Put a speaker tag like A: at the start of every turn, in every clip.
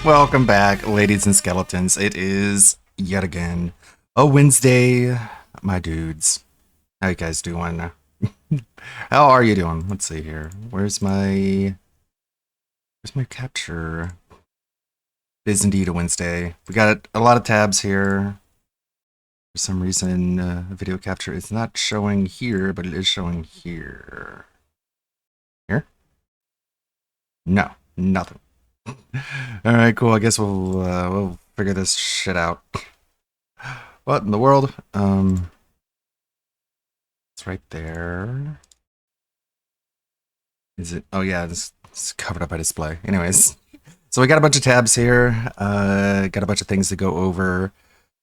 A: Welcome back, ladies and skeletons. It is, yet again, a Wednesday, my dudes. How you guys doing? How are you doing? Let's see here. Where's my capture? It is indeed a Wednesday. We got a lot of tabs here. For some reason, video capture is not showing here, but it is showing here. Here? No, nothing. All right, cool. I guess we'll figure this shit out. What in the world? It's right there. Is it? Oh yeah, it's covered up by display. Anyways, so we got a bunch of tabs here. Got a bunch of things to go over.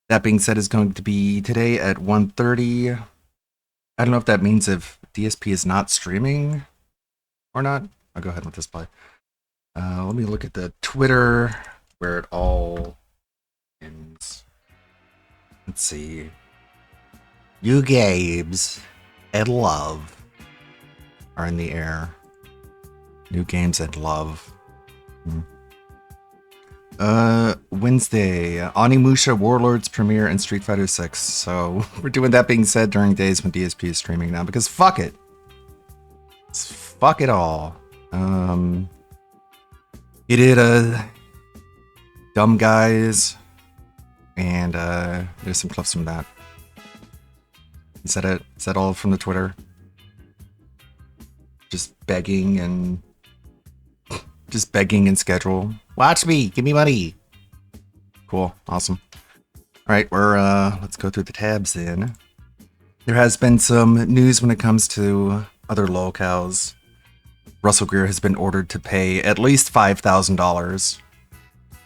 A: That being said, is going to be today at 1:30. I don't know if that means if DSP is not streaming or not. I'll go ahead with display. Let me look at the Twitter where it all ends. Let's see. New games and love are in the air. New games and love. Wednesday, Onimusha Warlords premiere and Street Fighter 6. So we're doing that being said during days when DSP is streaming now because fuck it. Fuck it all. He did Dumb Guys, and there's some clips from that. Is that it? Is that all from the Twitter? Just begging and schedule. Watch me, give me money. Cool, awesome. All right, let's go through the tabs then. There has been some news when it comes to other locales. Russell Greer has been ordered to pay at least $5,000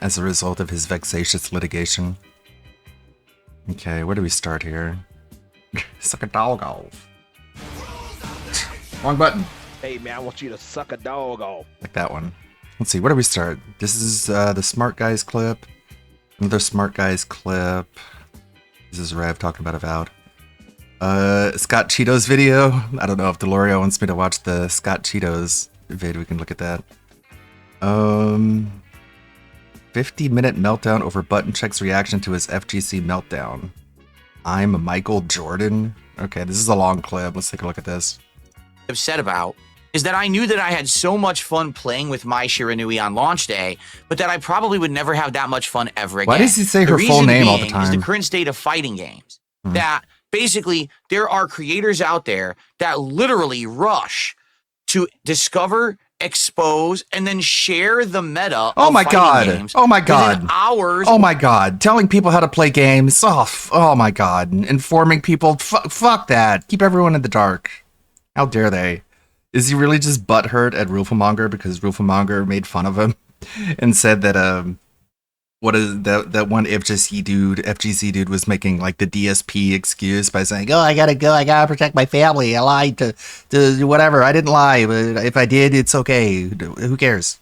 A: as a result of his vexatious litigation. Okay, where do we start here? Suck a dog off. Wrong button.
B: Hey man, I want you to suck a dog off.
A: Like that one. Let's see, where do we start? This is the Smart Guys clip. Another Smart Guys clip. This is Rev talking about Avowed. Scott Cheeto's video. I don't know if Deloria wants me to watch the Scott Cheeto's vid. We can look at that. 50-minute meltdown over Button Check's reaction to his FGC meltdown. I'm Michael Jordan. Okay, this is a long clip. Let's take a look at this.
C: Upset about is that I knew that I had so much fun playing with Mai Shiranui on launch day, but that I probably would never have that much fun ever again.
A: Why does he say her full name all the time?
C: Is the current state of fighting games. That basically there are creators out there that literally rush to discover, expose, and then share the meta
A: Oh
C: of
A: my
C: fighting
A: god.
C: games
A: Oh my
C: within
A: god.
C: hours.
A: Oh my god. Telling people how to play games. Oh my god. Informing people. Fuck that. Keep everyone in the dark. How dare they? Is he really just butthurt at Rooflemonger because Rooflemonger made fun of him and said that what is that one FGC dude was making like the DSP excuse by saying, "Oh, I gotta protect my family. I lied to whatever. I didn't lie, but if I did, it's okay. Who cares?"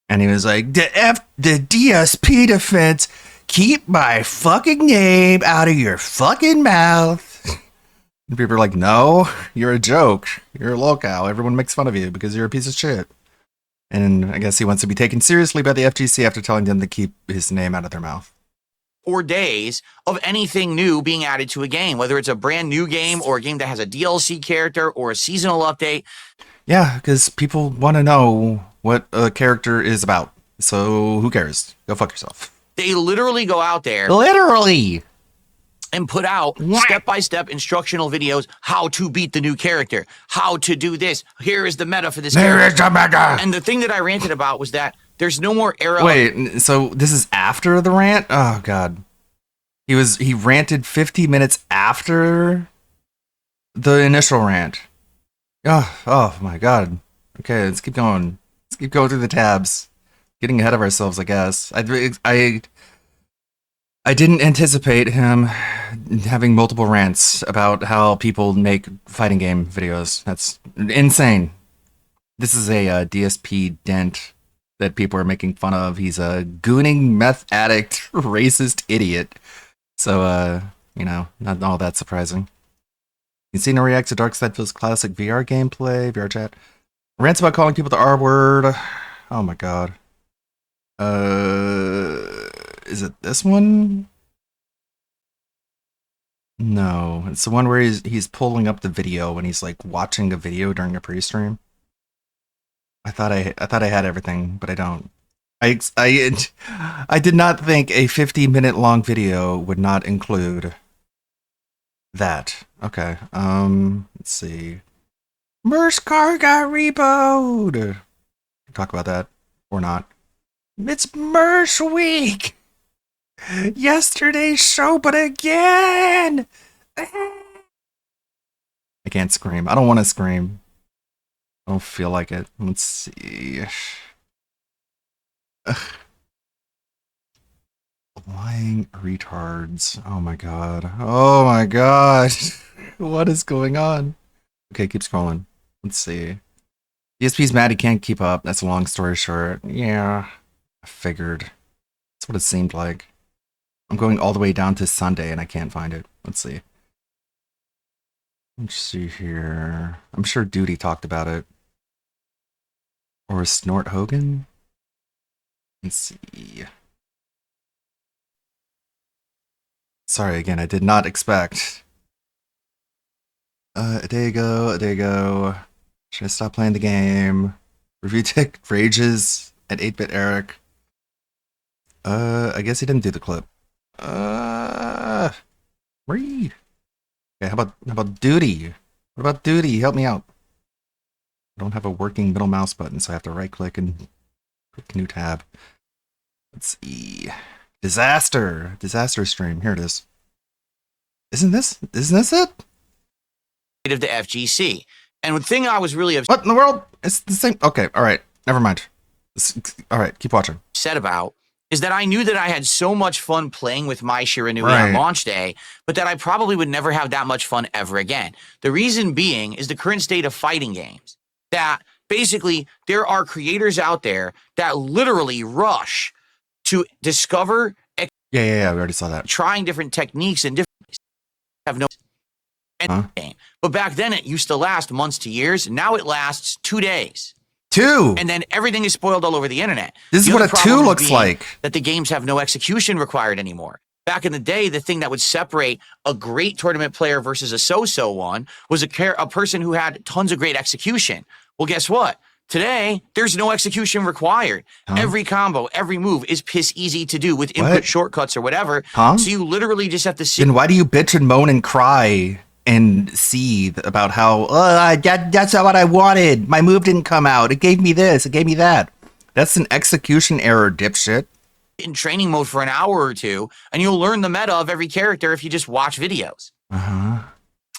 A: And he was like, the DSP defense, keep my fucking name out of your fucking mouth. And people are like, no, you're a joke. You're a lolcow. Everyone makes fun of you because you're a piece of shit. And I guess he wants to be taken seriously by the FGC after telling them to keep his name out of their mouth.
C: Or days of anything new being added to a game, whether it's a brand new game or a game that has a DLC character or a seasonal update.
A: Yeah, because people want to know what a character is about. So who cares? Go fuck yourself.
C: They literally go out there
A: Literally.
C: and put out step-by-step instructional videos how to beat the new character, how to do this. Here is the meta for this character. And the thing that I ranted about was that there's no more era.
A: Wait, so this is after the rant? Oh god. He ranted 50 minutes after the initial rant. Oh my god. Okay, let's keep going. Let's keep going through the tabs. Getting ahead of ourselves, I guess. I didn't anticipate him having multiple rants about how people make fighting game videos. That's insane. This is a DSP dent that people are making fun of. He's a gooning meth addict, racist idiot. So, not all that surprising. You see no react to Darksidefield's classic VR gameplay, VR chat. Rants about calling people the R word. Oh my god. Is it this one? No, it's the one where he's pulling up the video when he's like watching a video during a pre-stream. I thought I had everything, but I don't. I did not think a 50-minute long video would not include that. Okay. Let's see. Mer's car got repoed. Talk about that or not. It's Merch Week. Yesterday's show, but again. I can't scream. I don't want to scream. I don't feel like it. Let's see. Ugh. Lying retards. Oh my god. Oh my god. What is going on? Okay, keep scrolling. Let's see. DSP's mad he can't keep up. That's a long story short. Yeah, I figured. That's what it seemed like. I'm going all the way down to Sunday and I can't find it. Let's see. Let's see here. I'm sure Duty talked about it. Or Snort Hogan? Let's see. Sorry again, I did not expect. A day ago. Should I stop playing the game? Review Tick rages at 8-Bit Eric. I guess he didn't do the clip. Read. Okay, how about Duty? What about Duty? Help me out. I don't have a working middle mouse button, so I have to right click and click new tab. Let's see. Disaster stream. Here it is. Isn't this it?
C: Of the FGC. And the thing I was really
A: What in the world? It's the same. Okay, all right. Never mind. All right, keep watching.
C: upset about is that I knew that I had so much fun playing with Mai Shiranui
A: Right.
C: on launch day, but that I probably would never have that much fun ever again. The reason being is the current state of fighting games. That basically there are creators out there that literally rush to discover,
A: Yeah. We already saw that.
C: trying different techniques and different have no game. But back then it used to last months to years. Now it lasts 2 days.
A: 2.
C: And then everything is spoiled all over the internet.
A: This is
C: The
A: what
C: other
A: a 2
C: problem
A: looks
C: being
A: like.
C: that the games have no execution required anymore. Back in the day, the thing that would separate a great tournament player versus a so-so one was a person who had tons of great execution. Well, guess what? Today, there's no execution required.
A: Huh?
C: Every combo, every move is piss easy to do with input shortcuts or whatever.
A: Huh?
C: So you literally just have to sit.
A: Then why do you bitch and moan and cry and seethe about how, that's not what I wanted. My move didn't come out. It gave me this. It gave me that. That's an execution error, dipshit.
C: in training mode for an hour or two, and you'll learn the meta of every character if you just watch videos.
A: Uh-huh.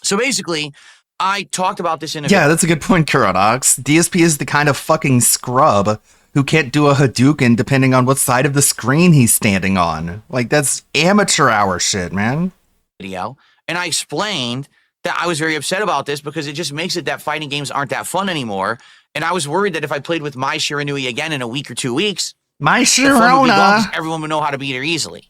C: So basically, I talked about this in a
A: Yeah, that's a good point, Kuronox. DSP is the kind of fucking scrub who can't do a Hadouken depending on what side of the screen he's standing on. Like, that's amateur hour shit, man.
C: video, and I explained that I was very upset about this because it just makes it that fighting games aren't that fun anymore. And I was worried that if I played with Mai Shiranui again in a week or 2 weeks,
A: My
C: the fun would be gone 'cause
A: Sharona!
C: everyone would know how to beat her easily.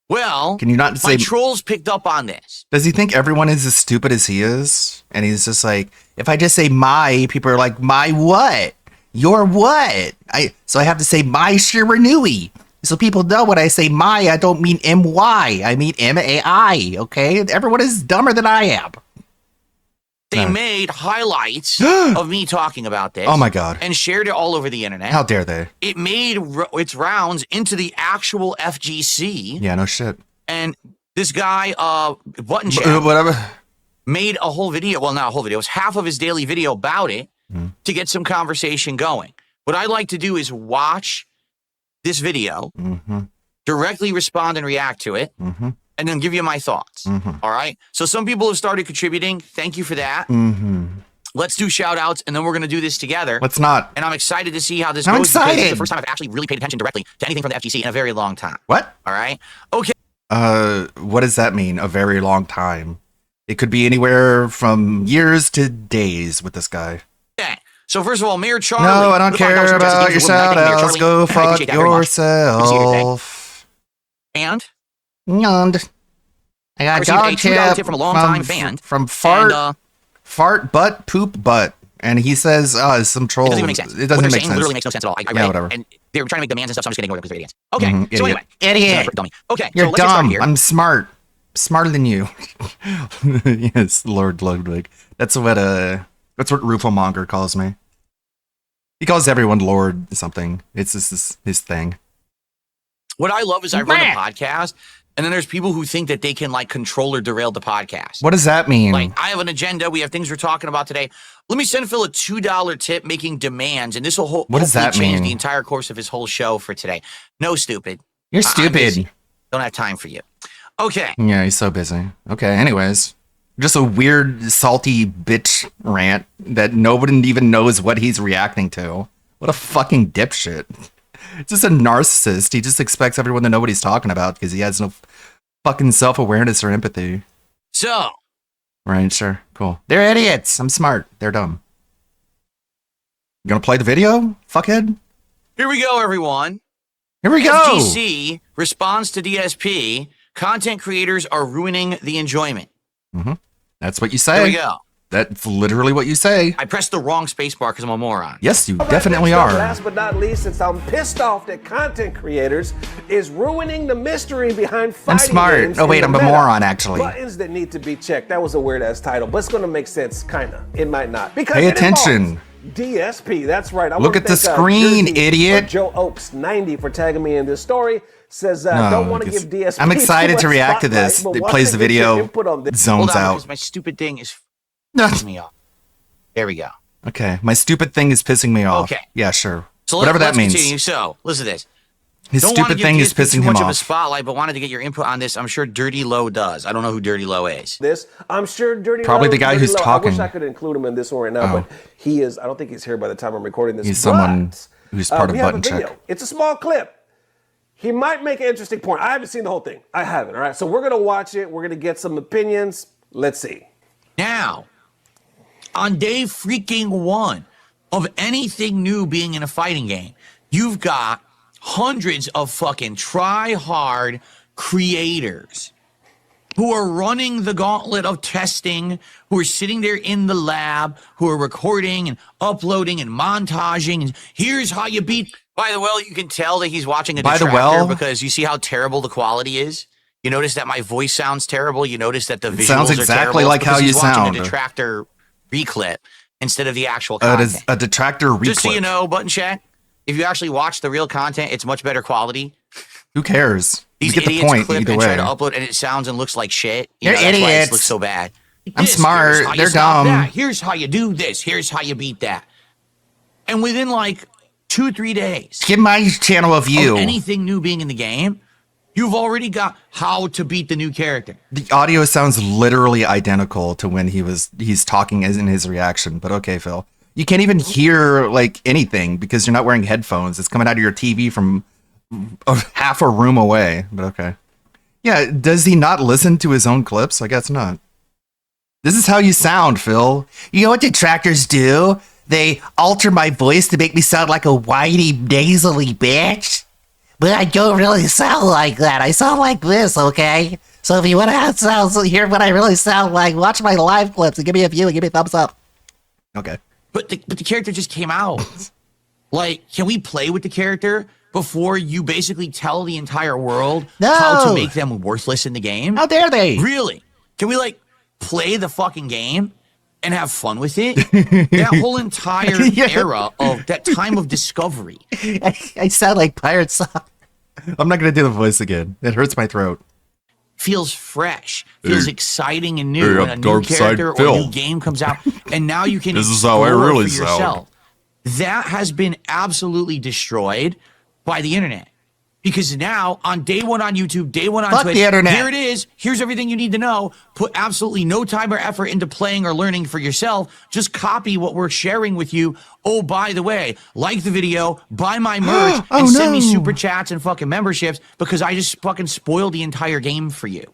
C: Well,
A: Can you not
C: my
A: say...
C: trolls picked up on this.
A: Does he think everyone is as stupid as he is? And he's just like, if I just say my, people are like, my what? Your what? So I have to say my Shiranui. So people know when I say my, I don't mean M-Y. I mean M-A-I, okay? Everyone is dumber than I am.
C: They
A: No.
C: made highlights of me talking about this.
A: Oh my God.
C: And shared it all over the internet.
A: How dare they?
C: It made its rounds into the actual FGC.
A: Yeah, no shit.
C: And this guy, Button Chat,
A: Whatever.
C: made a whole video. Well, not a whole video. It was half of his daily video about it to get some conversation going. What I'd like to do is watch this video,
A: Mm-hmm.
C: directly respond and react to it,
A: Mm-hmm.
C: and then give you my thoughts.
A: Mm-hmm.
C: All right? So some people have started contributing. Thank you for that.
A: Mm-hmm.
C: Let's do shout outs, and then we're going to do this together.
A: Let's not.
C: And I'm excited to see how this
A: I'm
C: goes. Because this is
A: excited.
C: the first time I've actually really paid attention directly to anything from the FGC in a very long time.
A: What?
C: All right? Okay.
A: What does that mean? A very long time. It could be anywhere from years to days with this guy.
C: So first of all, Mayor Charlie.
A: No, I don't
C: the podcast
A: care
C: suggested
A: about
C: games
A: your
C: for women. I
A: shout
C: think Mayor
A: outs.
C: Charlie,
A: Go
C: I
A: fuck
C: appreciate that very much.
A: yourself.
C: And
A: And I got
C: received a
A: dog
C: $2 tip from a longtime fan.
A: From fart,
C: and,
A: fart, butt, poop, butt. And he says, some troll.
C: it doesn't even make sense.
A: It
C: What
A: doesn't
C: they're
A: make
C: saying
A: sense.
C: literally makes no sense at all. I read
A: Yeah,
C: it,
A: whatever.
C: and they were trying to make demands and stuff, so I'm just going to ignore them because they're idiots. Okay,
A: Mhm,
C: so
A: idiot.
C: anyway.
A: Idiot.
C: Dummy. Okay,
A: You're
C: so let's get started
A: dumb.
C: here.
A: I'm smart. Smarter than you. Yes, Lord Ludwig. That's what Rufo Monger calls me. He calls everyone Lord something. It's just his thing.
C: What I love is I run a podcast, and then there's people who think that they can like control or derail the podcast.
A: What does that mean?
C: Like, I have an agenda. We have things we're talking about today. Let me send Phil a $2 tip making demands, and this will
A: What does that
C: change
A: mean?
C: the entire course of his whole show for today. No, stupid.
A: You're
C: I'm busy.
A: stupid.
C: Don't have time for you. Okay.
A: Yeah, he's so busy. Okay, anyways. Just a weird, salty bitch rant that nobody even knows what he's reacting to. What a fucking dipshit. It's just a narcissist. He just expects everyone to know what he's talking about because he has no fucking self-awareness or empathy.
C: So,
A: Right, sure. Cool. They're idiots. I'm smart. They're dumb. You gonna play the video, fuckhead?
C: here we go, everyone.
A: Here we go.
C: FGC responds to DSP. Content creators are ruining the enjoyment.
A: That's what you
C: Here we
A: say.
C: go.
A: That's literally what you say.
C: I pressed the wrong spacebar because I'm a moron.
A: Yes, you
B: All right,
A: definitely
B: next up,
A: are.
B: Last but not least, since I'm pissed off that content creators is ruining the mystery behind
A: I'm
B: fighting
A: smart.
B: games
A: Oh,
B: in
A: wait,
B: the
A: I'm a
B: meta.
A: moron, actually.
B: Buttons that need to be checked. That was a weird ass title, but it's gonna make sense, kinda. It might not. Because
A: Pay
B: it
A: attention.
B: involves DSP. That's right. I
A: Look
B: wanna
A: at the
B: thank,
A: screen,
B: Jersey,
A: idiot.
B: or Joe Oaks 90 for tagging me in this story. Says
A: No,
B: don't want to
A: it's-
B: give DSP.
A: I'm excited
B: too
A: to
B: much
A: react to
B: spotlight,
A: this.
B: but
A: It
B: once
A: plays
B: I
A: the
B: get your
A: video,
B: input on this-
A: zones
C: Hold on,
A: out.
C: because my stupid thing is pissing me off. There we go.
A: Okay, my stupid thing is pissing me off.
C: Okay.
A: Yeah, sure.
C: So
A: Whatever
C: let's
A: that means.
C: continue. So, listen to this.
A: His
C: Don't wanna
A: stupid
C: give
A: thing is
C: DSP
A: pissing
C: too
A: him
C: much of a
A: off.
C: spotlight, but wanted to get your input on this. I'm sure Dirty Low does. I don't know who Dirty Low is.
B: This. I'm sure Dirty
A: Probably
B: Low-
A: the guy
B: Dirty
A: who's
B: Low, I
A: talking.
B: wish I could include him in this one right now,
A: Oh.
B: but he is. I don't think he's here by the time I'm recording this.
A: He's someone
B: but,
A: who's part of
B: we have a
A: Button Check.
B: video. It's a small clip. He might make an interesting point. I haven't seen the whole thing. I haven't. All right. So we're gonna watch it. We're gonna get some opinions. Let's see.
C: Now, on day freaking 1 of anything new being in a fighting game, you've got hundreds of fucking try-hard creators who are running the gauntlet of testing, who are sitting there in the lab, who are recording and uploading and montaging. And here's how you beat. By the way, you can tell that he's watching a
A: By the
C: detractor
A: well?
C: because you see how terrible the quality is. You notice that my voice sounds terrible. You notice that the visuals
A: sounds
C: are
A: exactly
C: terrible.
A: like
C: It's because
A: how
C: he's
A: you
C: watching
A: sound.
C: a detractor reclip, instead of the actual
A: It
C: content.
A: is a detractor reclip.
C: Just so you know, Button Check, if you actually watch the real content, it's much better quality.
A: Who cares?
C: These
A: you get the
C: idiots
A: point
C: clip
A: either
C: and
A: way.
C: try to upload, and it sounds and looks like shit.
A: They're
C: That's why
A: idiots.
C: it looks so bad.
A: I'm smart.
C: Here's how you
A: They're
C: stop
A: dumb.
C: that. Here's how you do this. Here's how you beat that. And within like 2-3 days
A: Give my channel a view.
C: of anything new being in the game, you've already got how to beat the new character.
A: The audio sounds literally identical to when he's talking as in his reaction. But okay, Phil, you can't even hear like anything because you're not wearing headphones. It's coming out of your TV from half a room away. But okay, yeah. Does he not listen to his own clips? I guess not. This is how you sound, Phil. You know what detractors do? They alter my voice to make me sound like a whiny, nasally bitch. But I don't really sound like that. I sound like this, okay? So if you want to hear what I really sound like, watch my live clips and give me a view and give me a thumbs up. Okay.
C: But the character just came out. Like, can we play with the character before you basically tell the entire world how to make them worthless in the game?
A: How dare they?
C: Really? Can we, like, play the fucking game and have fun with it? That whole entire era of that time of discovery.
A: I sound like Pirate Song. I'm not going to do the voice again. It hurts my throat.
C: Feels fresh, feels exciting and new
D: Hey,
C: when a
D: I'm
C: new character or
D: Phil.
C: new game comes out, and now you can
D: This is how I
C: explore
D: really
C: for yourself. That has been absolutely destroyed by the internet. Because now, on day one on YouTube, day one on
A: Fuck
C: Twitch,
A: the internet.
C: here it is. Here's everything you need to know. Put absolutely no time or effort into playing or learning for yourself. Just copy what we're sharing with you. Oh, by the way, like the video, buy my merch, and send me super chats and fucking memberships because I just fucking spoiled the entire game for you.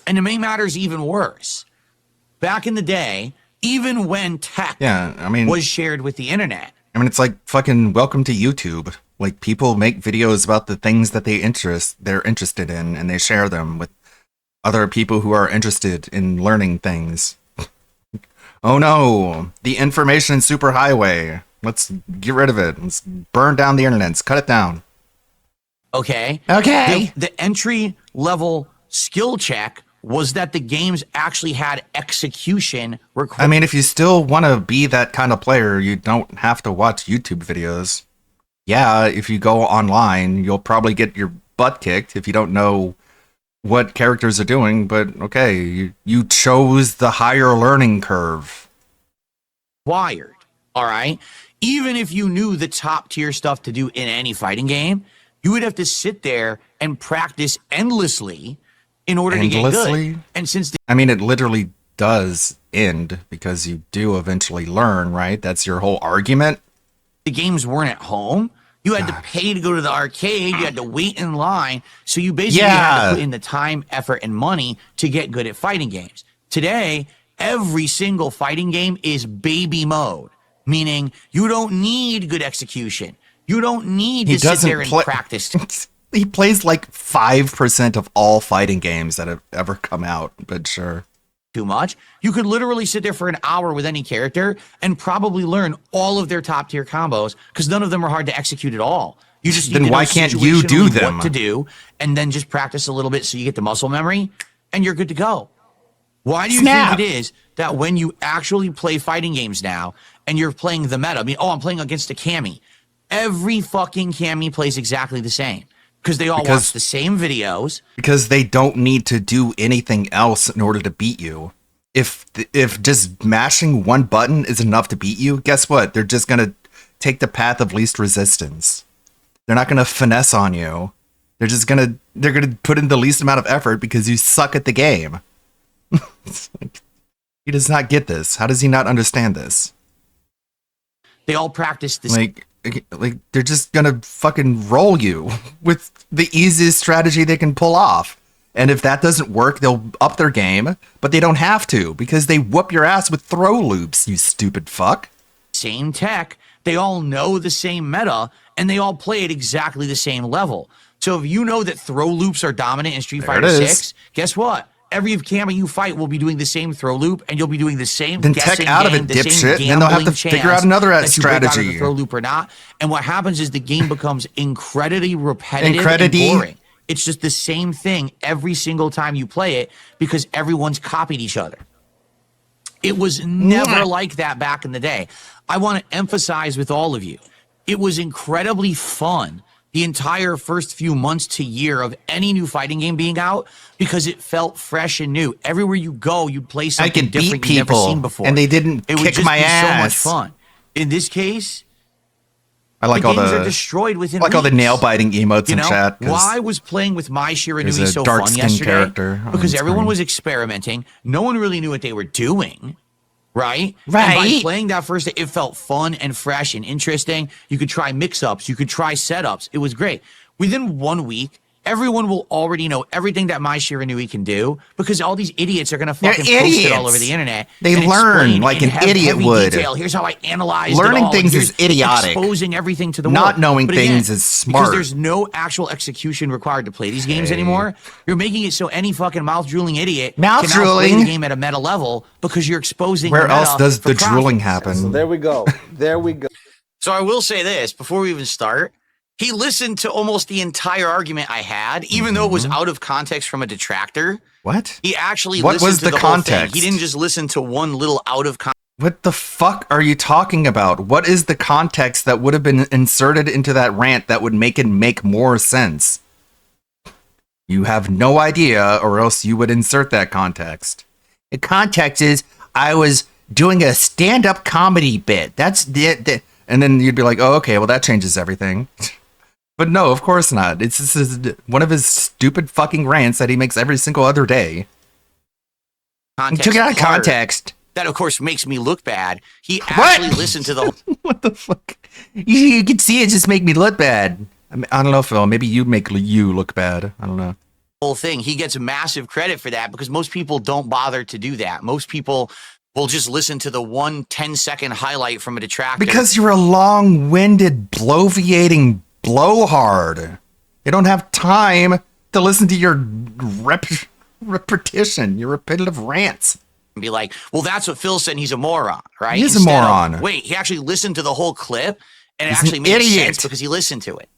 C: And to make matters even worse, back in the day, even when tech was shared with the internet,
A: I mean, it's like fucking welcome to YouTube. Like, people make videos about the things that they're interested in, and they share them with other people who are interested in learning things. Oh no, the information superhighway. Let's get rid of it. Let's burn down the internet. Let's cut it down.
C: Okay.
A: Okay.
C: The entry level skill check was that the games actually had execution required.
A: I mean, if you still want to be that kind of player, you don't have to watch YouTube videos. Yeah, if you go online, you'll probably get your butt kicked if you don't know what characters are doing, but okay, you chose the higher learning curve.
C: Wired, all right? Even if you knew the top tier stuff to do in any fighting game, you would have to sit there and practice endlessly in order to get good. And since
A: I mean, it literally does end because you do eventually learn, right? That's your whole argument.
C: The games weren't at home, you had to pay to go to the arcade, you had to wait in line, so you basically had to put in the time, effort, and money to get good at fighting games. Today, every single fighting game is baby mode, meaning you don't need good execution. You don't need to sit there and practice.
A: He plays like 5% of all fighting games that have ever come out, but sure.
C: Too much. You could literally sit there for an hour with any character and probably learn all of their top tier combos because none of them are hard to execute at all. You just
A: then why can't you do them?
C: What to do, and then just practice a little bit so you get the muscle memory, and you're good to go. Why do you think it is that when you actually play fighting games now and you're playing the meta? I mean, I'm playing against a Cammy. Every fucking Cammy plays exactly the same. Because they all watch the same videos.
A: Because they don't need to do anything else in order to beat you. If just mashing one button is enough to beat you, guess what? They're just going to take the path of least resistance. They're not going to finesse on you. They're going to put in the least amount of effort because you suck at the game. He does not get this. How does he not understand this?
C: They all practice this.
A: Like they're just gonna fucking roll you with the easiest strategy they can pull off. And if that doesn't work, they'll up their game, but they don't have to because they whoop your ass with throw loops, you stupid fuck.
C: Same tech, they all know the same meta, and they all play at exactly the same level. So if you know that throw loops are dominant in Street Fighter 6, guess what? Every Cammy you fight will be doing the same throw loop, and you'll be doing the same.
A: Then tech out of it, dipshit. Then they'll have to figure out another strategy.
C: You throw loop or not, and what happens is the game becomes incredibly repetitive and boring. It's just the same thing every single time you play it because everyone's copied each other. It was never like that back in the day. I want to emphasize with all of you, it was incredibly fun the entire first few months to year of any new fighting game being out because it felt fresh and new. Everywhere you go, you'd play something
A: could beat
C: different you've never
A: people,
C: seen before.
A: and they didn't
C: it would
A: kick
C: just
A: my
C: be
A: ass.
C: so much fun. In this case,
A: I like
C: the
A: all
C: games are
A: the
C: destroyed within
A: all the
C: weeks.
A: nail biting emotes
C: You
A: in
C: know,
A: chat. 'cause
C: why was playing with Mai Shiranui
A: there's a
C: so fun
A: dark-skinned
C: yesterday?
A: character on
C: Because everyone
A: screen.
C: was experimenting. No one really knew what they were doing, right?
A: Right.
C: And by playing that first day, it felt fun and fresh and interesting. You could try mix-ups. You could try setups. It was great. Within 1 week, everyone will already know everything that Mai Shiranui can do because all these idiots are going to fucking post it all
A: idiots.
C: over the internet.
A: They
C: and
A: learn
C: explain
A: like
C: in
A: an idiot
C: heavy
A: would.
C: Detail. Here's how I analyzed
A: Learning
C: it all.
A: things
C: Here's
A: is idiotic.
C: Exposing everything to the
A: Not
C: world.
A: knowing
C: But
A: things
C: again,
A: is smart.
C: Because there's no actual execution required to play these games anymore. You're making it so any fucking mouth-drooling idiot can now play
A: Mouth-drooling?
C: the game at a meta level because you're exposing
A: Where
C: the
A: else
C: meta
A: does
C: for
A: the drooling
C: profit.
A: happen?
B: So there we go. There we go.
C: So I will say this before we even start. He listened to almost the entire argument I had, even though it was out of context from a detractor.
A: What?
C: He actually
A: What
C: listened
A: was
C: to
A: the
C: the whole
A: context?
C: thing. He didn't just listen to one little out of context.
A: What the fuck are you talking about? What is the context that would have been inserted into that rant that would make it make more sense? You have no idea, or else you would insert that context. The context is I was doing a stand-up comedy bit. That's the and then you'd be like, oh, okay, well that changes everything. But no, of course not. It's just one of his stupid fucking rants that he makes every single other day. He took it out of
C: part
A: context.
C: That, of course, makes me look bad. He actually listened to the
A: What the fuck? You can see it just make me look bad. I don't know, Phil. Maybe you make you look bad. I don't know.
C: whole thing. He gets massive credit for that because most people don't bother to do that. Most people will just listen to the 1 10-second highlight from a detractor.
A: Because you're a long-winded, bloviating blowhard. You don't have time to listen to your repetition, your repetitive rants.
C: And be like, well, that's what Phil said. And he's a moron, right?
A: He is a
C: Instead of,
A: moron.
C: wait, he actually listened to the whole clip, and it
A: He's an
C: actually makes
A: idiot.
C: sense because he listened to it.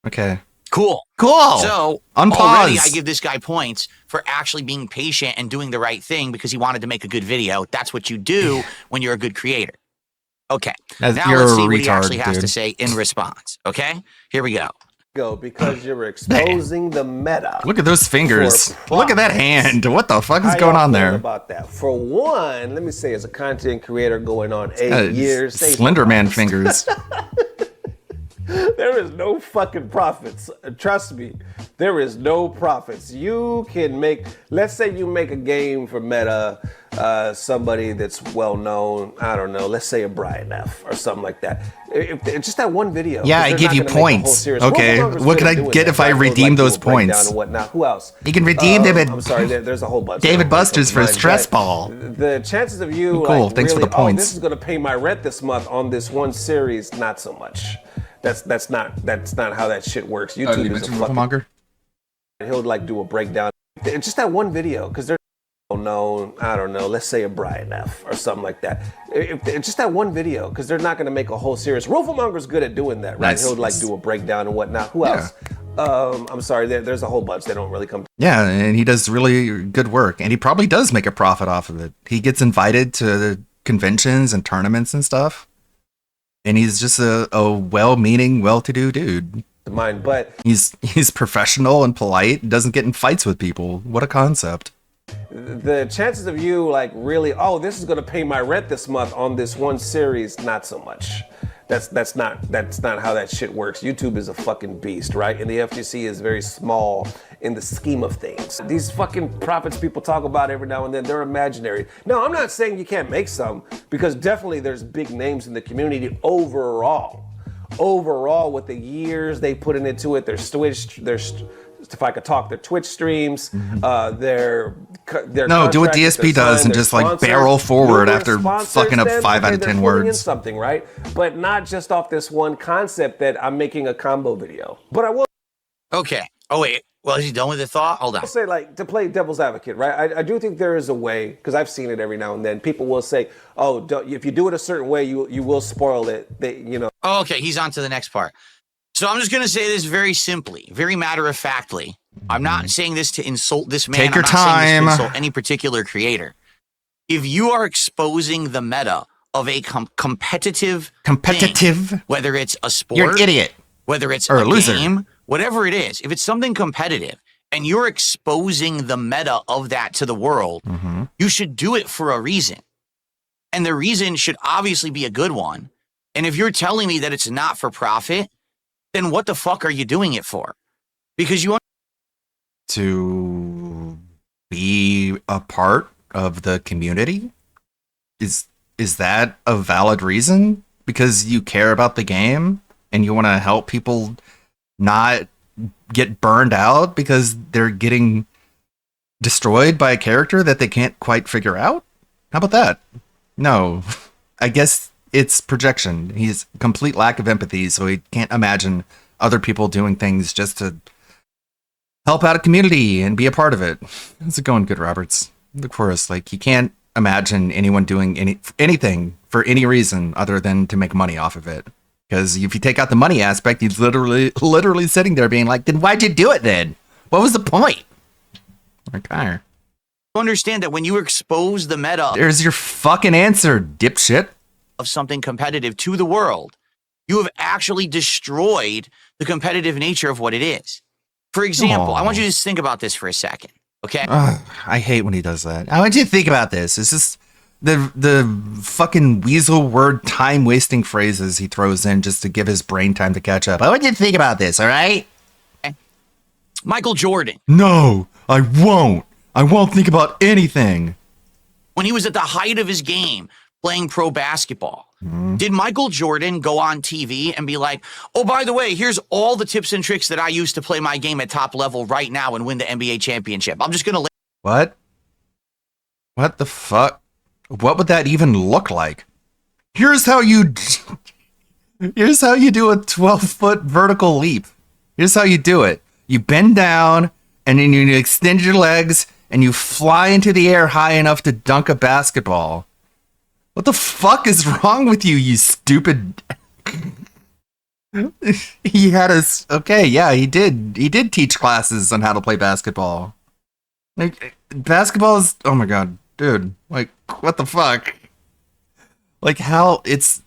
A: Okay.
C: Cool.
A: Cool.
C: So
A: Unpause.
C: already I give this guy points for actually being patient and doing the right thing because he wanted to make a good video. That's what you do when you're a good creator. Okay.
A: As
C: Now
A: you're
C: let's
A: a
C: see what he
A: retard,
C: actually has to
A: dude.
C: say in response. Okay. Here we go.
B: Because you're exposing the meta.
A: Look at those fingers.
B: For
A: Look at that
B: profits.
A: hand. What the fuck is
B: How
A: going
B: y'all
A: on
B: feel
A: there?
B: about that? For one, let me say, as a content creator going on 8 years, say
A: Slender Man fingers.
B: there is no fucking profits. Trust me, there is no profits. You can make, let's say you make a game for Meta, somebody that's well known, I don't know, let's say a Brian F or something like that. If just that one video.
A: Yeah,
B: 'cause
A: I
B: they're
A: give
B: not
A: you
B: gonna make a whole
A: points.
B: series.
A: Okay,
B: Wolfenberg's
A: what
B: good
A: could
B: at
A: I
B: doing
A: get
B: that,
A: if I
B: right? He'll,
A: redeem
B: do
A: those
B: a breakdown
A: points?
B: And whatnot. Who else?
A: You can redeem them at
B: I'm sorry, there's a whole bunch.
A: David
B: I don't really
A: Buster's
B: come
A: for
B: to
A: his
B: mind,
A: stress
B: but
A: ball.
B: The chances of you
A: Cool,
B: like
A: thanks for
B: really,
A: the points.
B: this is going to pay my rent this month on this one series, not so much. That's not how that shit works. YouTube is a fucking.
A: Monger?
B: He'll like do a breakdown. It's just that one video because they're known, I don't know, let's say a Brian F or something like that. It's just that one video because they're not going to make a whole series. Wolfenberg's good at doing that, right?
A: Nice.
B: He'll like do a breakdown and whatnot. Who
A: Yeah.
B: else? I'm sorry, there's a whole bunch. They don't really come.
A: Yeah, and he does really good work, and he probably does make a profit off of it. He gets invited to conventions and tournaments and stuff, and he's just a well-meaning, well-to-do dude.
B: to mind, but
A: He's professional and polite, doesn't get in fights with people. What a concept.
B: the chances of you like really, oh, this is going to pay my rent this month on this one series, not so much. That's not how that shit works. YouTube is a fucking beast, right? And the FGC is very small in the scheme of things. These fucking profits people talk about every now and then, they're imaginary. No, I'm not saying you can't make some, because definitely there's big names in the community overall. Overall, with the years they put into it, their Twitch, if I could talk, their Twitch streams, their
A: No, do what
B: contracts that
A: DSP
B: they're
A: does
B: signed,
A: and
B: their
A: just like
B: sponsors.
A: barrel forward
B: Numerous
A: after
B: sponsors,
A: fucking up
B: then,
A: 5 out
B: okay,
A: of
B: they're
A: 10
B: pulling in
A: words.
B: something, right? But not just off this one concept that I'm making a combo video. But I will
C: Okay. Oh, wait. Well, is he done with the thought? Hold on.
B: say, like, to play devil's advocate, right? I do think there is a way, because I've seen it every now and then. People will say, oh, if you do it a certain way, you will spoil it.
C: Oh, okay. He's on to the next part. So I'm just going to say this very simply, very matter-of-factly. I'm not saying this to insult this man.
A: Take your
C: I'm not saying this
A: time.
C: to insult any particular creator. if you are exposing the meta of a competitive thing, whether it's a sport,
A: You're an idiot.
C: whether it's
A: Or
C: a
A: a loser.
C: game, whatever it is, if it's something competitive and you're exposing the meta of that to the world, you should do it for a reason. And the reason should obviously be a good one. And if you're telling me that it's not for profit, then what the fuck are you doing it for? Because you
A: To be a part of the community? Is that a valid reason? Because you care about the game and you want to help people not get burned out because they're getting destroyed by a character that they can't quite figure out? How about that? No. I guess it's projection. He's complete lack of empathy, so he can't imagine other people doing things just to help out a community and be a part of it. How's it going, Good Roberts? Look for us. Like, he can't imagine anyone doing anything for any reason other than to make money off of it. Because if you take out the money aspect, he's literally sitting there being like, then why'd you do it then? What was the point? Okay.
C: understand that when you expose the meta
A: There's your fucking answer, dipshit.
C: of something competitive to the world, you have actually destroyed the competitive nature of what it is. For example, I want you to just think about this for a second, okay?
A: I hate when he does that. I want you to think about this. It's just the fucking weasel word time wasting phrases he throws in just to give his brain time to catch up. I want you to think about this, all right?
C: Michael Jordan,
A: No, I won't. I won't think about anything.
C: when he was at the height of his game playing pro basketball, did Michael Jordan go on TV and be like, oh, by the way, here's all the tips and tricks that I use to play my game at top level right now and win the NBA championship? I'm just going to
A: What? What the fuck? What would that even look like? Here's how you do a 12-foot vertical leap. Here's how you do it. You bend down and then you extend your legs and you fly into the air high enough to dunk a basketball. What the fuck is wrong with you, you stupid? He had us. Okay, yeah, he did. He did teach classes on how to play basketball. Like, basketball is, oh my god, dude, like, what the fuck? Like, how it's,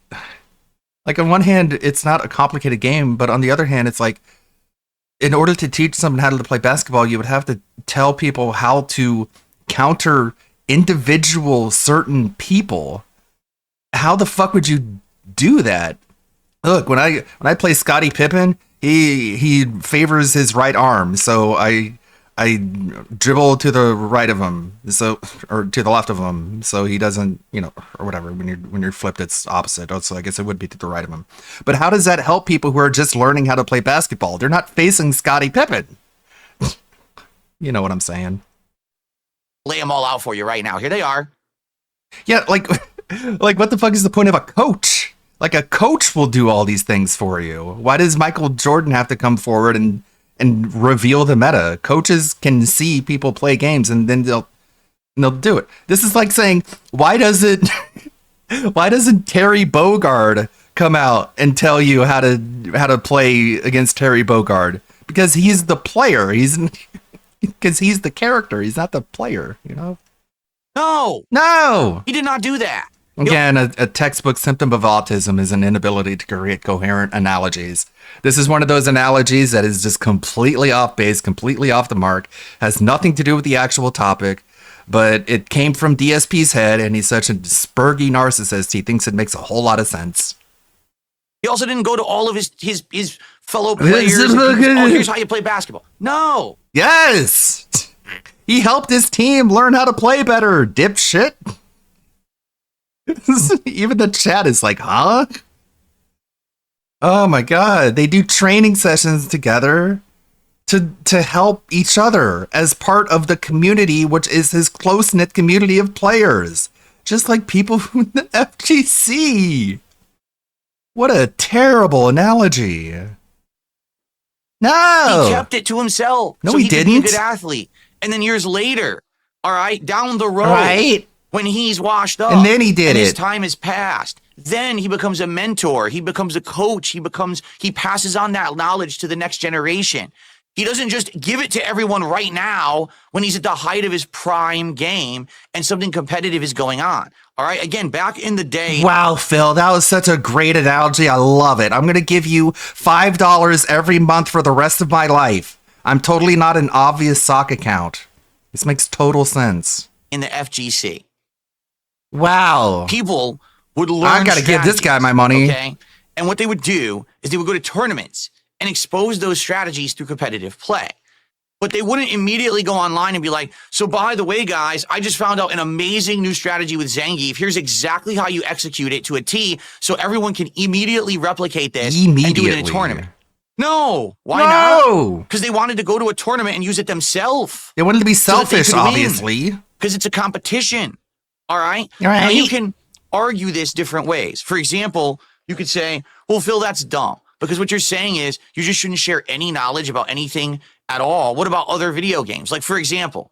A: like, on one hand, it's not a complicated game, but on the other hand, it's like, in order to teach someone how to play basketball, you would have to tell people how to counter individual certain people. How the fuck would you do that? Look, when I play Scottie Pippen, he favors his right arm, so I dribble to the right of him, or to the left of him, so he doesn't, or whatever. When you're flipped, it's opposite. So I guess it would be to the right of him. But how does that help people who are just learning how to play basketball? They're not facing Scottie Pippen. You know what I'm saying?
C: lay them all out for you right now. Here they are.
A: Yeah, like what the fuck is the point of a coach? Like, a coach will do all these things for you. Why does Michael Jordan have to come forward and reveal the meta? Coaches can see people play games and then they'll do it. This is like saying, why doesn't Terry Bogard come out and tell you how to play against Terry Bogard? Because he's the player. Because he's the character. He's not the player, No!
C: He did not do that.
A: Again, a textbook symptom of autism is an inability to create coherent analogies. This is one of those analogies that is just completely off base, completely off the mark, has nothing to do with the actual topic, but it came from DSP's head, and he's such a spurgy narcissist, he thinks it makes a whole lot of sense.
C: He also didn't go to all of his fellow players and here's how you play basketball. No.
A: Yes! He helped his team learn how to play better, dipshit. Even the chat is like, huh? Oh my god, they do training sessions together to help each other as part of the community, which is his close-knit community of players. Just like people from the FGC. What a terrible analogy. No!
C: He kept it to himself.
A: No,
C: so
A: he
C: could
A: didn't.
C: Be a good athlete. And then years later, all right, down the road,
A: Right.
C: when he's washed up,
A: And then he did
C: and his
A: it.
C: time has passed, then he becomes a mentor. He becomes a coach. He passes on that knowledge to the next generation. He doesn't just give it to everyone right now when he's at the height of his prime game and something competitive is going on. All right. Again, back in the day.
A: Wow, Phil, that was such a great analogy. I love it. I'm going to give you $5 every month for the rest of my life. I'm totally not an obvious sock account. This makes total sense.
C: In the FGC.
A: Wow.
C: People would learn.
A: I got to give this guy my money.
C: Okay. And what they would do is they would go to tournaments and expose those strategies through competitive play. But they wouldn't immediately go online and be like, so by the way, guys, I just found out an amazing new strategy with Zangief. Here's exactly how you execute it to a T so everyone can immediately replicate this and do it in a tournament. No. Why not? Because they wanted to go to a tournament and use it themselves.
A: They wanted to be selfish, obviously.
C: Because it's a competition. All right?
A: All right.
C: Now, you can argue this different ways. For example, you could say, well, Phil, that's dumb. Because what you're saying is you just shouldn't share any knowledge about anything at all. What about other video games? Like, for example,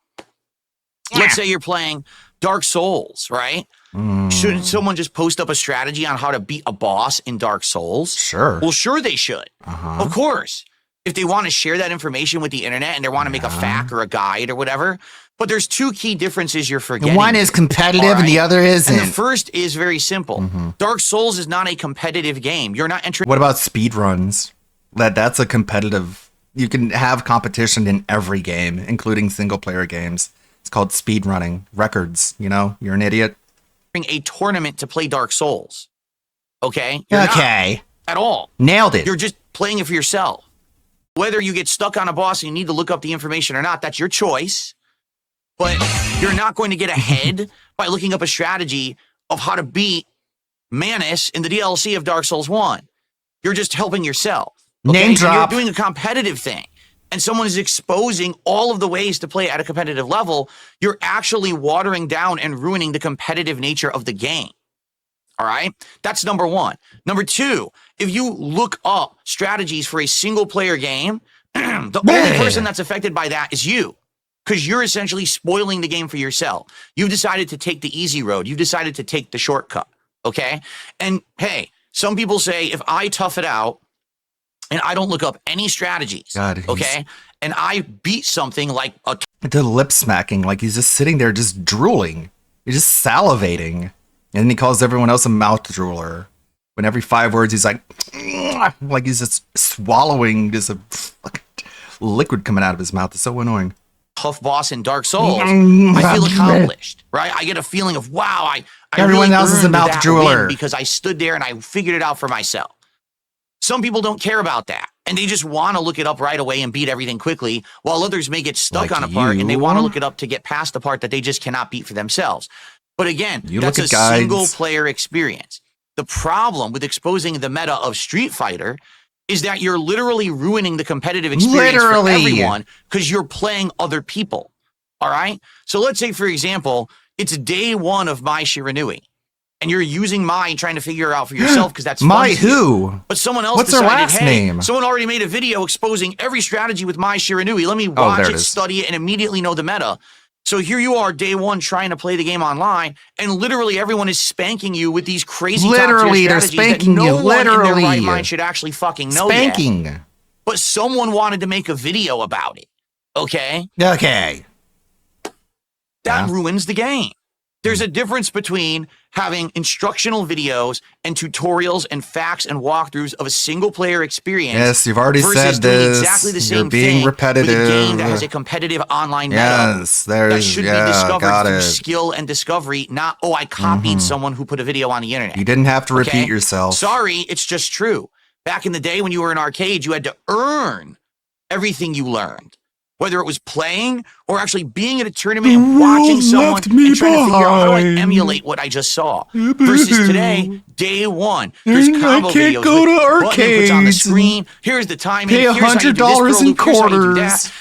C: let's say you're playing Dark Souls, right? Shouldn't someone just post up a strategy on how to beat a boss in Dark Souls?
A: Sure.
C: Well, sure they should. Of course. If they want to share that information with the internet and they want to make a FAQ or a guide or whatever. But there's two key differences you're forgetting.
A: One is competitive and the other isn't.
C: And the first is very simple. Dark Souls is not a competitive game. You're not entering.
A: What about speed runs? That's a competitive. You can have competition in every game, including single player games. It's called speed running. Records, you're an idiot.
C: A tournament to play Dark Souls. Okay?
A: Okay.
C: Not at all.
A: Nailed it.
C: You're just playing it for yourself. Whether you get stuck on a boss and you need to look up the information or not, that's your choice. But you're not going to get ahead by looking up a strategy of how to beat Manus in the DLC of Dark Souls 1. You're just helping yourself. Okay?
A: Name drop.
C: You're doing a competitive thing. And someone is exposing all of the ways to play at a competitive level. You're actually watering down and ruining the competitive nature of the game. All right? That's number one. Number two, if you look up strategies for a single player game, the only person that's affected by that is you. Because you're essentially spoiling the game for yourself. You've decided to take the easy road. You've decided to take the shortcut. Okay? And hey, some people say if I tough it out and I don't look up any strategies, okay, and I beat something like
A: the lip smacking, like he's just sitting there just drooling. He's just salivating. And then he calls everyone else a mouth drooler. When every 5 words he's like he's just swallowing just a fucking liquid coming out of his mouth. It's so annoying.
C: Tough boss in Dark Souls, I feel accomplished, right? I get a feeling of, wow, I
A: everyone
C: really
A: else is a mouth drooler
C: because I stood there and I figured it out for myself. Some people don't care about that, and they just want to look it up right away and beat everything quickly, while others may get stuck on a part and they want to look it up to get past the part that they just cannot beat for themselves. But again, that's a single player experience. The problem with exposing the meta of Street Fighter is that you're literally ruining the competitive experience for everyone because you're playing other people. All right? So let's say, for example, it's day one of Mai Shiranui, and you're using Mai trying to figure out for yourself because that's
A: Mai who?
C: But someone else
A: What's
C: decided,
A: her last name?
C: Someone already made a video exposing every strategy with Mai Shiranui. Let me watch it, study it, and immediately know the meta. So here you are, day one, trying to play the game online, and literally everyone is spanking you with these crazy
A: literally they're spanking
C: that no
A: you.
C: one in their
A: Literally,
C: right mind should actually fucking know
A: spanking.
C: Yet. But someone wanted to make a video about it. Okay.
A: Okay.
C: That ruins the game. There's a difference between having instructional videos and tutorials and facts and walkthroughs of a single player experience.
A: Yes, you've already said
C: doing
A: this.
C: Exactly the same
A: You're being
C: thing
A: repetitive.
C: With a game that has a competitive online meta
A: yes,
C: that should be discovered through skill and discovery, not, I copied someone who put a video on the internet.
A: You didn't have to repeat yourself.
C: Sorry, it's just true. Back in the day when you were in arcade, you had to earn everything you learned. Whether it was playing or actually being at a tournament and watching someone and trying to figure out how do I emulate what I just saw. Versus today, day one, there's combo videos
A: go to
C: arcades on the screen. Here's the timing.
A: Pay $100 in quarters.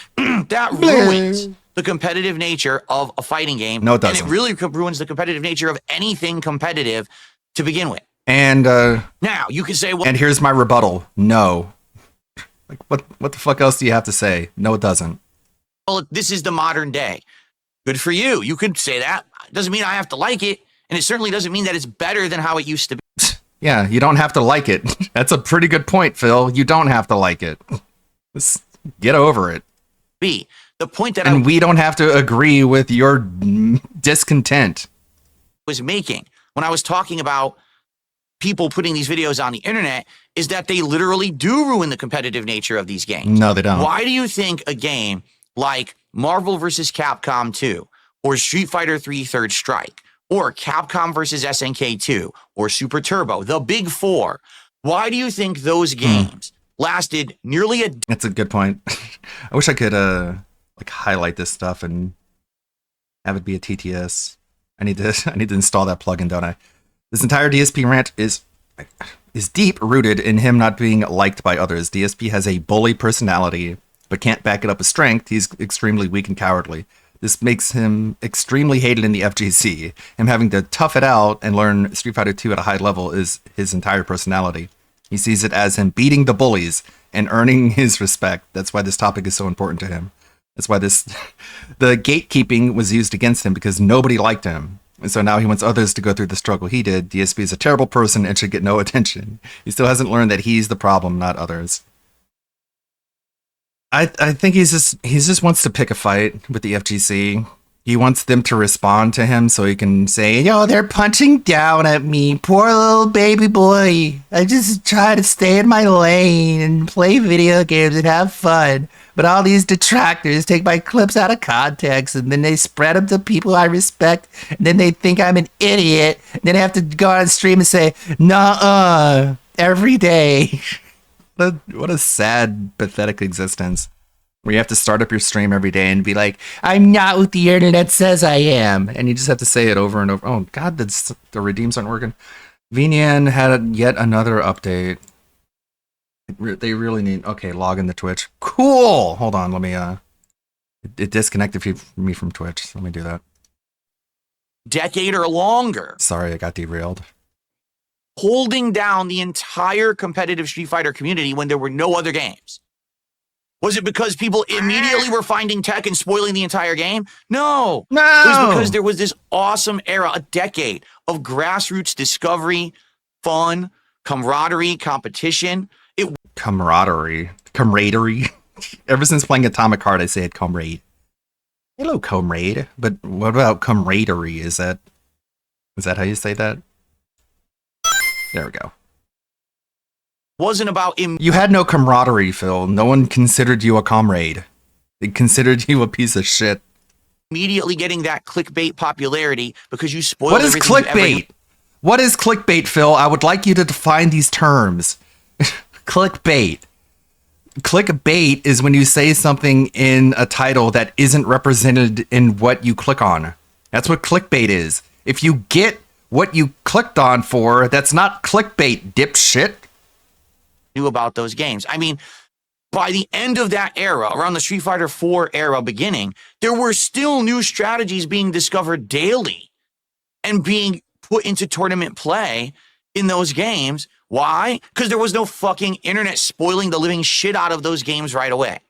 C: That ruins the competitive nature of a fighting game.
A: No, it doesn't.
C: And it really ruins the competitive nature of anything competitive to begin with.
A: And
C: now you can say, well,
A: and here's my rebuttal. No. Like what the fuck else do you have to say? No, it doesn't.
C: Well, this is the modern day. Good for you. You could say that. It doesn't mean I have to like it. And it certainly doesn't mean that it's better than how it used to be.
A: Yeah, you don't have to like it. That's a pretty good point, Phil. You don't have to like it. Get over it.
C: be. The point that
A: And we don't have to agree with your discontent.
C: was making when I was talking about people putting these videos on the internet is that they literally do ruin the competitive nature of these games.
A: No, they don't.
C: Why do you think a game like Marvel vs. Capcom 2 or Street Fighter 3 Third Strike or Capcom vs. SNK 2 or Super Turbo, the big four, why do you think those games lasted nearly a
A: That's a good point. I wish I could like highlight this stuff and have it be a TTS. I need to install that plugin, don't I? This entire DSP rant is deep rooted in him not being liked by others. DSP has a bully personality, but can't back it up with strength. He's extremely weak and cowardly. This makes him extremely hated in the FGC. Him having to tough it out and learn Street Fighter 2 at a high level is his entire personality. He sees it as him beating the bullies and earning his respect. That's why this topic is so important to him. That's why the gatekeeping was used against him because nobody liked him. And so now he wants others to go through the struggle he did. DSP is a terrible person and should get no attention. He still hasn't learned that he's the problem, not others. I think he just wants to pick a fight with the FGC. He wants them to respond to him so he can say, yo, they're punching down at me. Poor little baby boy. I just try to stay in my lane and play video games and have fun. But all these detractors take my clips out of context and then they spread them to people I respect. And then they think I'm an idiot. And then I have to go on stream and say, nuh-uh, every day. What a sad, pathetic existence. Where you have to start up your stream every day and be like, I'm not what the internet says I am. And you just have to say it over and over. Oh, God, the redeems aren't working. VNyan had yet another update. They really need... Okay, log into Twitch. Cool! Hold on, let me... It disconnected me from Twitch. So let me do that.
C: decade or longer,
A: Sorry, I got derailed.
C: holding down the entire competitive Street Fighter community when there were no other games? Was it because people immediately were finding tech and spoiling the entire game? No.
A: No!
C: It was because there was this awesome era, a decade of grassroots discovery, fun, camaraderie, competition.
A: Camaraderie. Ever since playing Atomic Heart, I say it comrade. Hello, comrade. But what about camaraderie? Is that how you say that? There we go.
C: Wasn't about
A: You had no camaraderie, Phil. No one considered you a comrade. They considered you a piece of shit.
C: immediately getting that clickbait popularity because you spoiled
A: What is
C: everything you've ever-
A: clickbait? What is clickbait, Phil? I would like you to define these terms. Clickbait. Clickbait is when you say something in a title that isn't represented in what you click on. That's what clickbait is. If you get what you clicked on for, that's not clickbait, dipshit.
C: knew about those games. I mean, by the end of that era, around the Street Fighter 4 era beginning, there were still new strategies being discovered daily and being put into tournament play in those games. Why? Because there was no fucking internet spoiling the living shit out of those games right away.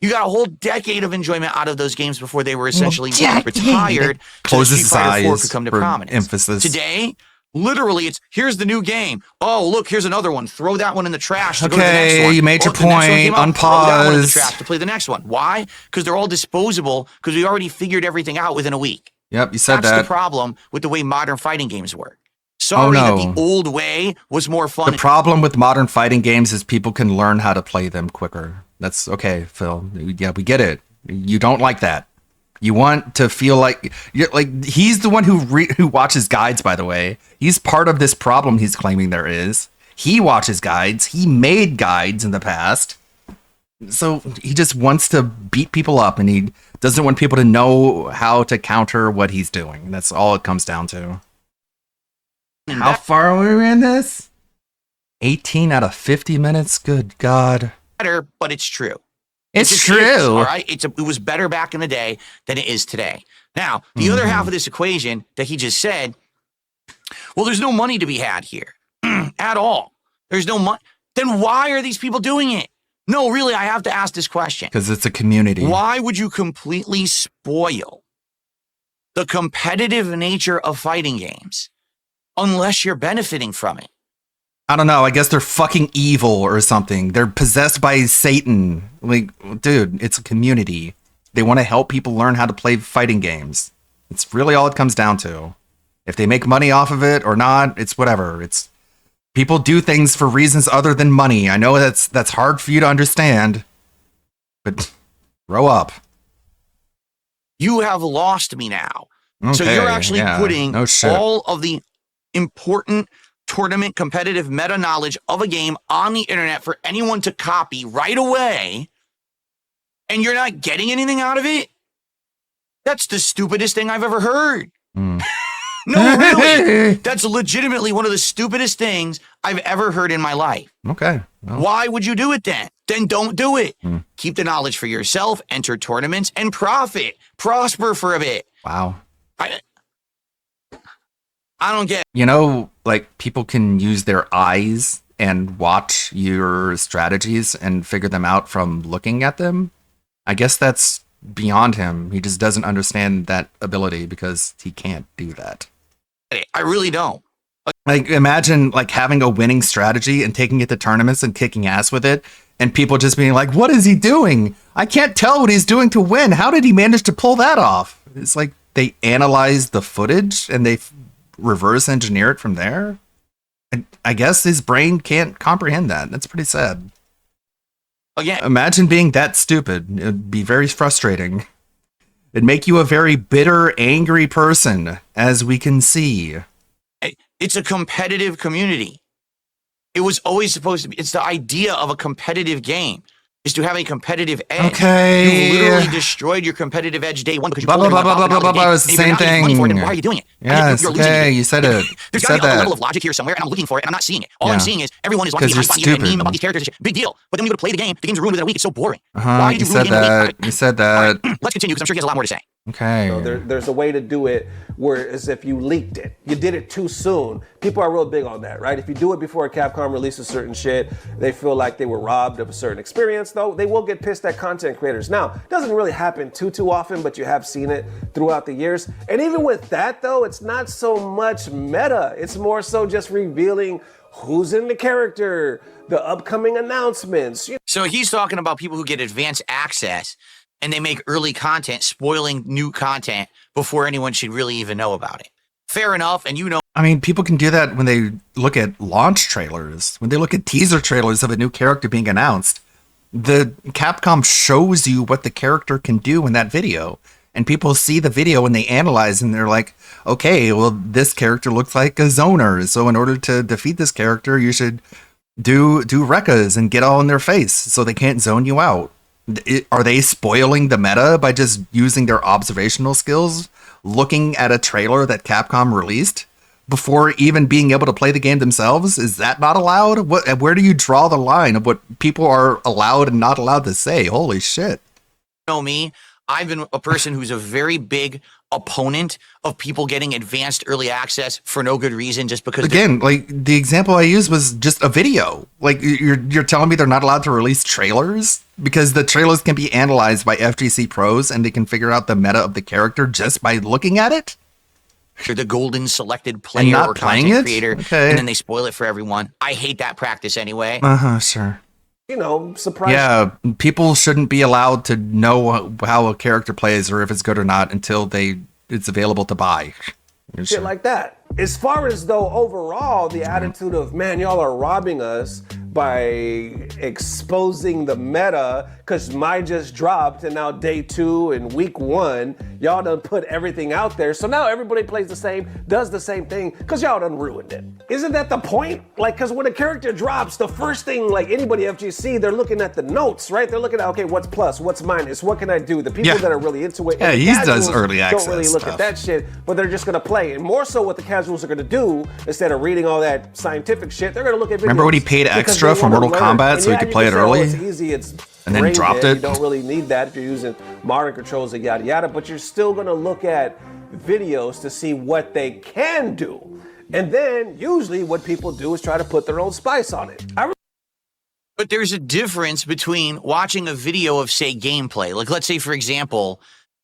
C: You got a whole decade of enjoyment out of those games before they were essentially retired. So
A: Closes
C: Street Fighter 4
A: eyes
C: could come to
A: for
C: prominence.
A: emphasis.
C: Today, literally, it's here's the new game. Oh, look, here's another one. Throw that one in the trash to go to the next
A: Okay,
C: one.
A: you made your
C: the next one
A: point.
C: came out, Throw that one in the
A: Unpause.
C: trash to play the next one. Why? Because they're all disposable. Because we already figured everything out within a week.
A: Yep, you said
C: That's
A: that.
C: the problem with the way modern fighting games work. Sorry
A: no.
C: that the old way was more fun.
A: The problem with modern fighting games is people can learn how to play them quicker. That's okay, Phil. Yeah, we get it. You don't like that. You want to feel like he's the one who watches guides, by the way. He's part of this problem he's claiming there is. He watches guides. He made guides in the past. So he just wants to beat people up and he doesn't want people to know how to counter what he's doing. That's all it comes down to. How far are we in this? 18 out of 50 minutes? Good God.
C: better, but it's true.
A: It's
C: It just
A: true.
C: is, all right, it was better back in the day than it is today. Now, the other half of this equation that he just said, well, there's no money to be had here at all. There's no money. Then why are these people doing it? No, really, I have to ask this question.
A: Because it's a community.
C: Why would you completely spoil the competitive nature of fighting games unless you're benefiting from it?
A: I don't know. I guess they're fucking evil or something. They're possessed by Satan. Like, dude, it's a community. They want to help people learn how to play fighting games. It's really all it comes down to. If they make money off of it or not, it's whatever. It's people do things for reasons other than money. I know that's hard for you to understand, but grow up.
C: You have lost me now. So
A: Okay,
C: you're actually
A: yeah,
C: putting
A: no shit.
C: all of the important tournament competitive meta knowledge of a game on the internet for anyone to copy right away, and you're not getting anything out of it? That's the stupidest thing I've ever heard.
A: Mm.
C: No, really. That's legitimately one of the stupidest things I've ever heard in my life.
A: Okay. Well,
C: Why would you do it then? Then don't do it.
A: Hmm.
C: Keep the knowledge for yourself, enter tournaments, and prosper for a bit.
A: wow.
C: I don't get.
A: You know, like people can use their eyes and watch your strategies and figure them out from looking at them. I guess that's beyond him. He just doesn't understand that ability because he can't do that.
C: I really don't.
A: Like imagine like having a winning strategy and taking it to tournaments and kicking ass with it and people just being like, what is he doing? I can't tell what he's doing to win. How did he manage to pull that off? It's like they analyze the footage and they reverse engineer it from there. And I guess his brain can't comprehend that. That's pretty sad.
C: Again,
A: Imagine being that stupid. It'd be very frustrating. It'd make you a very bitter, angry person, as we can see.
C: it's a competitive community. It was always supposed to be. It's the idea of a competitive game is to have a competitive edge.
A: Okay.
C: You literally destroyed your competitive edge day one because you
A: Blah,
C: pulled
A: blah,
C: everyone
A: blah,
C: out
A: blah,
C: of the
A: blah,
C: game,
A: blah, it's the
C: and you're
A: same
C: not getting money for it,
A: thing.
C: then why are you doing it?
A: Yes,
C: You're losing
A: okay,
C: it.
A: you said it.
C: There's
A: You
C: got to
A: said
C: be a
A: that.
C: level of logic here somewhere, and I'm looking for it, and I'm not seeing it. All
A: Yeah.
C: I'm seeing is everyone is wanting to be
A: 'Cause
C: hyped on
A: you're
C: the internet, meme
A: stupid.
C: about these characters and shit. Big deal. But then when you go to play the game, the game's ruined within a week. It's so boring.
A: Uh-huh,
C: Why did
A: you
C: you ruin
A: said
C: the game in a
A: that.
C: week?
A: You said that.
C: Let's continue because I'm sure he has a lot more to say.
A: Okay.
B: So there's a way to do it where as if you leaked it. You did it too soon. People are real big on that, right? If you do it before Capcom releases certain shit, they feel like they were robbed of a certain experience, though. They will get pissed at content creators. Now, it doesn't really happen too often, but you have seen it throughout the years. And even with that, though, it's not so much meta. It's more so just revealing who's in the character, the upcoming announcements.
C: So he's talking about people who get advanced access and they make early content, spoiling new content before anyone should really even know about it. Fair enough, and you know.
A: I mean, people can do that when they look at launch trailers, when they look at teaser trailers of a new character being announced. The Capcom shows you what the character can do in that video. And people see the video and they analyze and they're like, okay, well, this character looks like a zoner. So in order to defeat this character, you should do Rekkas and get all in their face so they can't zone you out. Are they spoiling the meta by just using their observational skills, looking at a trailer that Capcom released before even being able to play the game themselves? Is that not allowed? Where do you draw the line of what people are allowed and not allowed to say? Holy shit.
C: Know me, I've been a person who's a very big opponent of people getting advanced early access for no good reason, just because
A: Again, like the example I used was just a video. Like you're telling me they're not allowed to release trailers because the trailers can be analyzed by FGC pros and they can figure out the meta of the character just by looking at it?
C: they're the golden selected player
A: not
C: or
A: playing
C: content
A: it?
C: creator,
A: Okay.
C: and then they spoil it for everyone. I hate that practice anyway.
A: Uh-huh, sure.
B: Surprise.
A: Yeah, people shouldn't be allowed to know how a character plays or if it's good or not until it's available to buy.
B: Shit like that. As far as though overall the attitude of, man, y'all are robbing us by exposing the meta because my just dropped and now day 2 and week 1 y'all done put everything out there, so now everybody plays the same, does the same thing because y'all done ruined it. Isn't that the point? Like, because when a character drops, the first thing, like anybody FGC, they're looking at the notes, right? They're looking at, okay, what's plus, what's minus, what can I do? The people
A: Yeah.
B: that are really into it,
A: Yeah,
B: and the
A: he does
B: casuals
A: early
B: don't
A: access
B: really look
A: stuff.
B: at that shit, but they're just gonna play. And more so what the casuals are gonna do, instead of reading all that scientific shit, they're gonna look at videos.
A: Remember when he paid
B: because
A: extra
B: they
A: for
B: wanna
A: Mortal
B: learn.
A: Kombat
B: And
A: so he
B: yeah,
A: could
B: you
A: play
B: can
A: it
B: say, oh,
A: early?
B: it's easy, it's
A: And then
B: brain
A: dropped
B: dead.
A: it?
B: You don't really need that if you're using modern controls and yada yada, but you're still gonna look at videos to see what they can do. And then usually what people do is try to put their own spice on it.
C: But there's a difference between watching a video of, say, gameplay. Like, let's say, for example,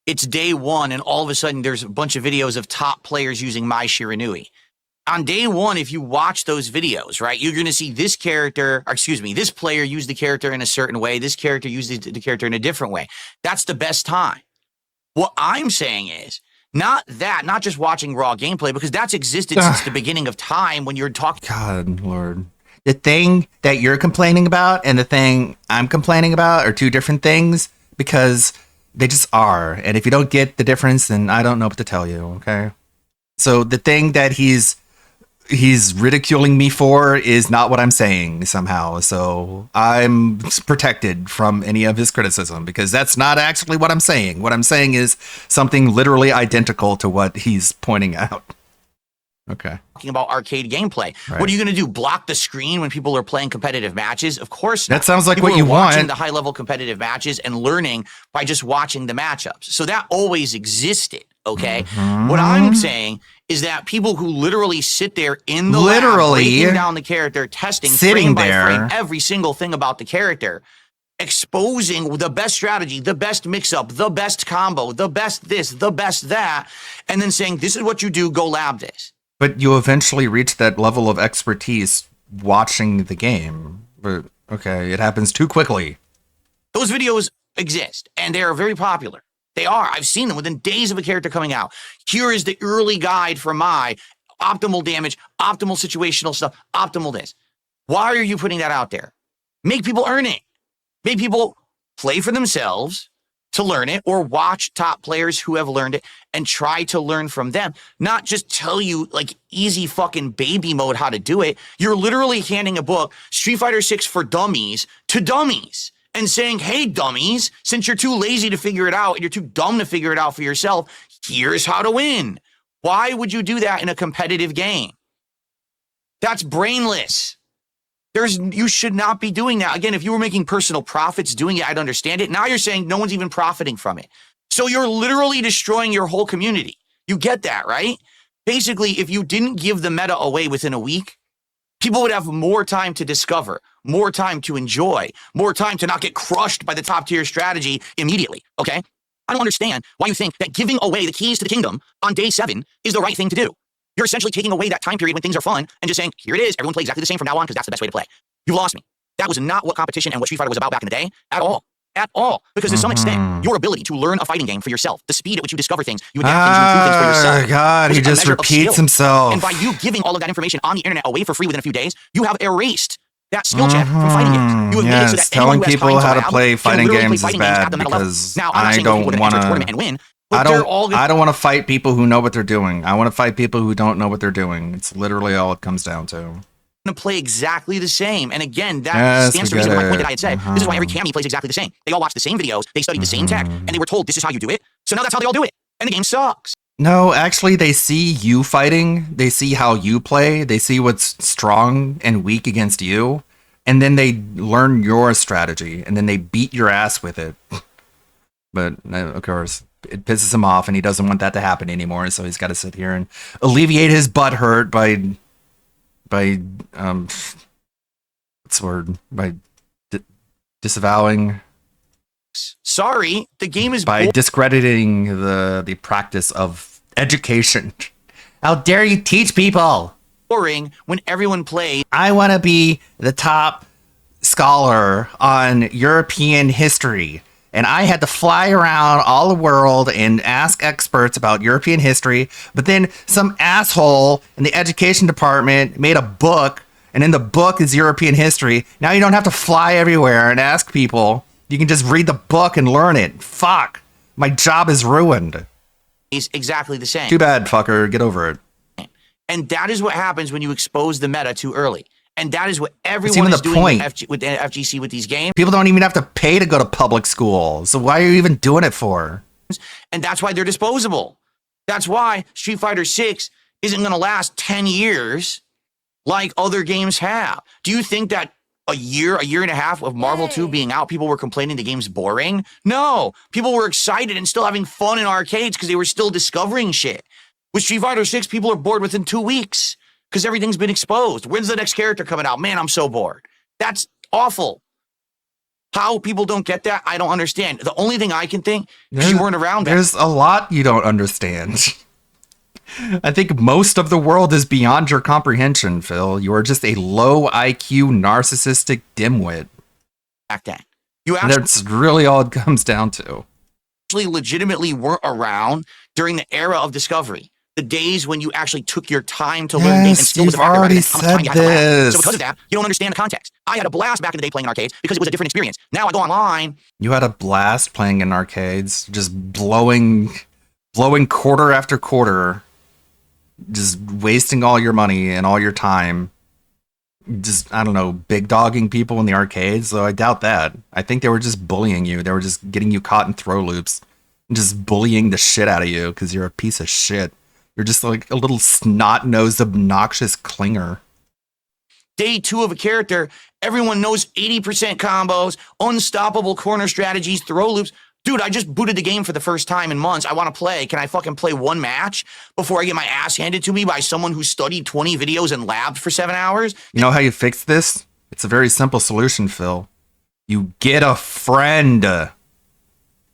C: it's day 1 and all of a sudden there's a bunch of videos of top players using Mai Shiranui. on day one, if you watch those videos, right, you're going to see this character, or excuse me, this player use the character in a certain way. This character used the character in a different way. That's the best time. What I'm saying is not just watching raw gameplay, because that's existed since the beginning of time when you're talking.
A: God, Lord. The thing that you're complaining about and the thing I'm complaining about are two different things, because they just are. And if you don't get the difference, then I don't know what to tell you, okay? So the thing that he's ridiculing me for is not what I'm saying somehow. So I'm protected from any of his criticism, because that's not actually what I'm saying. What I'm saying is something literally identical to what he's pointing out. Okay.
C: Talking about arcade gameplay.
A: Right.
C: What are you going to do? Block the screen when people are playing competitive matches? Of course not.
A: That sounds like
C: People
A: what you
C: are watching
A: want.
C: the high-level competitive matches and learning by just watching the matchups. So that always existed, okay? What I'm saying is that people who literally sit there in the lab, breaking down the character, testing frame by frame every single thing about the character, exposing the best strategy, the best mix-up, the best combo, the best this, the best that, and then saying, this is what you do, go lab this.
A: But you eventually reach that level of expertise watching the game. But okay, it happens too quickly.
C: Those videos exist, and they are very popular. They are. I've seen them within days of a character coming out. Here is the early guide for my optimal damage, optimal situational stuff, optimal this. Why are you putting that out there? Make people earn it. Make people play for themselves to learn it, or watch top players who have learned it and try to learn from them. Not just tell you like easy fucking baby mode how to do it. You're literally handing a book, Street Fighter 6 for dummies, to dummies and saying, hey, dummies, since you're too lazy to figure it out and you're too dumb to figure it out for yourself, here's how to win. Why would you do that in a competitive game? That's brainless. You should not be doing that. Again, if you were making personal profits doing it, I'd understand it. Now you're saying no one's even profiting from it. So you're literally destroying your whole community. You get that, right? Basically, if you didn't give the meta away within a week, people would have more time to discover, more time to enjoy, more time to not get crushed by the top tier strategy immediately, okay? I don't understand why you think that giving away the keys to the kingdom on day 7 is the right thing to do. You're essentially taking away that time period when things are fun and just saying, here it is, everyone play exactly the same from now on because that's the best way to play. You lost me. That was not what competition and what Street Fighter was about back in the day at all. At all. Because to some extent, your ability to learn a fighting game for yourself, the speed at which you discover things, you adapt things, you improve things for yourself.
A: God, he just repeats himself.
C: And by you giving all of that information on the internet away for free within a few days, you have erased that skill check from fighting games. You have made it so that
A: telling people how to
C: lab
A: play fighting games is bad
C: at the meta
A: because
C: level. Now, I'm not
A: I
C: saying
A: don't
C: people
A: want
C: enter a tournament and win.
A: I don't want to fight people who know what they're doing. I want to fight people who don't know what they're doing. It's literally all it comes down to.
C: To play exactly the same. And again, that stands to the reason my point that I had said. This is why every Cammy plays exactly the same. They all watch the same videos, they studied the same tech, and they were told this is how you do it. So now that's how they all do it. And the game sucks.
A: No, actually, they see you fighting. They see how you play. They see what's strong and weak against you. And then they learn your strategy. And then they beat your ass with it. But, of course, it pisses him off, and he doesn't want that to happen anymore. So he's got to sit here and alleviate his butt hurt by what's the word? By disavowing.
C: Sorry, the game is
A: by discrediting the practice of education. How dare you teach people?
C: Boring when everyone plays.
A: I want to be the top scholar on European history. And I had to fly around all the world and ask experts about European history. But then some asshole in the education department made a book, and in the book is European history. Now you don't have to fly everywhere and ask people. You can just read the book and learn it. Fuck. My job is ruined.
C: Is exactly the same.
A: Too bad, fucker. Get over it.
C: And that is what happens when you expose the meta too early. And that is what everyone is doing with FGC with these games.
A: People don't even have to pay to go to public school. So why are you even doing it for?
C: And that's why they're disposable. That's why Street Fighter 6 isn't going to last 10 years like other games have. Do you think that a year and a half of Marvel 2 being out, people were complaining the game's boring? No. People were excited and still having fun in arcades because they were still discovering shit. With Street Fighter 6, people are bored within 2 weeks. Because everything's been exposed. When's the next character coming out? Man, I'm so bored. That's awful. How people don't get that, I don't understand. The only thing I can think, because you weren't around.
A: There's a lot you don't understand. I think most of the world is beyond your comprehension, Phil. You are just a low IQ, narcissistic dimwit.
C: Back then, you
A: And that's really all it comes down to.
C: actually legitimately weren't around during the era of discovery. The days when you actually took your time to learn games and still with the
A: you've
C: fact
A: already
C: that how much time
A: said
C: you had to last.
A: this.
C: So because of that, you don't understand the context. I had a blast back in the day playing in arcades because it was a different experience. Now I go online.
A: You had a blast playing in arcades, just blowing quarter after quarter, just wasting all your money and all your time. Just, I don't know, big dogging people in the arcades, so I doubt that. I think they were just bullying you. They were just getting you caught in throw loops and just bullying the shit out of you because you're a piece of shit. You're just like a little snot-nosed, obnoxious clinger.
C: Day 2 of a character, everyone knows 80% combos, unstoppable corner strategies, throw loops. Dude, I just booted the game for the first time in months. I want to play. Can I fucking play one match before I get my ass handed to me by someone who studied 20 videos and labbed for 7 hours?
A: You know how you fix this? It's a very simple solution, Phil. You get a friend.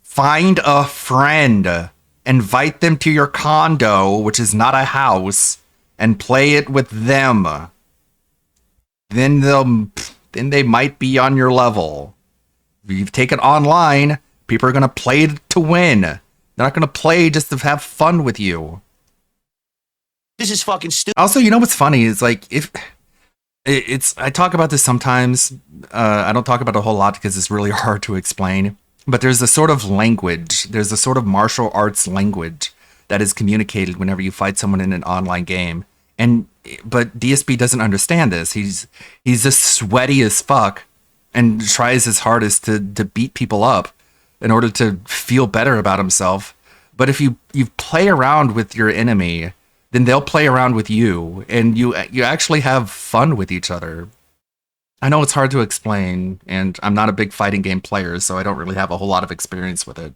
A: Find a friend. Invite them to your condo, which is not a house, and play it with them. Then they might be on your level. If you take it online, people are going to play to win. They're not going to play just to have fun with you.
C: This is fucking stupid.
A: Also, you know what's funny is like I talk about this sometimes. I don't talk about it a whole lot because it's really hard to explain. But there's a sort of language. There's a sort of martial arts language that is communicated whenever you fight someone in an online game. But DSP doesn't understand this. He's just sweaty as fuck and tries his hardest to beat people up in order to feel better about himself. But if you play around with your enemy, then they'll play around with you, and you actually have fun with each other. I know it's hard to explain, and I'm not a big fighting game player, so I don't really have a whole lot of experience with it.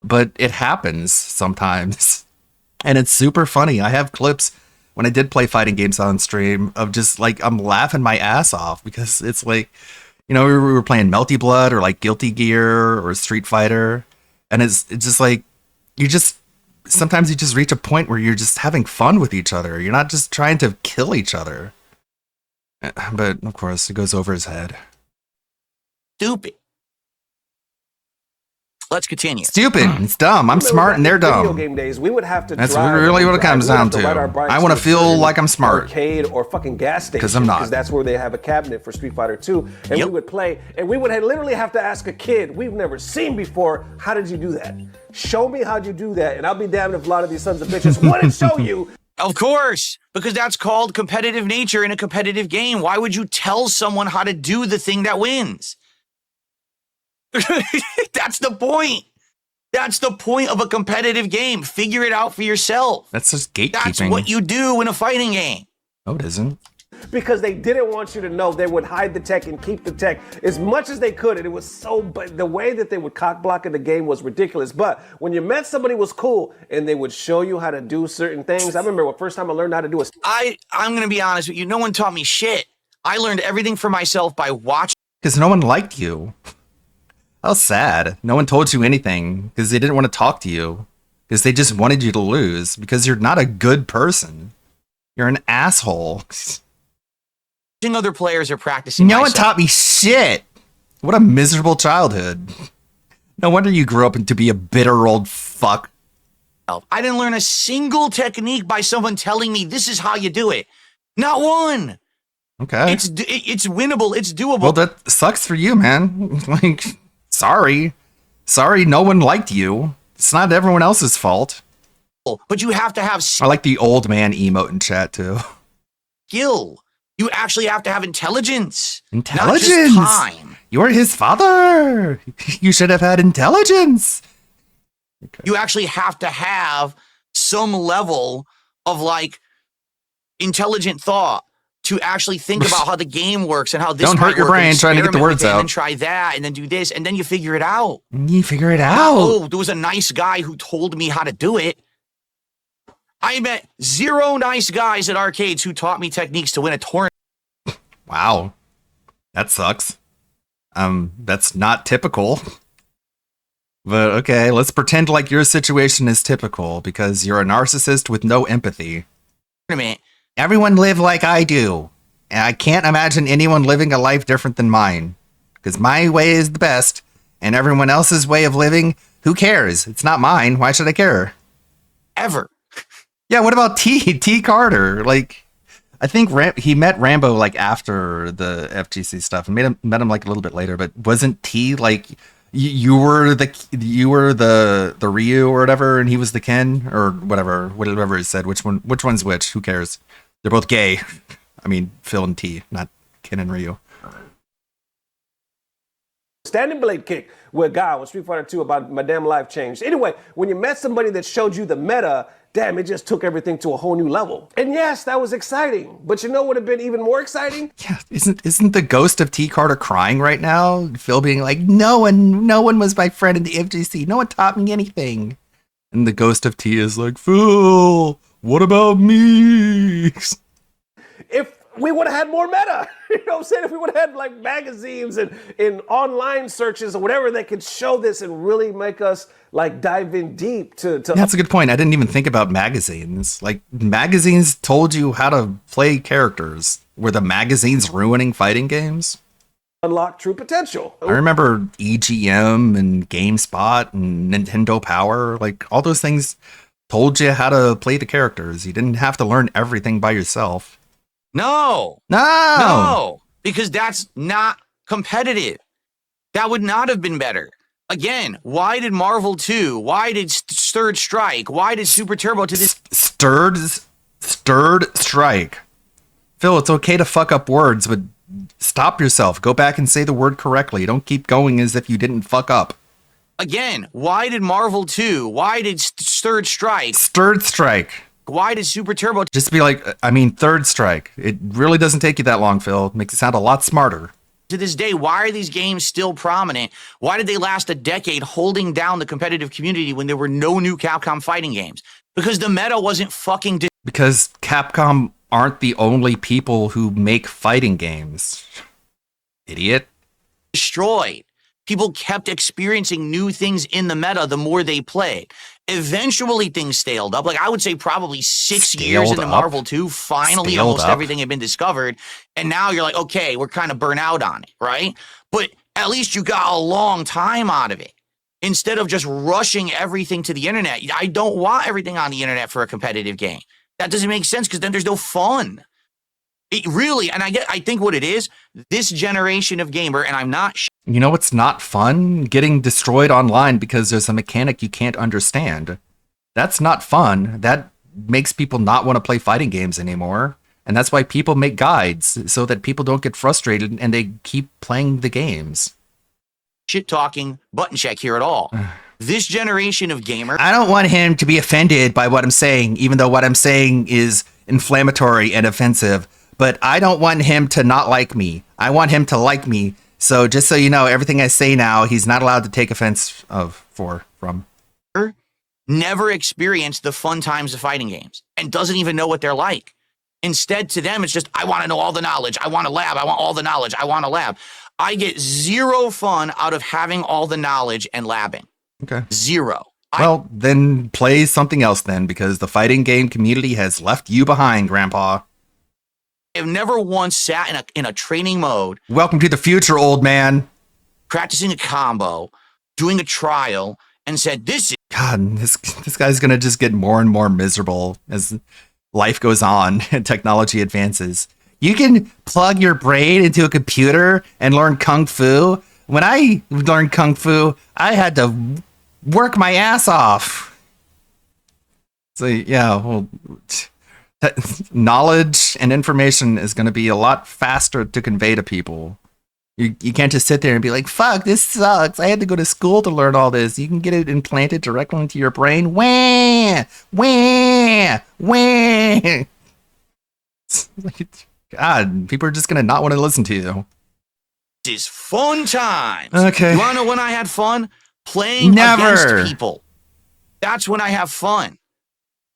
A: But it happens sometimes, and it's super funny. I have clips when I did play fighting games on stream of just like I'm laughing my ass off because it's like, you know, we were playing Melty Blood or like Guilty Gear or Street Fighter, and it's just like sometimes you just reach a point where you're just having fun with each other. You're not just trying to kill each other. But of course, it goes over his head.
C: Stupid. Let's continue.
A: Stupid. It's dumb. I'm smart and they're
B: Video
A: dumb.
B: game days, we would have to
A: That's
B: drive,
A: really what it comes
B: we would
A: down
B: have
A: to.
B: ride our bikes
A: I want to
B: a
A: feel
B: certain
A: like I'm smart.
B: Arcade or fucking gas station.
A: 'Cause I'm not.
B: Because that's where they have a cabinet for Street Fighter 2. And
C: Yep.
B: we would play, and we would literally have to ask a kid we've never seen before, how did you do that? Show me how'd you do that, and I'll be damned if a lot of these sons of bitches wouldn't show you.
C: Of course, because that's called competitive nature in a competitive game. Why would you tell someone how to do the thing that wins? That's the point. That's the point of a competitive game. Figure it out for yourself.
A: That's just gatekeeping.
C: That's what you do in a fighting game.
A: No, it isn't.
B: Because they didn't want you to know. They would hide the tech and keep the tech as much as they could. And it was so, but the way that they would cock block in the game was ridiculous. But when you met somebody who was cool and they would show you how to do certain things. I remember the first time I learned how to do a
C: I'm going to be honest with you. No one taught me shit. I learned everything for myself by watching.
A: Because no one liked you. How sad. No one told you anything because they didn't want to talk to you. Because they just wanted you to lose. Because you're not a good person. You're an asshole.
C: Other players are practicing.
A: No one
C: myself.
A: taught me shit. What a miserable childhood. No wonder you grew up to be a bitter old fuck.
C: I didn't learn a single technique by someone telling me this is how you do it. Not one.
A: Okay.
C: It's winnable. It's doable.
A: Well, that sucks for you, man. Like, sorry. Sorry no one liked you. It's not everyone else's fault.
C: But you have to have
A: I like the old man emote in chat, too.
C: skill. You actually have to have intelligence.
A: Intelligence?
C: Not just time.
A: You're his father. You should have had intelligence. Okay.
C: You actually have to have some level of like intelligent thought to actually think about how the game works and how this
A: Don't
C: might
A: hurt your
C: work, and
A: brain trying to get the
C: experiment
A: words
C: with it,
A: out.
C: and then try that and then do this and then you figure it out.
A: You figure it out.
C: Oh, there was a nice guy who told me how to do it. I met 0 nice guys at arcades who taught me techniques to win a tournament.
A: Wow. That sucks. That's not typical. But okay, let's pretend like your situation is typical because you're a narcissist with no empathy.
C: Tournament.
A: Everyone live like I do. And I can't imagine anyone living a life different than mine. Because my way is the best, and everyone else's way of living, who cares? It's not mine. Why should I care?
C: Ever.
A: Yeah, what about T Carter? Like, I think he met Rambo like after the FGC stuff, and met him like a little bit later. But wasn't T like you were the Ryu or whatever, and he was the Ken or whatever he said. Which one's which? Who cares? They're both gay. I mean, Phil and T, not Ken and Ryu.
B: Standing blade kick with God with Street Fighter 2 about my damn life changed. Anyway, when you met somebody that showed you the meta, damn, it just took everything to a whole new level. And yes, that was exciting. But you know what would have been even more exciting?
A: Yeah, isn't the ghost of T Carter crying right now? Phil being like, no one was my friend in the FGC. No one taught me anything. And the ghost of T is like, Phil, what about me?
B: If we would have had more meta. You know what I'm saying? If we would have had like magazines and in online searches or whatever that could show this and really make us like dive in deep to
A: That's a good point. I didn't even think about magazines. Like, magazines told you how to play characters. Were the magazines ruining fighting games?
B: unlock true potential.
A: I remember EGM and GameSpot and Nintendo Power. Like, all those things told you how to play the characters. You didn't have to learn everything by yourself.
C: No.
A: No!
C: No. Because that's not competitive. That would not have been better. Again, why did Marvel 2? Why did Stirred Strike? Why did Super Turbo to this?
A: Stirred Strike. Phil, it's okay to fuck up words, but stop yourself. Go back and say the word correctly. Don't keep going as if you didn't fuck up.
C: Again, why did Marvel 2? Why did Stirred Strike?
A: Stirred Strike.
C: Why did Super Turbo?
A: Just be like, Third Strike. It really doesn't take you that long, Phil. It makes it sound a lot smarter.
C: To this day, why are these games still prominent? Why did they last a decade holding down the competitive community when there were no new Capcom fighting games? Because the meta wasn't fucking...
A: Because Capcom aren't the only people who make fighting games. Idiot.
C: Destroyed. People kept experiencing new things in the meta the more they played. Eventually, things staled up. Like, I would say probably 6 years into Marvel 2, finally almost everything had been discovered. And now you're like, okay, we're kind of burnt out on it, right? But at least you got a long time out of it. Instead of just rushing everything to the internet. I don't want everything on the internet for a competitive game. That doesn't make sense because then there's no fun. It really, and I think what it is, this generation of gamer, and I'm not...
A: You know what's not fun? Getting destroyed online because there's a mechanic you can't understand. That's not fun. That makes people not want to play fighting games anymore. And that's why people make guides, so that people don't get frustrated and they keep playing the games.
C: Shit talking button check here at all. This generation of gamer...
A: I don't want him to be offended by what I'm saying, even though what I'm saying is inflammatory and offensive. But I don't want him to not like me. I want him to like me. So just so you know, everything I say now, he's not allowed to take offense from.
C: Never experienced the fun times of fighting games and doesn't even know what they're like. Instead, to them, it's just, I want to know all the knowledge. I want a lab. I want all the knowledge. I want a lab. I get zero fun out of having all the knowledge and labbing.
A: Okay.
C: Zero.
A: Well, then play something else then, because the fighting game community has left you behind, Grandpa.
C: I've never once sat in a training mode.
A: Welcome to the future, old man.
C: Practicing a combo, doing a trial, and said, this is...
A: God, this guy's going to just get more and more miserable as life goes on and technology advances. You can plug your brain into a computer and learn Kung Fu. When I learned Kung Fu, I had to work my ass off. So, yeah, well... knowledge and information is going to be a lot faster to convey to people. You can't just sit there and be like, fuck, this sucks. I had to go to school to learn all this. You can get it implanted directly into your brain. Wah! Wah! Wah! God, people are just going to not want to listen to you.
C: This is fun times.
A: Okay.
C: You want to know when I had fun? Playing against people. That's when I have fun.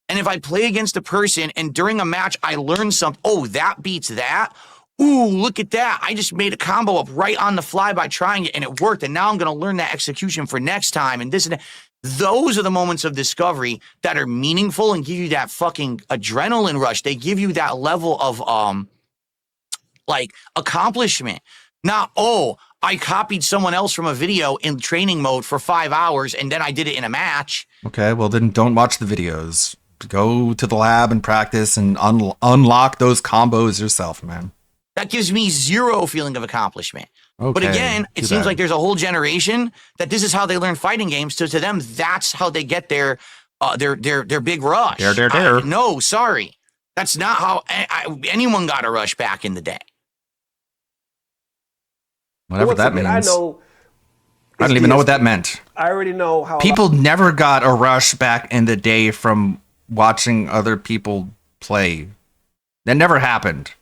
C: And if I play against a person and during a match I learn something, oh, that beats that. ooh, look at that. I just made a combo up right on the fly by trying it and it worked. And now I'm going to learn that execution for next time and this and that. Those are the moments of discovery that are meaningful and give you that fucking adrenaline rush. They give you that level of like accomplishment. Not, oh, I copied someone else from a video in training mode for 5 hours and then I did it in a match.
A: Okay, well then don't watch the videos. Go to the lab and practice and unlock those combos yourself, man.
C: That gives me zero feeling of accomplishment.
A: Okay,
C: but again, it
A: too
C: seems
A: bad.
C: like there's a whole generation that this is how they learn fighting games. So to them, that's how they get their big rush. No, sorry. That's not how anyone got a rush back in the day.
A: Whatever
B: Once
A: that
B: again,
A: means.
B: I know.
A: I don't even know what that meant.
B: I already know how
A: People never got a rush back in the day from watching other people play. That never happened.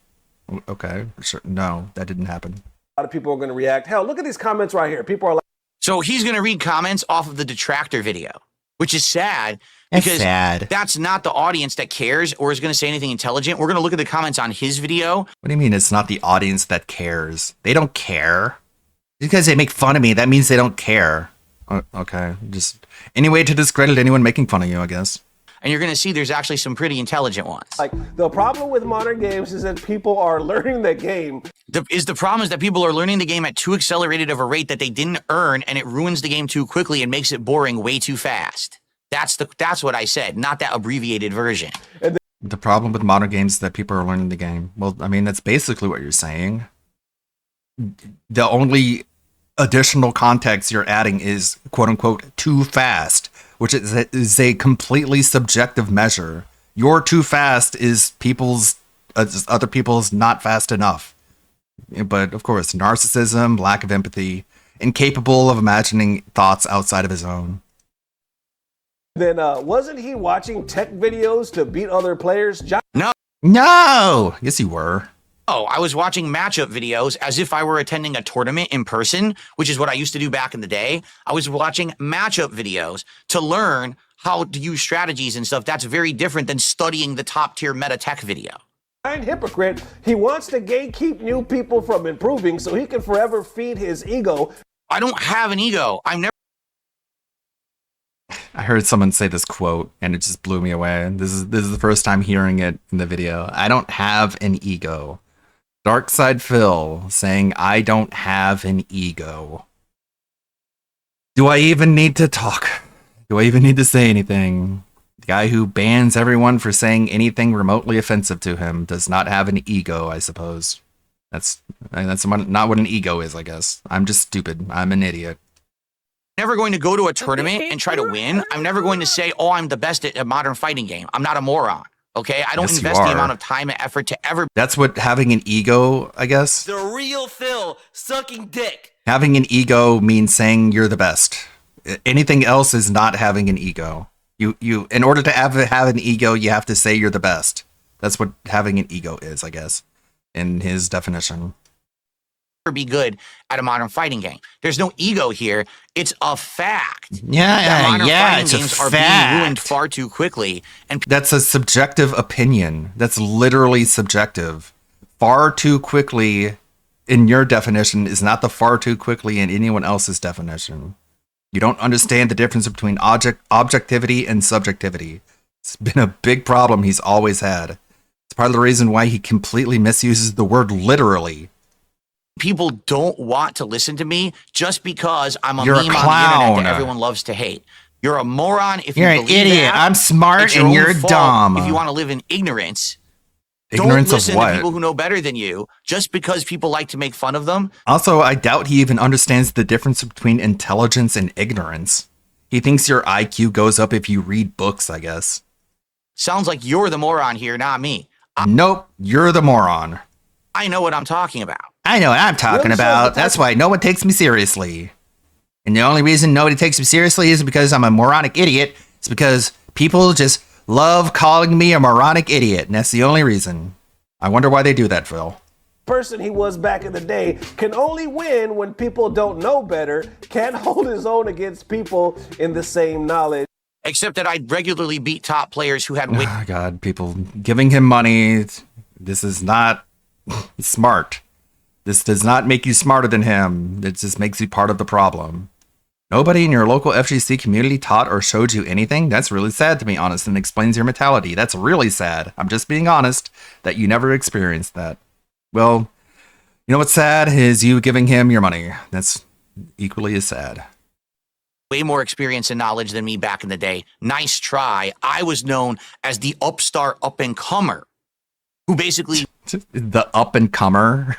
A: Okay, sure. No, that didn't happen.
B: a lot of people are going to react. Hell, look at these comments right here. People are like,
C: So he's going to read comments off of the detractor video, which is sad
A: That's
C: because
A: sad.
C: that's not the audience that cares or is going to say anything intelligent. We're going to look at the comments on his video.
A: What do you mean it's not the audience that cares? They don't care. Just because they make fun of me, that means they don't care. Okay, just any way to discredit anyone making fun of you, I guess.
C: And you're going to see there's actually some pretty intelligent ones.
B: the problem with modern games is that people are learning the game.
C: The problem is that people are learning the game at too accelerated of a rate that they didn't earn, and it ruins the game too quickly and makes it boring way too fast. That's what I said, not that abbreviated version.
A: The problem with modern games is that people are learning the game. Well, I mean, that's basically what you're saying. The only additional context you're adding is quote unquote too fast, which is a completely subjective measure. Your too fast is other people's not fast enough. But of course, narcissism, lack of empathy, incapable of imagining thoughts outside of his own.
B: Then wasn't he watching tech videos to beat other players?
A: No! Yes, you were.
C: Oh, I was watching matchup videos as if I were attending a tournament in person, which is what I used to do back in the day. I was watching matchup videos to learn how to use strategies and stuff. That's very different than studying the top tier meta tech video.
B: Giant hypocrite. He wants to gatekeep new people from improving so he can forever feed his ego.
C: I don't have an ego. I'm never
A: I heard someone say this quote and it just blew me away. This is the first time hearing it in the video. I don't have an ego. Darkside Phil saying I don't have an ego. Do I even need to talk? Do I even need to say anything? The guy who bans everyone for saying anything remotely offensive to him does not have an ego, I suppose. That's not what an ego is, I guess. I'm just stupid. I'm an idiot.
C: never going to go to a tournament and try to win. I'm never going to say, oh, I'm the best at a modern fighting game. I'm not a moron. Okay, I don't
A: Yes, you
C: invest the
A: are.
C: amount of time and effort to ever.
A: That's what having an ego, I guess.
D: The real Phil sucking dick.
A: Having an ego means saying you're the best. Anything else is not having an ego. You in order to have an ego, you have to say you're the best. That's what having an ego is, I guess, in his definition.
C: Be good at a modern fighting game. There's no ego here. It's a fact. that
A: Yeah,
C: modern
A: yeah,
C: fighting
A: it's a
C: games are being ruined
A: fact.
C: far too quickly, and
A: That's a subjective opinion. That's literally subjective. Far too quickly in your definition is not the far too quickly in anyone else's definition. You don't understand the difference between objectivity and subjectivity. It's been a big problem he's always had. It's part of the reason why he completely misuses the word literally.
C: people don't want to listen to me just because I'm a
A: You're a
C: meme on the
A: clown.
C: internet that everyone loves to hate. You're a moron if
A: You're
C: you
A: an
C: believe
A: idiot.
C: that.
A: I'm smart
C: It's your
A: and
C: own
A: you're
C: fault
A: dumb.
C: If you want to live in ignorance,
A: Ignorance
C: don't
A: of
C: listen
A: what?
C: to people who know better than you just because people like to make fun of them.
A: Also, I doubt he even understands the difference between intelligence and ignorance. He thinks your IQ goes up if you read books, I guess.
C: Sounds like you're the moron here, not me.
A: Nope, you're the moron.
C: I know what I'm talking about.
A: I know what I'm talking
B: Really shows
A: about.
B: the
A: That's
B: type-
A: why no one takes me seriously. And the only reason nobody takes me seriously is because I'm a moronic idiot. It's because people just love calling me a moronic idiot, and that's the only reason. I wonder why they do that, Phil.
B: Person he was back in the day can only win when people don't know better, can't hold his own against people in the same knowledge.
C: Except that I regularly beat top players who had way
A: Oh, God, people giving him money. This is not He's smart. This does not make you smarter than him. It just makes you part of the problem. Nobody in your local FGC community taught or showed you anything? That's really sad, to be honest, and explains your mentality. That's really sad. I'm just being honest that you never experienced that. Well, you know what's sad is you giving him your money. That's equally as sad.
C: Way more experience and knowledge than me back in the day. Nice try. I was known as the upstart up-and-comer who basically...
A: The up-and-comer?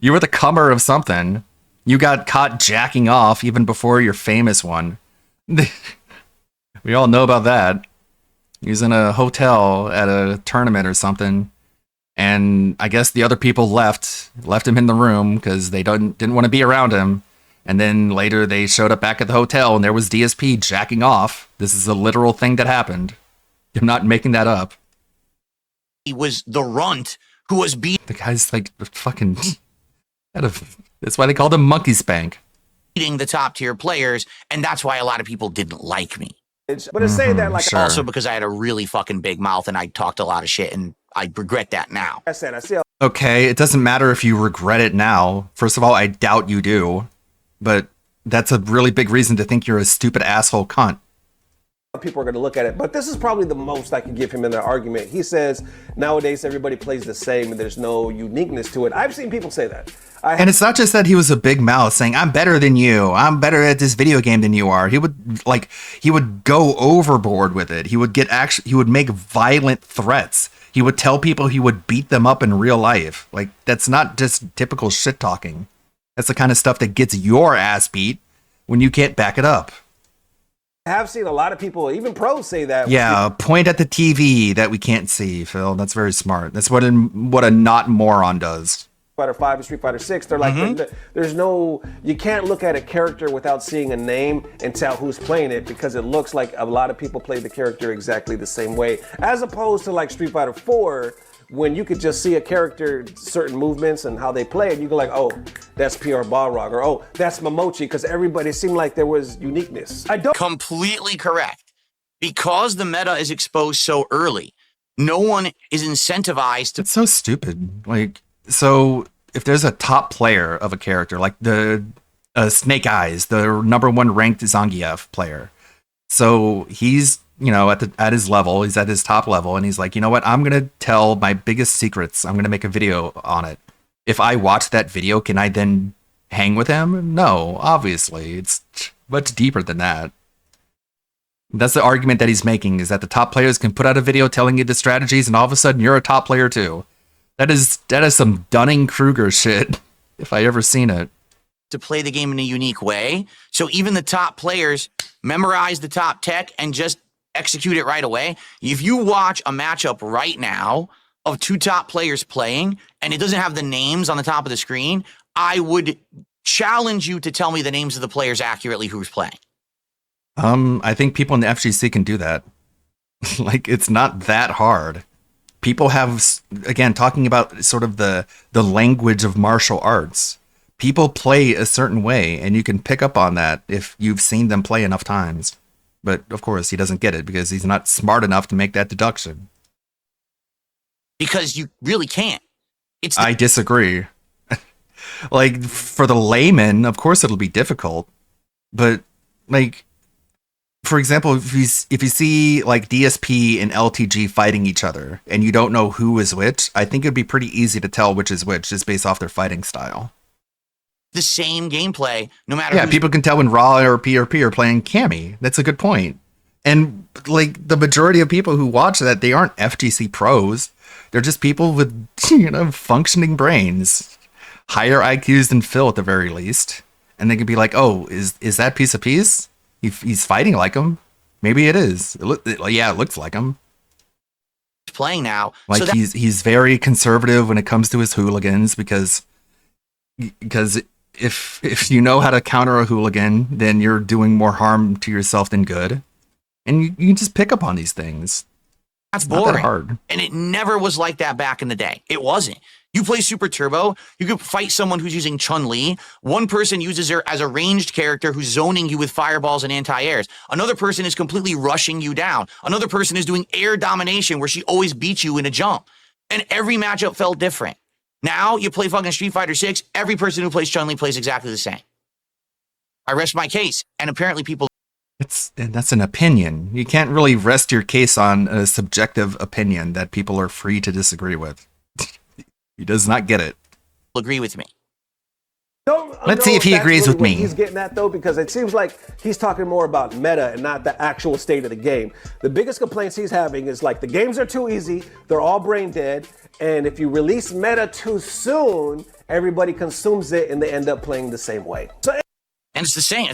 A: You were the comer of something. You got caught jacking off even before your famous one. We all know about that. He was in a hotel at a tournament or something, and I guess the other people left him in the room because they didn't want to be around him. And then later they showed up back at the hotel and there was DSP jacking off. This is a literal thing that happened. I'm not making that up.
C: He was the runt who was beating
A: The guy's like fucking... That's why they called him Monkey Spank.
C: the top tier players, and that's why a lot of people didn't like me.
B: But it's saying that, like,
A: Sure.
C: Also because I had a really fucking big mouth and I talked a lot of shit, and I regret that now.
B: I said, I see a
A: Okay, it doesn't matter if you regret it now. First of all, I doubt you do. But that's a really big reason to think you're a stupid asshole cunt.
B: people are going to look at it, but this is probably the most I can give him in the argument. He says nowadays everybody plays the same and there's no uniqueness to it. I've seen people say that.
A: And it's not just that he was a big mouth saying, I'm better than you. I'm better at this video game than you are. He would go overboard with it. He would make violent threats. He would tell people he would beat them up in real life. Like, that's not just typical shit talking. That's the kind of stuff that gets your ass beat when you can't back it up.
B: I have seen a lot of people, even pros, say that.
A: Yeah, point at the TV that we can't see, Phil. That's very smart. That's what a not moron does.
B: Fighter 5 and Street Fighter 6, they're like, there's no, you can't look at a character without seeing a name and tell who's playing it, because it looks like a lot of people play the character exactly the same way, as opposed to like Street Fighter 4, when you could just see a character, certain movements and how they play it, you go like, oh, that's PR Balrog, or oh, that's Momochi, because everybody seemed like there was uniqueness. I don't.
C: Completely correct. Because the meta is exposed so early, no one is incentivized to
A: It's so stupid. Like, so if there's a top player of a character, like the Snake Eyes, the #1 ranked Zangief player, so he's, you know, at his level, he's at his top level, and he's like, you know what, I'm gonna tell my biggest secrets. I'm gonna make a video on it. If I watch that video, can I then hang with him? No, obviously, it's much deeper than that. That's the argument that he's making, is that the top players can put out a video telling you the strategies, and all of a sudden you're a top player too. That is some Dunning-Kruger shit, if I ever seen it.
C: to play the game in a unique way. So even the top players memorize the top tech and just execute it right away. If you watch a matchup right now of two top players playing and it doesn't have the names on the top of the screen, I would challenge you to tell me the names of the players accurately who's playing.
A: I think people in the FGC can do that. Like, it's not that hard. People have, again, talking about sort of the language of martial arts. People play a certain way, and you can pick up on that if you've seen them play enough times. But, of course, he doesn't get it because he's not smart enough to make that deduction.
C: Because you really can't.
A: I disagree. Like, for the layman, of course it'll be difficult. But, like, for example, if you see like DSP and LTG fighting each other and you don't know who is which, I think it'd be pretty easy to tell which is which just based off their fighting style.
C: The same gameplay, no matter
A: Yeah,
C: who's
A: people can tell when Raw or PRP are playing Cammy. That's a good point. And like the majority of people who watch that, they aren't FGC pros. They're just people with, you know, functioning brains, higher IQs than Phil at the very least. And they can be like, oh, is that piece of piece? He's fighting like him. Maybe it is. It looks like him.
C: playing now.
A: Like,
C: so that,
A: he's very conservative when it comes to his hooligans because if you know how to counter a hooligan, then you're doing more harm to yourself than good. And you can just pick up on these things.
C: that's
A: Not
C: boring.
A: that hard.
C: And it never was like that back in the day. It wasn't. You play Super Turbo, you could fight someone who's using Chun-Li. One person uses her as a ranged character who's zoning you with fireballs and anti-airs. Another person is completely rushing you down. Another person is doing air domination where she always beats you in a jump. And every matchup felt different. Now you play fucking Street Fighter 6, every person who plays Chun-Li plays exactly the same. I rest my case, and apparently people...
A: And that's an opinion. You can't really rest your case on a subjective opinion that people are free to disagree with. He does not get it.
C: agree with me.
A: Let's see if he agrees with me.
B: He's getting at though, because it seems like he's talking more about meta and not the actual state of the game. The biggest complaints he's having is like the games are too easy, they're all brain dead, and if you release meta too soon, everybody consumes it and they end up playing the same way. So,
C: And it's the same.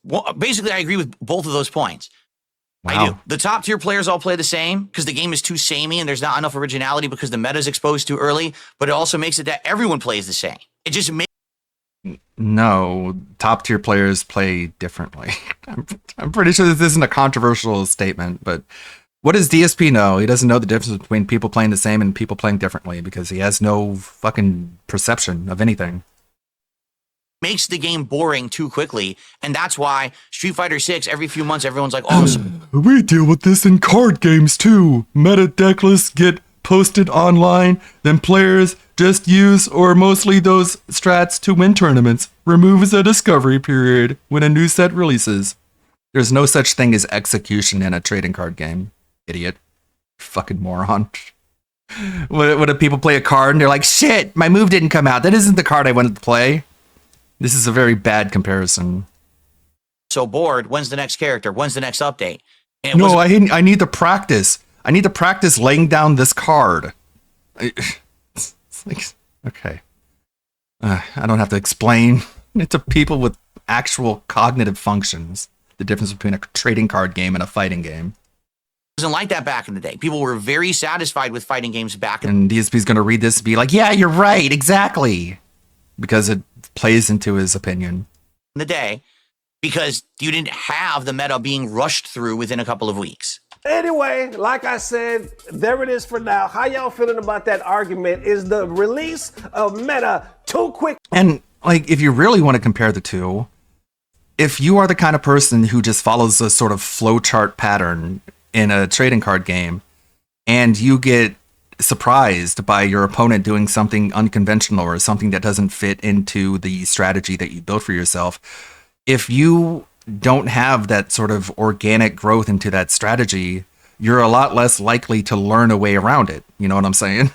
C: Well, basically, I agree with both of those points.
A: Wow.
C: I do. The top tier players all play the same because the game is too samey and there's not enough originality because the meta is exposed too early. But it also makes it that everyone plays the same. It just makes...
A: No, top tier players play differently. I'm pretty sure this isn't a controversial statement, but what does DSP know? He doesn't know the difference between people playing the same and people playing differently because he has no fucking perception of anything.
C: Makes the game boring too quickly, and that's why Street Fighter 6 every few months everyone's like, oh,
A: we deal with this in card games too. Meta deck lists get posted online, then players just use or mostly those strats to win tournaments. Removes a discovery period when a new set releases. There's no such thing as execution in a trading card game, idiot. Fucking moron. What if people play a card and they're like, shit, my move didn't come out. That isn't the card I wanted to play. This is a very bad comparison.
C: so bored. When's the next character? When's the next update? And it
A: No,
C: wasn't-
A: I need to practice. I need to practice laying down this card. It's like, okay. I don't have to explain it to people with actual cognitive functions. The difference between a trading card game and a fighting game.
C: wasn't like that back in the day. People were very satisfied with fighting games back in
A: And DSP's going to read this and be like, yeah, you're right, exactly. Because it plays into his opinion.
C: the day because you didn't have the meta being rushed through within a couple of weeks.
B: anyway, like I said, there it is for now. How y'all feeling about that argument? Is the release of meta too quick?
A: And like, if you really want to compare the two, if you are the kind of person who just follows a sort of flowchart pattern in a trading card game, and you get surprised by your opponent doing something unconventional or something that doesn't fit into the strategy that you built for yourself, if you don't have that sort of organic growth into that strategy, you're a lot less likely to learn a way around it. You know what I'm saying?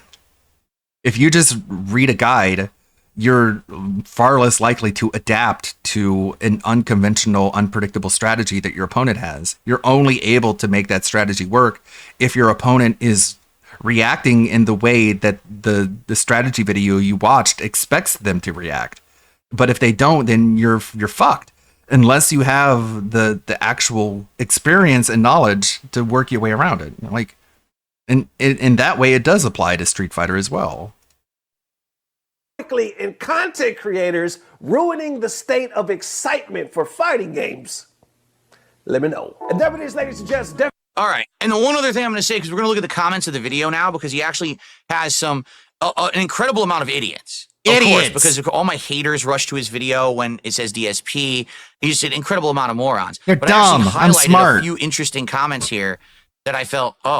A: If you just read a guide, you're far less likely to adapt to an unconventional, unpredictable strategy that your opponent has. You're only able to make that strategy work if your opponent is reacting in the way that the strategy video you watched expects them to react. But if they don't, then you're fucked. Unless you have the actual experience and knowledge to work your way around it. Like, and in that way, it does apply to Street Fighter as well.
B: Quickly in content creators ruining the state of excitement for fighting games? Let me know. And there it is, ladies and gents.
C: All right. And the one other thing I'm going to say, because we're going to look at the comments of the video now, because he actually has some an incredible amount of idiots. Of course, because all my haters rush to his video when it says DSP. He's an incredible amount of morons.
A: They're
C: but
A: dumb.
C: I actually
A: I'm
C: highlighted
A: smart.
C: a few interesting comments here that I felt, there.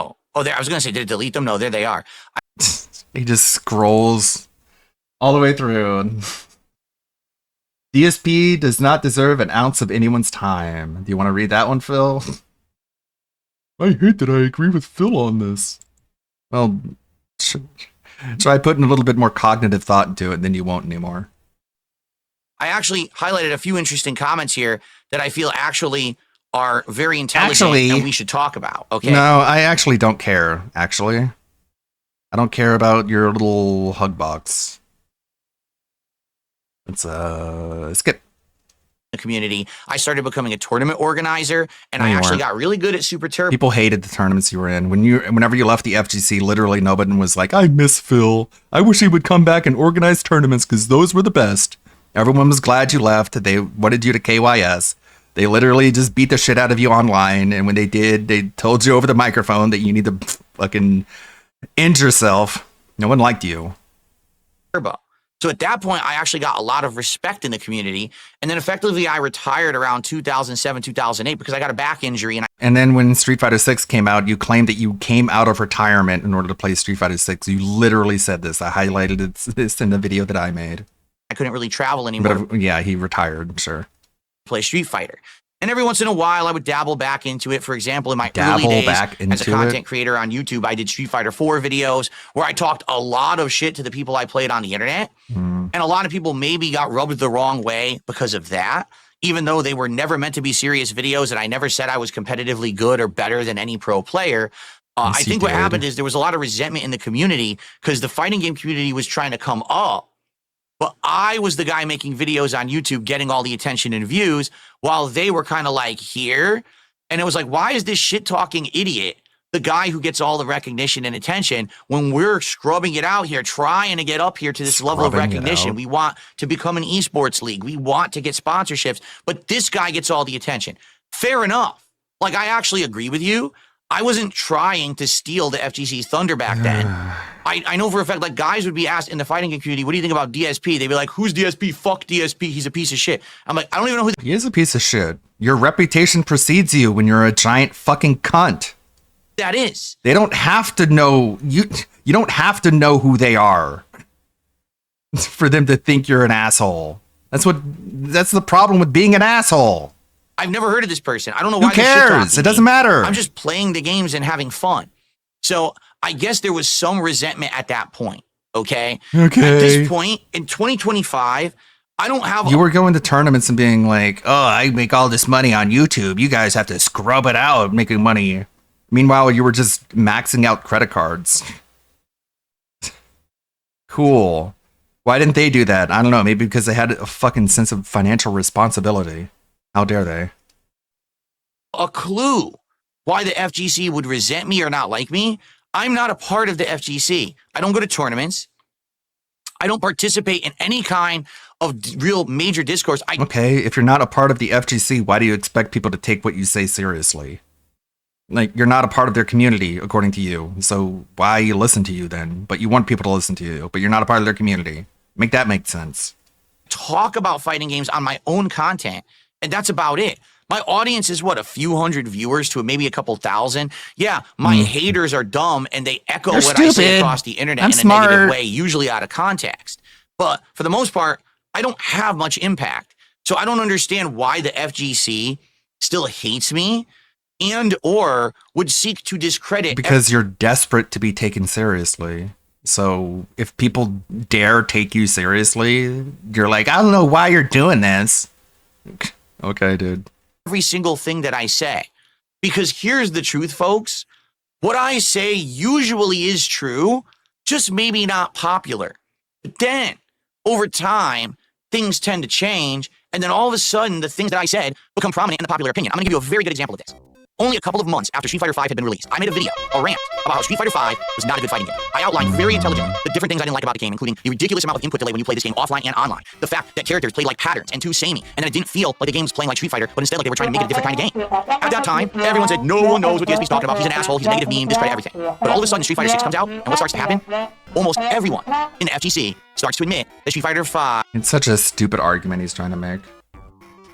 C: I was going to say, did it delete them? No, there they are.
A: He just scrolls all the way through. DSP does not deserve an ounce of anyone's time. Do you want to read that one, Phil? I hate that I agree with Phil on this. Well, try putting a little bit more cognitive thought into it, and then you won't anymore.
C: I actually highlighted a few interesting comments here that I feel actually are very intelligent
A: Actually-
C: and we should talk about. Okay.
A: No, I actually don't care, actually. I don't care about your little hug box. Let's skip.
C: The community. I started becoming a tournament organizer, and
A: No,
C: I
A: you
C: actually
A: weren't.
C: got really good at Super Turbo.
A: People hated the tournaments you were in. Whenever you left the FGC, literally nobody was like, I miss Phil. I wish he would come back and organize tournaments because those were the best. Everyone was glad you left. They wanted you to KYS. They literally just beat the shit out of you online. And when they did, they told you over the microphone that you need to fucking end yourself. No one liked you.
C: Turbo. So at that point, I actually got a lot of respect in the community. And then effectively, I retired around 2007, 2008 because I got a back injury.
A: And then when Street Fighter 6 came out, you claimed that you came out of retirement in order to play Street Fighter 6. You literally said this. I highlighted this in the video that I made.
C: I couldn't really travel anymore.
A: But yeah, he retired, sure.
C: Play Street Fighter. And every once in a while, I would dabble back into it. For example, in my early days as a content creator on YouTube, I did Street Fighter 4 videos where I talked a lot of shit to the people I played on the internet. And a lot of people maybe got rubbed the wrong way because of that, even though they were never meant to be serious videos and I never said I was competitively good or better than any pro player. I think what happened is there was a lot of resentment in the community because the fighting game community was trying to come up. But I was the guy making videos on YouTube, getting all the attention and views, while they were kind of like here. And it was like, why is this shit talking idiot the guy who gets all the recognition and attention when we're scrubbing it out here, trying to get up here to this level of recognition? We want to become an esports league. We want to get sponsorships, but this guy gets all the attention. Fair enough. Like, I actually agree with you. I wasn't trying to steal the FGC's thunder back then. I know for a fact, like, guys would be asked in the fighting game community, what do you think about DSP? They'd be like, who's DSP? Fuck DSP. He's a piece of shit. I'm like, I don't even know who.
A: He is a piece of shit. Your reputation precedes you when you're a giant fucking cunt.
C: That is.
A: They don't have to know you. You don't have to know who they are for them to think you're an asshole. That's the problem with being an asshole.
C: I've never heard of this person. I don't know why.
A: Who cares? It doesn't matter.
C: I'm just playing the games and having fun. So I guess there was some resentment at that point. Okay. At this point in 2025, I don't have.
A: You were going to tournaments and being like, "Oh, I make all this money on YouTube. You guys have to scrub it out making money." Meanwhile, you were just maxing out credit cards. Cool. Why didn't they do that? I don't know. Maybe because they had a fucking sense of financial responsibility. How dare they?
C: A clue why the FGC would resent me or not like me. I'm not a part of the FGC. I don't go to tournaments. I don't participate in any kind of real major discourse.
A: Okay, if you're not a part of the FGC, why do you expect people to take what you say seriously? Like, you're not a part of their community, according to you. So why listen to you then? But you want people to listen to you, but you're not a part of their community. Make that make sense.
C: Talk about fighting games on my own content. And that's about it. My audience is what, a few hundred viewers to maybe a couple thousand. Yeah, my haters are dumb and they echo what I say across the internet in a negative way, usually out of context. But for the most part, I don't have much impact. So I don't understand why the FGC still hates me and or would seek to discredit.
A: Because you're desperate to be taken seriously. So if people dare take you seriously, you're like, I don't know why you're doing this. Okay, dude.
C: Every single thing that I say. Because here's the truth, folks. What I say usually is true, just maybe not popular. But then, over time, things tend to change, and then all of a sudden, the things that I said become prominent in the popular opinion. I'm going to give you a very good example of this. Only a couple of months after Street Fighter V had been released, I made a video, a rant, about how Street Fighter V was not a good fighting game. I outlined very intelligently the different things I didn't like about the game, including the ridiculous amount of input delay when you play this game offline and online, the fact that characters played like patterns and too samey, and that it didn't feel like the game was playing like Street Fighter, but instead like they were trying to make it a different kind of game. At that time, everyone said, no one knows what DSP's talking about, he's an asshole, he's a negative meme, discredit everything. But all of a sudden, Street Fighter 6 comes out, and what starts to happen? Almost everyone in the FGC starts to admit that Street Fighter 5...
A: It's such a stupid argument he's trying to make.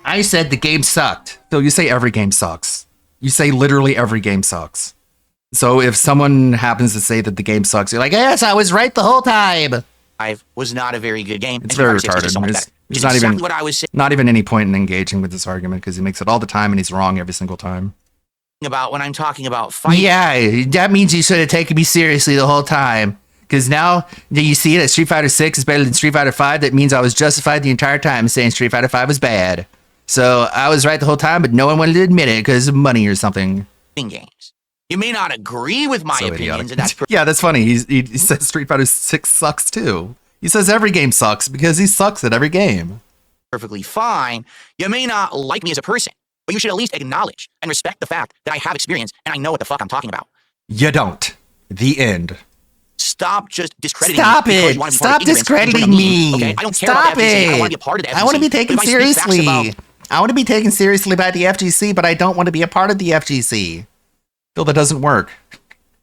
A: I said the game sucked. Phil, you say every game sucks. You say literally every game sucks. So if someone happens to say that the game sucks, you're like, yes, I was right the whole time.
C: Was not a very good game.
A: It's very retarded. There's not even what I was saying. Not even any point in engaging with this argument because he makes it all the time and he's wrong every single time.
C: About when I'm talking about fighting.
A: Yeah, that means you should have taken me seriously the whole time. Because now that you see that Street Fighter 6 is better than Street Fighter 5, that means I was justified the entire time saying Street Fighter 5 was bad. So I was right the whole time, but no one wanted to admit it because of money or something.
C: Games. You may not agree with my opinions, and that's
A: yeah, that's funny. He says Street Fighter 6 sucks too. He says every game sucks because he sucks at every game.
C: Perfectly fine. You may not like me as a person, but you should at least acknowledge and respect the fact that I have experience and I know what the fuck I'm talking about.
A: You don't. The end.
C: Stop just discrediting
A: me. Stop discrediting me. Okay? I don't care about the FGC. I want to be a part of the FGC. I want to be taken seriously. I want to be taken seriously by the FGC, but I don't want to be a part of the FGC. Phil, that doesn't work.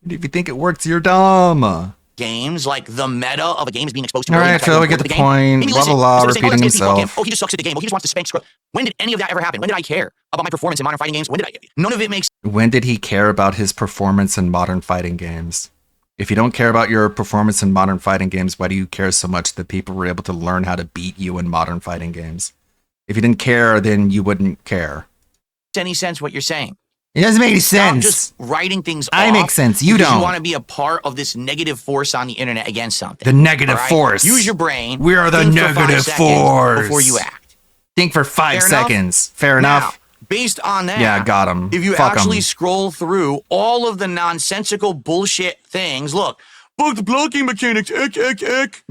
A: If you think it works, you're dumb.
C: games, like the meta of a game is being exposed to.
A: All
C: early,
A: right,
C: that's why
A: Phil, we
C: you
A: get
C: import
A: the
C: game.
A: point.
C: Maybe
A: Blah,
C: listen,
A: blah, blah,
C: instead of saying, oh,
A: repeating
C: this game's fucking-
A: himself.
C: Oh, he just sucks at the game. Oh, he just wants to spank scrub. When did any of that ever happen? When did I care about my performance in modern fighting games? When did I? None of it makes
A: When did he care about his performance in modern fighting games? If you don't care about your performance in modern fighting games, why do you care so much that people were able to learn how to beat you in modern fighting games? If you didn't care, then you wouldn't care.
C: any sense what you're saying.
A: It doesn't make any
C: Stop
A: sense.
C: just writing things
A: I
C: off
A: make sense. You
C: because
A: don't.
C: You want to be a part of this negative force on the internet against something.
A: The negative
C: all right?
A: force.
C: Use your brain.
A: We are the
C: Think for 5
A: negative
C: seconds
A: force.
C: before you act.
A: Think for 5
C: Fair enough?
A: seconds. Fair
C: Now,
A: enough.
C: based on that,
A: Yeah, got him.
C: If you
A: Fuck 'em.
C: actually scroll through all of the nonsensical bullshit things, look, the blocking mechanics, ick.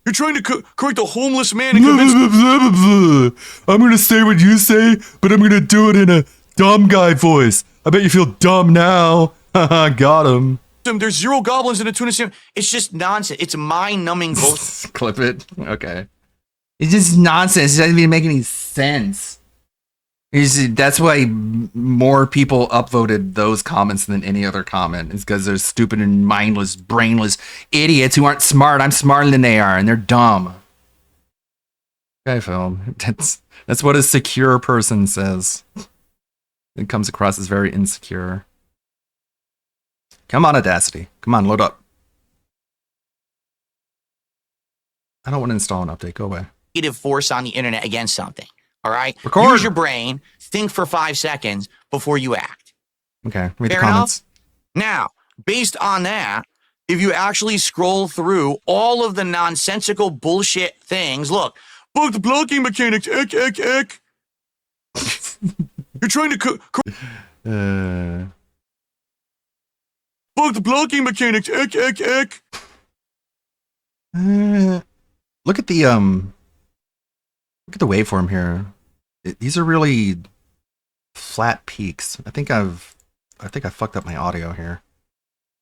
C: You're trying to correct a homeless man and convince
A: I'm gonna say what you say, but I'm gonna do it in a dumb guy voice. I bet you feel dumb now. Haha, got him.
C: them there's 0 goblins in a tuna sim. It's just nonsense. It's mind-numbing bullshit.
A: Clip it. Okay. It's just nonsense. It doesn't even make any sense. That's why more people upvoted those comments than any other comment. It's because they're stupid and mindless, brainless idiots who aren't smart. I'm smarter than they are, and they're dumb. Okay, Phil. That's what a secure person says. It comes across as very insecure. Come on, Audacity. Come on, load up. I don't want to install an update. Go away.
C: Negative force on the internet against something. All right?
A: Record.
C: Use your brain. Think for 5 seconds before you act.
A: Okay, read the
C: Fair
A: comments.
C: Now, based on that, if you actually scroll through all of the nonsensical bullshit things, look, the blocking mechanics, ick. You're trying to the blocking mechanics, ick.
A: Look at the waveform here. These are really flat peaks. I think I fucked up my audio here.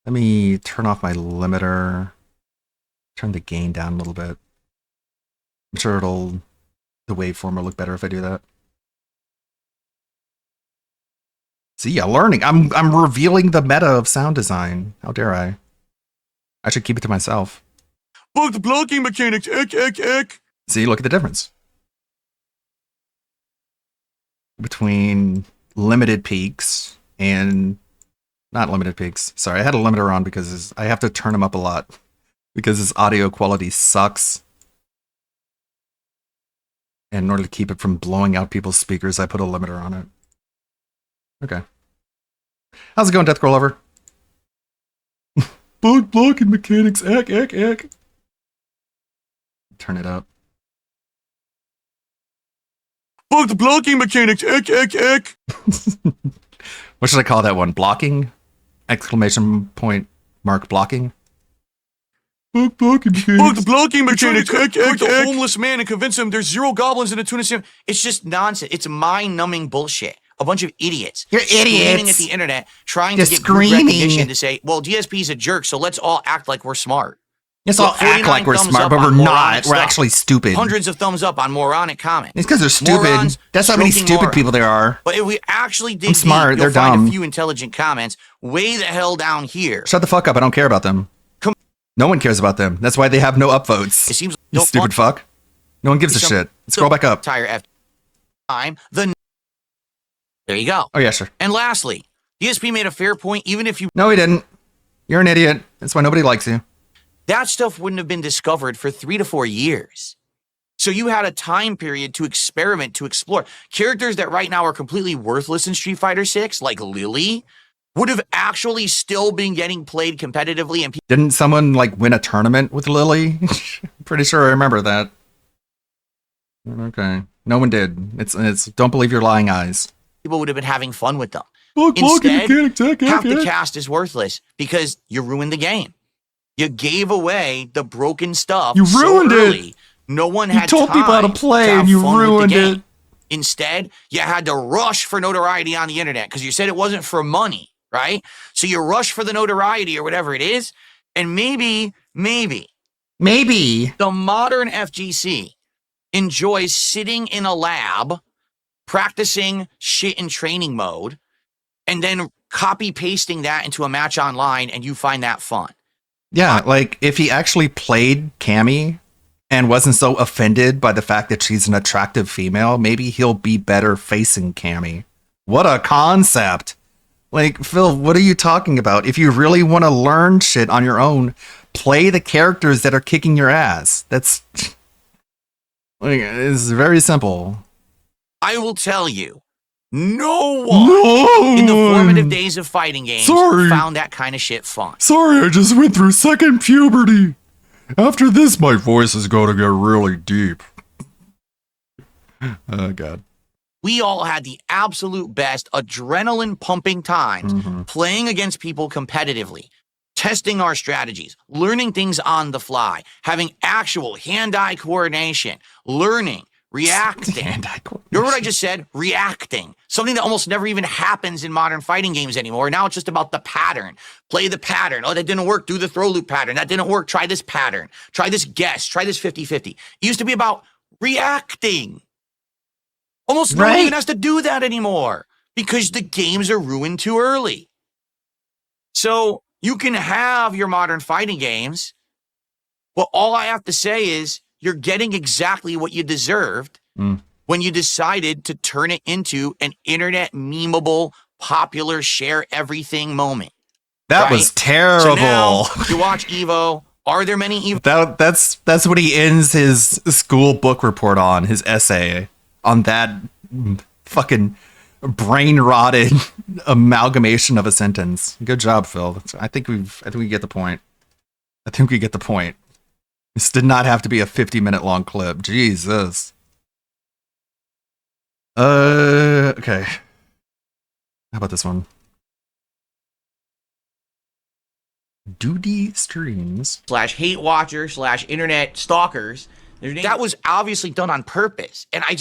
A: Let me turn off my limiter. Turn the gain down a little bit. I'm sure the waveform will look better if I do that. See, yeah, learning. I'm revealing the meta of sound design. How dare I? I should keep it to myself.
C: The blocking mechanics, ick.
A: See, look at the difference between limited peaks and not limited peaks. Sorry, I had a limiter on because I have to turn them up a lot because his audio quality sucks. And in order to keep it from blowing out people's speakers, I put a limiter on it. Okay. How's it going, Death Girl Lover? Bug blocking mechanics, eck. Turn it up.
C: The blocking mechanics, ick.
A: What should I call that one? Blocking? Exclamation point mark blocking? Bug blocking mechanics.
C: The blocking mechanics, ick. The homeless man and convince him there's 0 goblins in a tuna sim. It's just nonsense. It's mind-numbing bullshit. A bunch of idiots.
A: You're
C: screaming
A: idiots.
C: at the internet, trying
A: Just
C: to get group
A: screaming.
C: recognition to say, well, DSP's a jerk, so let's all act like we're smart.
A: Let's
C: Look,
A: all act
C: 49
A: like we're
C: thumbs
A: smart,
C: up
A: but we're
C: on
A: not.
C: moronic
A: We're
C: stuff.
A: actually stupid.
C: Hundreds of thumbs up on moronic comments.
A: It's because they're stupid.
C: Morons
A: That's how many
C: stroking
A: stupid
C: morons.
A: people there are.
C: But if we actually dig
A: I'm smart,
C: deep,
A: they're
C: you'll find
A: dumb.
C: a few intelligent comments way the hell down here.
A: Shut the fuck up. I don't care about them.
C: Come-
A: No one cares about them. That's why they have no upvotes.
C: It seems
A: You
C: no
A: stupid
C: fun.
A: fuck. No one gives a
C: Some-
A: shit. Scroll back up.
C: Tire F time. There you go.
A: Oh, yeah, sure.
C: And lastly, DSP made a fair point. Even if you
A: No, he didn't. You're an idiot. That's why nobody likes you.
C: that stuff wouldn't have been discovered for 3 to 4 years. So you had a time period to experiment, to explore. Characters that right now are completely worthless in Street Fighter 6, like Lily, would have actually still been getting played competitively, and
A: Didn't someone like win a tournament with Lily? Pretty sure I remember that. Okay. No one did. It's don't believe your lying eyes.
C: people would have been having fun with them.
A: Instead,
C: Half the cast is worthless because you ruined the game. You gave away the broken stuff.
A: You ruined
C: so
A: it.
C: early. No one had
A: told people how to
C: time
A: play
C: have
A: and you
C: fun with the
A: ruined
C: game.
A: it.
C: Instead, you had to rush for notoriety on the internet because you said it wasn't for money, right? So you rush for the notoriety or whatever it is, and maybe
A: Maybe.
C: the modern FGC enjoys sitting in a lab, practicing shit in training mode, and then copy pasting that into a match online and you find that fun.
A: Yeah, like if he actually played Cammy and wasn't so offended by the fact that she's an attractive female, maybe he'll be better facing Cammy. What a concept. Like, Phil, what are you talking about? If you really want to learn shit on your own, play the characters that are kicking your ass. That's like, it's very simple.
C: I will tell you, no one in the formative days of fighting games found that kind of shit fun.
A: Sorry, I just went through second puberty. After this, my voice is going to get really deep. Oh, God.
C: We all had the absolute best adrenaline pumping times playing against people competitively, testing our strategies, learning things on the fly, having actual hand-eye coordination, learning, reacting.
A: Hand-eye coordination.
C: You remember what I just said? Reacting. Something that almost never even happens in modern fighting games anymore. Now it's just about the pattern. Play the pattern. Oh, that didn't work. Do the throw loop pattern. That didn't work. Try this pattern. Try this guess. Try this 50-50. It used to be about reacting. Almost nobody even has to do that anymore because the games are ruined too early. So you can have your modern fighting games, but all I have to say is you're getting exactly what you deserved when you decided to turn it into an internet memeable, popular, share everything moment.
A: That was terrible.
C: So now you watch Evo. Are there many Evo?
A: That's what he ends his school book report on, his essay on that fucking brain rotted amalgamation of a sentence. Good job, Phil. I think we get the point. I think we get the point. This did not have to be a 50-minute long clip. Jesus. Okay. How about this one? Duty streams
C: / hate watchers / internet stalkers. That was obviously done on purpose. And I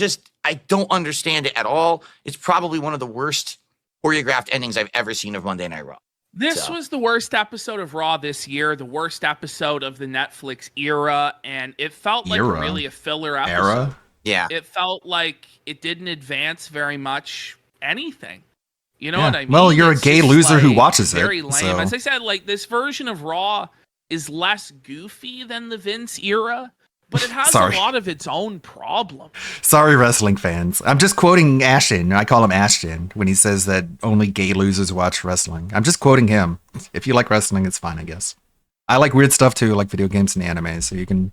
C: don't understand it at all. It's probably one of the worst choreographed endings I've ever seen of Monday Night Raw.
E: This was the worst episode of Raw this year, the worst episode of the Netflix era, and it felt like really a filler episode.
C: Yeah.
E: It felt like it didn't advance very much anything. You know what I mean?
A: Well, you're a gay loser who watches it.
E: Very lame.
A: So.
E: As I said, like this version of Raw is less goofy than the Vince era, but it has a lot of its own problems.
A: Sorry, wrestling fans. I'm just quoting Ashton. I call him Ashton when he says that only gay losers watch wrestling. I'm just quoting him. If you like wrestling, it's fine, I guess. I like weird stuff too, like video games and anime. So you can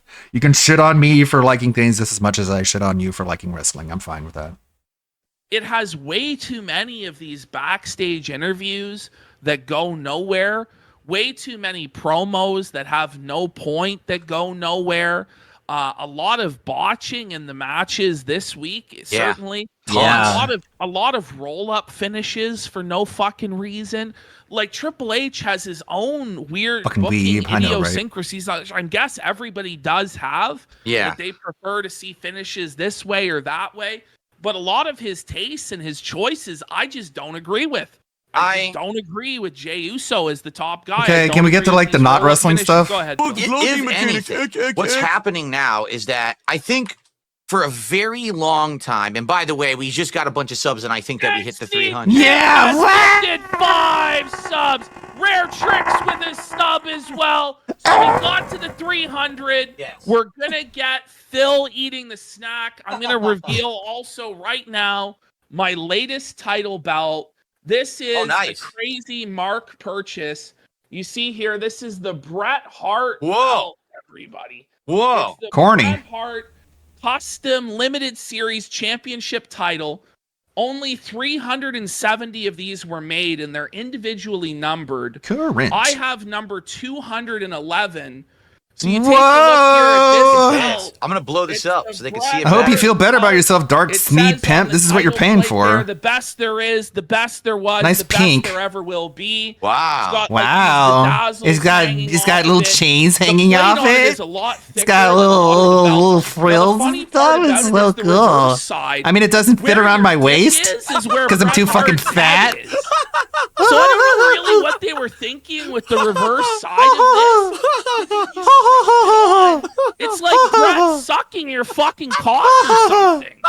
A: shit on me for liking things just as much as I shit on you for liking wrestling. I'm fine with that.
E: It has way too many of these backstage interviews that go nowhere. Way too many promos that have no point that go nowhere. A lot of botching in the matches this week, certainly.
C: Yeah.
E: A lot of roll-up finishes for no fucking reason. Like Triple H has his own weird
A: fucking
E: booking
A: weeb, I know,
E: idiosyncrasies. Right? I guess everybody does have.
C: Yeah.
E: That they prefer to see finishes this way or that way. But a lot of his tastes and his choices, I just don't agree with. I don't agree with Jey Uso as the top guy.
A: Okay, can we get to like the not wrestling stuff?
E: Go ahead.
C: If anything, what's happening now is that I think for a very long time, and by the way, we just got a bunch of subs, and I think that we hit the 300.
E: Yeah, what? Did 5 subs. Rare Tricks with a sub as well. So we got to the 300.
C: Yes.
E: We're gonna get Phil eating the snack. I'm gonna reveal also right now my latest title belt. This is a crazy Mark purchase. You see here, this is the Bret Hart belt, everybody.
C: Whoa.
A: Corny.
E: Bret Hart Custom Limited Series Championship title. Only 370 of these were made, and they're individually numbered.
A: Current.
E: I have number 211. So you take a look here at this belt.
C: I'm going to blow this up so they can see it.
A: I hope you feel better about yourself, Dark Sneed Pimp. This is what you're paying for.
E: The best there is, the best there was,
A: nice
E: the
A: pink.
E: best there ever will be.
C: Wow.
E: It's
A: got little chains hanging off it.
E: It's
A: got little frills and stuff. It's so cool. I mean, it doesn't fit around my waist because I'm too fucking fat.
E: So I don't know really what they were thinking with the reverse side of this. It's like Brett sucking your fucking cock or something.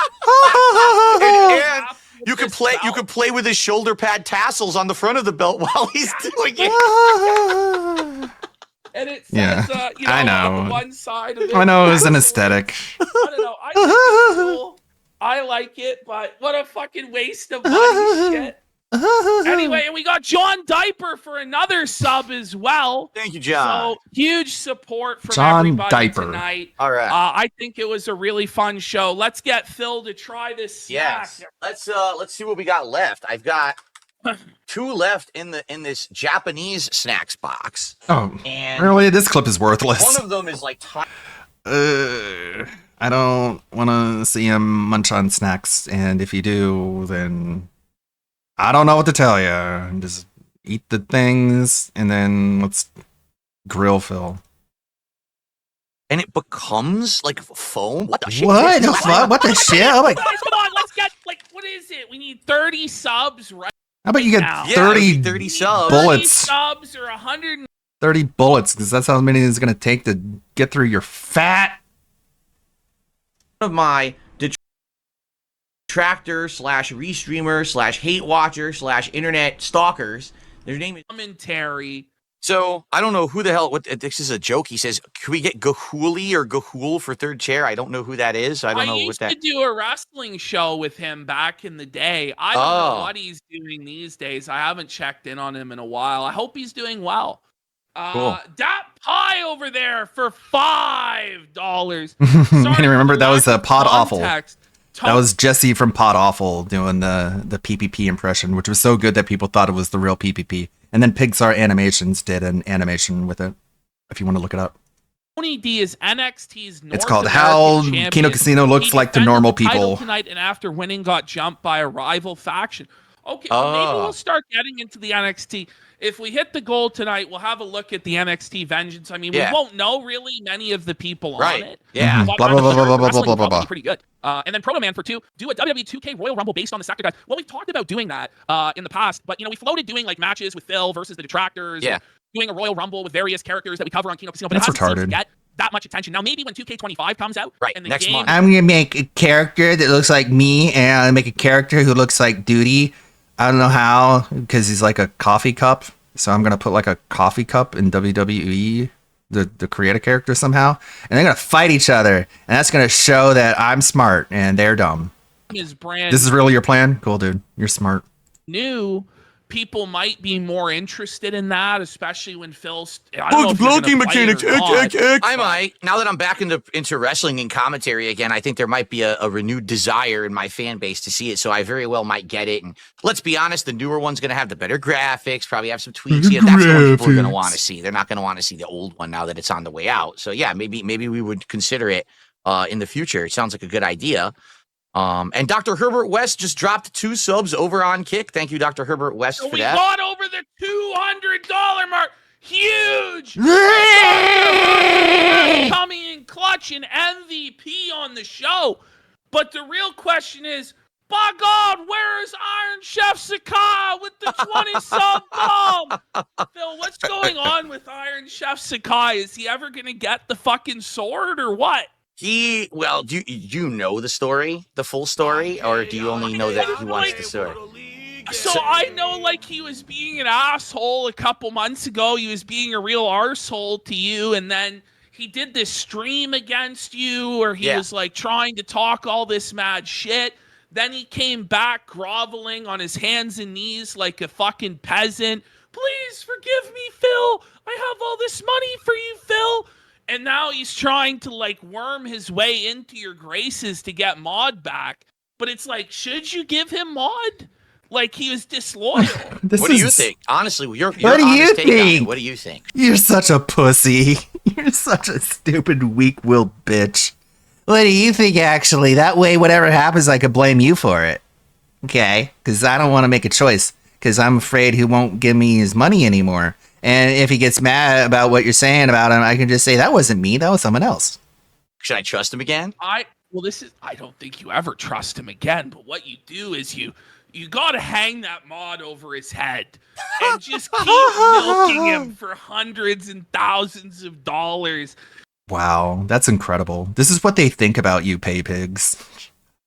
C: And you can could play with his shoulder pad tassels on the front of the belt while he's doing it.
E: And it says,
A: Yeah,
E: you know,
A: I know.
E: on the one side of it.
A: I know it was an
E: that's
A: aesthetic.
E: I don't know. I think it's cool. I like it, but what a fucking waste of money shit. Anyway, and we got John Diaper for another sub as well.
C: Thank you, John.
E: So huge support from
A: John
E: everybody
A: Diaper.
E: tonight.
C: All right.
E: I think it was a really fun show. Let's get Phil to try this snack.
C: Yes. Let's see what we got left. I've got 2 left in this Japanese snacks box.
A: Oh,
C: And
A: really? This clip is worthless.
C: one of them is like
A: I don't want to see him munch on snacks, and if you do, then I don't know what to tell you. Just eat the things, and then let's grill Phil.
C: and it becomes like foam. What the shit?
A: What the fuck? What the shit? Oh my!
E: Guys, come on, let's get what is it? We need 30 subs right
A: How about you get
E: now.
C: Yeah, it would be
A: 30
C: 30 subs.
A: bullets.
E: 30 subs or 100.
A: 30 bullets, because that's how many it's gonna take to get through your fat.
C: Of my detractor / restreamer / hate watcher / internet stalkers. Their name is.
E: Commentary.
C: So I don't know who the hell. What this is a joke. He says, "Can we get Gahuli or Gahul for third chair?" I don't know who that is. So I don't know what
E: used
C: that.
E: to do a wrestling show with him back in the day. I don't know what he's doing these days. I haven't checked in on him in a while. I hope he's doing well.
C: Cool.
E: Dat Pie over there for $5.
A: Can you remember that was a Pod Awful?
E: Context.
A: That was Jesse from Pod Awful doing the PPP impression, which was so good that people thought it was the real PPP. And then Pixar Animations did an animation with it, if you want to look it up.
E: Tony D is NXT's North
A: It's called
E: American
A: How
E: champion.
A: Kino Casino Looks
E: He
A: Like to
E: defended
A: Normal
E: the title
A: People.
E: tonight, and after winning, got jumped by a rival faction. Okay, well, maybe we'll start getting into the NXT. If we hit the goal tonight, we'll have a look at the NXT Vengeance. I mean,
C: Yeah.
E: we won't know really many of the people on it.
C: Yeah.
A: Mhm.
E: But
A: Blah,
E: I'm
A: blah, blah,
E: sure
A: blah, blah,
E: wrestling
A: blah, blah,
E: will be
A: blah.
E: pretty good. And then Proto Man for 2, do a WWE 2K Royal Rumble based on the sector guys. Well, we've talked about doing that in the past, but we floated doing like matches with Phil versus the Detractors.
C: Yeah.
E: Doing a Royal Rumble with various characters that we cover on Kino Casino, but
A: That's
E: it hasn't seemed to
A: retarded.
E: get that much attention. Now maybe when 2K25 comes out,
C: Right,
E: and the
C: next
E: game
C: month.
A: I'm gonna make a character that looks like me, and I'll make a character who looks like Duty. I don't know how, because he's like a coffee cup. So I'm gonna put like a coffee cup in WWE, the create a character somehow, and they're gonna fight each other, and that's gonna show that I'm smart and they're dumb.
E: is brand
A: This is really your plan? Cool, dude. You're smart.
E: new, people might be more interested in that, especially when Phil's. I don't know if you're gonna play it or not.
C: I might. Now that I'm back into wrestling and commentary again, I think there might be a renewed desire in my fan base to see it. So I very well might get it. And let's be honest, the newer one's going to have the better graphics, probably have some tweaks. Yeah, that's the one people are going to want to see. They're not going to want to see the old one now that it's on the way out. So yeah, maybe we would consider it in the future. It sounds like a good idea. And Dr. Herbert West just dropped 2 subs over on Kick. Thank you, Dr. Herbert West,
E: So
C: for
E: we
C: that.
E: got over the $200 mark. Huge! Coming in clutch and MVP on the show. But the real question is, by God, where is Iron Chef Sakai with the 20 sub bomb? Phil, what's going on with Iron Chef Sakai? Is he ever going to get the fucking sword or what?
C: Do you know the story, the full story, or do you only know that he wants the sword?
E: So I know, like, he was being an asshole a couple months ago. He was being a real arsehole to you, and then he did this stream against you, or he was, like, trying to talk all this mad shit. Then he came back groveling on his hands and knees like a fucking peasant. Please forgive me, Phil. I have all this money for you, Phil. And now he's trying to, like, worm his way into your graces to get Mod back. But it's like, should you give him Mod? Like, he was disloyal.
C: What do you think? Honestly, your
A: What do you
C: honest take on it.
A: think?
C: What do you think?
A: You're such a pussy. You're such a stupid, weak-willed bitch. What do you think, actually? That way, whatever happens, I could blame you for it. Okay? Because I don't want to make a choice. Because I'm afraid he won't give me his money anymore. And if he gets mad about what you're saying about him, I can just say, that wasn't me. That was someone else.
C: Should I trust him again?
E: I don't think you ever trust him again, but what you do is you gotta hang that Mod over his head and just keep milking him for hundreds and thousands of dollars.
A: Wow, that's incredible. This is what they think about you, pay pigs.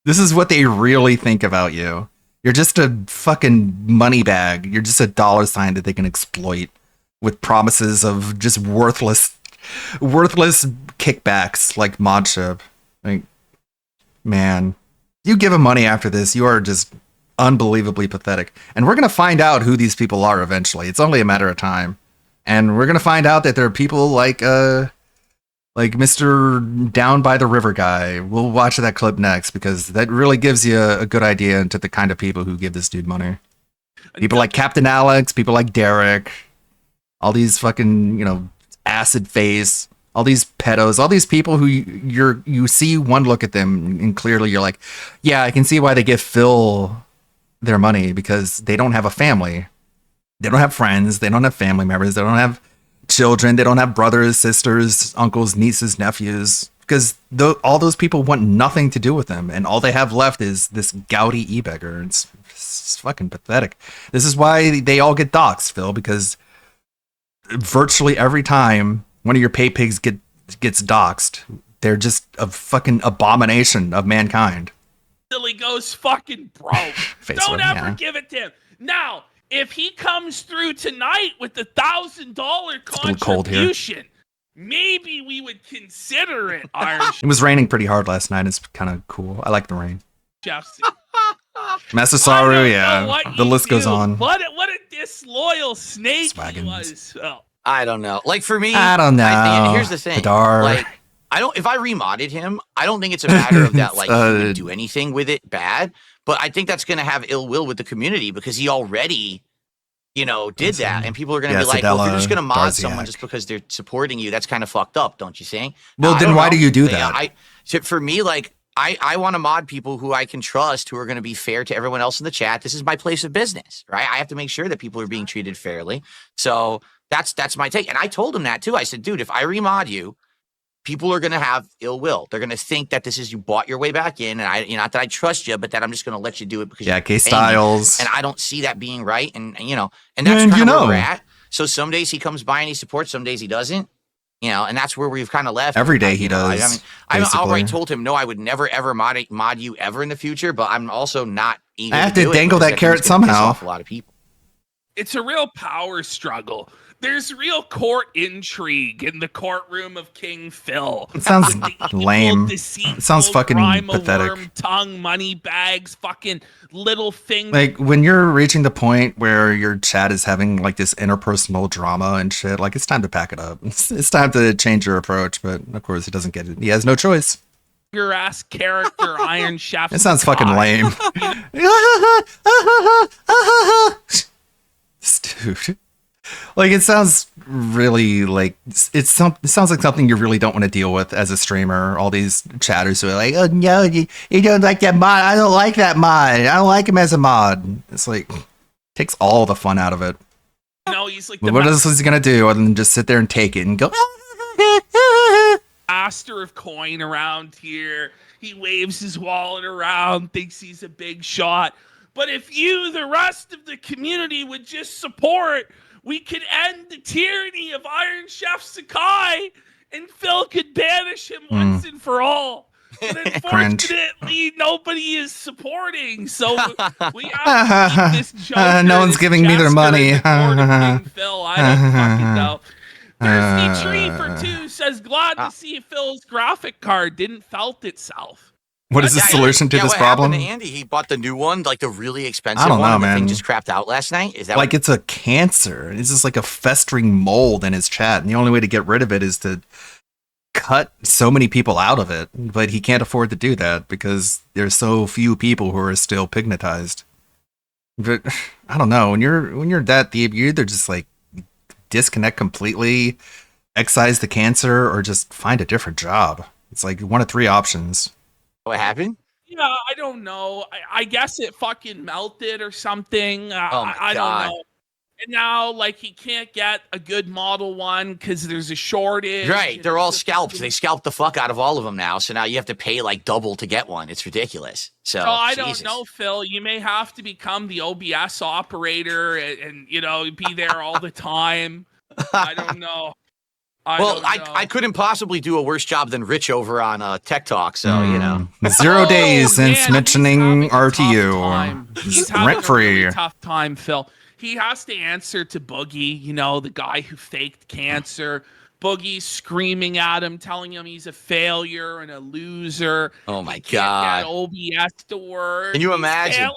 A: This is what they really think about you. You're just a fucking money bag. You're just a dollar sign that they can exploit with promises of just worthless kickbacks like Modship. Like, man, you give him money after this, you are just unbelievably pathetic. And we're gonna find out who these people are eventually. It's only a matter of time. And we're gonna find out that there are people like Mr. Down by the River guy. We'll watch that clip next because that really gives you a good idea into the kind of people who give this dude money. People like Captain Alex, people like Derek, all these fucking, acid face, all these pedos, all these people who you see one look at them and clearly you're like, yeah, I can see why they give Phil their money because they don't have a family. They don't have friends. They don't have family members. They don't have children. They don't have brothers, sisters, uncles, nieces, nephews, because all those people want nothing to do with them. And all they have left is this gouty e-beggar. It's fucking pathetic. This is why they all get doxxed, Phil, because virtually every time one of your pay pigs gets doxxed, they're just a fucking abomination of mankind.
E: Till he goes fucking broke. Don't ever give it to him. Now, if he comes through tonight with the $1,000 contribution, maybe we would consider it, Iron
A: It was raining pretty hard last night. It's kind of cool. I like the rain.
E: Chefs.
A: Master Saru, yeah. The list goes on.
E: What a disloyal snake
A: Swaggins.
E: he was. Oh.
C: I don't know. Like for me,
A: I don't know.
C: Here's the thing.
A: Hadar.
C: Like, if I remodded him, I don't think it's a matter of that, like, he would do anything with it bad, but I think that's going to have ill will with the community because he already, did that. And people are going to be like, well, if you're just going to mod someone just because they're supporting you, that's kind of fucked up, don't you think?
A: Well, then why do you do that?
C: So for me, like, I want to mod people who I can trust, who are going to be fair to everyone else in the chat. This is my place of business, right? I have to make sure that people are being treated fairly. So that's my take. And I told him that too. I said, dude, if I remod you, people are going to have ill will. They're going to think that this is you bought your way back in, and not that I trust you, but that I'm just going to let you do it because
A: K Styles.
C: And I don't see that being right. And that's kind of where we're at. So some days he comes by and he supports, some days he doesn't. And that's where we've kind of left.
A: Every day he does.
C: I outright told him, no, I would never ever mod you ever in the future, but I'm also not eager
A: I have to dangle that carrot somehow.
C: A lot of people.
E: It's a real power struggle. There's real court intrigue in the courtroom of King Phil.
A: It sounds lame. It sounds fucking pathetic.
E: Worm, tongue, money bags, fucking little thing.
A: Like when you're reaching the point where your chat is having like this interpersonal drama and shit, like it's time to pack it up. It's time to change your approach. But of course, he doesn't get it. He has no choice.
E: Your ass character, Iron Chef.
A: It sounds fucking lame. Dude. Like it sounds really like it sounds like something you really don't want to deal with as a streamer. All these chatters who are like, "Oh no, you don't like that mod. I don't like that mod. I don't like him as a mod." It's like takes all the fun out of it.
E: No, he's like.
A: What else is he gonna do other than just sit there and take it and go?
E: Master of coin around here. He waves his wallet around, thinks he's a big shot. But if you, the rest of the community, would just support, we could end the tyranny of Iron Chef Sakai, and Phil could banish him once and for all. But unfortunately, nobody is supporting, so we have to keep this joker.
A: No one's giving me their money.
E: Phil, I don't fucking know. Thirsty Tree for 2 says, glad to see Phil's graphic card didn't felt itself.
A: What is the solution to this problem?
C: What happened to Andy? He bought the new one, like the really expensive
A: I don't
C: one.
A: know,
C: And the
A: man.
C: thing just crapped out last night. Is that
A: Like it's a cancer. It's just like a festering mold in his chat, and the only way to get rid of it is to cut so many people out of it. But he can't afford to do that because there's so few people who are still pignatized. But I don't know. When you're that deep, you either just like disconnect completely, excise the cancer, or just find a different job. It's like one of 3 options.
C: what happened?
E: Yeah, I don't know. I guess it fucking melted or something. I
C: God.
E: don't know. And now, like, he can't get a good Model 1 because there's a shortage.
C: Right. They're all scalped. They scalped the fuck out of all of them now. So now you have to pay like double to get one. It's ridiculous. So
E: I
C: Jesus.
E: don't know, Phil. You may have to become the OBS operator and be there all the time. I don't know.
C: Well,
E: don't know.
C: I couldn't possibly do a worse job than Rich over on Tech Talk, so you know.
A: 0 days since
E: man,
A: mentioning
E: he's having a tough
A: RTU.
E: time. He's having
A: Rent
E: a
A: free.
E: really tough time, Phil. He has to answer to Boogie, you know, the guy who faked cancer. Boogie's screaming at him, telling him he's a failure and a loser.
C: Oh my
E: He can't
C: God.
E: get OBS to work.
C: Can you
E: He's
C: imagine?
E: failing.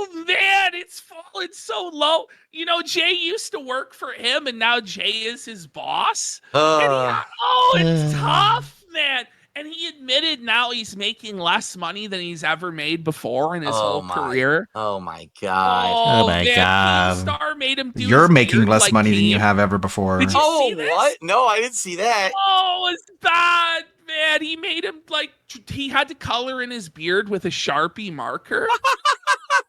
E: Oh, man, it's fallen so low. You know, Jay used to work for him, and now Jay is his boss. It's tough, man. And he admitted now he's making less money than he's ever made before in his whole career.
C: Oh my God.
A: Oh my
E: man,
A: God.
E: Keemstar made him do
A: You're
E: his
A: making
E: beard
A: less
E: like
A: money than you
E: Keem.
A: have ever before.
E: Did you see this?
C: What? No, I didn't see that.
E: Oh, it's bad, man. He made him like he had to color in his beard with a Sharpie marker.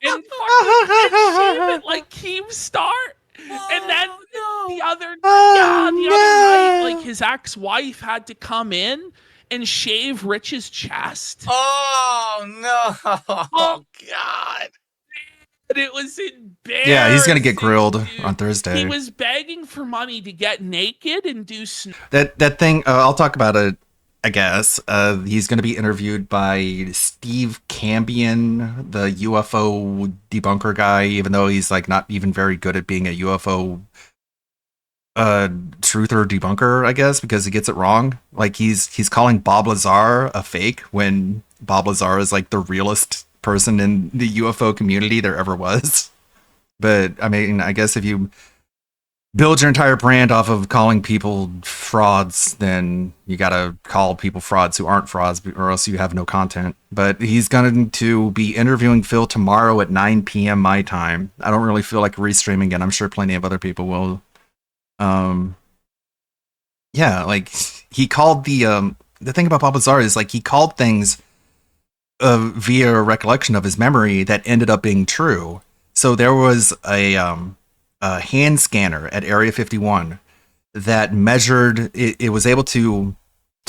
E: And fucking shave it like Keemstar. And then the other night, like his ex-wife had to come in and shave Rich's chest.
C: Oh no. Oh God.
E: And it was embarrassing.
A: Yeah, he's gonna get grilled
E: dude.
A: on Thursday.
E: He was begging for money to get naked and do
A: That thing. I'll talk about it. I guess he's going to be interviewed by Steve Cambion, the UFO debunker guy. Even though he's like not even very good at being a UFO truther debunker, I guess, because he gets it wrong. Like he's calling Bob Lazar a fake when Bob Lazar is like the realest person in the UFO community there ever was. But I mean, I guess if you build your entire brand off of calling people frauds, then you gotta call people frauds who aren't frauds, or else you have no content. But he's going to be interviewing Phil tomorrow at 9 p.m. my time. I don't really feel like restreaming it. I'm sure plenty of other people will. Yeah, like he called the thing about Bob Lazar is like he called things via a recollection of his memory that ended up being true. So there was a hand scanner at Area 51 that measured it was able to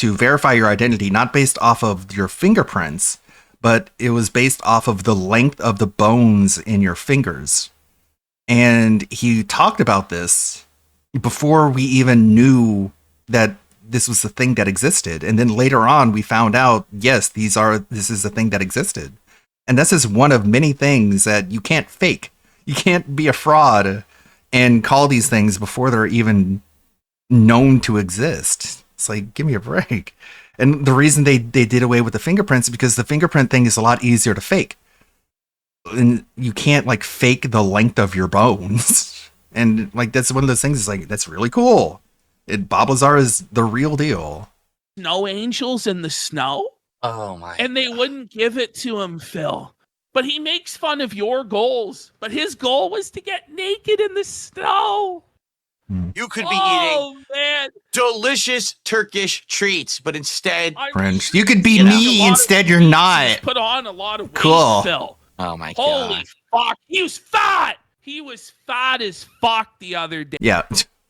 A: verify your identity, not based off of your fingerprints, but it was based off of the length of the bones in your fingers. And he talked about this before we even knew that this was the thing that existed. And then later on we found out, yes, this is a thing that existed. And this is one of many things that you can't fake. You can't be a fraud and call these things before they're even known to exist. It's like, give me a break. And the reason they did away with the fingerprints is because the fingerprint thing is a lot easier to fake. And you can't like fake the length of your bones. And like, that's one of those things is like, that's really cool. Bob Lazar is the real deal.
E: snow angels in the snow.
C: Oh my.
E: And they wouldn't give it to him, Phil. But he makes fun of your goals. But his goal was to get naked in the snow.
C: You could be eating
E: man.
C: delicious Turkish treats, but instead,
A: French. You could be
E: You know, a
A: me,
E: lot of
A: instead you're
E: He's
A: not.
E: put on a lot of weight,
A: Cool.
E: Phil.
C: oh my
E: Holy
C: God.
E: fuck. He was fat. He was fat as fuck the other day.
A: Yeah.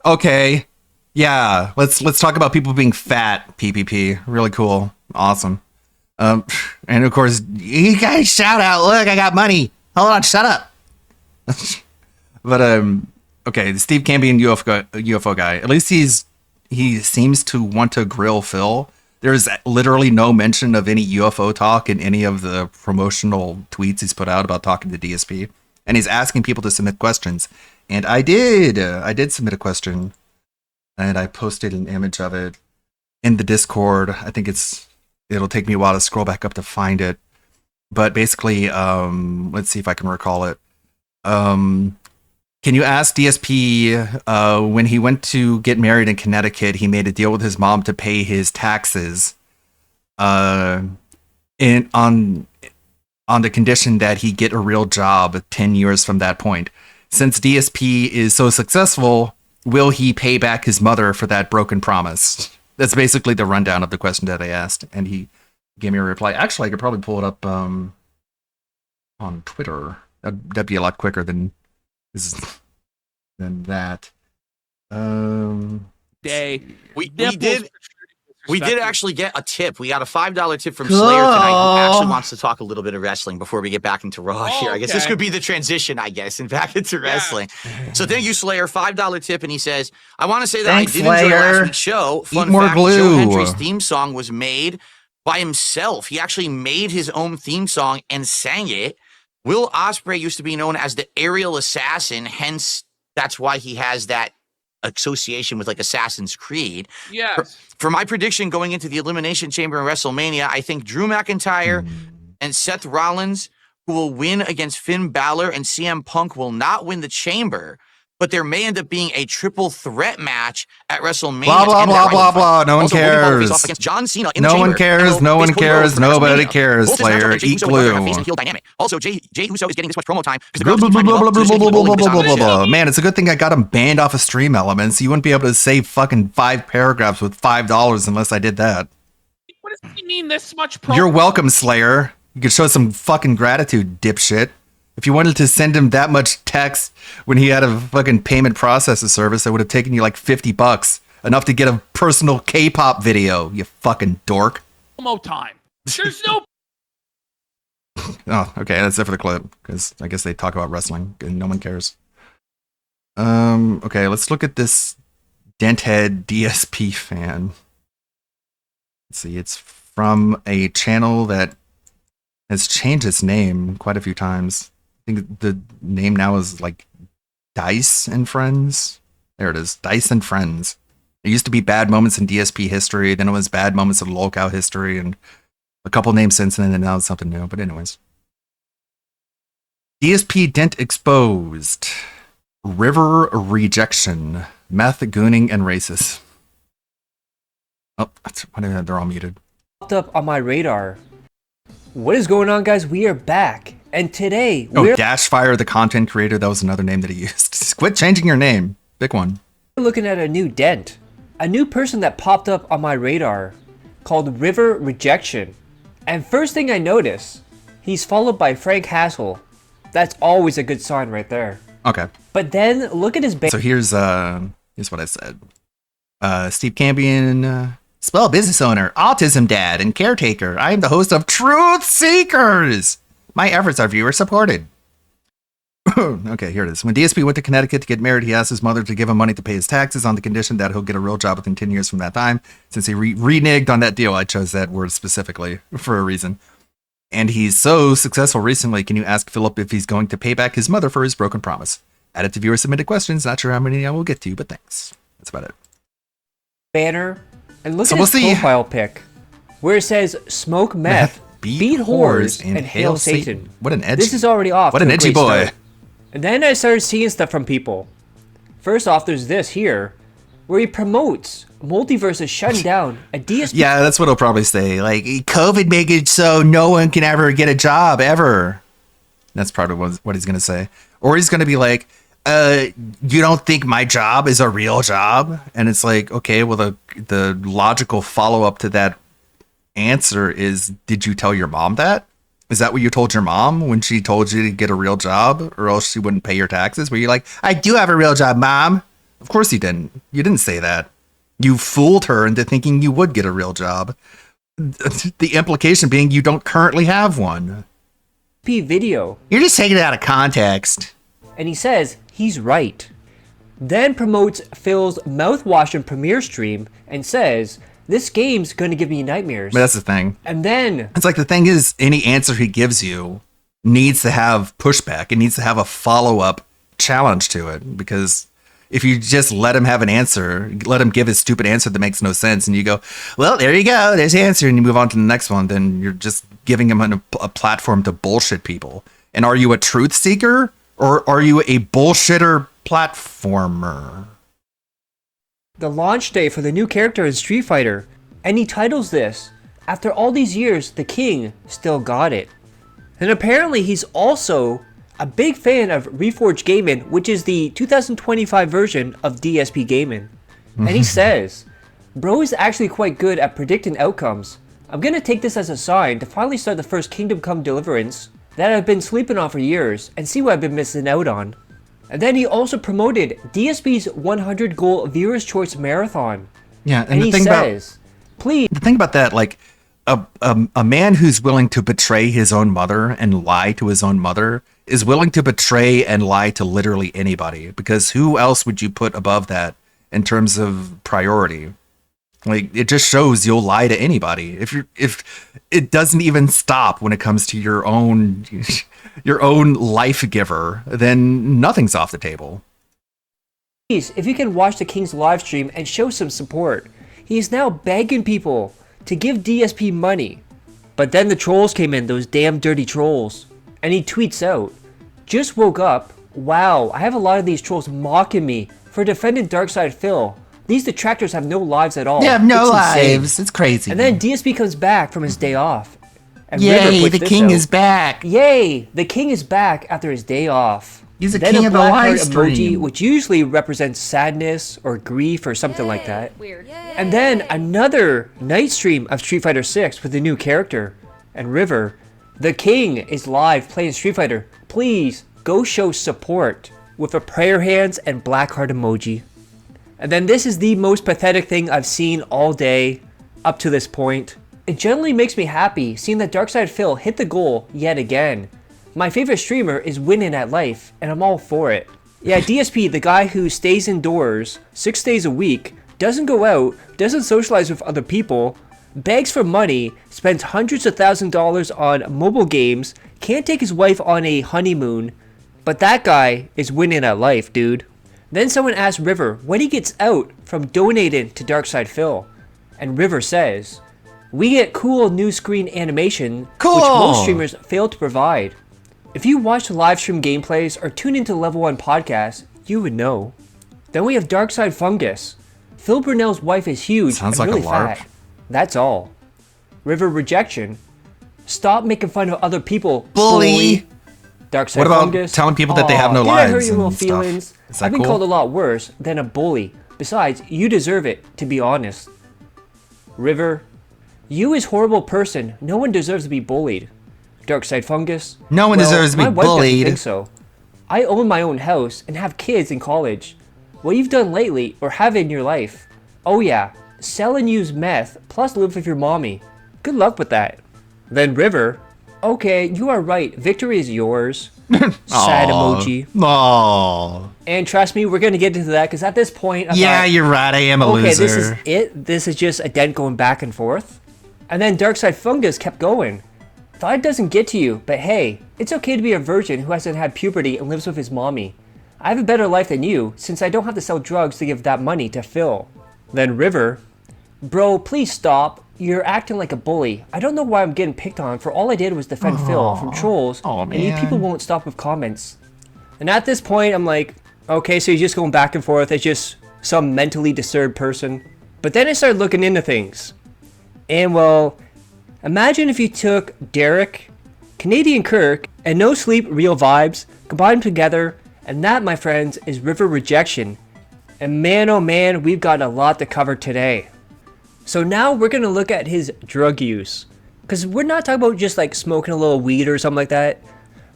A: Okay. Yeah. Let's talk about people being fat. PPP. Really cool. Awesome. And of course, you guys shout out. Look, I got money. Hold on. Shut up. But okay. The Steve Cambion UFO guy. At least he seems to want to grill Phil. There's literally no mention of any UFO talk in any of the promotional tweets he's put out about talking to DSP. And he's asking people to submit questions. And I did submit a question. And I posted an image of it in the Discord. I think it'll take me a while to scroll back up to find it. But basically, let's see if I can recall it. Can you ask DSP when he went to get married in Connecticut, he made a deal with his mom to pay his taxes on the condition that he get a real job 10 years from that point. Since DSP is so successful, will he pay back his mother for that broken promise? That's basically the rundown of the question that I asked, and he gave me a reply. Actually, I could probably pull it up on Twitter. That'd be a lot quicker than
E: Day.
C: We
E: Nipples
C: did. We did
E: perspective.
C: actually get a tip. We got a $5 tip from Slayer tonight, who actually wants to talk a little bit of wrestling before we get back into Raw here. I guess this
E: okay.
C: could be the transition, I guess, and back into wrestling. So thank you, Slayer. $5 tip, and he says, I want to say that
A: Thanks,
C: I did enjoy
A: Slayer.
C: last week's show. Fun
A: Eat more
C: fact,
A: glue.
C: Joe Hendry's theme song was made by himself. He actually made his own theme song and sang it. Will Ospreay used to be known as the aerial assassin, hence that's why he has that association with like Assassin's Creed.
E: Yes.
C: For my prediction going into the Elimination Chamber in WrestleMania, I think Drew McIntyre and Seth Rollins, who will win against Finn Balor, and CM Punk will not win the Chamber, but there may end up being a triple threat match at WrestleMania.
A: Blah, blah,
C: to end
A: blah,
C: that
A: blah,
C: rivalry.
A: blah. No one
C: Also, Logan Paul will face
A: cares.
C: off against John Cena in the
A: No one
C: Chamber,
A: cares.
C: and
A: No
C: will
A: one
C: face Cody
A: cares.
C: Rhodes for
A: Nobody
C: WrestleMania.
A: cares,
C: Both this matchup
A: Slayer.
C: and Jey
A: Eat
C: Uso will work on
A: glue.
C: face and heel dynamic. Also, Jey Uso is getting this much promo time because the
A: Blah,
C: crowd
A: blah,
C: keeps
A: blah,
C: hyping him
A: blah,
C: up,
A: blah,
C: so he's
A: blah,
C: gonna keep
A: blah,
C: rolling
A: blah,
C: this
A: blah,
C: on
A: blah,
C: the show.
A: blah. Man, it's a good thing I got him banned off of Stream Elements. You wouldn't be able to save fucking 5 paragraphs with $5 unless I did that.
E: What does he mean this much promo?
A: You're welcome, Slayer. You could show some fucking gratitude, dipshit. If you wanted to send him that much text when he had a fucking payment processor service, that would have taken you like $50. Enough to get a personal K-pop video, you fucking dork.
E: promo time. There's no
A: Oh, okay, that's it for the clip, because I guess they talk about wrestling and no one cares. Okay, let's look at this Denthead DSP fan. Let's see, it's from a channel that has changed its name quite a few times. I think the name now is like Dice and Friends. There it is, Dice and Friends. It used to be Bad Moments in DSP history, then it was Bad Moments in Lolcow history, and a couple names since then, and now it's something new. But anyways. DSP Dent exposed. River rejection. Meth, gooning, and racist. Oh, they're all muted.
F: Popped up on my radar. What is going on, guys? We are back, and today
A: Oh,
F: we're
A: Dashfire, the content creator. That was another name that he used. Quit changing your name. Big one.
F: looking at a new dent, a new person that popped up on my radar called River Rejection. And first thing I notice, he's followed by Frank Hassel. That's always a good sign right there.
A: Okay.
F: But then look at his
A: So here's what I said. Steve Campion, small business owner, autism dad, and caretaker. I am the host of Truth Seekers. My efforts are viewer supported. Okay, here it is. When DSP went to Connecticut to get married, he asked his mother to give him money to pay his taxes on the condition that he'll get a real job within 10 years from that time. Since he reneged on that deal, I chose that word specifically for a reason. And he's so successful recently, can you ask Philip if he's going to pay back his mother for his broken promise? Added to viewer submitted questions. Not sure how many I will get to, but thanks. That's about it.
F: banner, and look
A: So
F: at
A: we'll
F: his
A: see.
F: profile pic, where it says "Smoke meth, beat whores, and hail Satan."
A: What an edgy.
F: This is already off.
A: What
F: to
A: an
F: a
A: edgy
F: great
A: boy.
F: start. And then I started seeing stuff from people. First off, there's this here, where he promotes Multiverse is shutting down a DSP.
A: Yeah, that's what he'll probably say. Like, COVID make it so no one can ever get a job, ever. That's probably what he's going to say. Or he's going to be like, you don't think my job is a real job? And it's like, okay, well, the logical follow-up to that answer is, did you tell your mom that? Is that what you told your mom when she told you to get a real job, or else she wouldn't pay your taxes? Where you're like, I do have a real job, Mom. Of course you didn't. You didn't say that. You fooled her into thinking you would get a real job. The implication being you don't currently have one.
F: video,
A: You're just taking it out of context.
F: and he says he's right. Then promotes Phil's mouthwash and premiere stream and says, "This game's gonna give me nightmares."
A: But that's the thing.
F: And then
A: It's like the thing is, any answer he gives you needs to have pushback. It needs to have a follow-up challenge to it. Because if you just let him have an answer, let him give his stupid answer that makes no sense, and you go, well, there you go, there's the answer, and you move on to the next one, then you're just giving him a platform to bullshit people. And are you a truth seeker, or are you a bullshitter platformer?
F: the launch day for the new character in Street Fighter, and he titles this, "After all these years, the king still got it." And apparently he's also a big fan of Reforged Gaming, which is the 2025 version of DSP Gaming. And he says, "Bro is actually quite good at predicting outcomes. I'm gonna take this as a sign to finally start the first Kingdom Come Deliverance that I've been sleeping on for years and see what I've been missing out on." And then he also promoted DSP's 100 goal Viewers Choice Marathon.
A: Yeah,
F: And
A: the
F: he
A: thing about
F: says, Please.
A: The thing about that, like a man who's willing to betray his own mother and lie to his own mother is willing to betray and lie to literally anybody, because who else would you put above that in terms of priority? Like, it just shows you'll lie to anybody. If it doesn't even stop when it comes to your own life giver, then nothing's off the table.
F: Please, if you can watch the King's live stream and show some support. He is now begging people to give DSP money. But then the trolls came in, those damn dirty trolls. And he tweets out, "Just woke up. Wow, I have a lot of these trolls mocking me for defending Darkside Phil. These detractors have no lives at all.
A: They have no
F: It's insane."
A: lives. It's crazy.
F: And then DSP comes back from his day off. And River
A: Yay,
F: puts
A: the
F: this
A: king
F: out.
A: is back.
F: Yay, the king is back after his day off.
A: He's the
F: Then
A: king
F: a
A: of the
F: black
A: live
F: heart emoji,
A: stream.
F: which usually represents sadness or grief or something like that.
G: Weird.
F: And then another night stream of Street Fighter 6 with a new character. And River, the king, is live playing Street Fighter. Please go show support with a prayer hands and black heart emoji. And then this is the most pathetic thing I've seen all day up to this point. It generally makes me happy seeing that Darkside Phil hit the goal yet again. My favorite streamer is winning at life, and I'm all for it. Yeah, DSP, the guy who stays indoors 6 days a week, doesn't go out, doesn't socialize with other people, begs for money, spends hundreds of $1,000s on mobile games, can't take his wife on a honeymoon, but that guy is winning at life, dude. Then someone asked River when he gets out from donating to Darkside Phil, and River says, "We get cool new screen animation, which most streamers fail to provide. If you watch the live stream gameplays or tune into Level 1 podcast, you would know." Then we have Darkside Fungus. Phil Brunel's wife is huge
A: Sounds
F: and
A: like a
F: really
A: LARP.
F: fat. That's all. River Rejection. Stop making fun of other people,
A: Bully.
F: Darkside
A: What about
F: Fungus.
A: telling people that they have no
F: Did I hurt
A: lives
F: your little
A: and stuff?
F: feelings?
A: Is that
F: I've been
A: cool?
F: called a lot worse than a bully. Besides, you deserve it, to be honest. River. You is horrible person. No one deserves to be bullied. Darkside Fungus.
A: No one deserves to be
F: my wife doesn't
A: bullied.
F: think so. I own my own house and have kids in college. What you've done lately, or have in your life. Oh yeah, sell and use meth, plus live with your mommy. Good luck with that. Then River. Okay, you are right. Victory is yours. Sad emoji.
A: Oh.
F: And trust me, we're gonna get into that because at this point, I
A: Yeah,
F: thought,
A: you're right. I am a
F: okay,
A: loser.
F: this is it. This is just a dent going back and forth. And then Darkside Fungus kept going. Thought it doesn't get to you, but hey, it's okay to be a virgin who hasn't had puberty and lives with his mommy. I have a better life than you since I don't have to sell drugs to give that money to Phil. Then River. Bro, please stop. You're acting like a bully. I don't know why I'm getting picked on, for all I did was defend Phil from trolls,
A: Aw,
F: and you
A: man.
F: people won't stop with comments. And at this point, I'm like, okay, so you're just going back and forth. It's just some mentally disturbed person. But then I started looking into things. And well, imagine if you took Derek, Canadian Kirk, and No Sleep Real Vibes, combined them together, and that, my friends, is River Rejection. And man, oh man, we've got a lot to cover today. So now we're going to look at his drug use. Because we're not talking about just like smoking a little weed or something like that.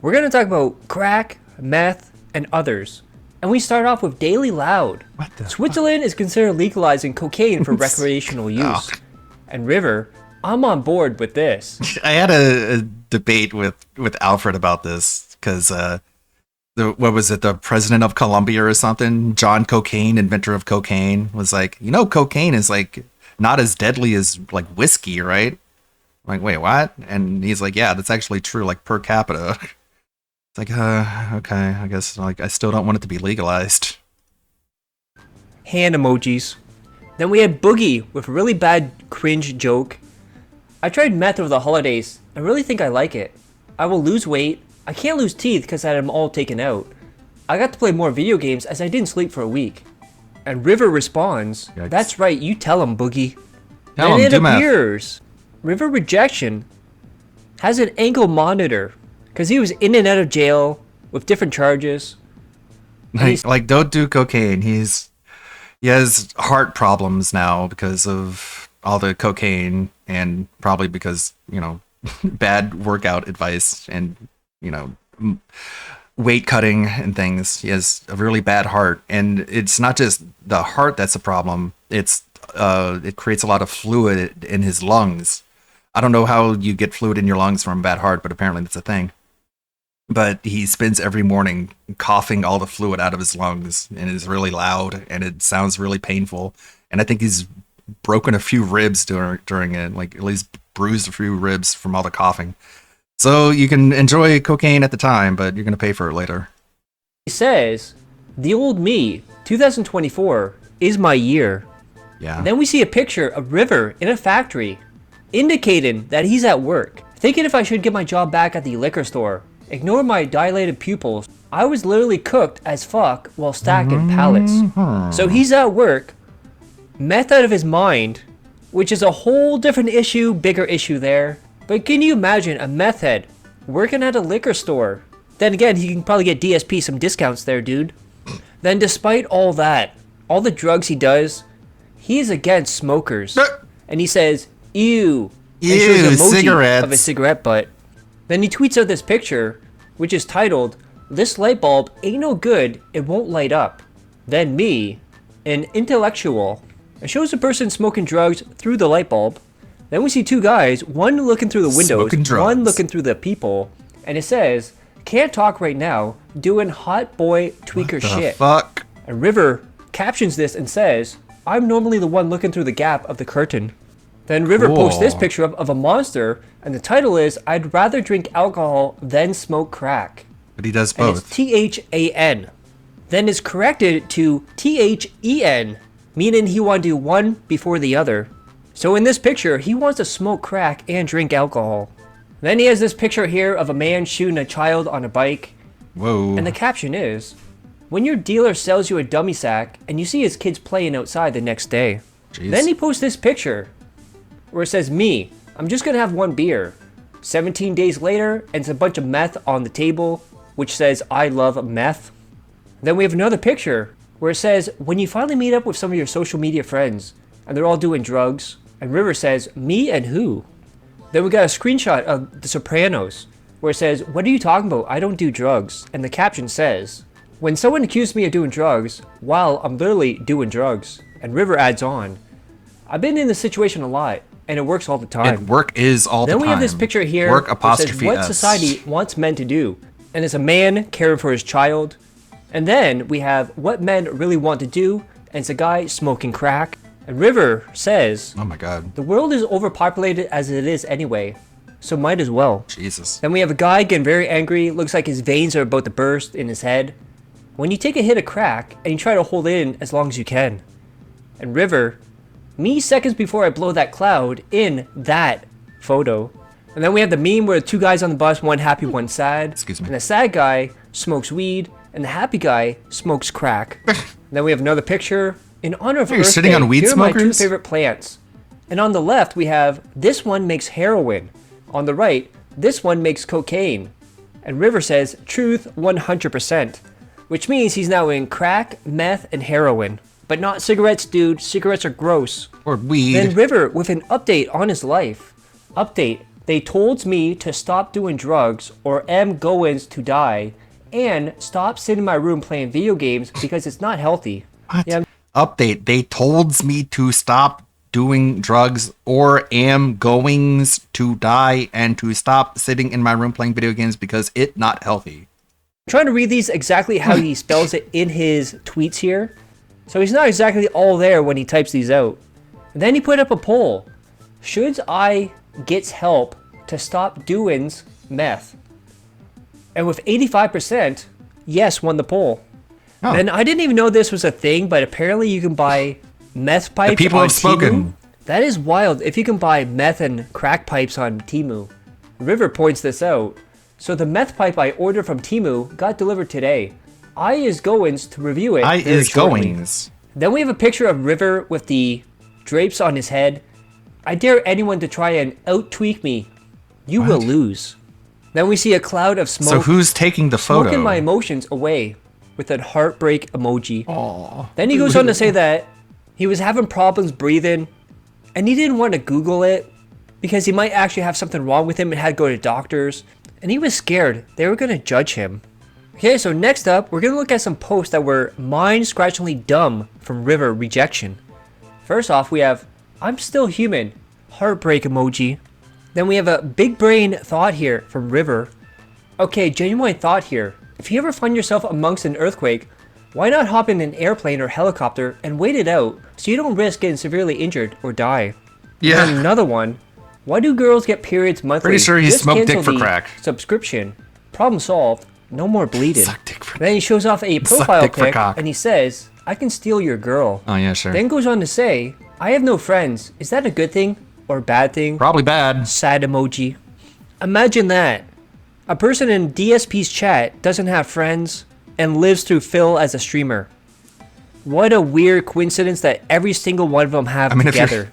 F: We're going to talk about crack, meth, and others. And we start off with Daily Loud.
A: What the
F: Switzerland is considered legalizing cocaine for recreational use. And River, I'm on board with this.
A: I had a debate with Alfred about this because what was it, the president of Colombia or something, John Cocaine, inventor of cocaine, was like, cocaine is like not as deadly as like whiskey, right? I'm like, wait, what? And he's like, yeah, that's actually true, like per capita. It's like, okay, I guess like I still don't want it to be legalized.
F: Hand emojis. Then we had Boogie with a really bad cringe joke. I tried meth over the holidays. I really think I like it. I will lose weight. I can't lose teeth because I had them all taken out. I got to play more video games as I didn't sleep for a week. And River responds,
A: Yikes.
F: That's right, you tell him, Boogie.
A: Tell
F: Then
A: him,
F: it
A: do meth.
F: appears River Rejection has an ankle monitor because he was in and out of jail with different charges.
A: Like, don't do cocaine. He has heart problems now because of all the cocaine and probably because, bad workout advice and, weight cutting and things. He has a really bad heart. And it's not just the heart that's a problem. It's it creates a lot of fluid in his lungs. I don't know how you get fluid in your lungs from a bad heart, but apparently that's a thing. But he spends every morning coughing all the fluid out of his lungs, and it's really loud, and it sounds really painful. And I think he's broken a few ribs during it, like at least bruised a few ribs from all the coughing. So you can enjoy cocaine at the time, but you're going to pay for it later.
F: He says, "The old me, 2024, is my year."
A: Yeah.
F: Then we see a picture of River in a factory, indicating that he's at work, thinking if I should get my job back at the liquor store. Ignore my dilated pupils. I was literally cooked as fuck while stacking pallets. So he's at work, meth out of his mind, which is a whole different issue, bigger issue there. But can you imagine a meth head working at a liquor store? Then again, he can probably get DSP some discounts there, dude. Then despite all that, all the drugs he does, he is against smokers. And he says, ew. And shows an emoji
A: cigarettes.
F: of a cigarette butt. Then he tweets out this picture, which is titled, "This light bulb ain't no good, it won't light up." Then me, an intellectual, it shows a person smoking drugs through the light bulb. Then we see two guys, one looking through the windows,
A: Smoking drugs.
F: one looking through the people, and it says, "Can't talk right now, doing hot boy tweaker
A: The
F: shit."
A: fuck?
F: And River captions this and says, "I'm normally the one looking through the gap of the curtain." Then River posts this
A: Cool.
F: picture of a monster, and the title is, "I'd rather drink alcohol than smoke crack."
A: But he does
F: And it's
A: both.
F: THAN. Then is corrected to THEN, meaning he wanted to do one before the other. So in this picture, he wants to smoke crack and drink alcohol. Then he has this picture here of a man shooting a child on a bike,
A: Whoa.
F: and the caption is, "When your dealer sells you a dummy sack and you see his kids playing outside the next day."
A: Jeez.
F: Then he posts this picture where it says, "Me, I'm just gonna have one beer." 17 days later, and it's a bunch of meth on the table, which says, "I love meth." Then we have another picture where it says, "When you finally meet up with some of your social media friends and they're all doing drugs," and River says, "Me and who?" Then we got a screenshot of The Sopranos where it says, "What are you talking about? I don't do drugs." And the caption says, "When someone accused me of doing drugs, well, I'm literally doing drugs." And River adds on, "I've been in this situation a lot, and it works all the time."
A: And work is all
F: Then
A: the
F: we
A: time.
F: have this picture here
A: Work
F: that says
A: apostrophe
F: what
A: S.
F: society wants men to do. And it's a man caring for his child. And then we have what men really want to do, and it's a guy smoking crack. And River says,
A: Oh my god.
F: "The world is overpopulated as it is anyway, so might as well."
A: Jesus.
F: Then we have a guy getting very angry, looks like his veins are about to burst in his head. When you take a hit of crack and you try to hold it in as long as you can. And River, "Me seconds before I blow that cloud," in that photo. And then we have the meme where the two guys on the bus, one happy, one sad.
A: Excuse me.
F: And the sad guy smokes weed, and the happy guy smokes crack. And then we have another picture. "In honor of
A: You're
F: Earth
A: sitting
F: Day,
A: on weed
F: here are my two
A: smokers?
F: favorite plants." And on the left, we have, "This one makes heroin." On the right, "This one makes cocaine." And River says, "Truth 100%. Which means he's now in crack, meth, and heroin. But not cigarettes, dude. Cigarettes are gross.
A: Or weed.
F: Then River with an update on his life. Update. "They told me to stop doing drugs or am goins to die and stop sitting in my room playing video games because it's not healthy."
A: What?
F: Yeah,
A: Update. They told me to stop doing drugs or am goings to die and to stop sitting in my room playing video games because it not healthy.
F: I'm trying to read these exactly how he spells it in his tweets here. So he's not exactly all there when he types these out. And then he put up a poll. Should I gets help to stop doing meth? And with 85%, yes won the poll.
A: Oh.
F: And I didn't even know this was a thing, but apparently you can buy meth pipes
A: people
F: on
A: have spoken.
F: Temu. That is wild. If you can buy meth and crack pipes on Temu. River points this out. So the meth pipe I ordered from Temu got delivered today. I is goings to review it.
A: I
F: very
A: is
F: shortly.
A: goings.
F: Then we have a picture of River with the drapes on his head. I dare anyone to try and out-tweak me. You will lose. Then we see a cloud of smoke.
A: So who's taking the photo?
F: Smoking my emotions away with a heartbreak emoji.
A: Aw.
F: Then he goes on to say that he was having problems breathing and he didn't want to Google it because he might actually have something wrong with him and had to go to doctors. And he was scared they were going to judge him. Okay, so next up, we're going to look at some posts that were mind-scratchingly dumb from River Rejection. First off, we have I'm still human, heartbreak emoji. Then we have a big brain thought here from River. Okay, genuine thought here. If you ever find yourself amongst an earthquake, why not hop in an airplane or helicopter and wait it out so you don't risk getting severely injured or die?
A: Yeah.
F: And another one. Why do girls get periods monthly?
A: Pretty sure he
F: Just
A: smoked dick
F: cancel
A: for
F: the
A: crack.
F: Subscription. Problem solved. No more bleeding.
A: Suck dick for
F: Then he shows off a
A: Suck
F: profile
A: dick for
F: pic
A: cock.
F: and he says, I can steal your girl.
A: Oh, yeah, sure.
F: Then goes on to say, I have no friends. Is that a good thing or a bad thing?
A: Probably bad.
F: Sad emoji. Imagine that. A person in DSP's chat doesn't have friends and lives through Phil as a streamer. What a weird coincidence that every single one of them have
A: I mean, if you're-
F: together.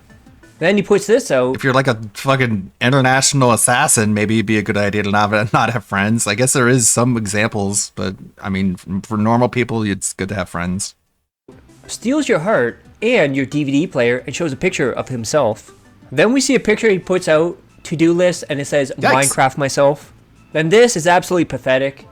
F: Then he puts this out.
A: If you're like a fucking international assassin, maybe it'd be a good idea to not have friends. I guess there is some examples, but I mean, for normal people, it's good to have friends.
F: Steals your heart and your DVD player and shows a picture of himself. Then we see a picture he puts out, to-do list, and it says
A: Yikes.
F: Minecraft myself. Then this is absolutely pathetic.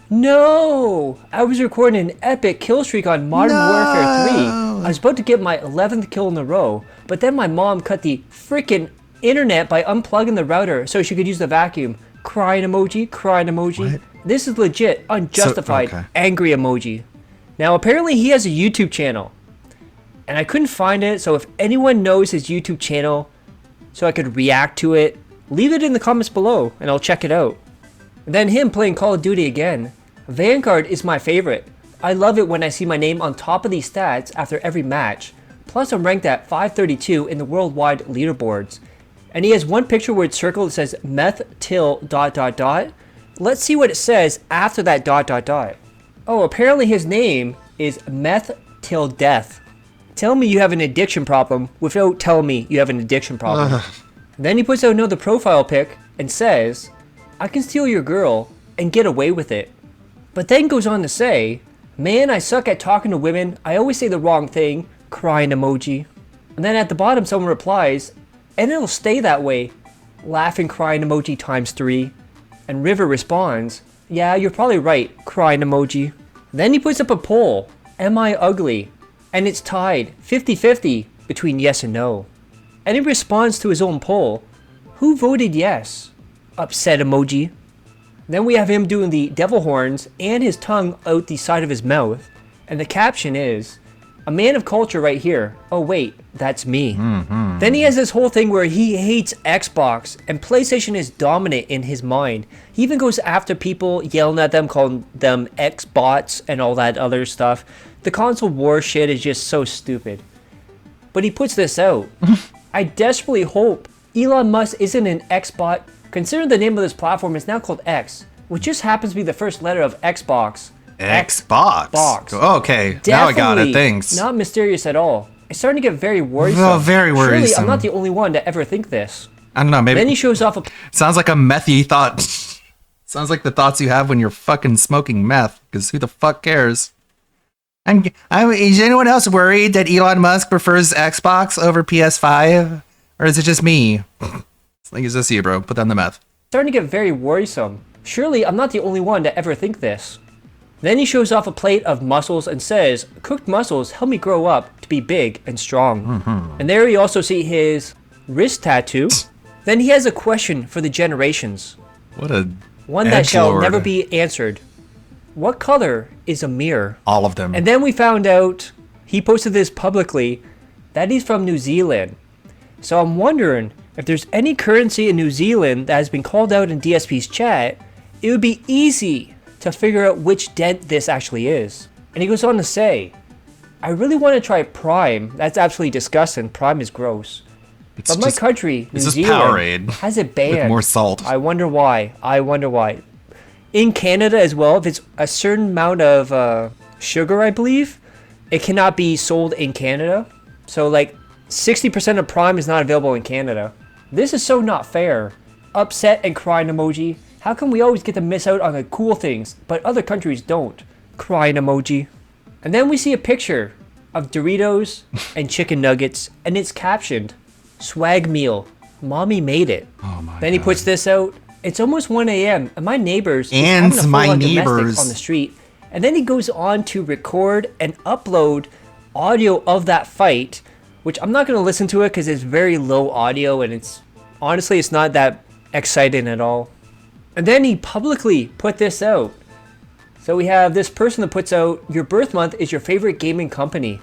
F: No! I was recording an epic kill streak on Modern Warfare 3. I was about to get my 11th kill in a row, but then my mom cut the freaking internet by unplugging the router so she could use the vacuum. Crying emoji, crying emoji.
A: What?
F: This is legit, unjustified,
A: okay.
F: angry emoji. Now apparently he has a YouTube channel, and I couldn't find it, so if anyone knows his YouTube channel so I could react to it, leave it in the comments below and I'll check it out. And then him playing Call of Duty again. Vanguard is my favorite. I love it when I see my name on top of these stats after every match. Plus I'm ranked at 532 in the worldwide leaderboards. And he has one picture where it's circled that says meth till ... Let's see what it says after that ... Oh, apparently his name is meth till death. Tell me you have an addiction problem without telling me you have an addiction problem. Then he puts out another profile pic and says, I can steal your girl and get away with it. But then goes on to say, man, I suck at talking to women. I always say the wrong thing. Crying emoji. And then at the bottom someone replies, and it'll stay that way. Laughing crying emoji times 3. And River responds, yeah, you're probably right. Crying emoji. Then he puts up a poll. Am I ugly? And it's tied 50-50 between yes and no. And he responds to his own poll. Who voted yes? Upset emoji. Then we have him doing the devil horns and his tongue out the side of his mouth. And the caption is, a man of culture right here. Oh wait, that's me. Then he has this whole thing where he hates Xbox and PlayStation is dominant in his mind. He even goes after people, yelling at them, calling them Xbots and all that other stuff. The console war shit is just so stupid. But he puts this out. I desperately hope Elon Musk isn't an Xbot. Consider the name of this platform is now called X, which just happens to be the first letter of Xbox.
A: Xbox.
F: Box.
A: Okay, now I got it.
F: Definitely
A: Thanks.
F: Not mysterious at all. It's starting to get very worrisome.
A: Oh, very
F: Surely
A: worrisome.
F: I'm not the only one to ever think this.
A: I don't know. Maybe
F: Then he shows off a
A: sounds like a methy thought. Sounds like the thoughts you have when you're fucking smoking meth. Because who the fuck cares? And is anyone else worried that Elon Musk prefers Xbox over PS5, or is it just me? It's like it's just you, bro. Put down the meth.
F: starting to get very worrisome. Surely I'm not the only one to ever think this. Then he shows off a plate of mussels and says, cooked mussels help me grow up to be big and strong. And there you also see his wrist tattoo. Then he has a question for the generations.
A: What a
F: One that shall
A: edgelord.
F: never be answered. What color is a mirror?
A: All of them.
F: And then we found out, he posted this publicly, that he's from New Zealand. So I'm wondering if there's any currency in New Zealand that has been called out in DSP's chat, it would be easy to figure out which dent this actually is. And he goes on to say, I really want to try Prime. That's absolutely disgusting. Prime is gross.
A: It's
F: But my
A: just-
F: country, New
A: it's just
F: Zealand,
A: Powerade
F: has it banned.
A: with more salt.
F: I wonder why. I wonder why. In Canada as well, if it's a certain amount of sugar, I believe, it cannot be sold in Canada. So like 60% of Prime is not available in Canada. This is so not fair. Upset and crying emoji. How come we always get to miss out on the cool things, but other countries don't? Crying emoji. And then we see a picture of Doritos and chicken nuggets, and it's captioned, swag meal. Mommy made it.
A: Oh my
F: Then he
A: God.
F: puts this out. It's almost 1 a.m. and my neighbors is
A: And
F: having a
A: my
F: full-on domestic
A: neighbors.
F: on the street. And then he goes on to record and upload audio of that fight which I'm not going to listen to it because it's very low audio and it's honestly, it's not that exciting at all. And then he publicly put this out. So we have this person that puts out, your birth month is your favorite gaming company.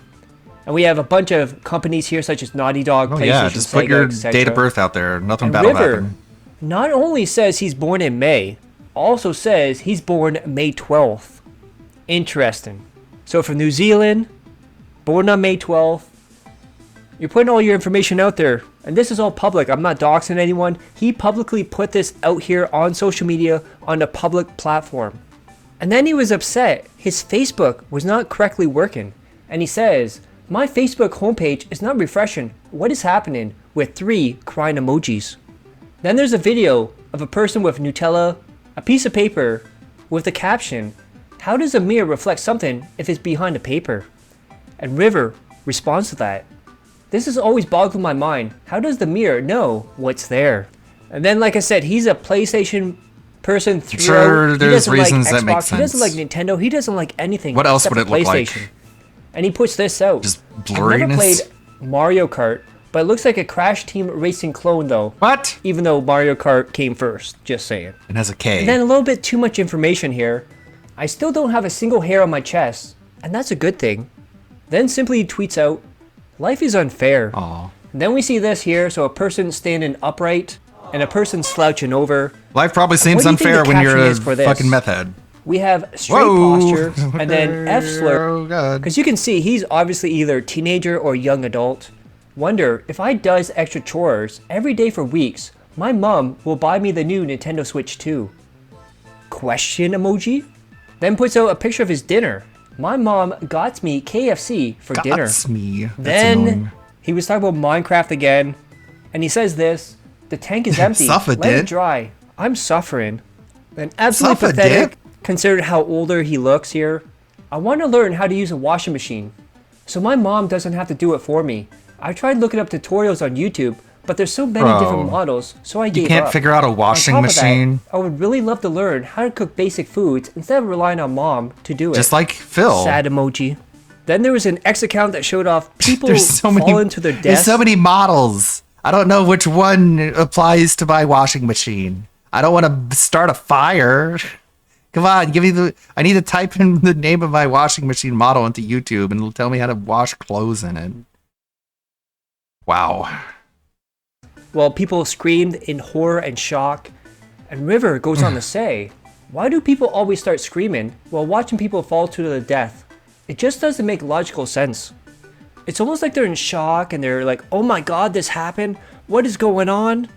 F: And we have a bunch of companies here such as Naughty Dog,
A: Oh
F: PlayStation,
A: yeah, just put
F: Sega,
A: your
F: etc.
A: date of birth out there. Nothing
F: And
A: bad will
F: River
A: happen.
F: not only says he's born in May, also says he's born May 12th. Interesting. So from New Zealand, born on May 12th. You're putting all your information out there. And this is all public. I'm not doxing anyone. He publicly put this out here on social media on a public platform. And then he was upset. His Facebook was not correctly working. And he says, my Facebook homepage is not refreshing. What is happening? With 3 crying emojis. Then there's a video of a person with Nutella, a piece of paper, with the caption, how does a mirror reflect something if it's behind a paper? And River responds to that. This has always boggled my mind. How does the mirror know what's there? And then, like I said, he's a PlayStation person throughout.
A: Sure,
F: He
A: there's
F: doesn't
A: reasons
F: like
A: that make
F: Xbox. He doesn't like
A: sense.
F: Nintendo. He doesn't like anything.
A: What else
F: except
A: would
F: for
A: it look like?
F: PlayStation. And he puts this out.
A: Just
F: I've never
A: blurriness?
F: played Mario Kart, but it looks like a Crash Team Racing clone though.
A: What?
F: Even though Mario Kart came first, just saying.
A: It has a K.
F: And then a little bit too much information here. I still don't have a single hair on my chest, and that's a good thing. Then simply tweets out, life is unfair.
A: Aw.
F: And then we see this here, so a person standing upright and a person slouching over.
A: Life probably seems
F: What do you think
A: unfair
F: the
A: when you're
F: caption
A: a
F: is for this?
A: fucking meth head.
F: We have straight
A: Whoa.
F: posture and then F slur.
A: Oh god.
F: Because you can see he's obviously either teenager or young adult. Wonder if I does extra chores every day for weeks, my mom will buy me the new Nintendo Switch 2. Question emoji? Then puts out a picture of his dinner. My mom got me KFC for dinner.
A: Gots me. That's
F: Then
A: annoying.
F: he was talking about Minecraft again, and he says this: the tank is empty.
A: Suffer,
F: Let it
A: dick.
F: dry. I'm suffering. And absolutely
A: Suffer,
F: pathetic,
A: dick.
F: considering how older he looks here. I want to learn how to use a washing machine, so my mom doesn't have to do it for me. I tried looking up tutorials on YouTube, but there's so many
A: Bro,
F: different models, so I gave
A: You can't
F: up.
A: figure out a
F: On
A: washing
F: top of that,
A: machine.
F: I would really love to learn how to cook basic foods instead of relying on mom to do it.
A: Just like Phil.
F: Sad emoji. Then there was an X account that showed off people
A: There's so many.
F: falling to their deaths.
A: There's so many models. I don't know which one applies to my washing machine. I don't want to start a fire. Come on, give me the. I need to type in the name of my washing machine model into YouTube, and it'll tell me how to wash clothes in it. Wow.
F: Well, people screamed in horror and shock. And River goes on to say, why do people always start screaming while watching people fall to their death? It just doesn't make logical sense. It's almost like they're in shock and they're like, oh my god, this happened? What is going on?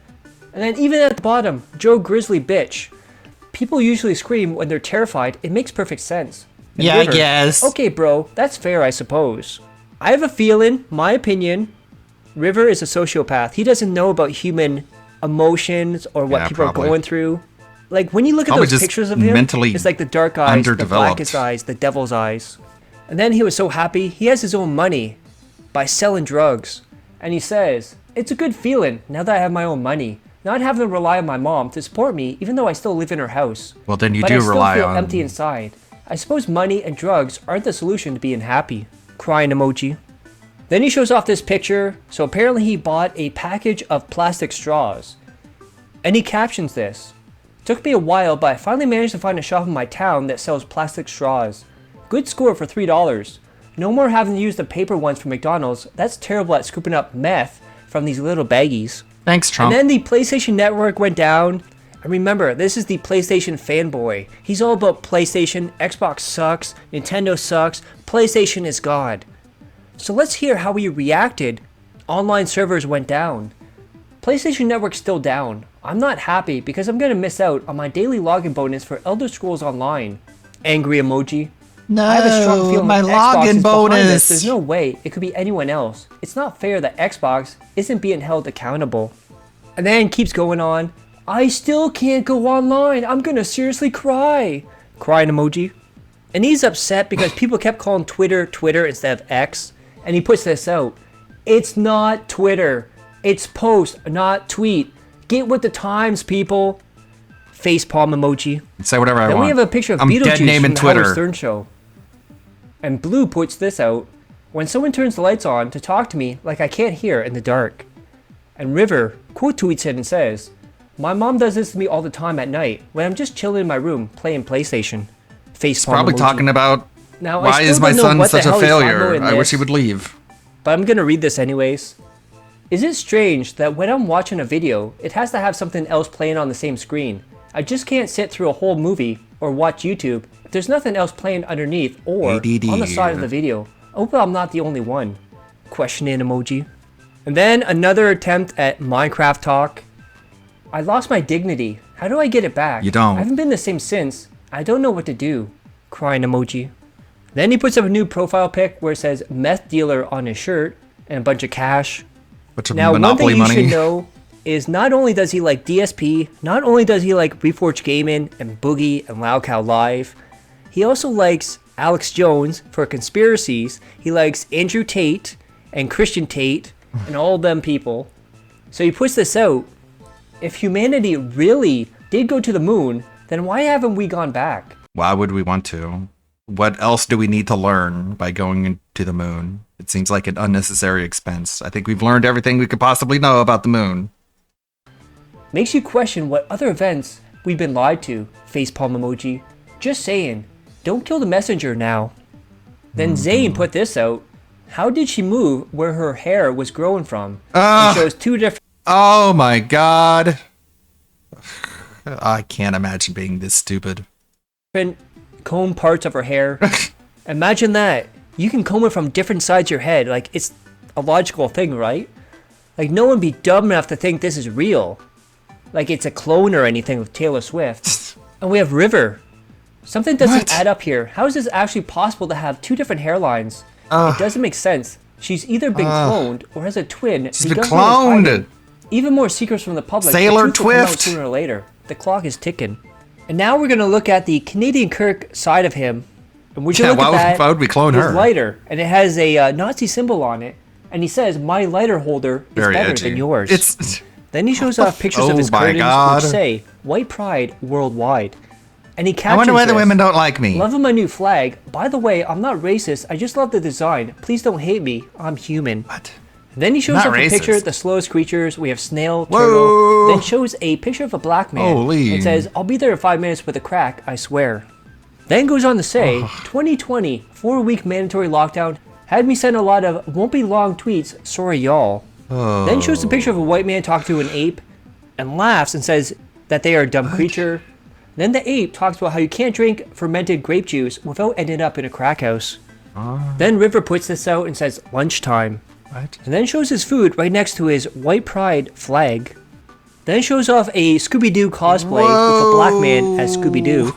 F: And then even at the bottom, Joe Grizzly Bitch. People usually scream when they're terrified. It makes perfect sense. And
A: Yeah, I
F: River,
A: guess.
F: Okay, bro, that's fair, I suppose. I have a feeling, my opinion, River is a sociopath. He doesn't know about human emotions or what
A: Yeah,
F: people
A: probably.
F: are going through. Like when you look at
A: Probably
F: those
A: just
F: pictures of him,
A: mentally
F: it's like the dark eyes, the
A: underdeveloped.
F: blackest eyes, the devil's eyes. And then he was so happy, he has his own money by selling drugs. And he says, it's a good feeling now that I have my own money. Not having to rely on my mom to support me, even though I still live in her house.
A: Well, then you
F: But
A: do
F: I still
A: rely
F: feel
A: on.
F: empty inside. I suppose money and drugs aren't the solution to being happy. Crying emoji. Then he shows off this picture. So apparently he bought a package of plastic straws. And he captions this. Took me a while, but I finally managed to find a shop in my town that sells plastic straws. Good score for $3. No more having to use the paper ones from McDonald's. That's terrible at scooping up meth from these little baggies.
A: Thanks, Trump.
F: And then the PlayStation Network went down. And remember, this is the PlayStation fanboy. He's all about PlayStation, Xbox sucks, Nintendo sucks, PlayStation is God. So let's hear how he reacted. Online servers went down. PlayStation Network's still down. I'm not happy because I'm gonna miss out on my daily login bonus for Elder Scrolls Online. Angry emoji.
A: no,
F: I have a strong feeling
A: my
F: that Xbox
A: login
F: is behind this.
A: bonus.
F: There's no way it could be anyone else. It's not fair that Xbox isn't being held accountable. And then keeps going on. I still can't go online. I'm gonna seriously cry. Crying emoji. And he's upset because people kept calling Twitter Twitter instead of X. And he puts this out. It's not Twitter. It's post, not tweet. Get with the times, people. Facepalm emoji.
A: Say whatever I
F: Then
A: want.
F: we have a picture of
A: I'm
F: Beetlejuice
A: dead naming
F: from the Howard
A: Twitter.
F: Stern show. And Blue puts this out. when someone turns the lights on to talk to me like I can't hear in the dark. And River quote tweets it and says, my mom does this to me all the time at night when I'm just chilling in my room playing PlayStation. Facepalm
A: Probably
F: emoji.
A: talking about
F: Now, I
A: why
F: still
A: is my
F: don't know
A: son
F: what the
A: such a
F: hell he's talking about
A: failure?
F: in
A: I wish
F: this,
A: he would leave.
F: but I'm gonna read this anyways. Is it strange that when I'm watching a video, it has to have something else playing on the same screen? I just can't sit through a whole movie or watch YouTube if there's nothing else playing underneath or
A: ADD.
F: on the side of the video. I hope I'm not the only one. Questioning emoji. And then another attempt at Minecraft talk. I lost my dignity. How do I get it back?
A: You don't.
F: I haven't been the same since. I don't know what to do. Crying emoji. Then he puts up a new profile pic where it says meth dealer on his shirt and a bunch of cash.
A: Bunch of
F: Now,
A: Monopoly
F: one thing you
A: money.
F: should know is not only does he like DSP, not only does he like Reforged Gaming and Boogie and Loudcow Live, he also likes Alex Jones for conspiracies. He likes Andrew Tate and Christian Tate and all them people. So he puts this out. If humanity really did go to the moon, then why haven't we gone back?
A: Why would we want to? What else do we need to learn by going to the moon? It seems like an unnecessary expense. I think we've learned everything we could possibly know about the moon.
F: Makes you question what other events we've been lied to. Facepalm emoji. Just saying. Don't kill the messenger now. Then Zayn put this out. How did she move where her hair was growing from? It shows two different
A: Oh my god. I can't imagine being this stupid.
F: comb parts of her hair. Imagine that. You can comb it from different sides of your head. Like, it's a logical thing, right? Like, no one would be dumb enough to think this is real. Like, it's a clone or anything of Taylor Swift. And we have River. Something doesn't
A: What?
F: add up here. How is this actually possible to have two different hairlines? It doesn't make sense. She's either been cloned or has a twin.
A: She's been cloned.
F: Even more secrets from the public.
A: Sailor
F: The truth will come out
A: Twift.
F: sooner or later. The clock is ticking. And now we're gonna look at the Canadian Kirk side of him. And we're gonna
A: Yeah,
F: look at that.
A: why would we clone
F: his
A: her?
F: lighter, and it has a Nazi symbol on it. And he says, "My lighter holder is
A: Very
F: better
A: edgy.
F: than yours."
A: It's
F: Then he shows off pictures of his
A: Oh my
F: curtains,
A: God.
F: which say "White Pride Worldwide." And he captions
A: I wonder why the
F: this,
A: women don't like me.
F: "Loving my new flag. By the way, I'm not racist. I just love the design. Please don't hate me. I'm human."
A: What?
F: Then he shows
A: Not
F: off a picture
A: racist.
F: of the slowest creatures. We have snail,
A: Whoa.
F: turtle. Then shows a picture of a black man.
A: Holy.
F: And says, "I'll be there in 5 minutes with a crack, I swear." Then goes on to say, 2020, 4-week mandatory lockdown had me send a lot of won't be long tweets. Sorry, y'all. Then shows a picture of a white man talking to an ape and laughs and says that they are a dumb creature. Then the ape talks about how you can't drink fermented grape juice without ending up in a crack house. Then River puts this out and says lunchtime.
A: What?
F: And then shows his food right next to his white pride flag. Then shows off a Scooby-Doo cosplay with a black man as Scooby-Doo.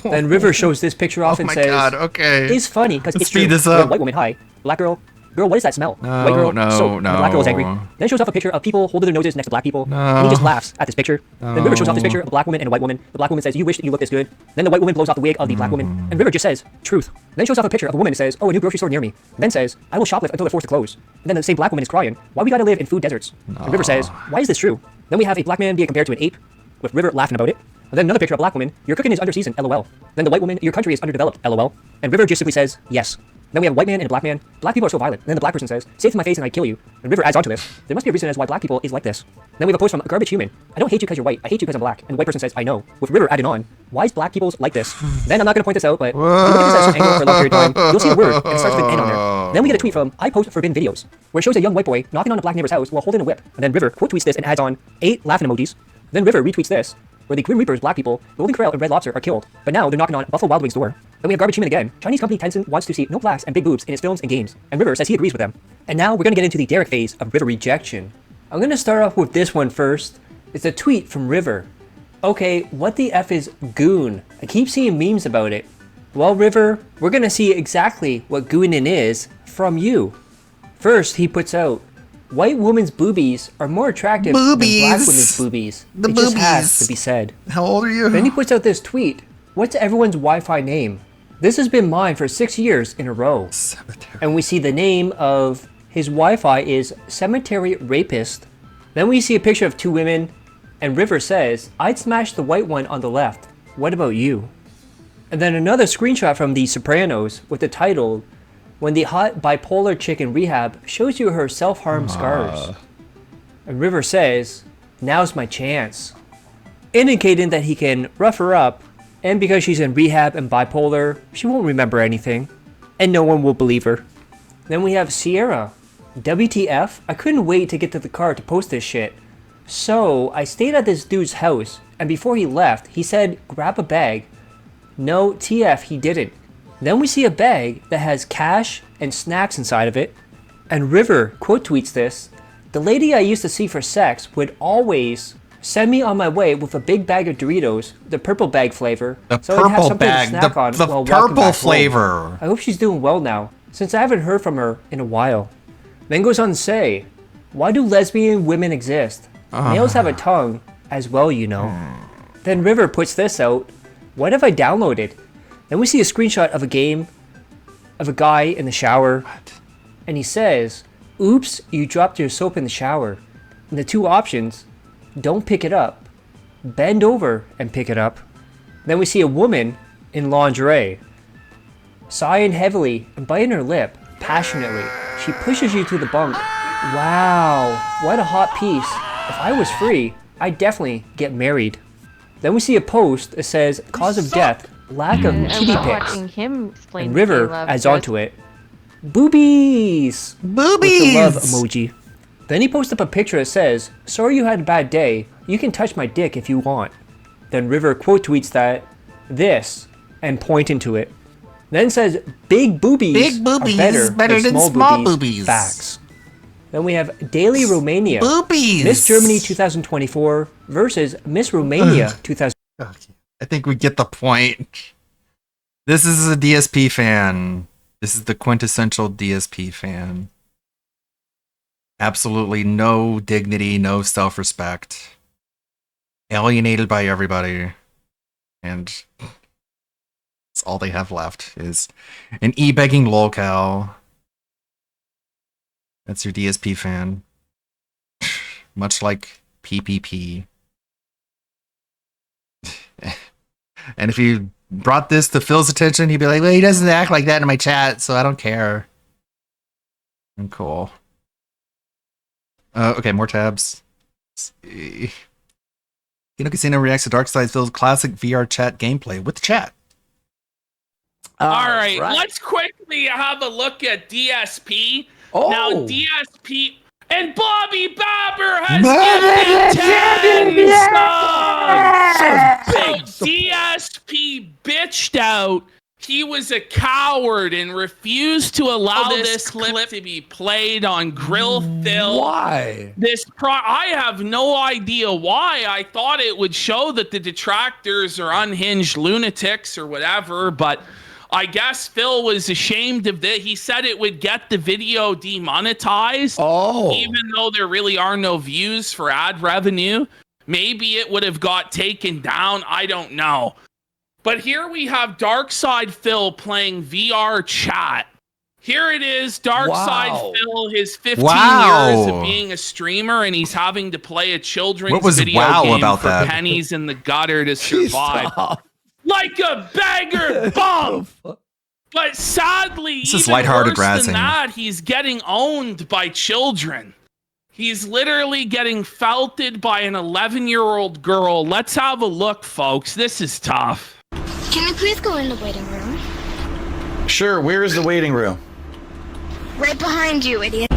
F: Then River shows this picture off
A: Oh
F: and
A: my
F: says,
A: god, okay.
F: "It's funny because
A: Let's
F: it's true.
A: speed this
F: We have
A: up.
F: white woman, hi. Black girl, girl, what is that smell?
A: No,
F: White girl,
A: no,
F: soap. And the black girl is angry.
A: no.
F: Then shows off a picture of people holding their noses next to black people.
A: No.
F: And he just laughs at this picture. Then River shows off this picture of a black woman and a white woman. The black woman says, "You wish that you looked this good." Then the white woman blows off the wig of the black woman. And River just says, "Truth." Then shows off a picture of a woman and says, "Oh, a new grocery store near me." Then says, "I will shoplift until they're forced to close." And then the same black woman is crying, "Why we gotta live in food deserts?" And River says, "Why is this true?" Then we have a black man being compared to an ape, with River laughing about it. And then another picture of a black woman, "Your cooking is under seasoned, lol." Then the white woman, "Your country is underdeveloped, lol." And River just simply says, "Yes." Then we have a white man and a black man. "Black people are so violent." And then the black person says, "Say it to my face and I kill you." And River adds on to this, "There must be a reason as why black people is like this." Then we have a post from Garbage Human. "I don't hate you because you're white. I hate you because I'm black." And the white person says, "I know." With River adding on, "Why is black people's like this?" Then I'm not going to point this out, but if you look at this at some angle for a long period of time, you'll see a word and it starts with an N on there. Then we get a tweet from I Post Forbidden Videos, where it shows a young white boy knocking on a black neighbor's house while holding a whip. And then River quote tweets this and adds on 8 laughing emojis. Then River retweets this, where the Grim Reapers, black people, Golden Corral, and Red Lobster are killed, but now they're knocking on Buffalo Wild Wings' door. Then we have Garbage Human again. Chinese company Tencent wants to see no blacks and big boobs in its films and games, and River says he agrees with them. And now we're gonna get into the Derek phase of River rejection. I'm gonna start off with this one first. It's a tweet from River. "Okay, what the F is goon? I keep seeing memes about it." Well, River, we're gonna see exactly what goonin is from you. First, he puts out, "White women's boobies are more attractive than black
A: Boobies.
F: women's boobies."
A: The
F: It just has
A: boobies.
F: to be said.
A: How old are you?
F: Then he puts out this tweet. "What's everyone's Wi-Fi name? This has been mine for 6 years in a row."
A: Cemetery.
F: And we see the name of his Wi-Fi is Cemetery Rapist. Then we see a picture of 2 women, and River says, "I'd smash the white one on the left. What about you?" And then another screenshot from The Sopranos with the title, when the hot bipolar chick in rehab shows you her self-harm scars. And River says, "Now's my chance," indicating that he can rough her up, and because she's in rehab and bipolar, she won't remember anything, and no one will believe her. Then we have Sierra. "WTF? I couldn't wait to get to the car to post this shit. So, I stayed at this dude's house, and before he left, he said, grab a bag. No, TF, he didn't. Then we see a bag that has cash and snacks inside of it, and River quote tweets this, "The lady I used to see for sex would always send me on my way with a big bag of Doritos, the purple bag flavor,
A: The
F: so I'd have
A: purple
F: something
A: bag,
F: to snack on
A: the
F: while walking
A: purple
F: back home.
A: flavor.
F: I hope she's doing well now, since I haven't heard from her in a while." Then goes on to say, "Why do lesbian women exist? Males have a tongue as well, you know." Then River puts this out, "What have I downloaded?" Then we see a screenshot of a game of a guy in the shower, and he says, "Oops, you dropped your soap in the shower." And the two options, don't pick it up, bend over and pick it up. Then we see a woman in lingerie, sighing heavily and biting her lip passionately. She pushes you to the bunk. Wow, what a hot piece. If I was free, I'd definitely get married. Then we see a post that says, "Cause of death, lack of
G: I
F: kitty
G: love
F: pics."
G: watching him explain
F: And River
G: gay love
F: adds
G: to us.
F: onto it, "Boobies!"
A: Boobies!
F: With the love emoji. Then he posts up a picture that says, "Sorry you had a bad day. You can touch my dick if you want." Then River quote tweets that, "This," and pointing to it. Then says, "Big boobies,
A: Big boobies
F: are better than small
A: boobies.
F: Facts. Then we have Daily Romania.
A: Boobies.
F: Miss Germany 2024 versus Miss Romania 2000.
A: Okay. I think we get the point. This is a DSP fan. This is the quintessential DSP fan. Absolutely no dignity, no self-respect. Alienated by everybody. And that's all they have left is an e-begging lolcow. That's your DSP fan. Much like PPP. And if you brought this to Phil's attention, he'd be like, "Well, he doesn't act like that in my chat, so I don't care." I'm cool. Okay, more tabs. Let's see. Kino Casino reacts to Darkside Phil's classic VR chat gameplay with the chat.
E: All right, let's quickly have a look at DSP. Now, DSP and Bobby Babber has gifted 10 subs. So DSP bitched out. He was a coward and refused to allow this clip to be played on Grill Phil.
H: Why?
E: I have no idea why. I thought it would show that the detractors are unhinged lunatics or whatever, but I guess Phil was ashamed of that. He said it would get the video demonetized. Even though there really are no views for ad revenue. Maybe it would have got taken down. I don't know. But here we have Darkside Phil playing VR chat. Here it is, Darkside Phil, his 15 years of being a streamer, and he's having to play a children's video game
A: about
E: for
A: that?
E: pennies in the gutter to survive. Like a beggar bum! But sadly,
A: This is
E: even
A: lighthearted
E: worse than
A: razzing.
E: that, he's getting owned by children. He's literally getting felted by an 11-year-old girl. Let's have a look, folks. This is tough.
I: Can we please go in the waiting room?
C: Sure, where is the waiting room?
I: Right behind you, idiot.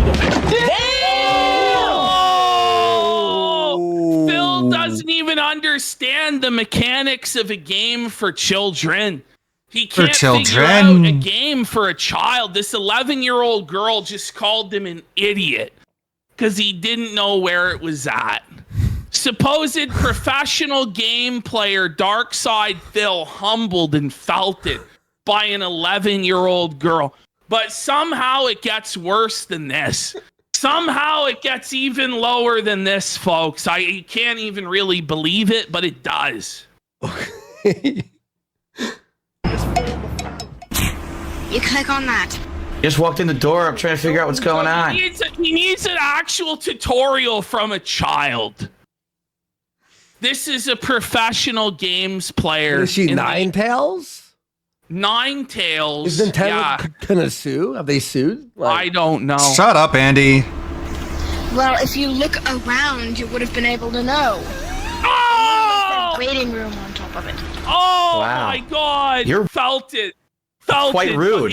E: Oh! Phil doesn't even understand the mechanics of a game for children. He can't figure out a game for a child. This 11-year-old girl just called him an idiot because he didn't know where it was at. Supposed professional game player Darkside Phil humbled and felted by an 11-year-old girl. But somehow it gets worse than this. Somehow it gets even lower than this, folks. I can't even really believe it, but it does.
I: You click on that.
C: Just walked in the door. I'm trying to figure out what's going on.
E: He needs an actual tutorial from a child. This is a professional games player.
H: Is she Ninetales?
E: Ninetales.
G: Is Nintendo
E: Yeah,
G: gonna sue? Have they sued?
E: I don't know.
A: Shut up, Andy.
I: Well, if you look around, you would have been able to know.
E: Oh!
I: Waiting room on top of it.
E: Oh
G: Wow.
E: my God!
C: You're
E: felt it. Felt
C: quite
E: it.
C: rude.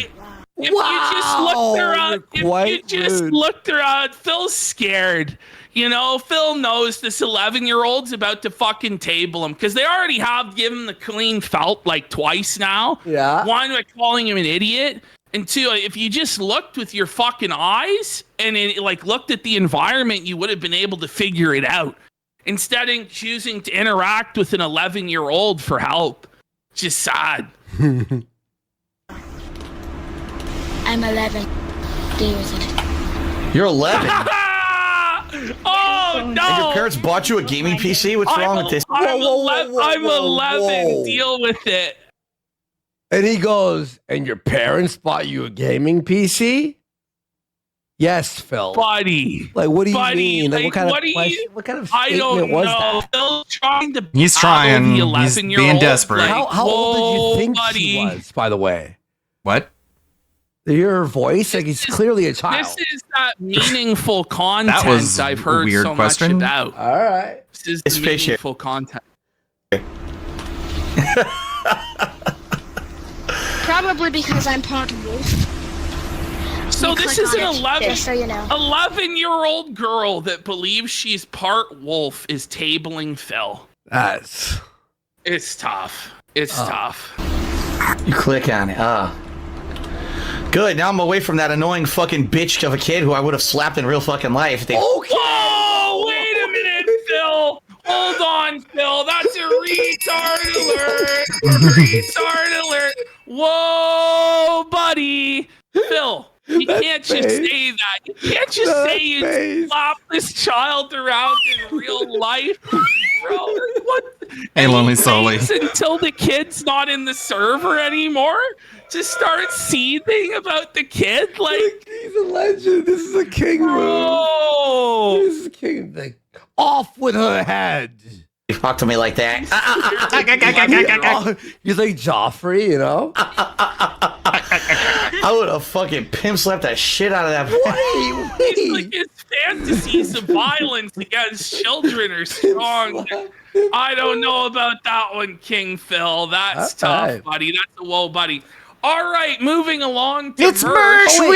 E: If you just looked around,
G: you're quite rude.
E: looked around, Phil's scared. You know, Phil knows this 11-year-old's about to fucking table him because they already have given him the clean felt like twice now.
G: Yeah.
E: One, by calling him an idiot. And two, if you just looked with your fucking eyes and looked at the environment, you would have been able to figure it out. Instead of choosing to interact with an 11-year-old for help. Just sad.
I: I'm 11. Deal with it.
C: You're 11.
E: Oh no!
C: And your parents bought you a gaming PC? What's wrong with this?
E: I'm,
G: Whoa, whoa, whoa,
E: I'm
G: whoa,
E: 11.
G: whoa.
E: Deal with it.
G: And he goes, and your parents bought you a gaming PC? Yes, Phil.
E: Buddy.
G: Like, what do you
E: Buddy,
G: mean? Like, what kind
E: what
G: of
E: do you-
G: question? What kind of
E: I
G: statement
E: don't
G: was
E: know.
G: that?
E: Phil's trying to
A: He's
E: battle
A: trying.
E: the
A: He's
E: 11-year-old.
A: being desperate.
E: Like,
G: How old did you think
E: buddy.
G: she was, by the way?
A: What?
G: Your voice? Like, he's clearly a child.
E: This is that meaningful content
A: was
E: I've
A: a
E: heard
A: weird
E: so
A: question.
E: much about.
G: All right.
E: This is
C: It's
E: the
C: spaceship.
E: meaningful content.
I: Probably because I'm part wolf.
E: So
I: You
E: this
I: click
E: is an
I: on it,
E: 11
I: just so you know.
E: 11-year-old girl that believes she's part wolf is tabling Phil.
G: That's
E: It's tough. It's tough.
C: You click on it. Good. Now I'm away from that annoying fucking bitch of a kid who I would have slapped in real fucking life. If they...
E: Whoa! Wait a minute, Phil. Hold on, Phil. That's a retard alert. Retard alert. Whoa, buddy. Phil, you can't just
G: face.
E: say that. You can't just
G: That
E: say you
G: face.
E: slap this child around in real life. Bro, what?
A: Hey,
E: And he
A: Lonely Solly.
E: waits until the kid's not in the server anymore to start seething about the kid? Like,
G: he's a legend. This is a king move.
E: bro.
G: This is a king thing. Off with her head.
C: You talk to me like that.
G: He's like Joffrey, you know?
C: I would have fucking pimp slapped the shit out of that.
E: It's like his fantasies of violence against children are strong. I don't know about that one, King Phil. That's
G: All
E: tough,
G: right.
E: buddy. That's a whoa, buddy. All right, moving along to
A: It's
E: merch.
A: merch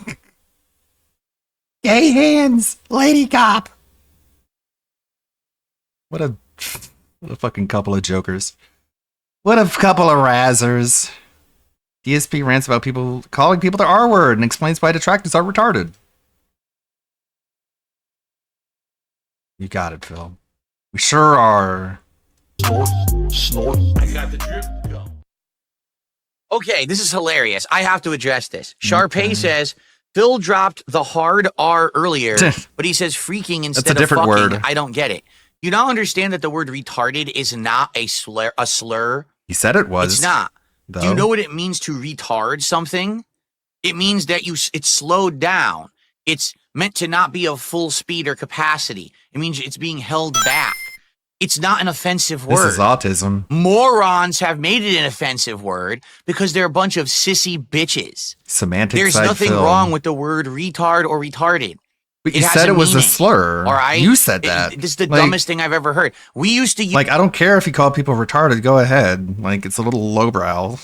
A: week! Gay hands, lady cop. What a fucking couple of jokers. What a couple of razzers. DSP rants about people calling people the R word and explains why detractors are retarded. You got it, Phil. We sure are.
C: Okay, this is hilarious. I have to address this. Sharpay says Phil dropped the hard R earlier, but he says freaking instead of
A: different
C: fucking.
A: word.
C: I don't get it. You now understand that the word retarded is not a slur. A slur.
A: He said it was.
C: It's not.
A: Though.
C: Do you know what it means to retard something? It means that it's slowed down. It's meant to not be of full speed or capacity. It means it's being held back. It's not an offensive word.
A: This is autism.
C: Morons have made it an offensive word because they're a bunch of sissy bitches.
A: Semantic
C: There's
A: side
C: nothing
A: Phil.
C: wrong with the word retard or retarded.
A: But
C: it
A: you
C: has
A: said
C: a
A: it was a
C: meaning.
A: slur.
C: All right?
A: You said that.
C: This is the
A: Like-
C: dumbest thing I've ever heard. We used to use
A: Like, I don't care if you call people retarded. Go ahead. Like, it's a little lowbrow.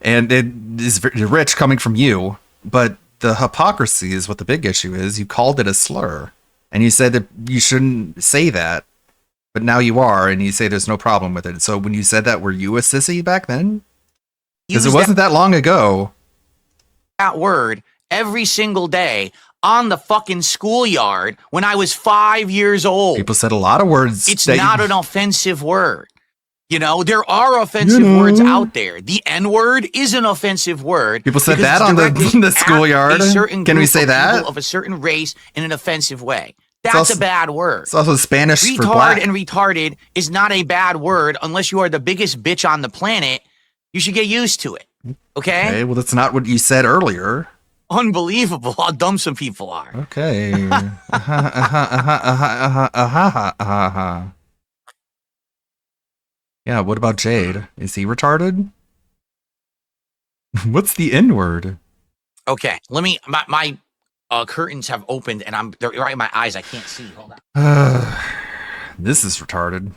A: And it is rich coming from you. But the hypocrisy is what the big issue is. You called it a slur. And you said that you shouldn't say that. But now you are. And you say there's no problem with it. So when you said that, were you a sissy back then? Because it
C: use
A: wasn't that long ago.
C: that word every single day on the fucking schoolyard when I was 5 years old.
A: People said a lot of words.
C: It's
A: that
C: not
A: you-
C: an offensive word. You know, there are offensive words out there. The N-word is an offensive word.
A: People said
C: because
A: that
C: it's
A: on the-
C: directed
A: the
C: at
A: schoolyard.
C: a certain
A: Can we
C: group
A: say
C: of
A: that?
C: people of a certain race in an offensive way. That's
A: also-
C: a bad word.
A: It's also Spanish for
C: Retard
A: black.
C: and retarded is not a bad word unless you are the biggest bitch on the planet. You should get used to it. Okay?
A: Okay, well, that's not what you said earlier.
C: Unbelievable how dumb some people are.
A: Okay. Yeah, what about Jade? Is he retarded? What's the N word?
C: Okay, let me. My curtains have opened, and they're right in my eyes. I can't see. Hold on.
A: This is retarded.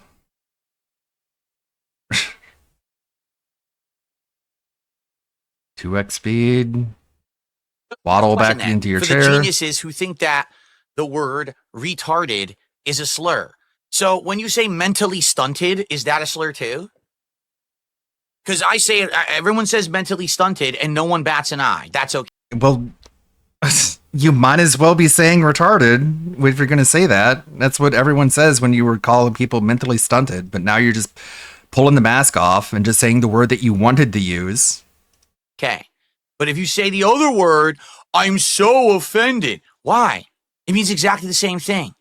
A: 2x speed. Waddle back
C: Wasn't that
A: into your
C: for
A: chair.
C: the geniuses who think that the word retarded is a slur. So when you say mentally stunted, is that a slur too? Because I say everyone says mentally stunted, and no one bats an eye. That's okay.
A: Well, you might as well be saying retarded if you're going to say that. That's what everyone says when you were calling people mentally stunted. But now you're just pulling the mask off and just saying the word that you wanted to use.
C: Okay. But if you say the other word, I'm so offended. Why? It means exactly the same thing.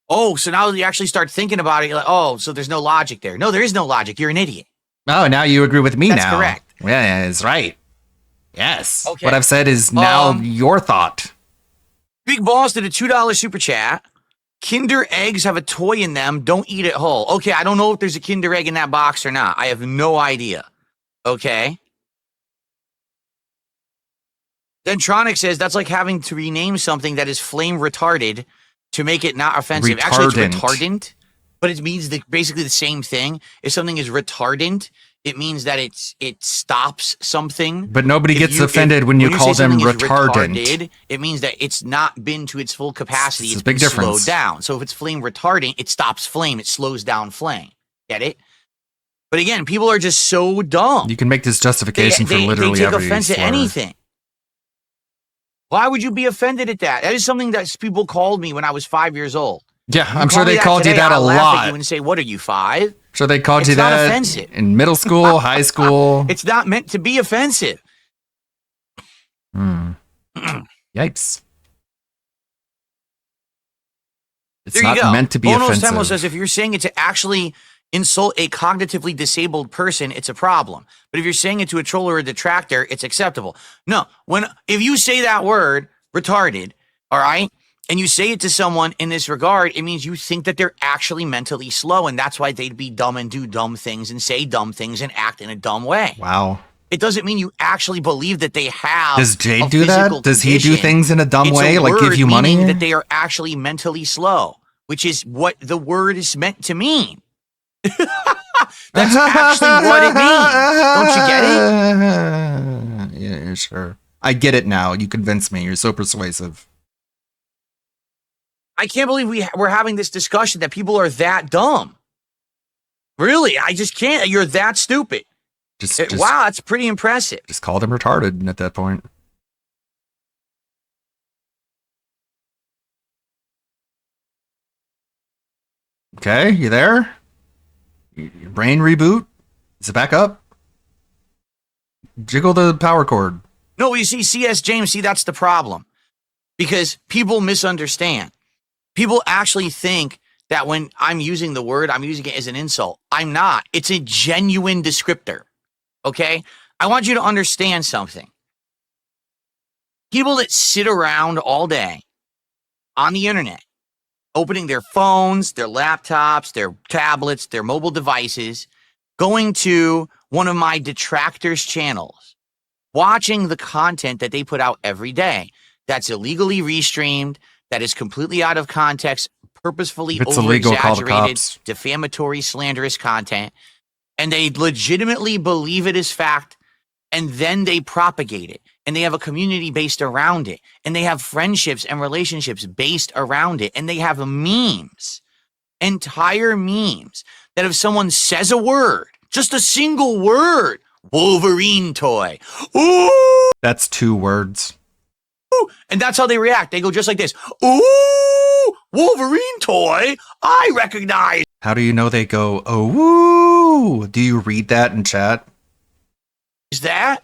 C: Oh, so now you actually start thinking about it. You're like, oh, so there's no logic there. No, there is no logic. You're an idiot.
A: Oh, now you agree with me
C: That's
A: now.
C: correct.
A: Yeah, it's right. Yes.
C: Okay.
A: What I've said is now your thought.
C: Big Boss did a $2 super chat. Kinder eggs have a toy in them. Don't eat it whole. Okay, I don't know if there's a Kinder egg in that box or not. I have no idea. Okay. Dentronic says that's like having to rename something that is flame retarded to make it not offensive. Actually, it's retardant, but it means basically the same thing. If something is retardant, it means that it stops something.
A: But nobody gets offended when you call them retardant.
C: It means that it's not been to its full capacity.
A: It's a big difference.
C: Slowed down. So if it's flame retardant, it stops flame. It slows down flame. Get it? But again, people are just so dumb.
A: You can make this justification for literally
C: they take
A: every
C: offense
A: slur.
C: at anything. Why would you be offended at that? That is something that people called me when I was 5 years old.
A: Yeah, I'm sure they called you that a
C: I'll laugh at
A: lot.
C: you and say, "What are you, 5?"
A: Sure, they called
C: It's
A: you
C: not
A: that
C: offensive.
A: in middle school, high school.
C: It's not meant to be offensive.
A: Yikes. It's
C: There
A: not
C: you go.
A: meant to be
C: Bonos
A: offensive.
C: Temo says if you're saying it to actually insult a cognitively disabled person, it's a problem. But if you're saying it to a troll or a detractor, it's acceptable. No, if you say that word, retarded, all right, and you say it to someone in this regard, it means you think that they're actually mentally slow, and that's why they'd be dumb and do dumb things and say dumb things and act in a dumb way.
A: Wow.
C: It doesn't mean you actually believe that they have.
A: Does Jade
C: a
A: do that?
C: physical
A: Does he do
C: condition.
A: things in a dumb
C: It's
A: way,
C: a
A: like give
C: word
A: you money?
C: meaning that they are actually mentally slow, which is what the word is meant to mean. That's actually what it means. Don't you get it?
A: Yeah, sure. I get it now. You convinced me. You're so persuasive.
C: I can't believe we're having this discussion that people are that dumb. Really, I just can't. You're that stupid. Wow, that's pretty impressive.
A: Just call them retarded at that point. Okay, you there? Your brain reboot? Is it back up? Jiggle the power cord.
C: No, you see, CS James, that's the problem. Because people misunderstand. People actually think that when I'm using the word, I'm using it as an insult. I'm not. It's a genuine descriptor. Okay? I want you to understand something. People that sit around all day on the internet, opening their phones, their laptops, their tablets, their mobile devices, going to one of my detractors' channels, watching the content that they put out every day that's illegally restreamed, that is completely out of context, purposefully
A: If it's illegal, call the
C: over-exaggerated,
A: cops.
C: defamatory, slanderous content, and they legitimately believe it is fact, and then they propagate it, and they have a community based around it, and they have friendships and relationships based around it, and they have memes, entire memes, that if someone says a word, just a single word, Wolverine toy, ooh,
A: That's 2 words.
C: and that's how they react. They go just like this, ooh, Wolverine toy, I recognize.
A: How do you know they go, oh, woo? Do you read that in chat?
C: That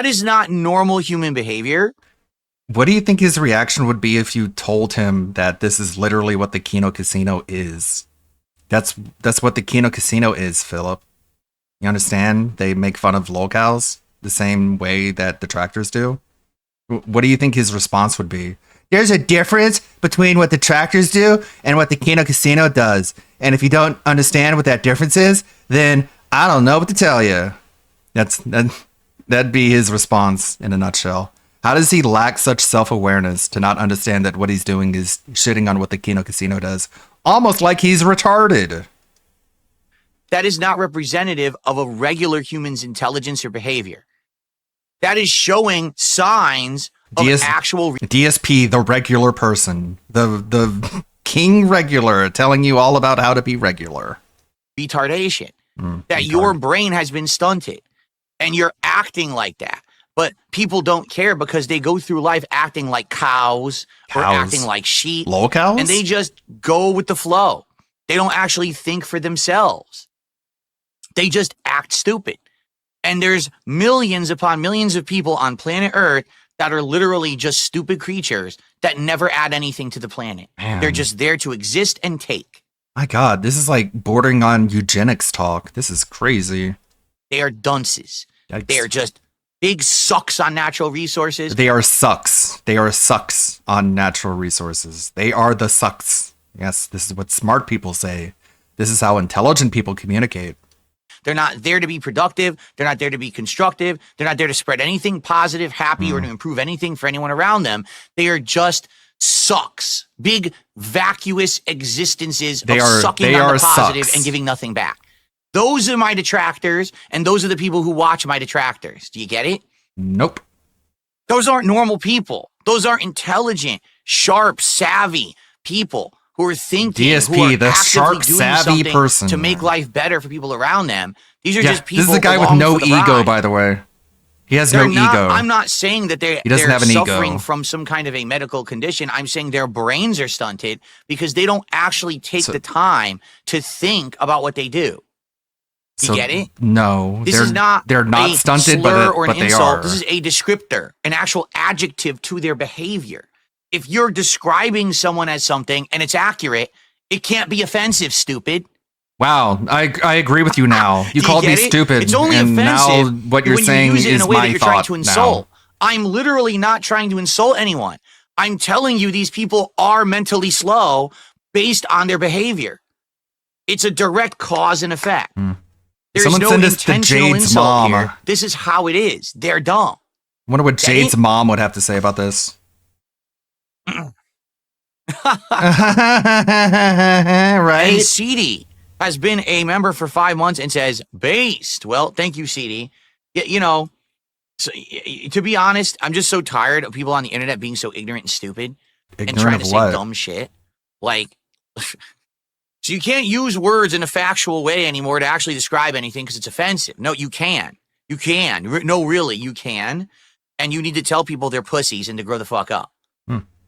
C: is not normal human behavior.
A: What do you think his reaction would be if you told him that this is literally what the Kino Casino is? That's what the Kino Casino is, Philip. You understand? They make fun of locals the same way that detractors do. What do you think his response would be? There's a difference between what detractors do and what the Kino Casino does. And if you don't understand what that difference is, then I don't know what to tell you. That'd be his response in a nutshell. How does he lack such self-awareness to not understand that what he's doing is shitting on what the Kino Casino does? Almost like he's retarded.
C: That is not representative of a regular human's intelligence or behavior. That is showing signs of actual
A: DSP, the regular person, the king regular, telling you all about how to be regular.
C: retardation. That your brain has been stunted and you're acting like that. But people don't care because they go through life acting like cows or acting like sheep.
A: Locals?
C: And they just go with the flow. They don't actually think for themselves. They just act stupid. And there's millions upon millions of people on planet Earth that are literally just stupid creatures that never add anything to the planet.
A: Man.
C: They're just there to exist and take.
A: My God, this is like bordering on eugenics talk. This is crazy.
C: They are dunces.
A: Yikes.
C: They are just big sucks on natural resources.
A: They are sucks. They are sucks on natural resources. They are the sucks. Yes, this is what smart people say. This is how intelligent people communicate.
C: They're not there to be productive. They're not there to be constructive. They're not there to spread anything positive, happy, or to improve anything for anyone around them. They are just sucks. Big, vacuous existences of sucking on the positive
A: sucks.
C: and giving nothing back. Those are my detractors, and those are the people who watch my detractors. Do you get it?
A: Nope.
C: Those aren't normal people. Those aren't intelligent, sharp, savvy people who are thinking,
A: DSP,
C: who are
A: the
C: actively
A: sharp,
C: doing
A: savvy
C: something
A: person.
C: to make life better for people around them. These are just people.
A: This is a guy with
C: along
A: no
C: for the
A: ego,
C: ride.
A: by the way. He has
C: They're
A: no
C: not,
A: ego.
C: I'm not saying that they're
A: doesn't have an ego.
C: suffering from some kind of a medical condition. I'm saying their brains are stunted because they don't actually take the time to think about what they do. You get it?
A: No,
C: This is not
A: they're not
C: a
A: stunted,
C: slur or an
A: but they
C: insult.
A: are.
C: This is a descriptor, an actual adjective to their behavior. If you're describing someone as something and it's accurate, it can't be offensive, stupid.
A: Wow, I agree with you now. You
C: Do
A: called me
C: get it?
A: stupid,
C: It's only
A: and now
C: offensive
A: what you're
C: when
A: saying
C: you use it in
A: is
C: a way that
A: my
C: you're trying
A: thought
C: to insult.
A: now.
C: I'm literally not trying to insult anyone. I'm telling you these people are mentally slow based on their behavior. It's a direct cause and effect. There's
A: Someone
C: no
A: send this to
C: intentional
A: Jade's
C: insult
A: mom.
C: here. This is how it is. They're dumb.
A: I wonder what
C: Get
A: Jade's
C: it?
A: mom would have to say about this.
C: Hey,
A: Right?
C: CD has been a member for 5 months and says, based. Well, thank you, CD. You know, so, to be honest, I'm just so tired of people on the internet being so ignorant and stupid and
A: Ignorant
C: trying
A: of
C: to say
A: what?
C: dumb shit. Like, so you can't use words in a factual way anymore to actually describe anything because it's offensive. No, you can. You can. No, really, you can. And you need to tell people they're pussies and to grow the fuck up.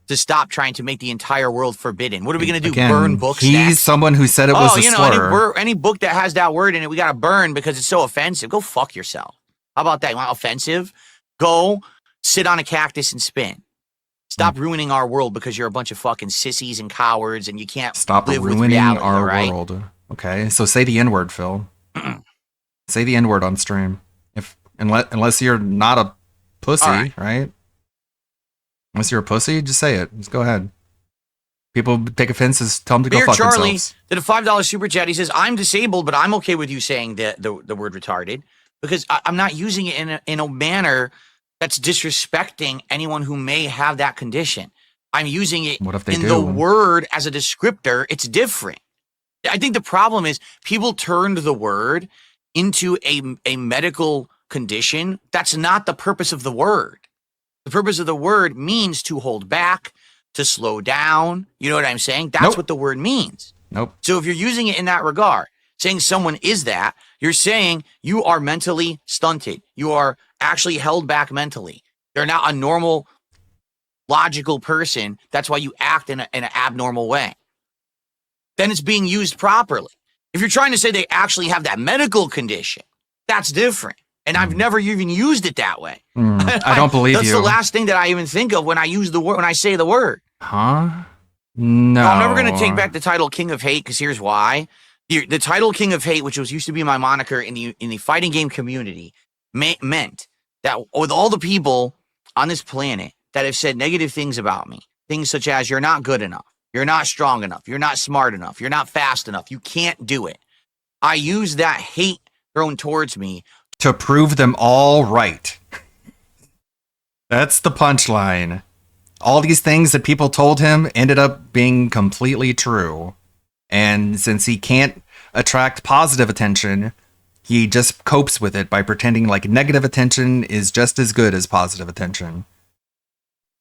C: To stop trying to make the entire world forbidden. What are we going to do?
A: Again,
C: Burn books
A: he's
C: next?
A: someone who said it was a slur.
C: Any book that has that word in it, we got to burn because it's so offensive. Go fuck yourself. How about that? You want offensive? Go sit on a cactus and spin. Stop ruining our world because you're a bunch of fucking sissies and cowards and you can't
A: Stop
C: live with
A: ruining
C: reality,
A: our
C: all right?
A: world. Okay, so say the N-word, Phil. Say the N-word on stream. Unless you're not a pussy,
C: All right.
A: right? Unless you're a pussy, just say it. Just go ahead. People take offenses, tell them to go
C: Beer
A: fuck
C: Charlie
A: themselves.
C: did a $5 super chat. He says, I'm disabled, but I'm okay with you saying the word retarded because I'm not using it in a manner that's disrespecting anyone who may have that condition. I'm using it
A: What if they
C: in
A: do?
C: the word as a descriptor. It's different. I think the problem is people turned the word into a medical condition. That's not the purpose of the word. The purpose of the word means to hold back, to slow down. You know what I'm saying? That's
A: Nope.
C: what the word means.
A: Nope.
C: So if you're using it in that regard, saying someone is that, you're saying you are mentally stunted. You are actually held back mentally. You're not a normal, logical person. That's why you act in an abnormal way. Then it's being used properly. If you're trying to say they actually have that medical condition, that's different. And I've never even used it that way.
A: I don't believe
C: That's
A: you.
C: the last thing that I even think of when I use the word, when I say the word.
A: Huh? No.
C: I'm never going to take back the title King of Hate because here's why. The title King of Hate, which used to be my moniker in the fighting game community, meant that with all the people on this planet that have said negative things about me, things such as you're not good enough, you're not strong enough, you're not smart enough, you're not fast enough, you can't do it. I use that hate thrown towards me
A: to prove them all right. That's the punchline. All these things that people told him ended up being completely true. And since he can't attract positive attention, he just copes with it by pretending like negative attention is just as good as positive attention.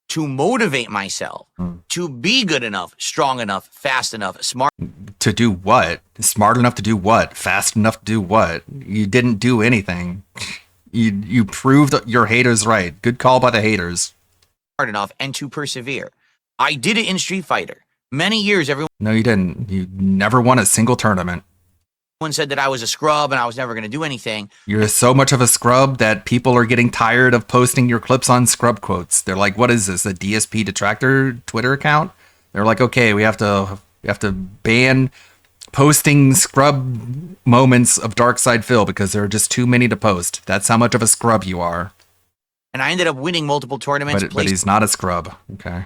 C: To motivate myself to be good enough, strong enough, fast enough, smart
A: To do what? Smart enough to do what? Fast enough to do what? You didn't do anything. You proved your haters right. Good call by the haters.
C: enough, and to persevere. I did it in Street Fighter. Many years, everyone
A: No, you didn't. You never won a single tournament.
C: said that I was a scrub and I was never going to do anything.
A: You're so much of a scrub that people are getting tired of posting your clips on scrub quotes. They're like, "What is this? A DSP detractor Twitter account?" They're like, "Okay, we have to ban posting scrub moments of Darkside Phil because there are just too many to post." That's how much of a scrub you are.
C: And I ended up winning multiple tournaments,
A: But he's not a scrub. Okay.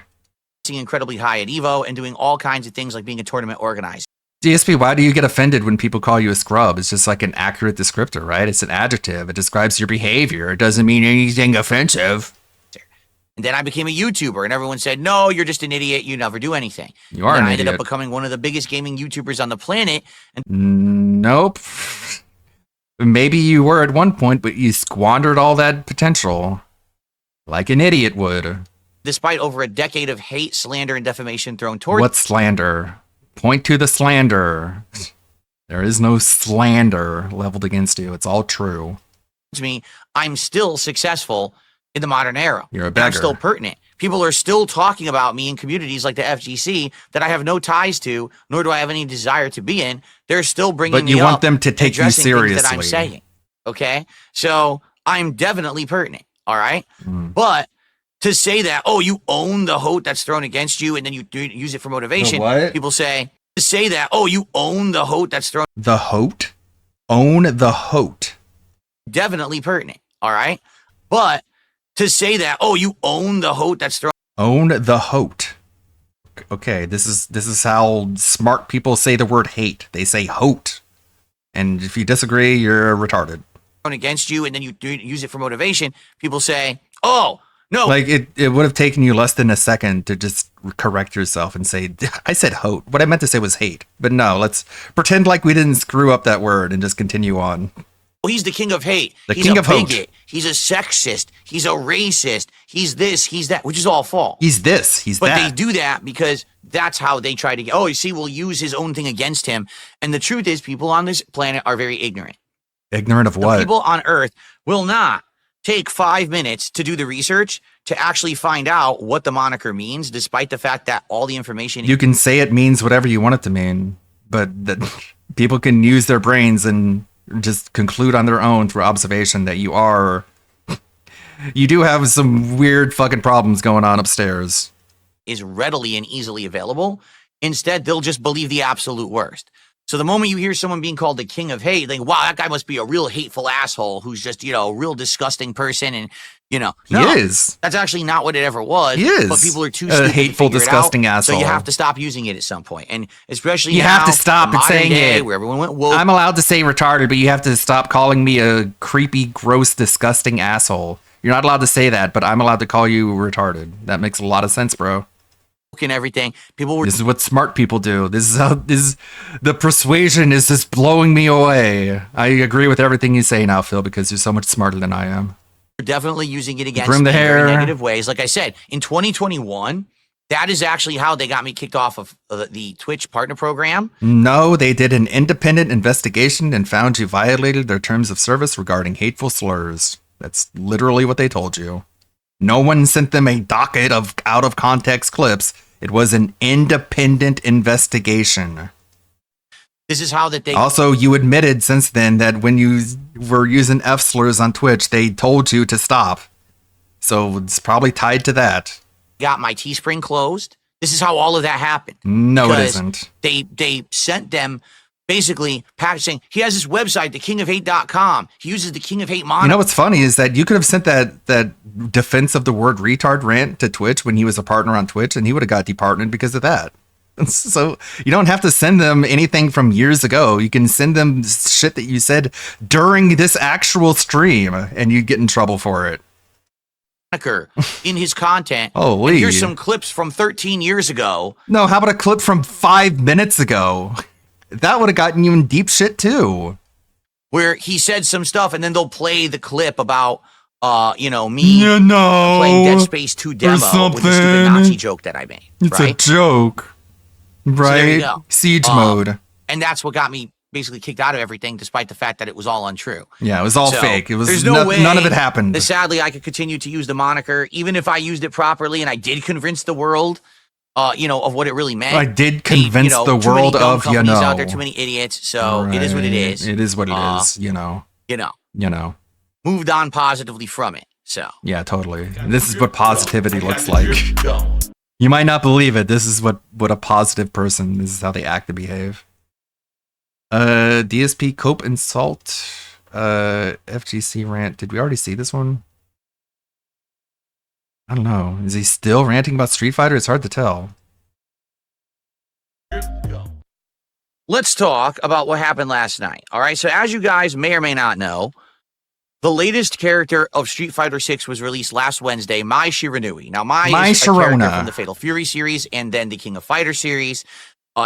C: placing incredibly high at Evo, and doing all kinds of things like being a tournament organizer.
A: DSP, why do you get offended when people call you a scrub? It's just like an accurate descriptor, right? It's an adjective. It describes your behavior. It doesn't mean anything offensive.
C: And then I became a YouTuber, and everyone said, "No, you're just an idiot. You never do anything."
A: You are
C: and
A: an
C: I ended
A: idiot.
C: up becoming one of the biggest gaming YouTubers on the planet. And
A: Nope. Maybe you were at one point, but you squandered all that potential. Like an idiot would.
C: despite over a decade of hate, slander, and defamation thrown towards
A: What slander? Point to the slander. There is no slander leveled against you. It's all true.
C: me, I'm still successful in the modern era.
A: You're a
C: And I'm
A: beggar.
C: still pertinent. People are still talking about me in communities like the FGC that I have no ties to, nor do I have any desire to be in. They're still bringing
A: But
C: me
A: you
C: up
A: want them to
C: and
A: take you
C: addressing things that I'm
A: seriously.
C: saying. Okay? So I'm definitely pertinent. All right?
A: Mm.
C: But to say that, oh, you own the hote that's thrown against you and then you use it for motivation,
A: what?
C: people say, to say that, oh, you own the hote that's thrown,
A: The hote? Own the hote.
C: definitely pertinent. All right? But to say that, oh, you own the hote that's thrown
A: Own the hote. Okay, this is how smart people say the word hate. They say hote. And if you disagree, you're retarded.
C: against you and then you use it for motivation, people say, oh, no,
A: Like it would have taken you less than a second to just correct yourself and say, I said hote. What I meant to say was hate. But no, let's pretend like we didn't screw up that word and just continue on.
C: well, he's the king of hate.
A: The
C: He's
A: king
C: a
A: of hote.
C: bigot. He's a sexist. He's a racist. He's this, he's that, which is all false.
A: He's this, he's
C: But
A: that.
C: they do that because that's how they try to get, oh, you see, we'll use his own thing against him. And the truth is, people on this planet are very ignorant.
A: Ignorant of
C: The
A: what?
C: people on Earth will not take 5 minutes to do the research to actually find out what the moniker means, despite the fact that all the information
A: You can say it means whatever you want it to mean, but that people can use their brains and just conclude on their own through observation that you do have some weird fucking problems going on upstairs.
C: is readily and easily available. Instead, they'll just believe the absolute worst. So the moment you hear someone being called the king of hate, you think, wow, that guy must be a real hateful asshole who's just, a real disgusting person. And,
A: He
C: no,
A: is.
C: that's actually not what it ever was.
A: He is
C: But people are too
A: a
C: stupid
A: hateful,
C: to figure it
A: disgusting
C: out, So you
A: asshole.
C: have to stop using it at some point. And especially
A: You
C: now,
A: have to stop
C: the
A: it
C: modern
A: saying
C: day,
A: it.
C: where everyone went woke.
A: I'm allowed to say retarded, but you have to stop calling me a creepy, gross, disgusting asshole. You're not allowed to say that, but I'm allowed to call you retarded. That makes a lot of sense, bro.
C: and everything. People were
A: This is what smart people do. The persuasion is just blowing me away. I agree with everything you say now, Phil, because you're so much smarter than I am.
C: definitely using it against
A: Groom
C: me
A: the
C: in very
A: hair.
C: negative ways. Like I said, in 2021, that is actually how they got me kicked off of the Twitch partner program.
A: No, they did an independent investigation and found you violated their terms of service regarding hateful slurs. That's literally what they told you. No one sent them a docket of out of context clips. It was an independent investigation.
C: This is how that they
A: Also, you admitted since then that when you were using F slurs on Twitch, they told you to stop. So it's probably tied to that.
C: got my Teespring closed. This is how all of that happened.
A: No, it
C: Because
A: isn't.
C: They sent them basically saying he has this website, thekingofhate.com. He uses the King of Hate moniker.
A: You know what's funny is that you could have sent that defense of the word retard rant to Twitch when he was a partner on Twitch, and he would have got departmented because of that. So you don't have to send them anything from years ago. You can send them shit that you said during this actual stream, and you get in trouble for it.
C: In his content.
A: Holy.
C: And here's some clips from 13 years ago.
A: No, how about a clip from 5 minutes ago? That would have gotten you in deep shit too.
C: Where he said some stuff, and then they'll play the clip about, me
A: You know,
C: playing Dead Space 2 demo with the stupid
A: something.
C: Nazi joke that I made.
A: It's
C: right?
A: a joke, right?
C: there you go.
A: Siege mode.
C: And that's what got me basically kicked out of everything, despite the fact that it was all untrue.
A: Yeah, it was all
C: So,
A: fake. It was
C: there's no way
A: none of it happened.
C: that sadly I could continue to use the moniker, even if I used it properly and I did convince the world, of what it really meant.
A: I did convince the
C: too many
A: world
C: dumb
A: of,
C: companies out there, too many idiots. So it is what it is.
A: It is what it is. You know.
C: Moved on positively from it. So
A: Yeah, totally. This is what positivity looks like. You might not believe it. This is what a positive person. This is how they act and behave. DSP Cope and Salt. FGC rant. Did we already see this one? I don't know. Is he still ranting about Street Fighter? It's hard to tell.
C: let's talk about what happened last night. All right. So as you guys may or may not know, the latest character of Street Fighter 6 was released last Wednesday, Mai Shiranui. Now, Mai is a character from the Fatal Fury series and then the King of Fighters series.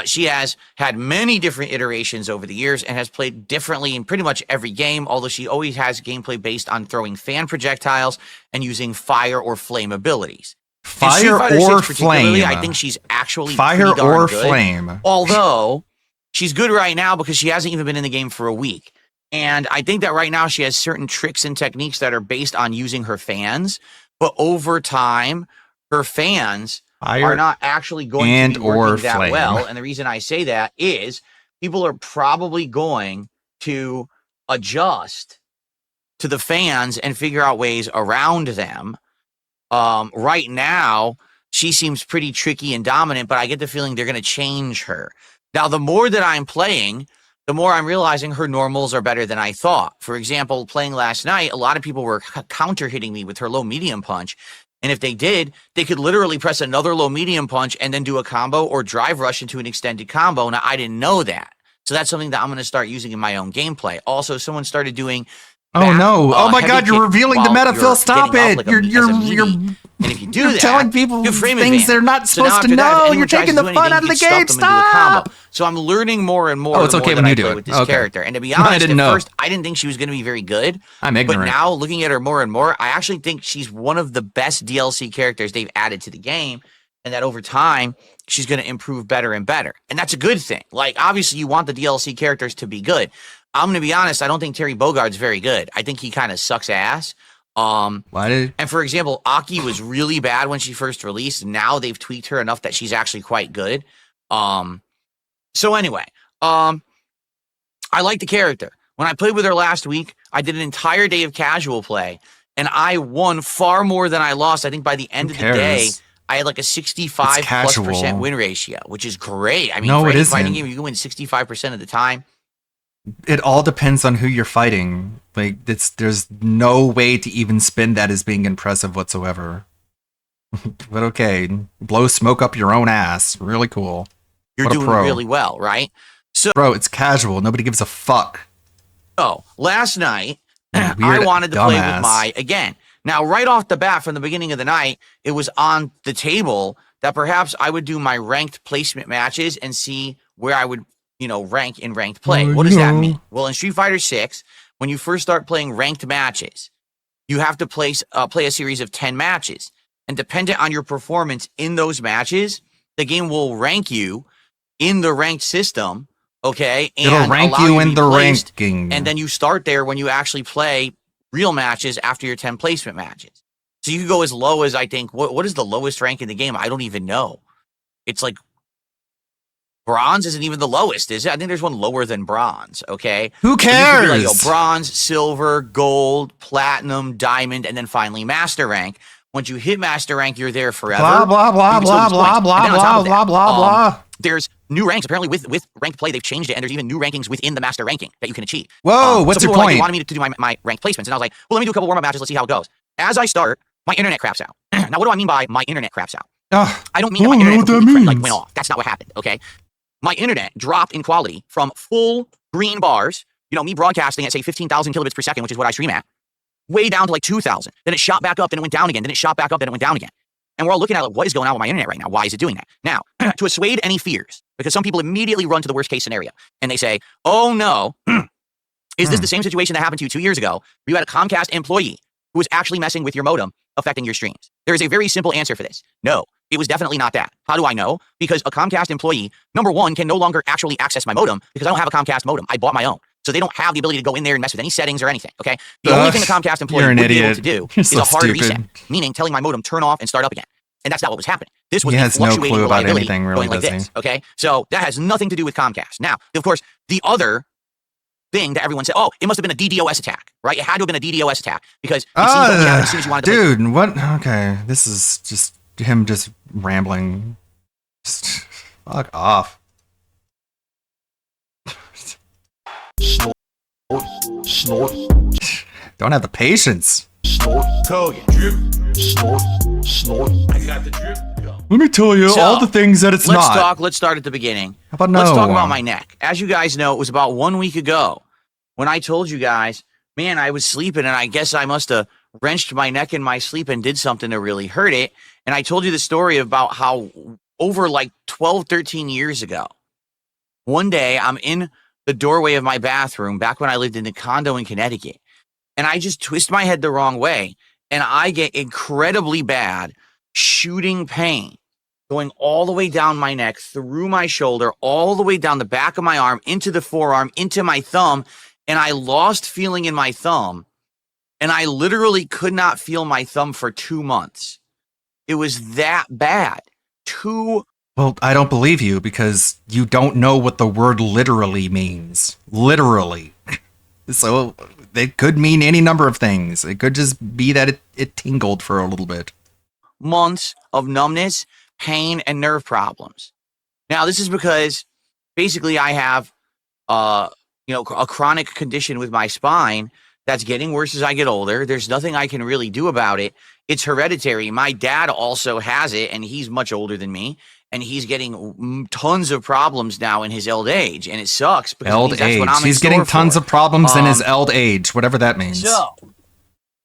C: She has had many different iterations over the years and has played differently in pretty much every game, although she always has gameplay based on throwing fan projectiles and using fire or flame abilities.
A: Fire or flame.
C: I think she's actually
A: fire
C: pretty darn
A: or
C: good,
A: flame.
C: Although she's good right now because she hasn't even been in the game for a week. And I think that right now she has certain tricks and techniques that are based on using her fans. But over time, her fans are not actually going to be working that
A: flame.
C: well. And the reason I say that is people are probably going to adjust to the fans and figure out ways around them. Right now, she seems pretty tricky and dominant, but I get the feeling they're going to change her. Now, the more that I'm playing, the more I'm realizing her normals are better than I thought. For example, playing last night, a lot of people were counter hitting me with her low medium punch. And if they did, they could literally press another low medium punch and then do a combo or drive rush into an extended combo. Now, I didn't know that. So that's something that I'm going to start using in my own gameplay. Also, someone started doing
A: oh no! Oh my God! You're revealing the meta, Phil. Stop it!
C: Like
A: you're
C: and if you do that,
A: telling people
C: you frame
A: things
C: advantage.
A: they're not
C: So
A: supposed
C: now
A: to
C: after that, if
A: know.
C: anyone
A: You're
C: tries
A: taking
C: to
A: the
C: do
A: fun
C: anything,
A: out of
C: you
A: the
C: can
A: game.
C: stuff them into a combo.
A: Stop!
C: So I'm learning more and more.
A: Oh, it's
C: the
A: okay
C: more
A: when
C: that
A: you
C: I
A: do
C: play
A: it.
C: with this
A: Okay.
C: character. And to be honest,
A: didn't
C: at
A: know.
C: first I didn't think she was going to be very good.
A: I'm ignorant.
C: But now looking at her more and more, I actually think she's one of the best DLC characters they've added to the game, and that over time she's going to improve better and better. And that's a good thing. Like, obviously you want the DLC characters to be good. I'm going to be honest, I don't think Terry Bogard's very good. I think he kind of sucks ass. And for example, Aki was really bad when she first released. Now they've tweaked her enough that she's actually quite good. So anyway, I like the character. When I played with her last week, I did an entire day of casual play, and I won far more than I lost. I think by the end of the day, I had like a 65+% win ratio, which is great. I mean,
A: No,
C: for
A: it
C: any
A: isn't.
C: fighting game, you can win 65% of the time.
A: It all depends on who you're fighting. Like, there's no way to even spin that as being impressive whatsoever. But okay, blow smoke up your own ass. Really cool.
C: You're
A: What a
C: doing
A: pro.
C: really well, right? So,
A: Bro, it's casual. Nobody gives a fuck.
C: last night,
A: Weird
C: I wanted to play with
A: dumbass.
C: Mai again. Now, right off the bat, from the beginning of the night, it was on the table that perhaps I would do my ranked placement matches and see where I would, rank in ranked play.
A: Oh,
C: What does that
A: no.
C: mean? Well, in Street Fighter 6, when you first start playing ranked matches, you have to play a series of 10 matches. And dependent on your performance in those matches, the game will rank you in the ranked system, okay? And
A: It'll rank
C: allow
A: you
C: to
A: in
C: be
A: the
C: placed,
A: ranking.
C: and then you start there when you actually play real matches after your 10 placement matches. So you could go as low as, I think, what is the lowest rank in the game? I don't even know. It's like bronze isn't even the lowest, is it? I think there's one lower than bronze, okay?
A: Who
C: So you could
A: cares?
C: be like, bronze, silver, gold, platinum, diamond, and then finally master rank. Once you hit master rank, you're there forever.
A: Blah, blah, blah,
C: You can still
A: blah,
C: use
A: blah,
C: points.
A: blah,
C: And then on top
A: blah,
C: of
A: blah,
C: that,
A: blah, blah.
C: There's new ranks. Apparently, with ranked play, they've changed it, and there's even new rankings within the master ranking that you can achieve.
A: Whoa, what's
C: so
A: your
C: people were like,
A: point?
C: they wanted me to do my ranked placements, and I was like, well, let me do a couple warm-up matches. Let's see how it goes. As I start, my internet craps out. Now, what do I mean by my internet craps out? I don't mean that my internet completely like went off. That's not what happened. Okay, my internet dropped in quality from full green bars. You know, me broadcasting at say 15,000 kilobits per second, which is what I stream at, way down to like 2,000. Then it shot back up, then it went down again. Then it shot back up, then it went down again. And we're all looking at like, what is going on with my internet right now? Why is it doing that? Now, to assuage any fears, because some people immediately run to the worst case scenario and they say, oh no, is this the same situation that happened to you 2 years ago? You had a Comcast employee who was actually messing with your modem, affecting your streams. There is a very simple answer for this. No, it was definitely not that. How do I know? Because a Comcast employee, number one, can no longer actually access my modem because I don't have a Comcast modem. I bought my own. So they don't have the ability to go in there and mess with any settings or anything, okay? The only thing a Comcast employee would be able to do is
A: so
C: a hard
A: stupid.
C: reset, meaning telling my modem turn off and start up again. And that's not what was happening. This was
A: He
C: a
A: has no
C: fluctuating
A: clue about
C: reliability
A: anything, really,
C: going like
A: does
C: this,
A: he?
C: okay? So that has nothing to do with Comcast. Now, of course, the other thing that everyone said, oh, it must have been a DDoS attack, right? It had to have been a DDoS attack because it seems to only happen as soon as you wanted to play.
A: Dude, what? Okay, this is just him just rambling. Just fuck off. Don't have the patience. Let me tell you
C: So,
A: all the things that it's not.
C: Let's start at the beginning.
A: How about
C: Let's
A: no?
C: talk about my neck. As you guys know, it was about 1 week ago when I told you guys, man, I was sleeping and I guess I must have wrenched my neck in my sleep and did something to really hurt it. And I told you the story about how over like 12, 13 years ago, one day I'm in the doorway of my bathroom back when I lived in the condo in Connecticut. And I just twist my head the wrong way. And I get incredibly bad shooting pain going all the way down my neck, through my shoulder, all the way down the back of my arm, into the forearm, into my thumb. And I lost feeling in my thumb. And I literally could not feel my thumb for 2 months. It was that bad.
A: Well, I don't believe you because you don't know what the word literally means. Literally. So it could mean any number of things. It could just be that it tingled for a little bit.
C: Months of numbness, pain, and nerve problems. Now, this is because basically I have, a chronic condition with my spine that's getting worse as I get older. There's nothing I can really do about it. It's hereditary. My dad also has it, and he's much older than me, and he's getting tons of problems now in his old age, and it sucks because it means that's what I'm in
A: He's getting
C: store
A: tons
C: for.
A: of problems in his old age, whatever that means.
C: So,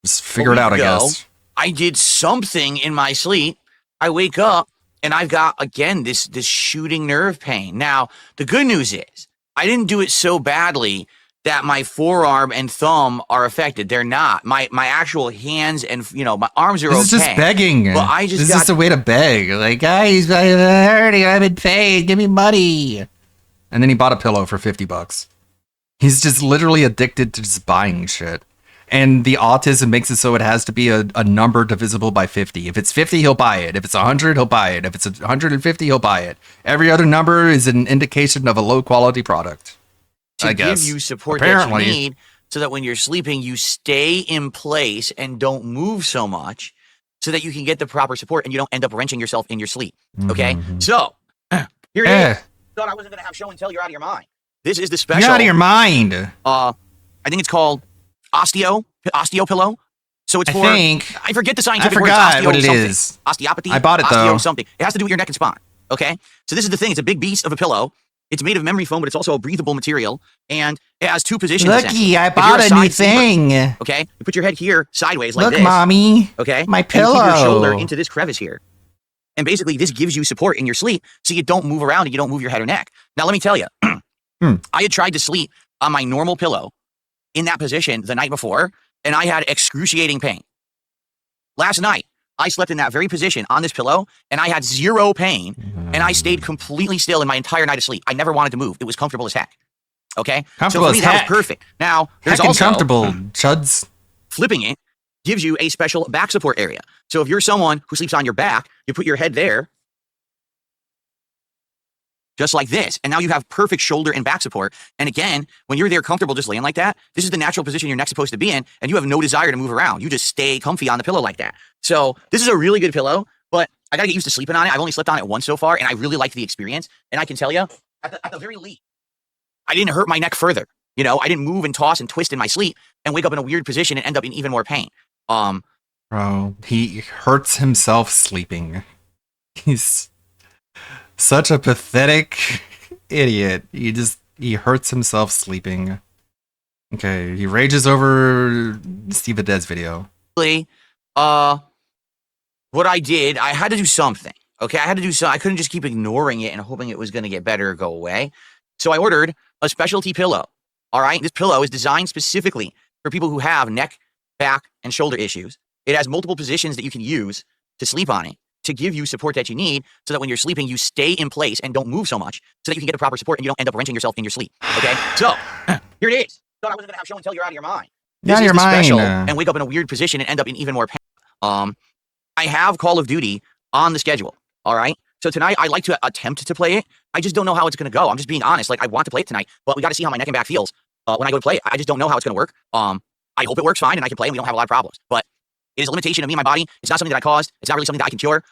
A: just figure it out, I guess.
C: I did something in my sleep. I wake up and I've got, again, this shooting nerve pain. Now, the good news is I didn't do it so badly that my forearm and thumb are affected. They're not. My actual hands and, my arms are okay.
A: This is just begging.
C: But I just
A: this
C: got
A: is just a way to beg. Like, guys, I'm hurting. I'm in pain. Give me money. And then he bought a pillow for $50. He's just literally addicted to just buying shit. And the autism makes it so it has to be a number divisible by 50. If it's 50, he'll buy it. If it's 100, he'll buy it. If it's 150, he'll buy it. Every other number is an indication of a low quality product.
C: to
A: guess.
C: give you support
A: Apparently.
C: that you need so that when you're sleeping, you stay in place and don't move so much so that you can get the proper support and you don't end up wrenching yourself in your sleep. Okay? So, here it is. Thought I wasn't going to have show and tell you're out of your mind. This is the special.
A: You're out of your mind.
C: I think it's called osteo pillow. So it's for, I forget the scientific word.
A: forgot
C: Osteo
A: what it
C: something.
A: is.
C: Osteopathy.
A: I bought it,
C: osteo
A: though.
C: something. It has to do with your neck and spine. Okay? So this is the thing. It's a big beast of a pillow. It's made of memory foam, but it's also a breathable material. And it has two positions.
A: Looky, I
C: If you're
A: bought a new
C: side sleeper,
A: thing.
C: okay? You put your head here sideways like
A: Look,
C: this.
A: mommy.
C: Okay?
A: My
C: And you keep your shoulder
A: pillow.
C: into this crevice here. And basically, this gives you support in your sleep so you don't move around and you don't move your head or neck. Now, let me tell you, I had tried to sleep on my normal pillow in that position the night before, and I had excruciating pain. Last night, I slept in that very position on this pillow, and I had zero pain, and I stayed completely still in my entire night of sleep. I never wanted to move. It was comfortable as heck. Okay?
A: Comfortable
C: so for me,
A: as
C: that
A: heck.
C: was perfect. Now, there's
A: Heckin'
C: also
A: comfortable, chuds.
C: flipping it gives you a special back support area. So if you're someone who sleeps on your back, you put your head there, just like this. And now you have perfect shoulder and back support. And again, when you're there comfortable just laying like that, this is the natural position your neck's supposed to be in, and you have no desire to move around. You just stay comfy on the pillow like that. So this is a really good pillow, but I gotta get used to sleeping on it. I've only slept on it once so far, and I really liked the experience. And I can tell you, at the very least, I didn't hurt my neck further. You know, I didn't move and toss and twist in my sleep and wake up in a weird position and end up in even more pain.
A: Bro, he hurts himself sleeping. He's such a pathetic idiot. He hurts himself sleeping. Okay, he rages over Steve Dead's video.
C: What I did, I had to do something. Okay, I had to do something. I couldn't just keep ignoring it and hoping it was going to get better or go away. So I ordered a specialty pillow. All right, this pillow is designed specifically for people who have neck, back, and shoulder issues. It has multiple positions that you can use to sleep on it to give you support that you need so that when you're sleeping, you stay in place and don't move so much so that you can get the proper support and you don't end up wrenching yourself in your sleep. Okay, so here it is. Thought I wasn't going to have show and tell you're out of your mind. This is
A: your
C: the special
A: mind.
C: and wake up in a weird position and end up in even more pain. I have Call of Duty on the schedule. All right. So tonight I like to attempt to play it. I just don't know how it's going to go. I'm just being honest. Like I want to play it tonight, but we got to see how my neck and back feels when I go to play it. I just don't know how it's going to work. I hope it works fine and I can play and we don't have a lot of problems. But it is a limitation of me and my body. It's not something that I caused. It's not really something that I can cure.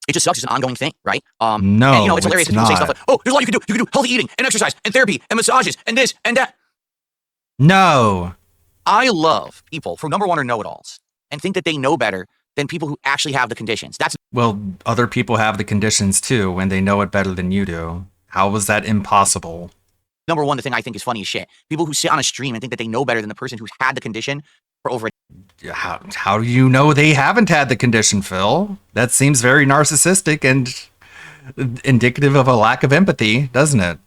C: It just sucks. It's an ongoing thing, right?
A: No,
C: and, you know, it's hilarious
A: it's
C: when people say
A: not.
C: stuff like, "Oh, there's a lot you can do. You can do healthy eating and exercise and therapy and massages and this and that."
A: No.
C: I love people who, number one, are know-it-alls and think that they know better than people who actually have the conditions. That's
A: Well, other people have the conditions too, and they know it better than you do. How was that impossible?
C: number one, the thing I think is funny as shit. People who sit on a stream and think that they know better than the person who's had the condition for over a
A: How do you know they haven't had the condition, Phil? That seems very narcissistic and indicative of a lack of empathy, doesn't it?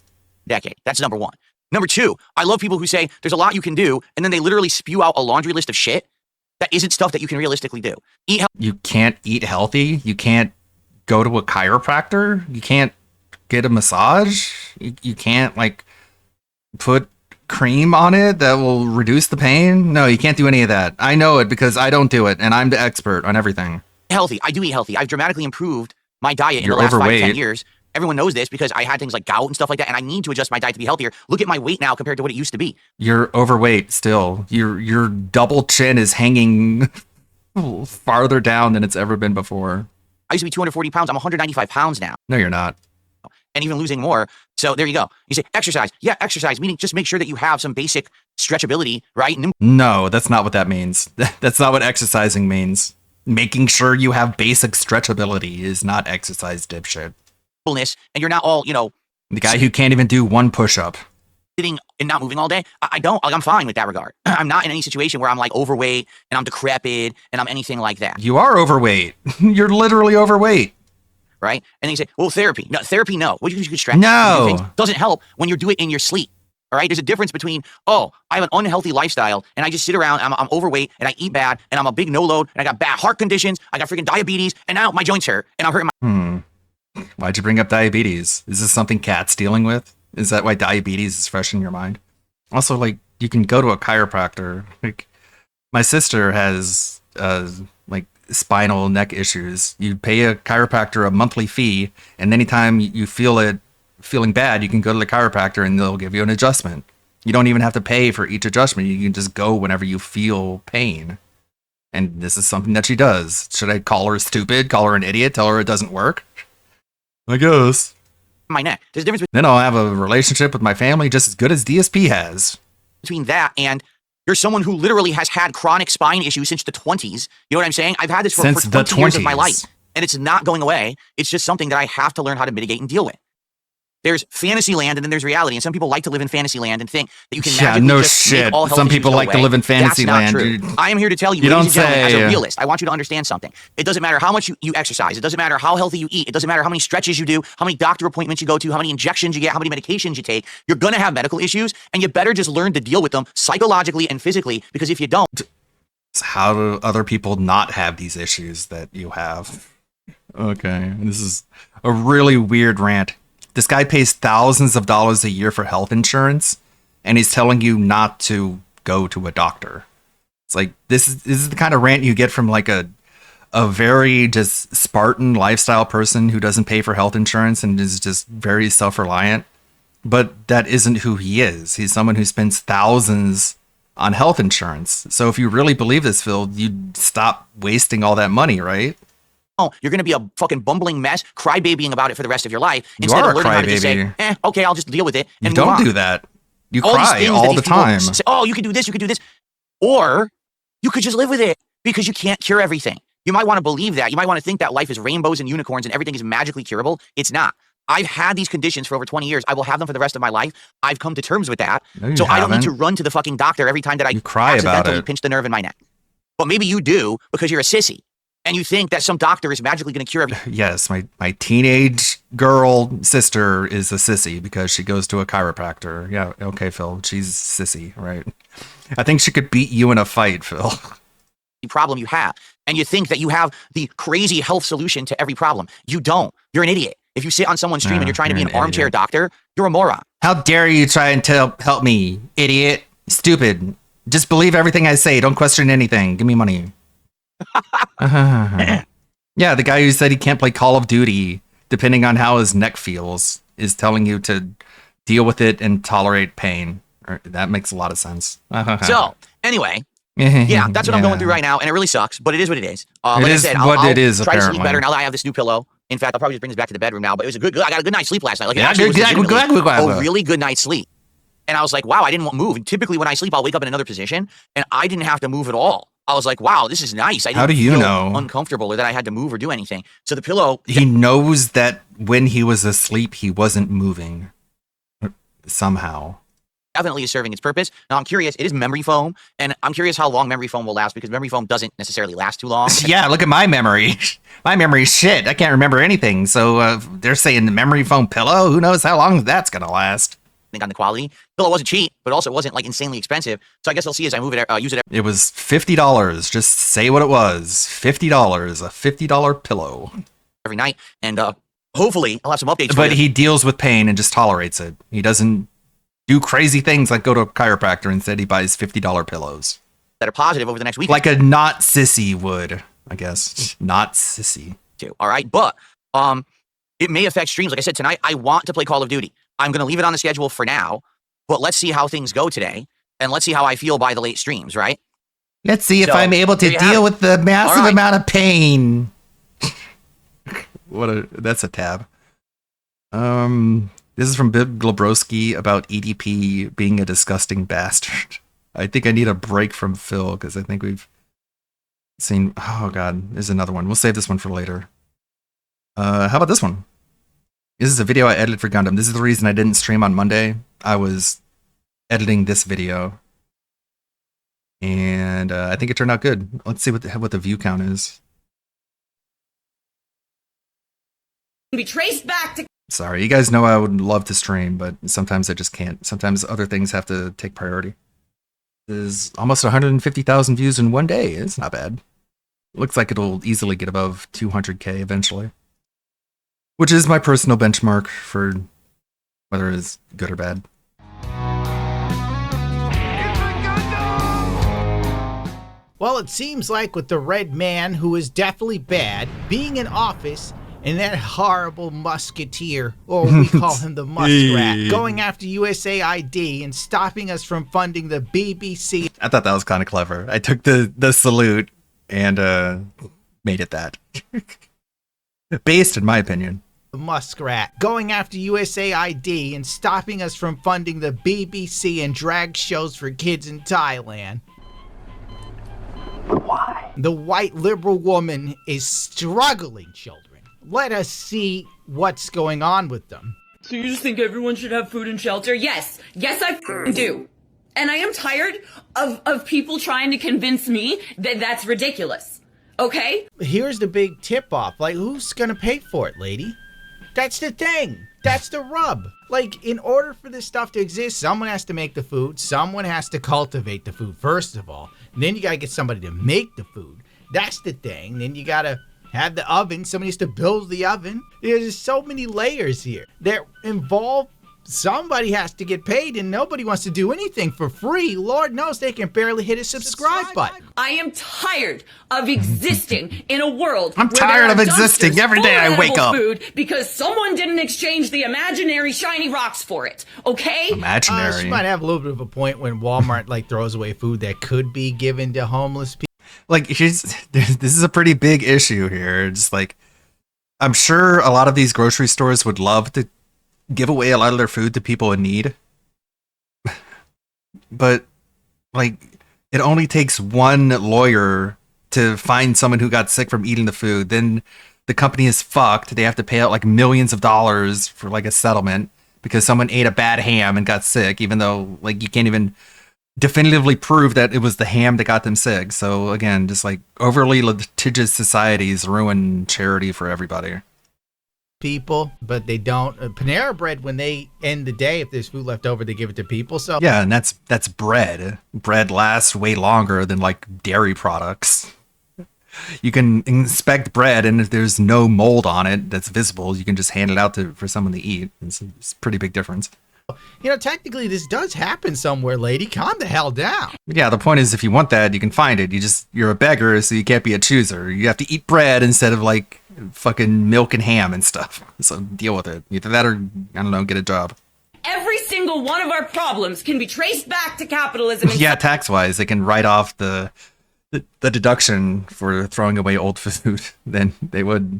C: decade. That's number one. Number two, I love people who say there's a lot you can do, and then they literally spew out a laundry list of shit that isn't stuff that you can realistically do. Eat healthy.
A: You can't eat healthy. You can't go to a chiropractor. You can't get a massage. You can't like put cream on it that will reduce the pain. No, you can't do any of that. I know it because I don't do it, and I'm the expert on everything.
C: Healthy. I do eat healthy. I've dramatically improved my diet in
A: You're
C: the last 5 to 10
A: overweight.
C: years. Everyone knows this because I had things like gout and stuff like that, and I need to adjust my diet to be healthier. Look at my weight now compared to what it used to be.
A: You're overweight still. Your double chin is hanging farther down than it's ever been before.
C: I used to be 240 pounds. I'm 195 pounds now,
A: No, you're not.
C: and even losing more. So there you go. You say exercise. Yeah, exercise, meaning just make sure that you have some basic stretchability, right?
A: No, that's not what that means. That's not what exercising means. Making sure you have basic stretchability is not exercise, dipshit.
C: Nimbleness, and you're not all,
A: The guy who can't even do one push-up.
C: sitting and not moving all day. I'm fine with that regard. I'm not in any situation where I'm like overweight and I'm decrepit and I'm anything like that,
A: You are overweight. You're literally overweight.
C: right? And then you say, well, therapy. No, therapy, no. Well, you could stretch.
A: No.
C: You do things. Doesn't help when you do it in your sleep. All right. There's a difference between, oh, I have an unhealthy lifestyle and I just sit around, I'm overweight and I eat bad and I'm a big no load and I got bad heart conditions. I got freaking diabetes and now my joints hurt and I'm hurting my.
A: Why'd you bring up diabetes? Is this something Kat's dealing with? Is that why diabetes is fresh in your mind? Also, like, you can go to a chiropractor. Like, my sister has, like, spinal neck issues. You pay a chiropractor a monthly fee, and anytime you feel it feeling bad, you can go to the chiropractor and they'll give you an adjustment. You don't even have to pay for each adjustment. You can just go whenever you feel pain. And this is something that she does. Should I call her stupid? Call her an idiot? Tell her it doesn't work? I guess.
C: My neck. There's a difference
A: Then I'll have a relationship with my family just as good as DSP has.
C: between that and you're someone who literally has had chronic spine issues since the 20s. You know what I'm saying? I've had this for
A: Since the
C: 20 years of my
A: 20s.
C: life, and it's not going away. It's just something that I have to learn how to mitigate and deal with. There's fantasy land and then there's reality, and some people like to live in fantasy land and think that you can
A: Yeah,
C: magically
A: no
C: just
A: shit.
C: make all health
A: Some
C: issues
A: people
C: go
A: like to
C: away.
A: live in fantasy
C: That's not
A: land,
C: true.
A: dude.
C: I am here to tell you,
A: You
C: ladies
A: don't
C: and gentlemen, as
A: say.
C: a realist, I want you to understand something. It doesn't matter how much you exercise. It doesn't matter how healthy you eat. It doesn't matter how many stretches you do, how many doctor appointments you go to, how many injections you get, how many medications you take. You're going to have medical issues, and you better just learn to deal with them psychologically and physically, because if you don't,
A: How do other people not have these issues that you have? Okay, this is a really weird rant. This guy pays thousands of dollars a year for health insurance, and he's telling you not to go to a doctor. It's like this is the kind of rant you get from like a very just Spartan lifestyle person who doesn't pay for health insurance and is just very self-reliant. But that isn't who he is. He's someone who spends thousands on health insurance. So if you really believe this, Phil, you'd stop wasting all that money, right?
C: you're going to be a fucking bumbling mess, crybabying about it for the rest of your life,
A: You
C: instead
A: are
C: of
A: a
C: learning how to just say,
A: crybaby.
C: okay, I'll just deal with it
A: You
C: and move
A: don't
C: on.
A: do that. You
C: All these
A: cry
C: things that
A: all
C: these
A: the
C: people
A: time.
C: say, oh, you can do this, you can do this. Or you could just live with it because you can't cure everything. You might want to believe that. You might want to think that life is rainbows and unicorns and everything is magically curable. It's not. I've had these conditions for over 20 years. I will have them for the rest of my life. I've come to terms with that.
A: No, you
C: So I don't need to
A: haven't.
C: run to the fucking doctor every time that I
A: You cry about
C: accidentally
A: it.
C: pinch the nerve in my neck. But maybe you do because you're a sissy. And you think that some doctor is magically going to cure everything.
A: Yes, my teenage girl sister is a sissy because she goes to a chiropractor. Yeah, okay, Phil. She's sissy, right? I think she could beat you in a fight, Phil.
C: Problem you have. And you think that you have the crazy health solution to every problem. You don't. You're an idiot. If you sit on someone's stream and you're trying to be
A: you're
C: an
A: an
C: armchair
A: idiot.
C: doctor, you're a moron.
A: How dare you try and help me, idiot? Stupid. Just believe everything I say. Don't question anything. Give me money. Yeah, the guy who said he can't play Call of Duty, depending on how his neck feels, is telling you to deal with it and tolerate pain. That makes a lot of sense.
C: So, anyway, yeah, that's what I'm going through right now, and it really sucks, but it is what it is. Like
A: is
C: I said,
A: what
C: I'll
A: it is,
C: try to sleep
A: apparently.
C: better now that I have this new pillow. In fact, I'll probably just bring this back to the bedroom now, but it was I got a good night's sleep last night. Like, it
A: Yeah,
C: actually was
A: good-
C: legitimately
A: good-
C: a really good night's sleep. And I was like, wow, I didn't want to move. And typically when I sleep, I'll wake up in another position, and I didn't have to move at all. I was like, wow, this is nice. I didn't
A: How do you
C: feel
A: know?
C: uncomfortable or that I had to move or do anything. So the pillow,
A: He knows that when he was asleep, he wasn't moving. Somehow.
C: definitely is serving its purpose. Now I'm curious, it is memory foam, and I'm curious how long memory foam will last because memory foam doesn't necessarily last too long.
A: Yeah, look at my memory. My memory's shit. I can't remember anything. So they're saying the memory foam pillow. Who knows how long that's gonna last?
C: Think on the quality. Pillow wasn't cheap, but also it wasn't like insanely expensive. So I guess I'll see as I move it, use it
A: It was $50. Just say what it was. $50. A $50 pillow.
C: every night, and hopefully I'll have some updates. for
A: But
C: you.
A: he deals with pain and just tolerates it. He doesn't do crazy things like go to a chiropractor. Instead, he buys $50 pillows.
C: that are positive over the next week.
A: Like a not sissy would, I guess. Not sissy.
C: Too. All right, but it may affect streams. Like I said tonight, I want to play Call of Duty. I'm going to leave it on the schedule for now, but let's see how things go today, and let's see how I feel by the late streams. Right?
A: Let's see if
C: So,
A: I'm able to
C: there you have
A: deal
C: it.
A: with the massive
C: All right.
A: amount of pain. That's a tab. This is from Bib Globroski about EDP being a disgusting bastard. I think I need a break from Phil because I think we've seen. Oh god, there's another one. We'll save this one for later. How about this one? This is a video I edited for Gundam. This is the reason I didn't stream on Monday. I was editing this video, and I think it turned out good. Let's see what the view count is.
H: Be traced back to
A: Sorry, you guys know I would love to stream, but sometimes I just can't. Sometimes other things have to take priority. There's almost 150,000 views in one day. It's not bad. Looks like it'll easily get above 200K eventually, which is my personal benchmark for whether it's good or bad.
J: Well, it seems like with the Red Man, who is definitely bad, being in office, and that horrible musketeer, or we call him the muskrat, going after USAID and stopping us from funding the BBC.
A: I thought that was kind of clever. I took the salute and made it that. Based, in my opinion.
J: The muskrat going after USAID and stopping us from funding the BBC and drag shows for kids in Thailand. Why? The white liberal woman is struggling children. Let us see what's going on with them.
H: So you just think everyone should have food and shelter? Yes. Yes, I f***ing do. And I am tired of people trying to convince me that that's ridiculous. Okay?
J: Here's the big tip-off. Like, who's gonna pay for it, lady? That's the thing. That's the rub. Like, in order for this stuff to exist, someone has to make the food. Someone has to cultivate the food, first of all. And then you gotta get somebody to make the food. That's the thing. Then you gotta have the oven. Somebody has to build the oven. There's so many layers here that involve somebody has to get paid, and nobody wants to do anything for free. Lord knows they can barely hit a subscribe button.
H: I am tired of existing in a world.
A: I'm
H: where
A: tired
H: there
A: of
H: are
A: existing.
H: dumpsters
A: Every
H: full
A: day
H: of
A: I wake
H: edible
A: up.
H: Food because someone didn't exchange the imaginary shiny rocks for it. Okay?
A: Imaginary.
J: She might have a little bit of a point when Walmart like throws away food that could be given to homeless people.
A: Like, this is a pretty big issue here. Just like, I'm sure a lot of these grocery stores would love to give away a lot of their food to people in need. But, like, it only takes one lawyer to find someone who got sick from eating the food. Then the company is fucked. They have to pay out like millions of dollars for like a settlement because someone ate a bad ham and got sick, even though like you can't even definitively prove that it was the ham that got them sick. So again, just like overly litigious societies ruin charity for everybody.
J: People, but they don't. Panera Bread, when they end the day, if there's food left over, they give it to people. So
A: Yeah, and that's bread. Bread lasts way longer than like dairy products. You can inspect bread, and if there's no mold on it that's visible, you can just hand it out for someone to eat. It's a pretty big difference.
J: you know, technically this does happen somewhere, lady. Calm the hell down.
A: Yeah, the point is, if you want that, you can find it. You're a beggar, so you can't be a chooser. You have to eat bread instead of like fucking milk and ham and stuff. So deal with it. Either that or, I don't know, get a job.
H: Every single one of our problems can be traced back to capitalism. And
A: Yeah, tax-wise, they can write off the deduction for throwing away old food than they would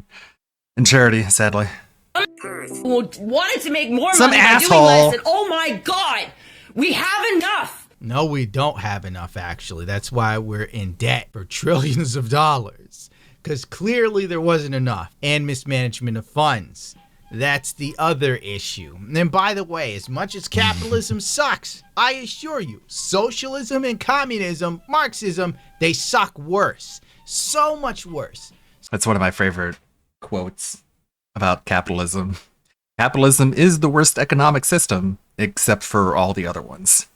A: in charity, sadly.
H: wanted to make more
A: Some
H: money by
A: asshole.
H: doing less. And oh my God, we have enough.
J: No, we don't have enough, actually. That's why we're in debt for trillions of dollars. Because clearly there wasn't enough. And mismanagement of funds. That's the other issue. And by the way, as much as capitalism sucks, I assure you, socialism and communism, Marxism, they suck worse. So much worse.
A: That's one of my favorite quotes about capitalism. Capitalism is the worst economic system, except for all the other ones.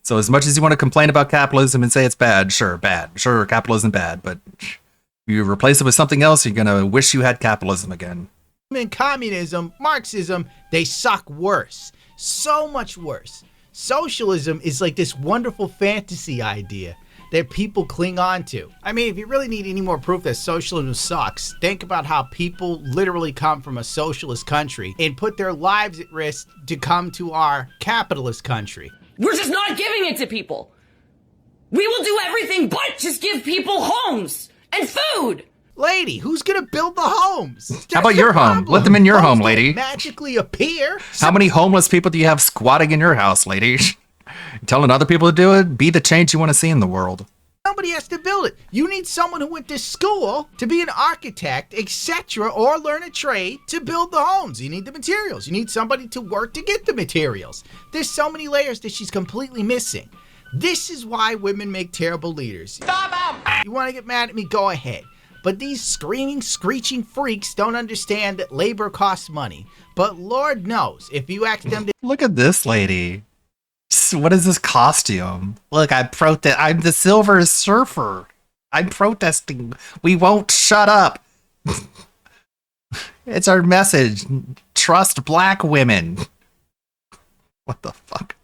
A: So as much as you want to complain about capitalism and say it's bad, sure, bad. Sure, capitalism bad, but if you replace it with something else, you're going to wish you had capitalism again.
J: And communism, Marxism, they suck worse. So much worse. Socialism is like this wonderful fantasy idea that people cling on to. I mean, if you really need any more proof that socialism sucks, think about how people literally come from a socialist country and put their lives at risk to come to our capitalist country.
H: We're just not giving it to people. We will do everything but just give people homes and food.
J: Lady, who's gonna build the homes?
A: How about your home? Let them in your home, lady.
J: Magically appear.
A: How many homeless people do you have squatting in your house, lady? Telling other people to do it? Be the change you want to see in the world.
J: Somebody has to build it. You need someone who went to school to be an architect, etc., or learn a trade to build the homes. You need the materials. You need somebody to work to get the materials. There's so many layers that she's completely missing. This is why women make terrible leaders. Stop them! You want to get mad at me? Go ahead. But these screaming, screeching freaks don't understand that labor costs money. But Lord knows, if you ask them to...
A: Look at this lady. What is this costume? Look, I'm the Silver Surfer. I'm protesting. We won't shut up. It's our message. Trust black women. What the fuck?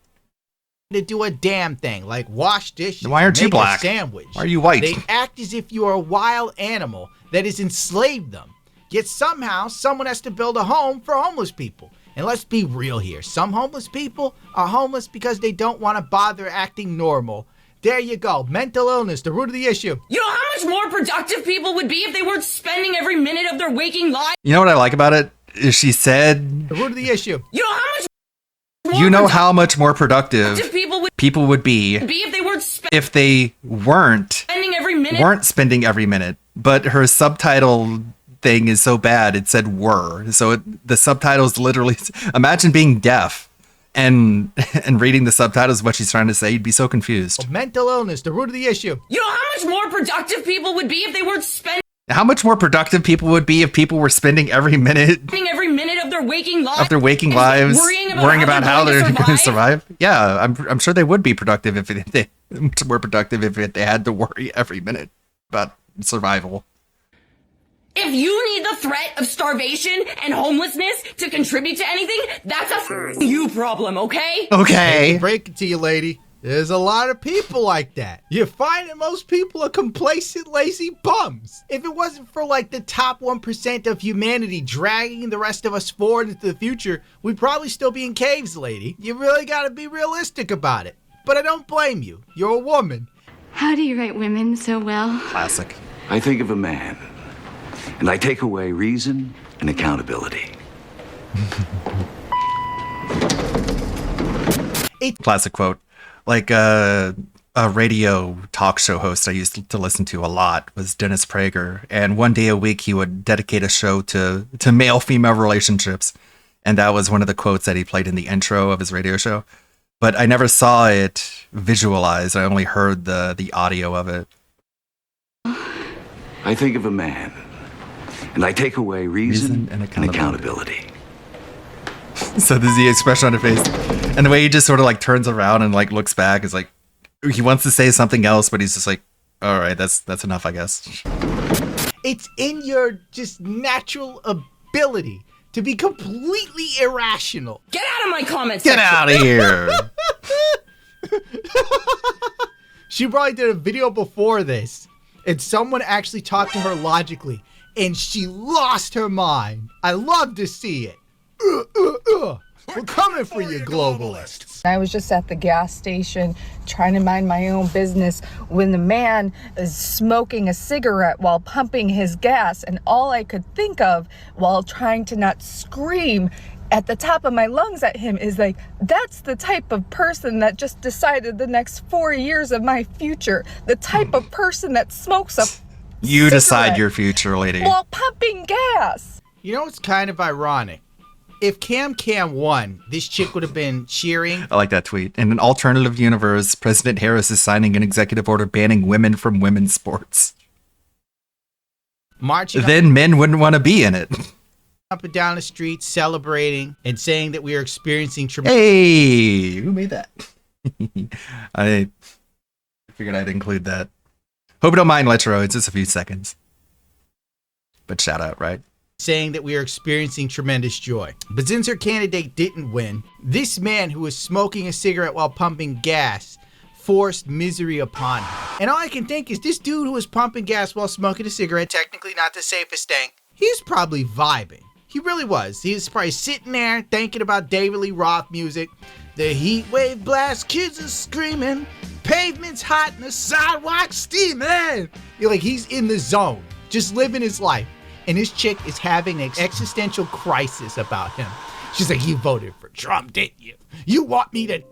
J: To do a damn thing, like wash dishes.
A: Why aren't you
J: make a
A: black?
J: sandwich.
A: Why are you white?
J: They act as if you are a wild animal that has enslaved them. Yet somehow, someone has to build a home for homeless people. And let's be real here. Some homeless people are homeless because they don't want to bother acting normal. There you go. Mental illness, the root of the issue.
H: You know how much more productive people would be if they weren't spending every minute of their waking life?
A: You know what I like about it? Is she said...
J: The root of the issue.
H: You know how much
A: You know how much more productive people would be
H: if they weren't
A: if they weren't spending every minute. But her subtitle thing is so bad, it said were. So the subtitles literally... Imagine being deaf and reading the subtitles of what she's trying to say. You'd be so confused.
J: Mental illness, the root of the issue.
H: You know how much more productive people would be if they weren't spending
A: How much more productive people would be if people were spending every minute
H: of their waking lives
A: worrying about how they're going to survive? Yeah, I'm sure they would be productive if they were productive if they had to worry every minute about survival.
H: If you need the threat of starvation and homelessness to contribute to anything, that's a you problem, okay?
A: Okay.
J: Break it to you, lady. There's a lot of people like that. You find that most people are complacent, lazy bums. If it wasn't for like the top 1% of humanity dragging the rest of us forward into the future, we'd probably still be in caves, lady. You really gotta be realistic about it. But I don't blame you. You're a woman.
K: How do you write women so well?
A: Classic.
L: I think of a man, and I take away reason and accountability.
A: Classic quote. Like, a radio talk show host I used to listen to a lot was Dennis Prager, and one day a week he would dedicate a show to male-female relationships, and that was one of the quotes that he played in the intro of his radio show. But I never saw it visualized. I only heard the audio of it.
L: I think of a man, and I take away reason and accountability.
A: So there's the expression on her face, and the way he just sort of like turns around and like looks back is like he wants to say something else, but he's just like, all right, that's enough, I guess.
J: It's in your just natural ability to be completely irrational.
H: Get out of my comments.
A: Get out of here.
J: She probably did a video before this, and someone actually talked to her logically, and she lost her mind. I love to see it. We're coming for you, globalists.
M: I was just at the gas station trying to mind my own business when the man is smoking a cigarette while pumping his gas, and all I could think of while trying to not scream at the top of my lungs at him is like, that's the type of person that just decided the next 4 years of my future. The type of person that smokes a
A: You decide
M: cigarette
A: your future, lady.
M: while pumping gas.
J: You know, it's kind of ironic. If Cam won, this chick would have been cheering.
A: I like that tweet. In an alternative universe, President Harris is signing an executive order banning women from women's sports.
J: Marching
A: Then men wouldn't want to be in it.
J: up and down the street, celebrating and saying that we are experiencing tremendous.
A: Hey, who made that? I figured I'd include that. Hope you don't mind, Letro. It's just a few seconds. But shout out, right?
J: Saying that we are experiencing tremendous joy. But since her candidate didn't win, this man who was smoking a cigarette while pumping gas forced misery upon her. And all I can think is this dude who was pumping gas while smoking a cigarette, technically not the safest thing, he's probably vibing. He really was. He was probably sitting there thinking about David Lee Roth music. The heat wave blast, kids are screaming, pavement's hot and the sidewalk's steaming. You're like, he's in the zone, just living his life. And this chick is having an existential crisis about him. She's like, you voted for Trump, didn't you? You want me to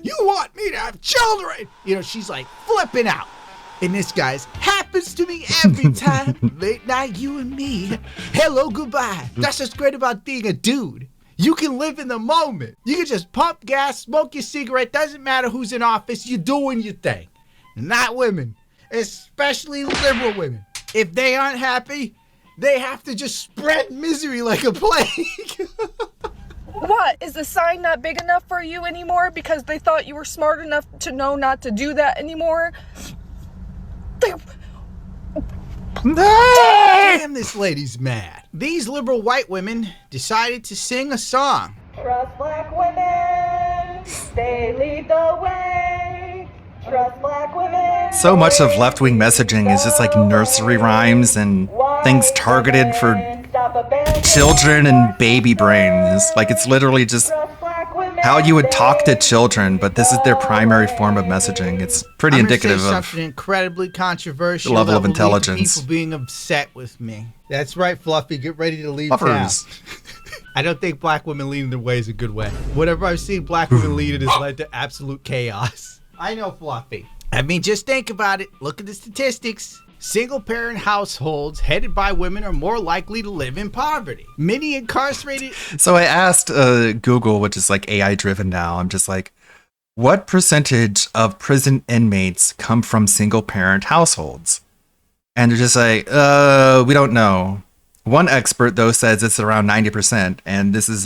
J: You want me to have children? You know, she's like flipping out. And this guy's happens to me every time. Late night, you and me. Hello, goodbye. That's what's great about being a dude. You can live in the moment. You can just pump gas, smoke your cigarette. Doesn't matter who's in office. You're doing your thing. Not women, especially liberal women. If they aren't happy, they have to just spread misery like a plague.
M: What? Is the sign not big enough for you anymore because they thought you were smart enough to know not to do that anymore?
J: Damn, this lady's mad. These liberal white women decided to sing a song.
N: Trust black women, they lead the way. Trust black women.
A: So much of left-wing messaging is just like nursery rhymes and things targeted for children and baby brains. Like, it's literally just how you would talk to children, but this is their primary form of messaging. It's pretty indicative
J: say
A: of
J: something incredibly controversial.
A: the level
J: that
A: of
J: will lead to
A: intelligence.
J: People being upset with me. That's right, Fluffy. Get ready to leave
A: Fluffers.
J: town. I don't think black women leading their way is a good way. Whatever I've seen black women lead, it has led to absolute chaos. I know, Fluffy. I mean, just think about it. Look at the statistics. Single-parent households headed by women are more likely to live in poverty. Many incarcerated...
A: So I asked Google, which is like AI driven now, I'm just like, what percentage of prison inmates come from single parent households? And they're just like, we don't know. One expert though says it's around 90%. And this is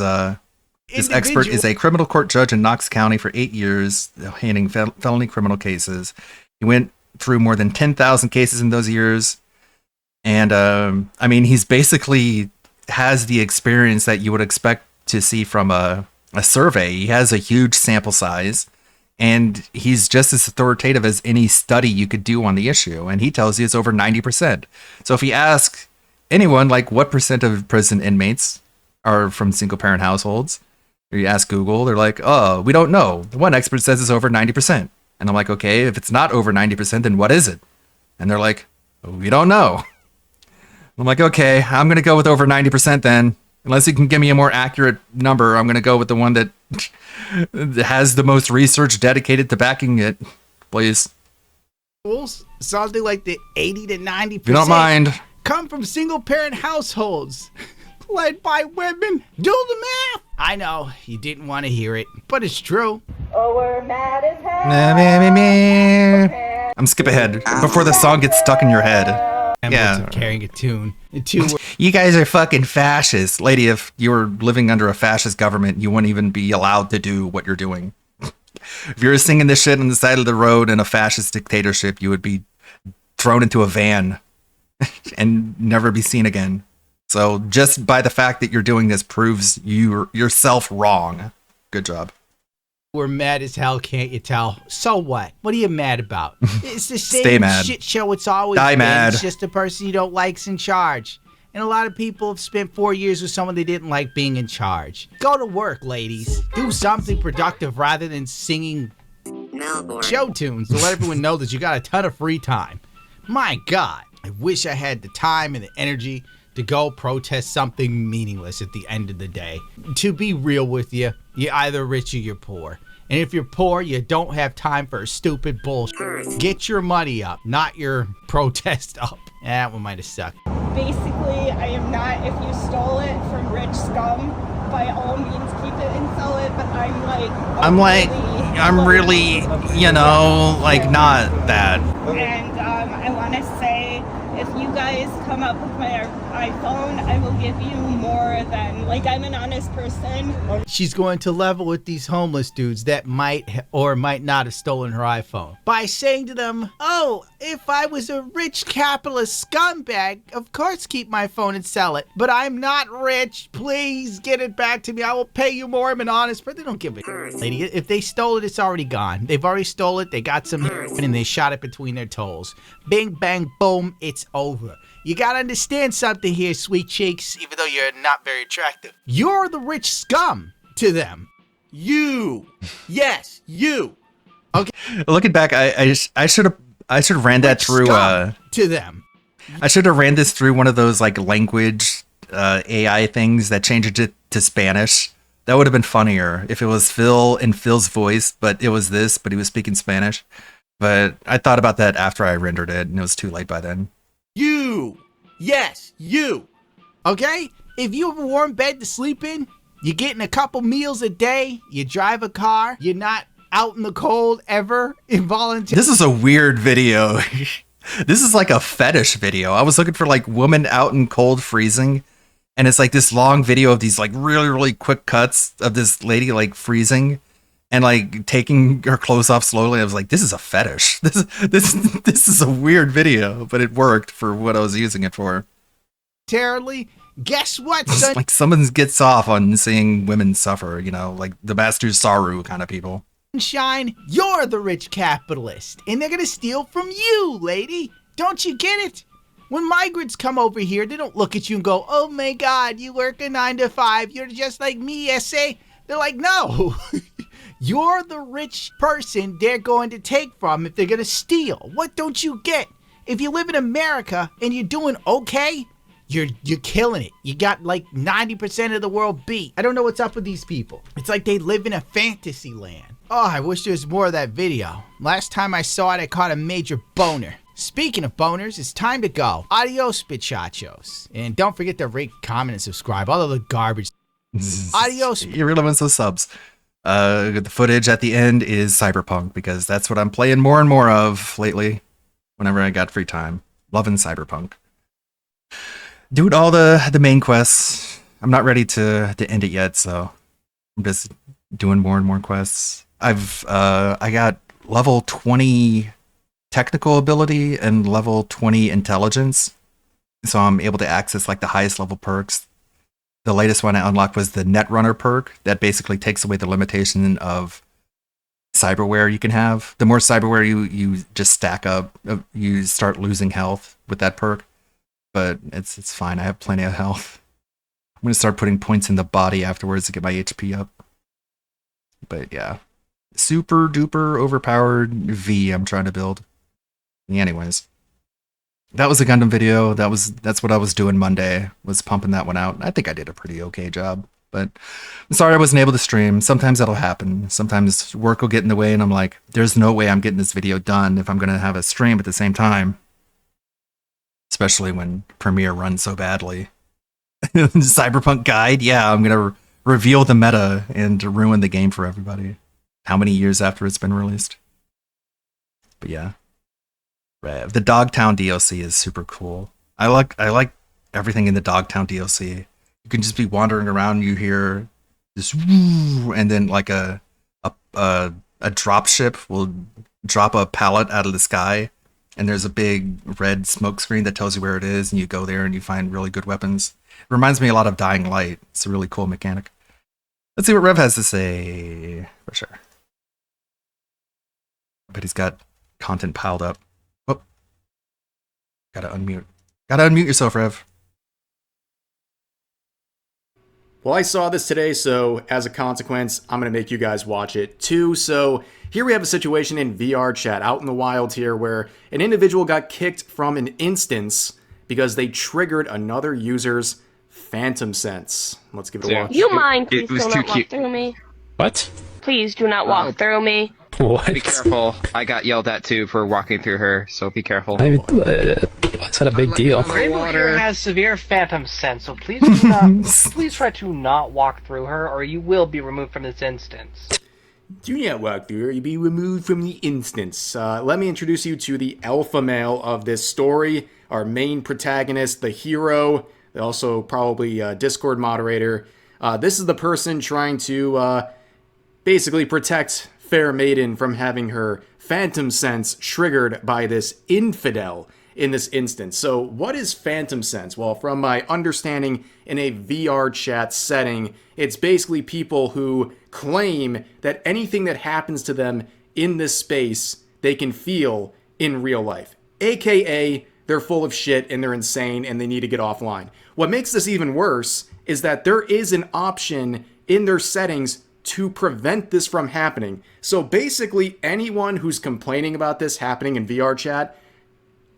A: this expert is a criminal court judge in Knox County for 8 years, handling felony criminal cases. He went through more than 10,000 cases in those years. And I mean, he's basically has the experience that you would expect to see from a survey. He has a huge sample size, and he's just as authoritative as any study you could do on the issue. And he tells you it's over 90%. So if you ask anyone, like, what percent of prison inmates are from single parent households, or you ask Google, they're like, oh, we don't know. One expert says it's over 90%. And I'm like, okay, if it's not over 90%, then what is it? And they're like, we don't know. I'm like, okay, I'm going to go with over 90% then. Unless you can give me a more accurate number, I'm going to go with the one that has the most research dedicated to backing it. please.
J: Something like the 80 to 90%.
A: If you don't mind.
J: Come from single parent households led by women. Do the math. I know you didn't want to hear it, but it's true.
N: Oh, we're mad as hell.
A: I'm skip ahead before the song gets stuck in your head. Yeah.
J: Carrying a tune.
A: You guys are fucking fascists. Lady, if you were living under a fascist government, you wouldn't even be allowed to do what you're doing. If you were singing this shit on the side of the road in a fascist dictatorship, you would be thrown into a van and never be seen again. So just by the fact that you're doing this proves you're yourself wrong. Good job.
J: We're mad as hell, can't you tell? So what? What are you mad about? It's the
A: Stay
J: same
A: mad.
J: shit show it's always
A: Die
J: been.
A: mad.
J: It's just the person you don't like's in charge. And a lot of people have spent 4 years with someone they didn't like being in charge. Go to work, ladies. Do something productive rather than singing show tunes to let everyone know that you got a ton of free time. My God, I wish I had the time and the energy to go protest something meaningless at the end of the day. To be real with you, you're either rich or you're poor. And if you're poor, you don't have time for stupid bullshit. Get your money up, not your protest up. That one might have sucked.
N: Basically, I am not, if you stole it from rich scum, by all means keep it and sell it, but
A: I'm really, you know, like not that.
N: And I want to say, if you guys come up with my iPhone, I will give you more than, like, I'm an honest person.
J: She's going to level with these homeless dudes that might or might not have stolen her iPhone by saying to them, oh, if I was a rich capitalist scumbag, of course keep my phone and sell it. But I'm not rich. Please get it back to me. I will pay you more. I'm an honest person. They don't give a lady. If they stole it, it's already gone. They've already stole it. They got some and they shot it between their toes. Bing, bang, boom. It's over. You gotta understand something here, sweet cheeks, even though you're not very attractive. You're the rich scum to them.
D: You. Yes, you.
J: Okay.
A: Looking back, I should have ran that through
J: to them.
A: I should have ran this through one of those like language AI things that changed it to Spanish. That would have been funnier if it was Phil in Phil's voice, but it was this, but he was speaking Spanish. But I thought about that after I rendered it, and it was too late by then.
D: You. Yes, you.
J: Okay? If you have a warm bed to sleep in, you're getting a couple meals a day, you drive a car, you're not out in the cold ever, involuntarily.
A: This is a weird video. This is like a fetish video. I was looking for like woman out in cold freezing, and it's like this long video of these like really, really quick cuts of this lady like freezing and like taking her clothes off slowly. I was like, this is a fetish. This is a weird video, but it worked for what I was using it for.
J: Terribly. Guess what,
A: It's
J: son?
A: like someone gets off on seeing women suffer, you know, like the Master Saru kind of people.
J: Sunshine, you're the rich capitalist, and they're gonna steal from you, lady. Don't you get it? When migrants come over here, they don't look at you and go, oh my God, you work a 9 to 5, you're just like me, essay. They're like, no. You're the rich person they're going to take from if they're going to steal. What don't you get? If you live in America and you're doing okay, you're killing it. You got like 90% of the world beat. I don't know what's up with these people. It's like they live in a fantasy land. Oh, I wish there was more of that video. Last time I saw it, I caught a major boner. Speaking of boners, it's time to go. Adios, bitchachos. And don't forget to rate, comment, and subscribe. All of the garbage. Adios.
A: Irrelevance of subs. The footage at the end is Cyberpunk because that's what I'm playing more and more of lately. Whenever I got free time, loving Cyberpunk. Doing all the main quests. I'm not ready to end it yet, so I'm just doing more and more quests. I got level 20 technical ability and level 20 intelligence, so I'm able to access like the highest level perks. The latest one I unlocked was the Netrunner perk that basically takes away the limitation of cyberware you can have. The more cyberware you just stack up, you start losing health with that perk. But it's fine. I have plenty of health. I'm going to start putting points in the body afterwards to get my HP up. But yeah. Super duper overpowered V I'm trying to build. Anyways. That was a Gundam video. That's what I was doing Monday, was pumping that one out. I think I did a pretty okay job. But I'm sorry I wasn't able to stream. Sometimes that'll happen. Sometimes work will get in the way, and I'm like, there's no way I'm getting this video done if I'm going to have a stream at the same time. Especially when Premiere runs so badly. Cyberpunk Guide? Yeah, I'm going to reveal the meta and ruin the game for everybody. How many years after it's been released? But yeah. Rev. The Dogtown DLC is super cool. I like everything in the Dogtown DLC. You can just be wandering around, you hear this woo, and then like a drop ship will drop a pallet out of the sky, and there's a big red smoke screen that tells you where it is, and you go there and you find really good weapons. It reminds me a lot of Dying Light. It's a really cool mechanic. Let's see what Rev has to say for sure. But he's got content piled up. Oh, gotta unmute. Gotta unmute yourself, Rev.
O: Well, I saw this today, so as a consequence, I'm going to make you guys watch it too. So here we have a situation in VR chat out in the wild here where an individual got kicked from an instance because they triggered another user's Phantom Sense. Let's give it a watch.
P: You mind, please do not walk through me.
Q: What?
P: Please do not walk through me.
Q: What?
R: Be careful. I got yelled at too for walking through her, so be careful.
Q: It's not a big deal.
S: Rainbow here has severe phantom sense, so please do not, please try to not walk through her, or you will be removed from this instance.
O: Do not walk through her, you'll be removed from the instance. Let me introduce you to the alpha male of this story, our main protagonist, the hero, also probably Discord moderator. This is the person trying to basically protect Fair Maiden from having her Phantom Sense triggered by this infidel in this instance. So what is Phantom Sense? Well, from my understanding in a VR chat setting, it's basically people who claim that anything that happens to them in this space, they can feel in real life. AKA, they're full of shit and they're insane and they need to get offline. What makes this even worse is that there is an option in their settings to prevent this from happening. So basically, anyone who's complaining about this happening in VR chat,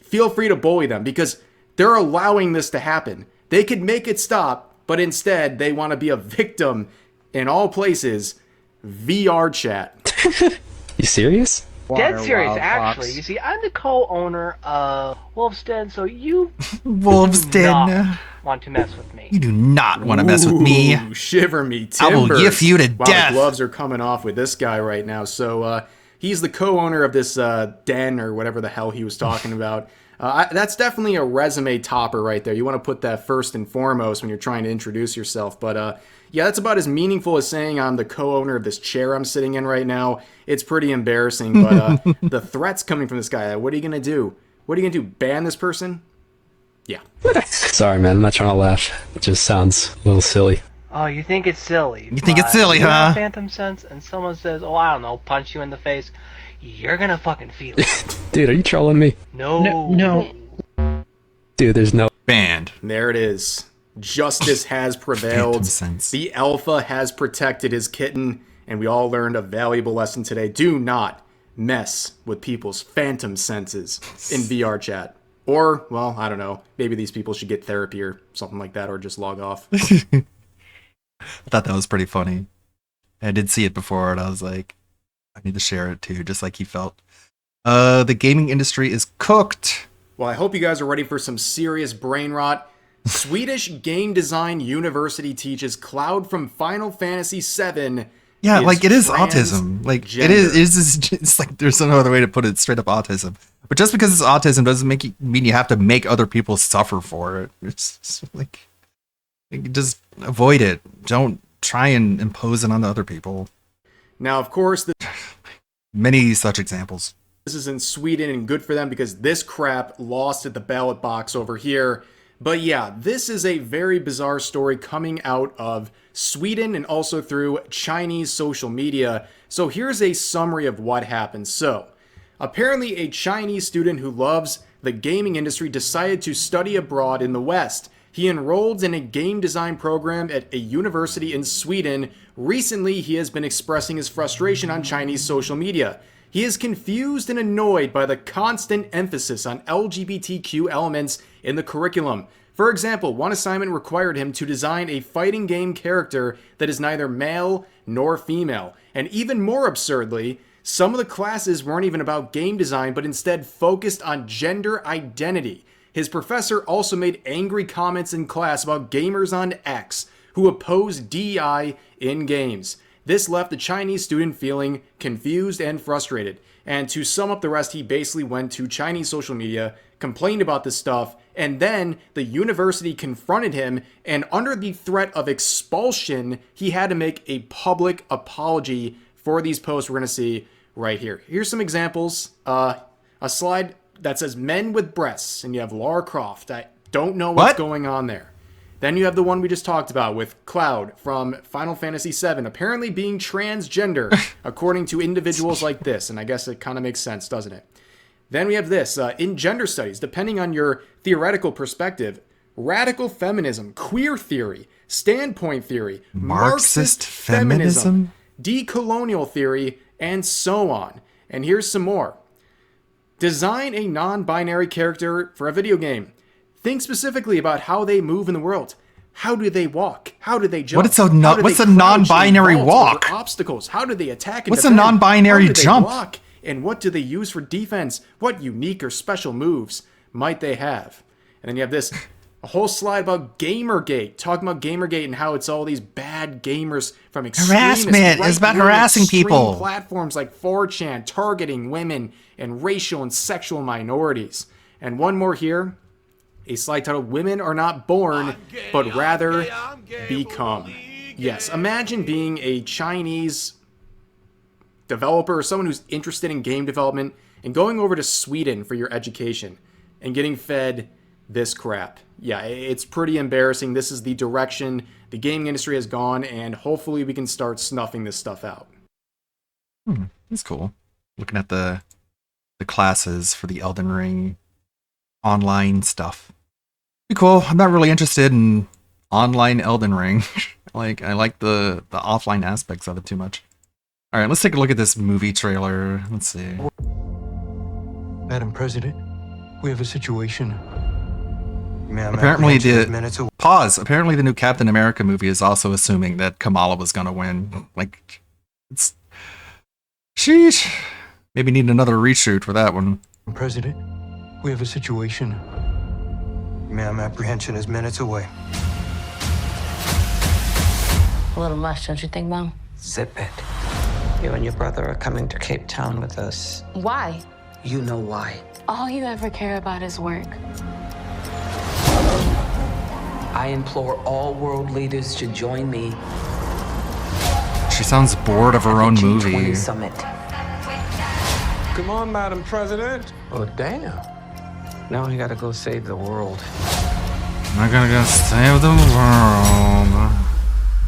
O: feel free to bully them because they're allowing this to happen. They could make it stop, but instead they want to be a victim in all places. VR chat.
Q: You serious?
S: Dead serious, actually. You see, I'm the co-owner of Wolf's Den, so you
A: Wolf's
S: do
A: Den.
S: not want to mess with me.
A: You do not want to mess with me.
O: Ooh, shiver me timbers.
A: I will gift you to
O: wow,
A: death.
O: The gloves are coming off with this guy right now. So he's the co-owner of this den or whatever the hell he was talking about. That's definitely a resume topper right there. You want to put that first and foremost when you're trying to introduce yourself. But yeah, that's about as meaningful as saying I'm the co-owner of this chair I'm sitting in right now. It's pretty embarrassing, but the threats coming from this guy, what are you going to do? What are you going to do, ban this person? Yeah.
Q: Sorry, man. I'm not trying to laugh. It just sounds a little silly.
S: Oh, you think it's silly?
A: You think it's silly,
S: you have
A: huh?
S: Phantom Sense, and someone says, "Oh, I don't know, punch you in the face." You're gonna fucking feel it.
Q: Dude, are you trolling me?
S: No.
Q: Dude, there's no...
A: Banned.
O: There it is. Justice has prevailed. The alpha has protected his kitten, and we all learned a valuable lesson today. Do not mess with people's phantom senses in VR chat. Or, well, I don't know. Maybe these people should get therapy or something like that, or just log off.
A: I thought that was pretty funny. I did see it before, and I was like, I need to share it too, just like he felt. The gaming industry is cooked.
O: Well, I hope you guys are ready for some serious brain rot. Swedish Game Design University teaches Cloud from Final Fantasy VII.
A: Yeah, like it is
O: transgender.
A: autism. Like it is. It's like there's no other way to put it. Straight up autism. But just because it's autism doesn't mean you have to make other people suffer for it. It's like just avoid it. Don't try and impose it on other people.
O: Now, of course,
A: many such examples.
O: This is in Sweden and good for them because this crap lost at the ballot box over here. But yeah, this is a very bizarre story coming out of Sweden and also through Chinese social media. So here's a summary of what happened. So apparently a Chinese student who loves the gaming industry decided to study abroad in the West. He enrolled in a game design program at a university in Sweden. Recently, he has been expressing his frustration on Chinese social media. He is confused and annoyed by the constant emphasis on LGBTQ elements in the curriculum. For example, one assignment required him to design a fighting game character that is neither male nor female. And even more absurdly, some of the classes weren't even about game design, but instead focused on gender identity. His professor also made angry comments in class about gamers on X who oppose DEI in games. This left the Chinese student feeling confused and frustrated. And to sum up the rest, he basically went to Chinese social media, complained about this stuff, and then the university confronted him, and under the threat of expulsion, he had to make a public apology for these posts we're going to see right here. Here's some examples. A slide that says men with breasts, and you have Lara Croft. I don't know what's going on there. Then you have the one we just talked about with Cloud from Final Fantasy VII, apparently being transgender, according to individuals like this. And I guess it kind of makes sense, doesn't it? Then we have this. In gender studies, depending on your theoretical perspective, radical feminism, queer theory, standpoint theory,
A: Marxist feminism,
O: decolonial theory, and so on. And here's some more. Design a non-binary character for a video game. Think specifically about how they move in the world. How do they walk? How do they jump?
A: What's a non-binary walk?
O: Obstacles. How do they attack and
A: What's a
O: defend?
A: non-binary
O: How do they
A: jump?
O: block? And what do they use for defense? What unique or special moves might they have? And then you have this, a whole slide about Gamergate, talking about Gamergate and how it's all these bad gamers from extremist,
A: Harassment. It's about
O: right-wing,
A: harassing
O: extreme
A: people.
O: Platforms like 4chan targeting women and racial and sexual minorities. And one more here, a slide titled "Women Are Not Born, but Rather Become." Yes, imagine being a Chinese developer or someone who's interested in game development and going over to Sweden for your education and getting fed this crap. Yeah, it's pretty embarrassing. This is the direction the gaming industry has gone, and hopefully we can start snuffing this stuff out.
A: That's cool. Looking at the classes for the Elden Ring online stuff. Be cool. I'm not really interested in online Elden Ring. I like the offline aspects of it too much. All right, let's take a look at this movie trailer. Let's see.
T: Madam President, we have a situation.
A: Apparently Apparently the new Captain America movie is also assuming that Kamala was gonna win. Like, it's sheesh. Maybe need another reshoot for that one.
T: President, we have a situation. Ma'am, apprehension is minutes away.
U: A little much, don't you think, Mom?
V: Zip it. You and your brother are coming to Cape Town with us.
U: Why?
V: You know why.
U: All you ever care about is work.
V: I implore all world leaders to join me.
A: She sounds bored of her own movie.
V: G20 Summit.
T: Come on, Madam President.
V: Oh, damn. Now I gotta go save the world.
A: I'm gonna go save the world.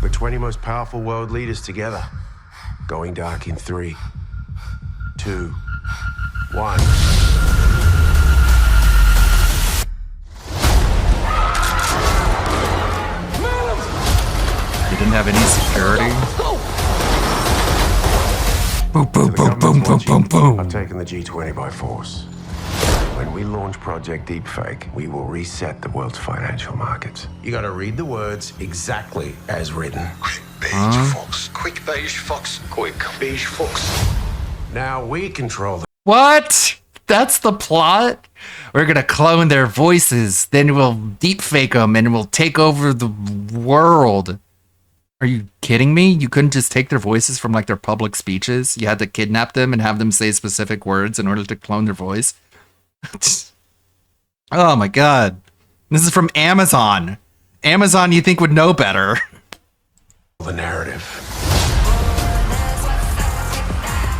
W: The 20 most powerful world leaders together. Going dark in 3, 2, 1.
A: You didn't have any security? Boom, boom, boom, boom, boom, boom, boom.
W: I'm taking the G20 by force. When we launch Project Deepfake, we will reset the world's financial markets. You gotta read the words exactly as written. Quick beige fox. Quick beige fox. Now we control the...
A: What? That's the plot? We're gonna clone their voices, then we'll deepfake them, and we'll take over the world. Are you kidding me? You couldn't just take their voices from like their public speeches? You had to kidnap them and have them say specific words in order to clone their voice? Oh my god. This is from Amazon. Amazon you think would know better.
W: The narrative.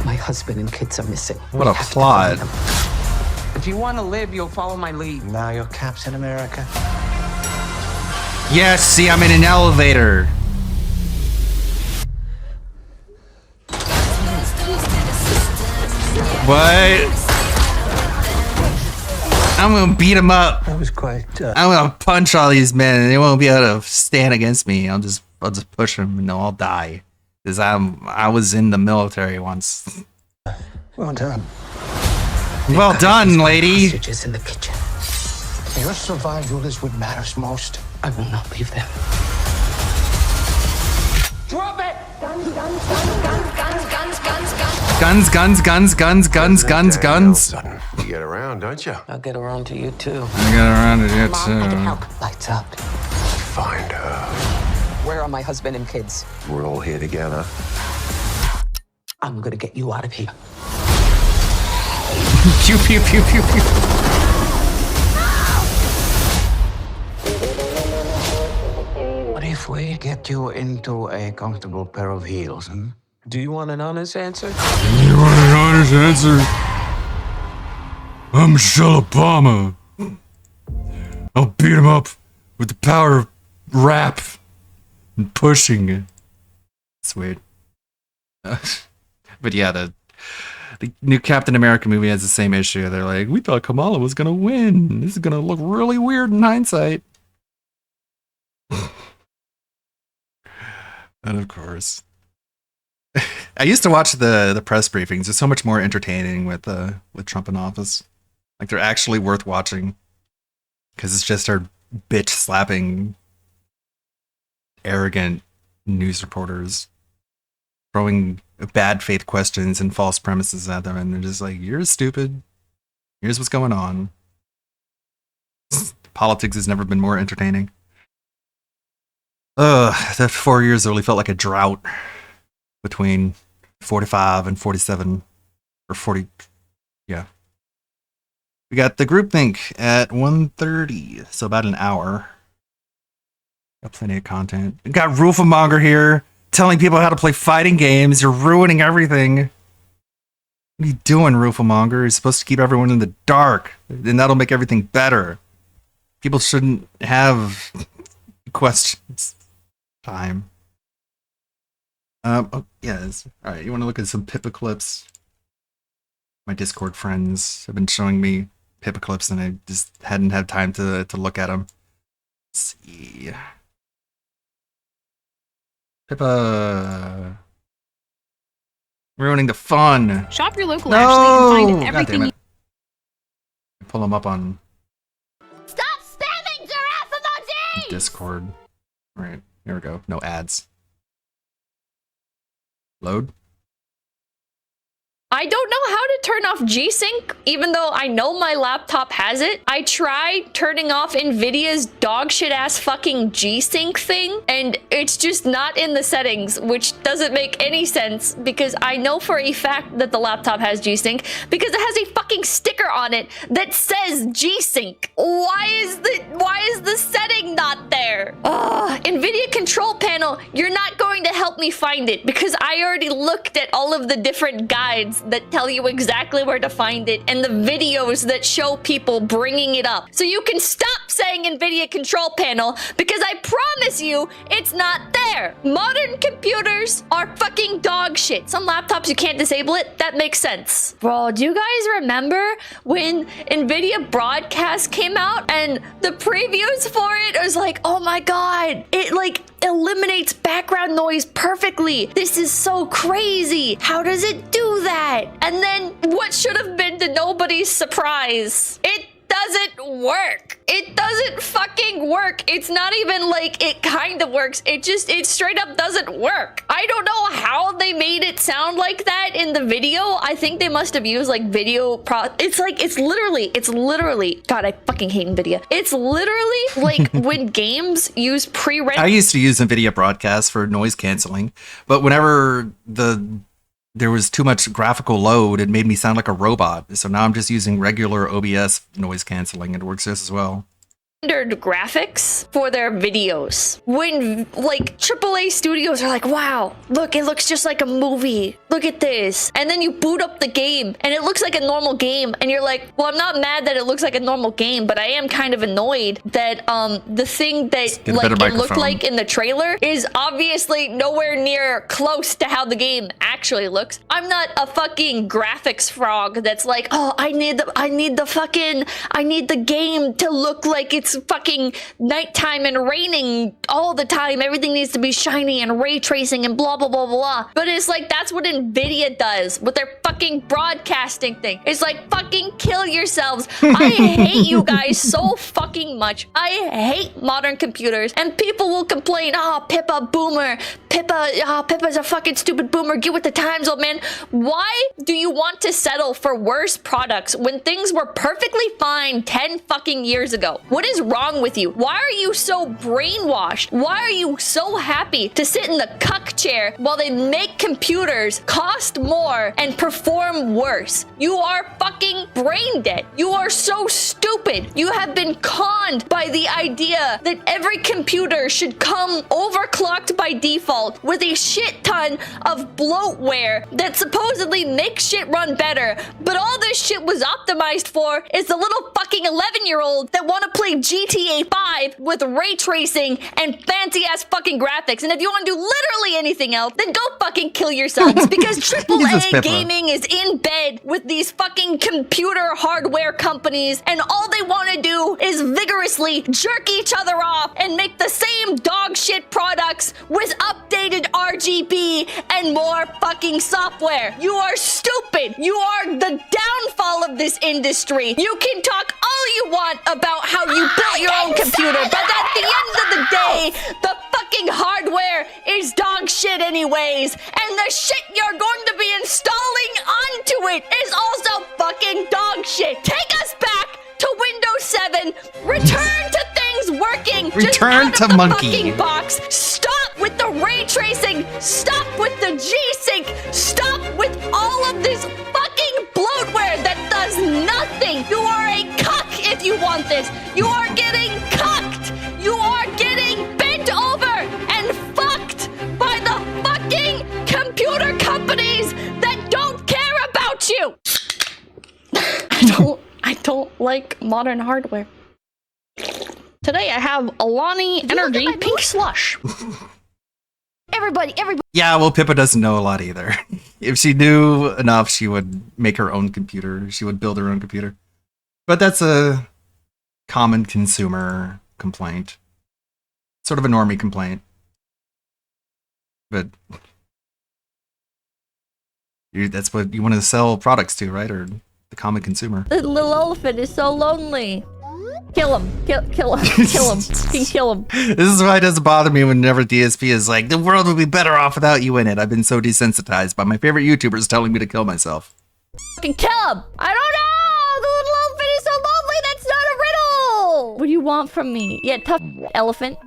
V: My husband and kids are missing.
A: What a plot.
V: If you want to live, you'll follow my lead.
T: Now you're Captain America.
A: Yes, see, I'm in an elevator. What? I'm gonna beat him up.
T: That was quite.
A: I'm gonna punch all these men, and they won't be able to stand against me. I'll just push them, and they'll all die. Cause I was in the military once.
T: Well done.
A: Well done, lady.
V: Sausages in the kitchen. Your survival is what matters most.
U: I will not leave them.
V: Drop it!
A: Guns, guns, guns, guns, guns.
W: You get around, don't you?
V: I'll get around to you too.
A: I get around to you
V: Mom, I can
A: too.
V: help. Lights up.
W: Find her.
V: Where are my husband and kids?
W: We're all here together.
V: I'm gonna get you out of here.
A: Pew, pew, pew, pew, pew.
V: What if we get you into a comfortable pair of heels? Do you want an honest answer?
A: You want an honest answer? I'm Michelle Obama. I'll beat him up with the power of rap and pushing. Sweet. But yeah, the new Captain America movie has the same issue. They're like, we thought Kamala was gonna win. This is gonna look really weird in hindsight. And of course, I used to watch the press briefings. They're so much more entertaining with Trump in office. Like, they're actually worth watching because it's just our bitch slapping, arrogant news reporters throwing bad faith questions and false premises at them, and they're just like, "You're stupid. Here's what's going on." Politics has never been more entertaining. That 4 years really felt like a drought between 45 and 47 or 40. Yeah. We got the groupthink at 1:30, so about an hour. Got plenty of content. We got Rooflemonger here telling people how to play fighting games. You're ruining everything. What are you doing, Rooflemonger? You're supposed to keep everyone in the dark, and that'll make everything better. People shouldn't have questions. Time. Oh, yes. All right, you want to look at some Pippa clips? My Discord friends have been showing me Pippa clips, and I just hadn't had time to look at them. Let's see. Pippa. Ruining the fun.
B: Shop your local
A: No!
B: Ashley and find
A: God
B: everything
A: damn
B: you
A: it. Pull them up on
B: Stop spamming giraffe emojis!
A: Discord. All right, here we go. No ads. Load.
F: I don't know how to turn off G-Sync, even though I know my laptop has it. I tried turning off NVIDIA's dog shit ass fucking G-Sync thing, and it's just not in the settings, which doesn't make any sense because I know for a fact that the laptop has G-Sync because it has a fucking sticker on it that says G-Sync. Why is the setting not there? NVIDIA control panel, you're not going to help me find it because I already looked at all of the different guides that tell you exactly where to find it and the videos that show people bringing it up. So you can stop saying NVIDIA control panel because I promise you it's not there. Modern computers are fucking dog shit. Some laptops you can't disable it. That makes sense. Bro, do you guys remember when NVIDIA Broadcast came out and the previews for it was like, oh my god, it like eliminates background noise perfectly. This is so crazy. How does it do that? And then what should have been to nobody's surprise? It doesn't work. It doesn't fucking work. It's not even like it kind of works. It straight up doesn't work. I don't know how they made it sound like that in the video. I think they must have used like it's literally, God, I fucking hate NVIDIA. It's literally like when games use pre-rendered.
A: I used to use NVIDIA Broadcast for noise canceling, but whenever there was too much graphical load, it made me sound like a robot. So now I'm just using regular OBS noise canceling. It works just as well.
F: Graphics for their videos. When like AAA studios are like, wow, look, it looks just like a movie. Look at this. And then you boot up the game and it looks like a normal game. And you're like, well, I'm not mad that it looks like a normal game, but I am kind of annoyed that the thing that like it looked like in the trailer is obviously nowhere near close to how the game actually looks. I'm not a fucking graphics frog that's like, oh, I need the game to look like it's it's fucking nighttime and raining all the time. Everything needs to be shiny and ray tracing and blah, blah, blah, blah. But it's like, that's what NVIDIA does with their fucking broadcasting thing. It's like, fucking kill yourselves. I hate you guys so fucking much. I hate modern computers. And people will complain, oh, Pippa, boomer. Pippa's a fucking stupid boomer. Get with the times, old man. Why do you want to settle for worse products when things were perfectly fine 10 fucking years ago? What is wrong with you? Why are you so brainwashed? Why are you so happy to sit in the cuck chair while they make computers cost more and perform worse? You are fucking brain dead. You are so stupid. You have been conned by the idea that every computer should come overclocked by default with a shit ton of bloatware that supposedly makes shit run better, but all this shit was optimized for is the little fucking 11-year-old that want to play GTA 5 with ray tracing and fancy ass fucking graphics. And if you want to do literally anything else, then go fucking kill yourselves, because AAA gaming is in bed with these fucking computer hardware companies, and all they want to do is vigorously jerk each other off and make the same dog shit products with updated RGB and more fucking software. You are stupid. You are the downfall of this industry. You can talk all you want about how you built your own computer, but at the end of the day, the fucking hardware is dog shit anyways, and the shit you're going to be installing onto it is also fucking dog shit. Take us back to Windows 7. Return to things working.
A: Return
F: just out
A: to
F: of the
A: monkey.
F: fucking box. Stop with the ray tracing. Stop with the G-Sync. Stop with all of this fucking bloatware that does nothing. You are a cuck if you want this. You are getting cucked. You are getting bent over and fucked by the fucking computer companies that don't care about you. I don't like modern hardware. Today I have Alani Energy Pink Slush.
B: Everybody.
A: Yeah, well, Pippa doesn't know a lot either. If she knew enough, she would make her own computer. She would build her own computer. But that's a common consumer complaint. Sort of a normie complaint. But that's what you want to sell products to, right? Or the common consumer.
F: The little elephant is so lonely. Kill him. Kill him. Kill him. Fucking kill him.
A: This is why it doesn't bother me whenever DSP is like, the world would be better off without you in it. I've been so desensitized by my favorite YouTubers telling me to kill myself.
F: Fucking kill him. I don't know. The little elephant is so lonely. That's not a riddle. What do you want from me? Yeah, tough elephant.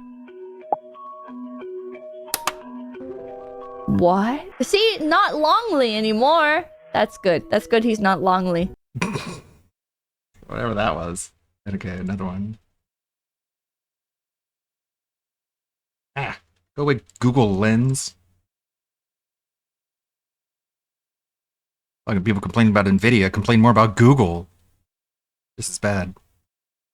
F: What? See, not Longley anymore. That's good. That's good he's not Longley.
A: Whatever that was. Okay, another one. Go with Google Lens. Fucking people complaining about NVIDIA, complain more about Google. This is bad.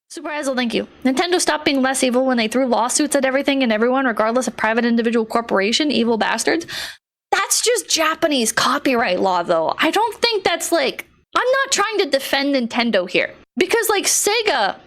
F: Super Hazel, thank you. Nintendo stopped being less evil when they threw lawsuits at everything and everyone, regardless of private individual corporation, evil bastards. That's just Japanese copyright law, though. I don't think that's like... I'm not trying to defend Nintendo here. Because, like, Sega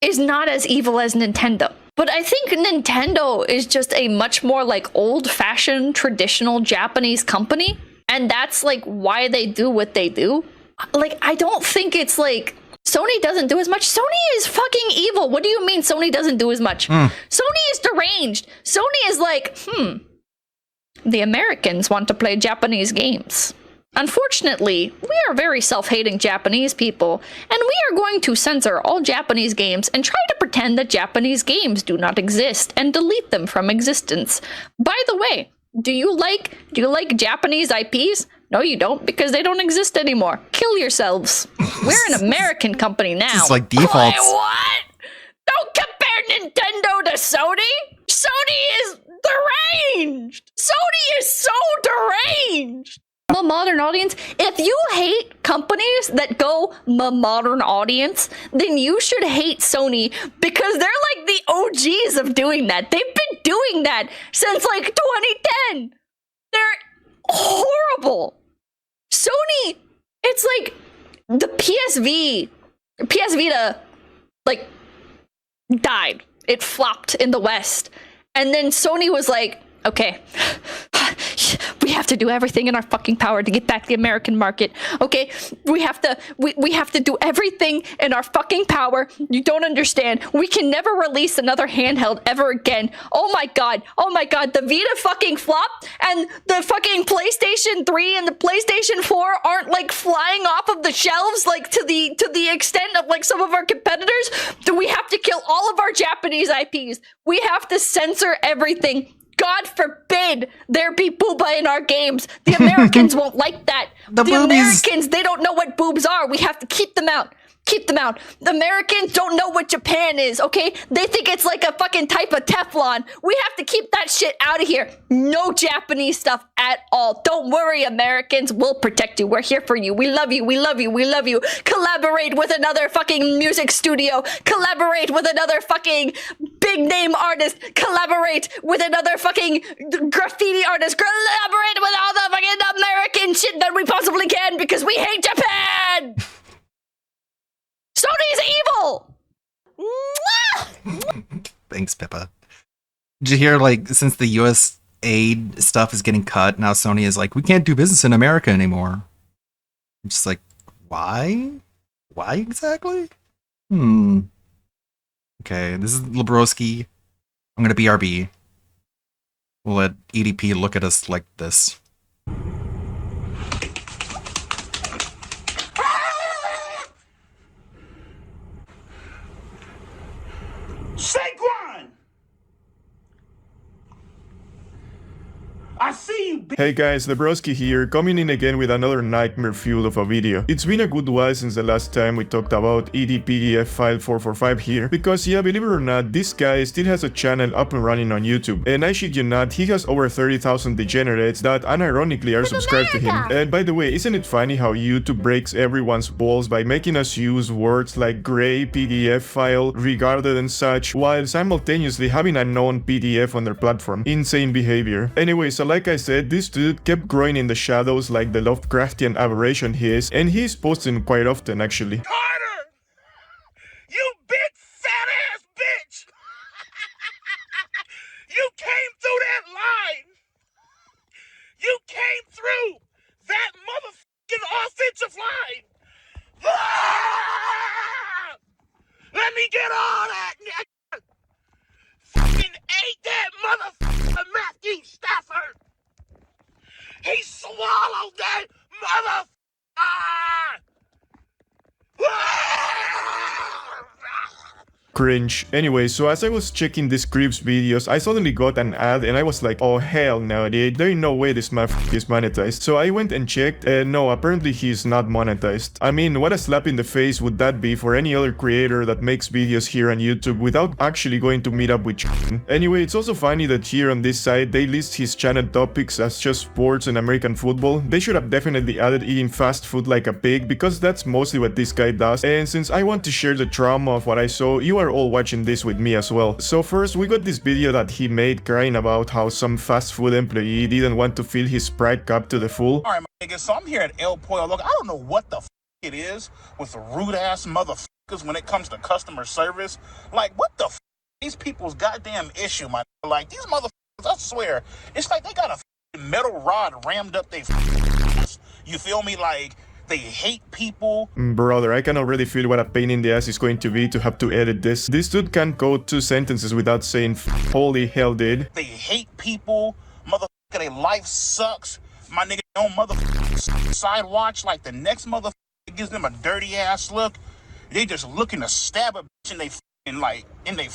F: is not as evil as Nintendo. But I think Nintendo is just a much more, like, old-fashioned, traditional Japanese company. And that's, like, why they do what they do. Like, I don't think it's, like... Sony doesn't do as much. Sony is fucking evil. What do you mean Sony doesn't do as much? Sony is deranged. Sony is like, the Americans want to play Japanese games. Unfortunately, we are very self-hating Japanese people, and we are going to censor all Japanese games and try to pretend that Japanese games do not exist and delete them from existence. By the way, do you like Japanese IPs? No, you don't, because they don't exist anymore. Kill yourselves. We're an American company now.
A: It's like defaults.
F: Wait, what? Don't compare Nintendo to Sony. Sony is deranged. Sony is so deranged. The modern audience, if you hate companies that go the modern audience, then you should hate Sony, because they're like the OGs of doing that. They've been doing that since like 2010. They're horrible. Sony, it's like the PS Vita, like died. It flopped in the West. And then Sony was like, okay, we have to do everything in our fucking power to get back the American market. Okay, we have to do everything in our fucking power. You don't understand. We can never release another handheld ever again. Oh my god, the Vita fucking flopped, and the fucking PlayStation 3 and the PlayStation 4 aren't like flying off of the shelves like to the extent of like some of our competitors. Do we have to kill all of our Japanese IPs? We have to censor everything. God forbid there be booba in our games. The Americans won't like that. The Americans, they don't know what boobs are. We have to keep them out. Keep them out. The Americans don't know what Japan is, okay? They think it's like a fucking type of Teflon. We have to keep that shit out of here. No Japanese stuff at all. Don't worry, Americans. We'll protect you. We're here for you. We love you. We love you. We love you. Collaborate with another fucking music studio. Collaborate with another fucking big name artist. Collaborate with another fucking graffiti artist. Collaborate with all the fucking American shit that we possibly can because we hate Japan. Sony's evil!
A: Thanks, Pippa. Did you hear, like, since the US aid stuff is getting cut, now Sony is like, we can't do business in America anymore. I'm just like, why? Why exactly? Okay, this is Lebroski. I'm gonna BRB. We'll let EDP look at us like this.
E: Saquon! I see you, bitch.
G: Hey guys, Lebroski here, coming in again with another nightmare fuel of a video. It's been a good while since the last time we talked about EDPDF file 445 here, because yeah, believe it or not, this guy still has a channel up and running on YouTube. And I shit you not, he has over 30,000 degenerates that unironically are subscribed to him. And by the way, isn't it funny how YouTube breaks everyone's balls by making us use words like gray PDF file, regarded and such, while simultaneously having a known PDF on their platform. Insane behavior. Anyway, so like I said, this dude kept growing in the shadows like the Lovecraftian aberration he is, and he's posting quite often actually.
E: Carter! You big fat ass bitch! You came through that line! You came through that motherfucking offensive line! Ah! Let me get all that! Fucking ate that motherfucker Matthew Stafford! He swallowed that motherfucker!
G: Cringe. Anyway, so as I was checking this creep's videos, I suddenly got an ad and I was like, oh hell no dude, there ain't no way this motherfucker is monetized. So I went and checked and no, apparently he's not monetized. I mean, what a slap in the face would that be for any other creator that makes videos here on YouTube without actually going to meet up with you. Anyway, it's also funny that here on this side, they list his channel topics as just sports and American football. They should have definitely added eating fast food like a pig because that's mostly what this guy does. And since I want to share the trauma of what I saw, you are all watching this with me as well. So first, we got this video that he made crying about how some fast food employee didn't want to fill his Sprite cup to the full.
E: Alright, my nigga, so I'm here at El Pollo Loco. I don't know what the f it is with rude ass motherfuckers when it comes to customer service. Like, what the f these people's goddamn issue, my nigga? Like, these motherfuckers, I swear, it's like they got a metal rod rammed up their ass. You feel me? Like, they hate people.
G: Brother, I can already feel what a pain in the ass is going to be to have to edit this. This dude can't go 2 sentences without saying holy hell, dude.
E: They hate people. Motherfucker, their life sucks. My nigga don't motherfucker side watch like the next motherfucker gives them a dirty ass look. They just looking to stab a bitch in they fucking like in they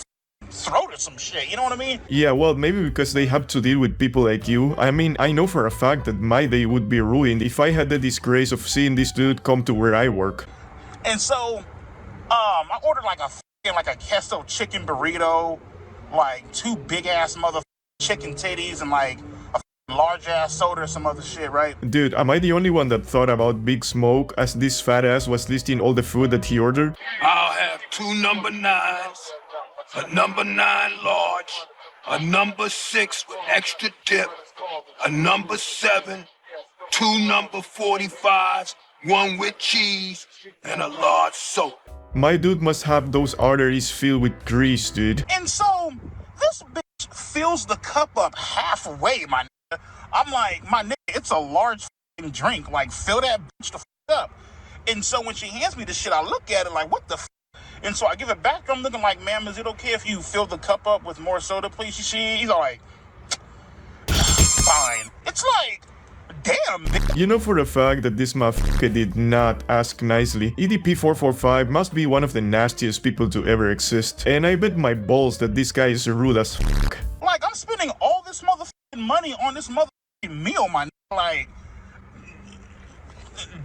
E: throat or some shit, you know what I mean?
G: Yeah, well, maybe because they have to deal with people like you. I mean, I know for a fact that my day would be ruined if I had the disgrace of seeing this dude come to where I work.
E: And so, I ordered like a queso chicken burrito, like 2 big ass motherfucking chicken titties, and like a large ass soda or some other shit, right?
G: Dude, am I the only one that thought about Big Smoke as this fat ass was listing all the food that he ordered?
I: I'll have 2 number 9s. A number 9 large, a number 6 with extra dip, a number 7, 2 number 45s, 1 with cheese, and a large soda.
G: My dude must have those arteries filled with grease, dude.
E: And so this bitch fills the cup up halfway, my nigga. I'm like, my nigga, it's a large f***ing drink. Like, fill that bitch the f*** up. And so when she hands me this shit, I look at it like, what the f***? And so I give it back. I'm looking like, ma'am, is it okay if you fill the cup up with more soda, please? He's all like, fine. It's like, damn, bitch.
G: You know for a fact that this motherfucker did not ask nicely. EDP445 must be one of the nastiest people to ever exist. And I bet my balls that this guy is rude as fuck.
E: Like, I'm spending all this motherfucking money on this motherfucking meal, my nigga. Like,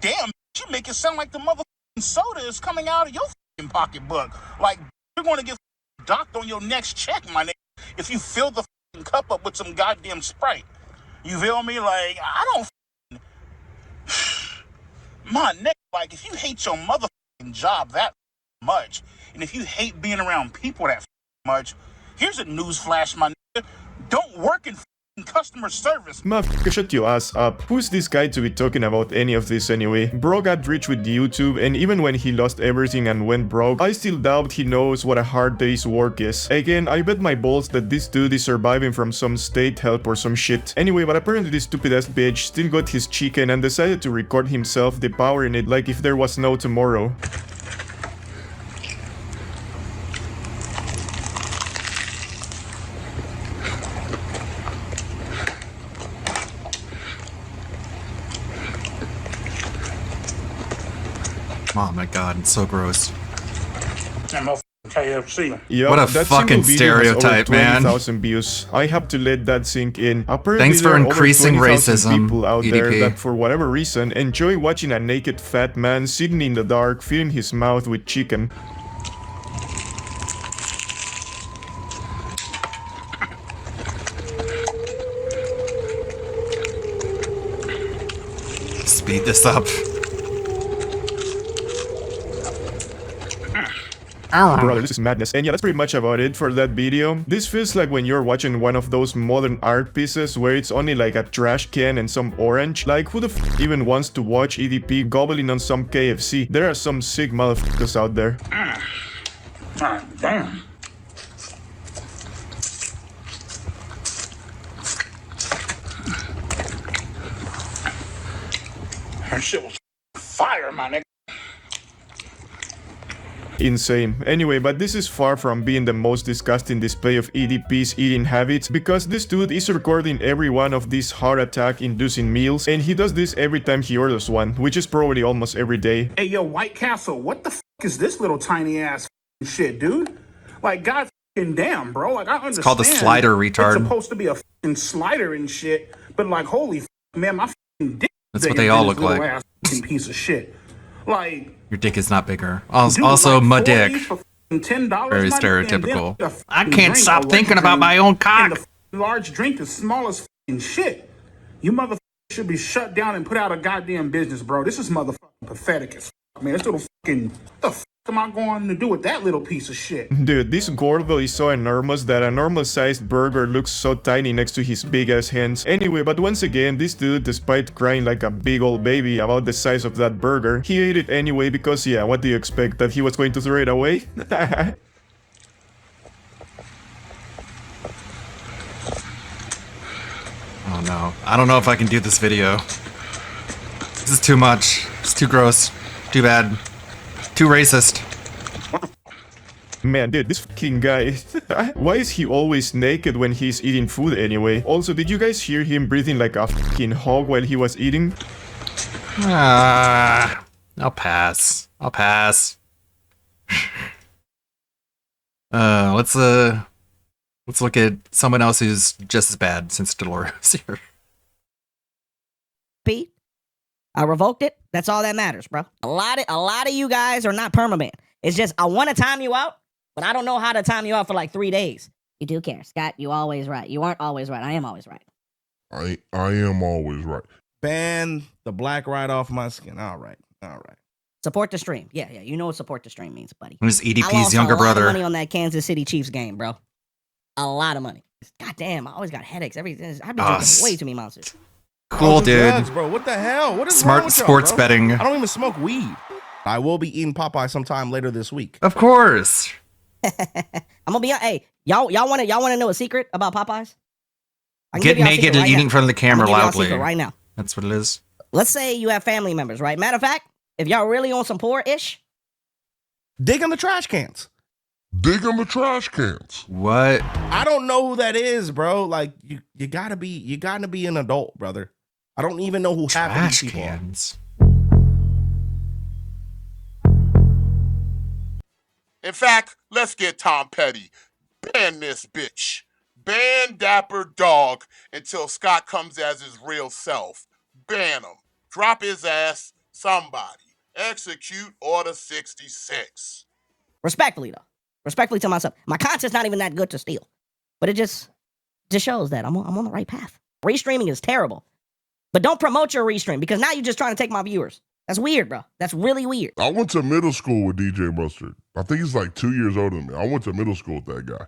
E: damn, you make it sound like the motherfucking soda is coming out of your fucking pocketbook. Like, you're going to get docked on your next check, my nigga, if you fill the fucking cup up with some goddamn Sprite. You feel me? Like, I don't my nigga, like, if you hate your motherfucking job that much, and if you hate being around people that much, here's a news flash, my nigga. Don't work in customer service.
G: Motherfucker, shut your ass up. Who's this guy to be talking about any of this anyway? Bro got rich with YouTube, and even when he lost everything and went broke, I still doubt he knows what a hard day's work is. Again, I bet my balls that this dude is surviving from some state help or some shit. Anyway, but apparently this stupid ass bitch still got his chicken and decided to record himself devouring it like if there was no tomorrow.
A: Oh my god, it's so gross.
E: KFC.
G: Yo,
A: what a
G: that
A: fucking stereotype, man.
G: 20,000 views. I have to let that sink in. Apparently,
A: thanks for increasing racism,
G: people out
A: EDP.
G: there that for whatever reason enjoy watching a naked fat man sitting in the dark filling his mouth with chicken.
A: Speed this up.
G: Brother, this is madness. And yeah, that's pretty much about it for that video. This feels like when you're watching one of those modern art pieces where it's only like a trash can and some orange. Like, who the f even wants to watch EDP gobbling on some KFC? There are some sick motherfuckers out there.
E: God damn. That shit was fire, my nigga.
G: Insane. Anyway, but this is far from being the most disgusting display of EDP's eating habits, because this dude is recording every one of these heart attack inducing meals, and he does this every time he orders one, which is probably almost every day.
E: Hey, yo, White Castle, what the f is this little tiny ass shit, dude? Like, god f***ing damn, bro. Like, I understand.
A: It's called a slider, retard.
E: It's supposed to be a f***ing slider and shit, but like, holy f***, man, my f***ing dick.
A: That's what they all look like.
E: Ass piece of shit. Like,
A: your dick is not bigger. Also,
E: like
A: my dick.
E: $10,
A: very stereotypical. I can't stop thinking about my own cock.
E: The large drink is small as f***ing shit. You motherfuckers should be shut down and put out a goddamn business, bro. This is motherfucking pathetic as f***, man. This little f***ing... What the f*** am I going to do with that little piece of shit?
G: Dude, this gordo is so enormous that a normal-sized burger looks so tiny next to his big-ass hands. Anyway, but once again, this dude, despite crying like a big old baby about the size of that burger, he ate it anyway because, yeah, what do you expect? That he was going to throw it away?
A: Oh no. I don't know if I can do this video. This is too much. It's too gross. Too bad. Too racist.
G: Man, dude, this fucking guy. Why is he always naked when he's eating food anyway? Also, did you guys hear him breathing like a fucking hog while he was eating?
A: I'll pass. I'll pass. Let's look at someone else who's just as bad since Dolores here.
C: Pete, I revoked it. That's all that matters, bro. A lot of you guys are not permanent. It's just I want to time you out, but I don't know how to time you out for like 3 days. You do care, Scott. You always right. You aren't always right. I am always right.
K: I am always right.
L: Ban the black right off my skin. All right.
C: Support the stream. Yeah. You know what support the stream means, buddy.
A: Who's EDP's
C: I lost
A: younger
C: a lot
A: brother?
C: of money on that Kansas City Chiefs game, bro. A lot of money. God damn, I always got headaches. I've been drinking way too many monsters.
A: Cool, dude.
L: Drugs, bro. What the hell? What is
A: Smart
L: wrong with y'all,
A: sports
L: bro?
A: betting.
L: I don't even smoke weed. I will be eating Popeye sometime later this week.
A: Of course.
C: I'm gonna be. Hey, y'all wanna know a secret about Popeyes? I can
A: Get
C: give y'all a
A: naked
C: secret
A: and
C: right
A: eating
C: now.
A: in front of the
C: I'm
A: camera
C: gonna give y'all a
A: loudly.
C: secret right now.
A: That's what it is.
C: Let's say you have family members, right? Matter of fact, if y'all really on some poor-ish,
L: dig in the trash cans.
K: Dig in the trash cans.
A: What?
L: I don't know who that is, bro. Like you gotta be an adult, brother. I don't even know who half of these people
A: cans.
E: In fact, let's get Tom Petty. Ban this bitch. Ban Dapper Dog until Scott comes as his real self. Ban him. Drop his ass. Somebody. Execute Order 66.
C: respectfully though, respectfully to myself, my content's not even that good to steal, but it just shows that I'm on the right path. Restreaming is terrible, but don't promote your restream because now you're just trying to take my viewers. That's weird, bro. That's really weird.
K: I went to middle school with DJ Mustard. I think he's like 2 years older than me. I went to middle school with that guy.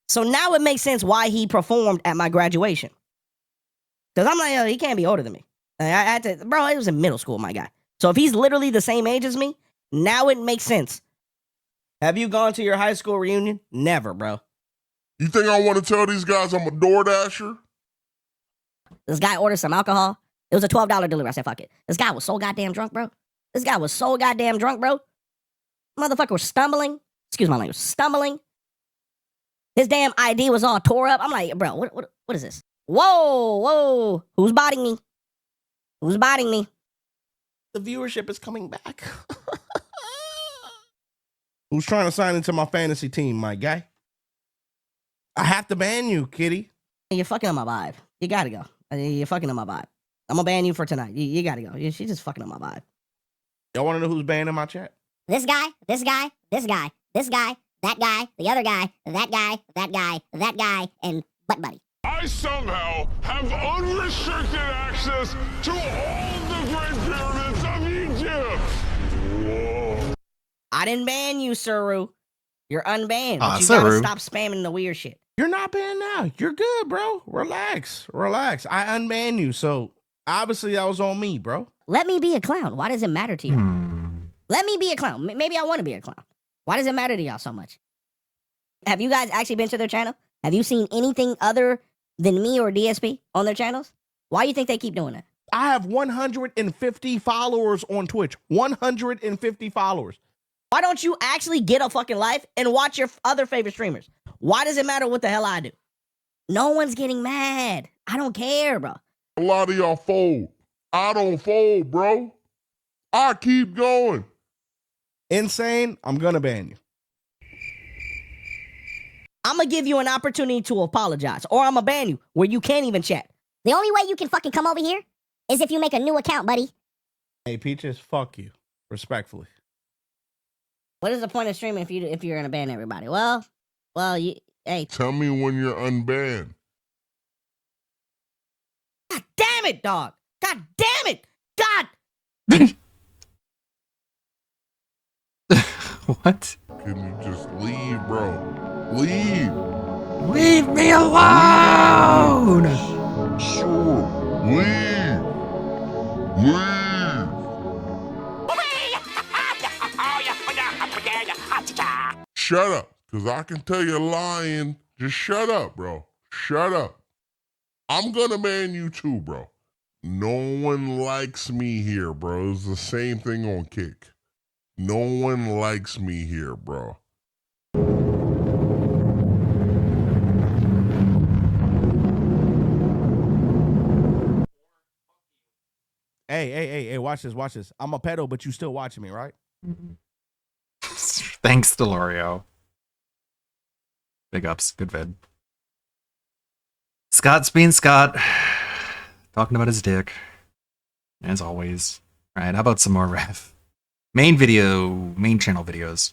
C: So now it makes sense why he performed at my graduation. Because I'm like, he can't be older than me. I had to, bro, it was in middle school, my guy. So if he's literally the same age as me, now it makes sense. Have you gone to your high school reunion? Never, bro.
K: You think I want to tell these guys I'm a DoorDasher?
C: This guy ordered some alcohol. It was a $12 delivery. I said, fuck it. This guy was so goddamn drunk, bro. Motherfucker was stumbling. Excuse my language. Stumbling. His damn ID was all tore up. I'm like, bro, what is this? Whoa. Who's botting me?
L: The viewership is coming back. Who's trying to sign into my fantasy team, my guy? I have to ban you, kitty.
C: You're fucking on my vibe. You gotta go. You're fucking on my vibe. I'm gonna ban you for tonight. You gotta go. She's just fucking on my vibe.
L: Y'all want to know who's banning my chat?
H: This guy, this guy, this guy, this guy, that guy, the other guy, that guy, that guy, that guy, and Butt Buddy.
I: I somehow have unrestricted access to all the Great Pyramids of Egypt. Whoa.
C: I didn't ban you, Suru. You're unbanned.
L: Ah,
C: But you gotta
L: Suru.
C: stop spamming the weird shit.
L: You're not banned now. You're good, bro. Relax. I unban you, so obviously that was on me, bro.
C: Let me be a clown. Why does it matter to you? Let me be a clown. Maybe I want to be a clown. Why does it matter to y'all so much? Have you guys actually been to their channel? Have you seen anything other than me or DSP on their channels? Why do you think they keep doing that?
L: I have 150 followers on Twitch. 150 followers.
C: Why don't you actually get a fucking life and watch your other favorite streamers? Why does it matter what the hell I do? No one's getting mad. I don't care, bro.
K: A lot of y'all fold. I don't fold, bro. I keep going.
L: Insane, I'm gonna ban you.
C: I'm gonna give you an opportunity to apologize, or I'm gonna ban you where you can't even chat.
H: The only way you can fucking come over here is if you make a new account, buddy.
L: Hey, Peaches, fuck you. Respectfully.
C: What is the point of streaming if you're gonna ban everybody? Well, hey.
K: Tell me when you're unbanned.
C: God damn it, dog. God damn it. God.
A: What?
K: Can you just leave, bro? Leave.
A: Leave me alone.
K: Sure. Leave. Shut up, because I can tell you're lying. Just shut up, bro. Shut up. I'm gonna ban you too, bro. No one likes me here, bro. It's the same thing on Kick. No one likes me here, bro.
L: Hey, watch this. I'm a pedo, but you still watching me, right?
A: Thanks, Delorio. Big ups. Good vid. Scott's being Scott. Talking about his dick. As always. Alright, how about some more ref? Main channel videos.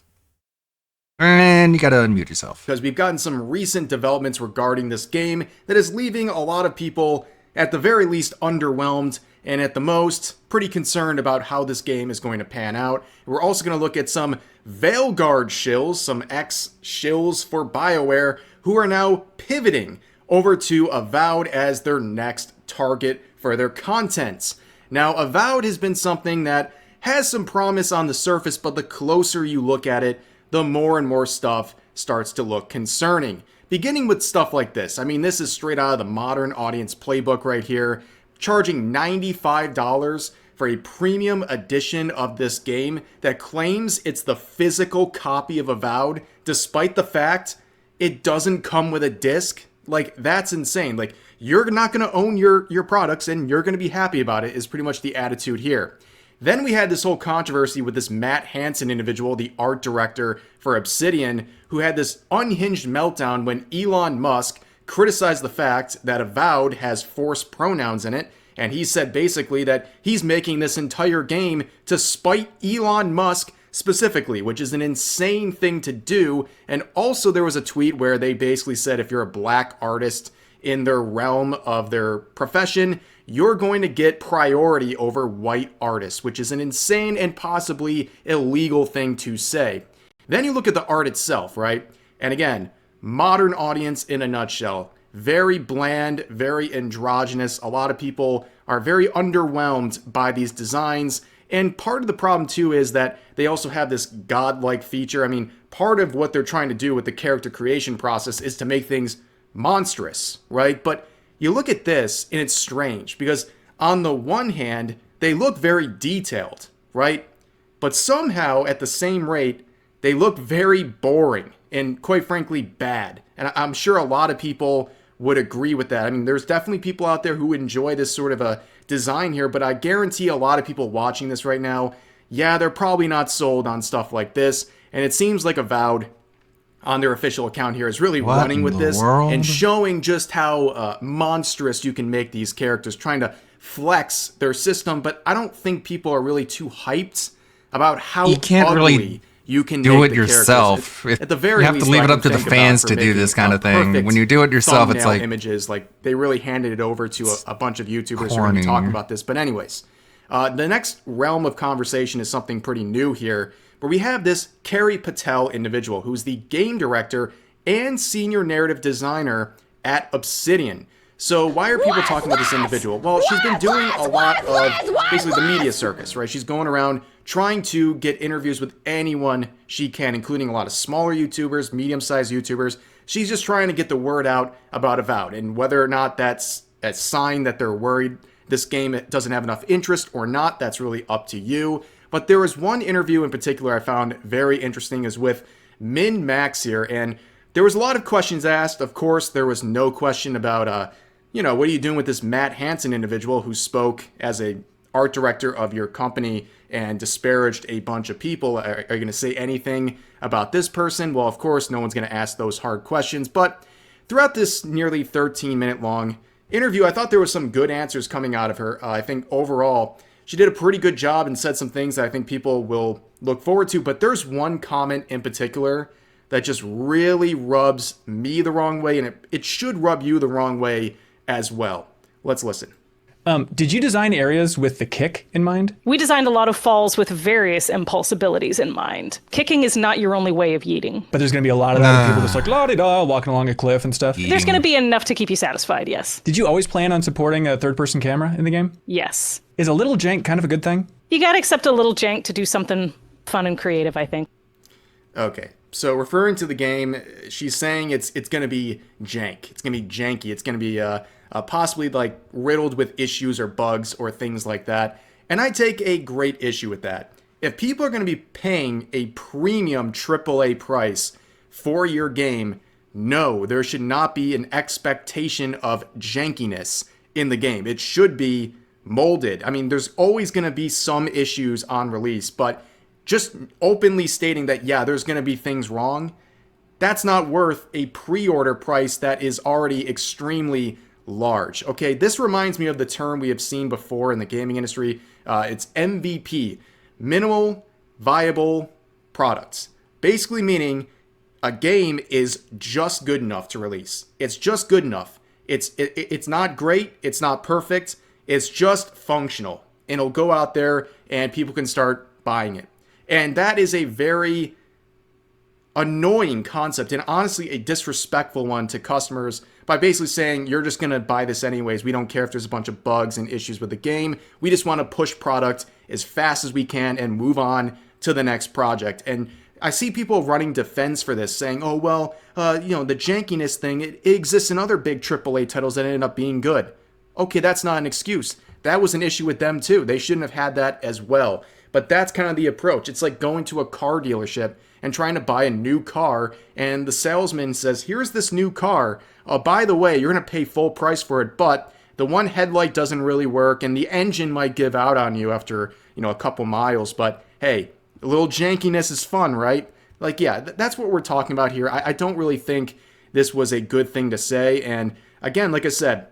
A: And you gotta unmute yourself.
O: Because we've gotten some recent developments regarding this game that is leaving a lot of people, at the very least, underwhelmed, and at the most, pretty concerned about how this game is going to pan out. We're also going to look at some Veilguard shills, some ex-shills for BioWare, who are now pivoting over to Avowed as their next target for their contents. Now, Avowed has been something that has some promise on the surface, but the closer you look at it, the more and more stuff starts to look concerning. Beginning with stuff like this. I mean, this is straight out of the Modern Audience playbook right here, charging $95 for a premium edition of this game that claims it's the physical copy of Avowed, despite the fact it doesn't come with a disc. Like, that's insane. Like, you're not going to own your products and you're going to be happy about it is pretty much the attitude here. Then we had this whole controversy with this Matt Hansen individual, the art director for Obsidian, who had this unhinged meltdown when Elon Musk criticized the fact that Avowed has forced pronouns in it. And he said basically that he's making this entire game to spite Elon Musk specifically, which is an insane thing to do. And also there was a tweet where they basically said if you're a black artist in their realm of their profession, you're going to get priority over white artists, which is an insane and possibly illegal thing to say. Then you look at the art itself, right? And again, Modern Audience in a nutshell. Very bland, very androgynous. A lot of people are very underwhelmed by these designs. And part of the problem too is that they also have this godlike feature. I mean, part of what they're trying to do with the character creation process is to make things monstrous, right? But you look at this and it's strange because on the one hand, they look very detailed, right? But somehow at the same rate, they look very boring and quite frankly bad. And I'm sure a lot of people would agree with that. I mean, there's definitely people out there who enjoy this sort of a design here, but I guarantee a lot of people watching this right now, yeah, they're probably not sold on stuff like this. And it seems like Avowed on their official account here is really running with this and showing just how monstrous you can make these characters, trying to flex their system. But I don't think people are really too hyped about how
A: you can't
O: ugly
A: really
O: you can
A: do
O: make
A: it
O: the
A: yourself.
O: At the very
A: you have
O: least,
A: to leave
O: I
A: it
O: can
A: up to the
O: think about
A: fans
O: for
A: to do
O: making
A: this kind
O: a
A: of thing.
O: perfect
A: When you do it yourself, it's
O: thumbnail
A: like
O: images. Like they really handed it over to a bunch of YouTubers who are going
A: corny.
O: to talk about this. But anyways, the next realm of conversation is something pretty new here, where we have this Carrie Patel individual, who's the game director and senior narrative designer at Obsidian. So why are people talking about this individual? Well, she's been doing a lot of basically the media circus, right? She's going around trying to get interviews with anyone she can, including a lot of smaller YouTubers, medium-sized YouTubers. She's just trying to get the word out about Avowed, and whether or not that's a sign that they're worried this game doesn't have enough interest or not, that's really up to you. But there was one interview in particular I found very interesting, is with MinMax here, and there was a lot of questions asked. Of course, there was no question about, what are you doing with this Matt Hansen individual who spoke as a art director of your company and disparaged a bunch of people? Are you going to say anything about this person? Well, of course, no one's going to ask those hard questions. But throughout this nearly 13-minute long interview, I thought there was some good answers coming out of her. I think overall, she did a pretty good job and said some things that I think people will look forward to. But there's one comment in particular that just really rubs me the wrong way, and it should rub you the wrong way as well. Let's listen.
D: Did you design areas with the kick in mind?
M: We designed a lot of falls with various impulse abilities in mind. Kicking is not your only way of yeeting.
D: But there's going to be a lot of that with people just like la-di-da, walking along a cliff and stuff.
M: There's going to be enough to keep you satisfied, yes.
D: Did you always plan on supporting a third-person camera in the game?
M: Yes.
D: Is a little jank kind of a good thing?
M: You got to accept a little jank to do something fun and creative, I think.
O: Okay. So referring to the game, she's saying it's going to be jank. It's going to be janky. It's going to be possibly like riddled with issues or bugs or things like that. And I take a great issue with that. If people are going to be paying a premium AAA price for your game, no, there should not be an expectation of jankiness in the game. It should be molded. I mean, there's always going to be some issues on release, but just openly stating that, yeah, there's going to be things wrong, that's not worth a pre-order price that is already extremely large. Okay, this reminds me of the term we have seen before in the gaming industry. It's MVP, minimal viable products. Basically meaning a game is just good enough to release. It's just good enough. It's not great. It's not perfect. It's just functional. And it'll go out there and people can start buying it. And that is a very annoying concept and honestly a disrespectful one to customers, by basically saying, you're just going to buy this anyways. We don't care if there's a bunch of bugs and issues with the game. We just want to push product as fast as we can and move on to the next project. And I see people running defense for this, saying, oh, well, the jankiness thing, it exists in other big AAA titles that ended up being good. Okay, that's not an excuse. That was an issue with them too. They shouldn't have had that as well. But that's kind of the approach. It's like going to a car dealership and trying to buy a new car, and the salesman says, here's this new car. By the way, you're going to pay full price for it, but the one headlight doesn't really work, and the engine might give out on you after, a couple miles. But hey, a little jankiness is fun, right? Like, yeah, that's what we're talking about here. I don't really think this was a good thing to say. And again, like I said,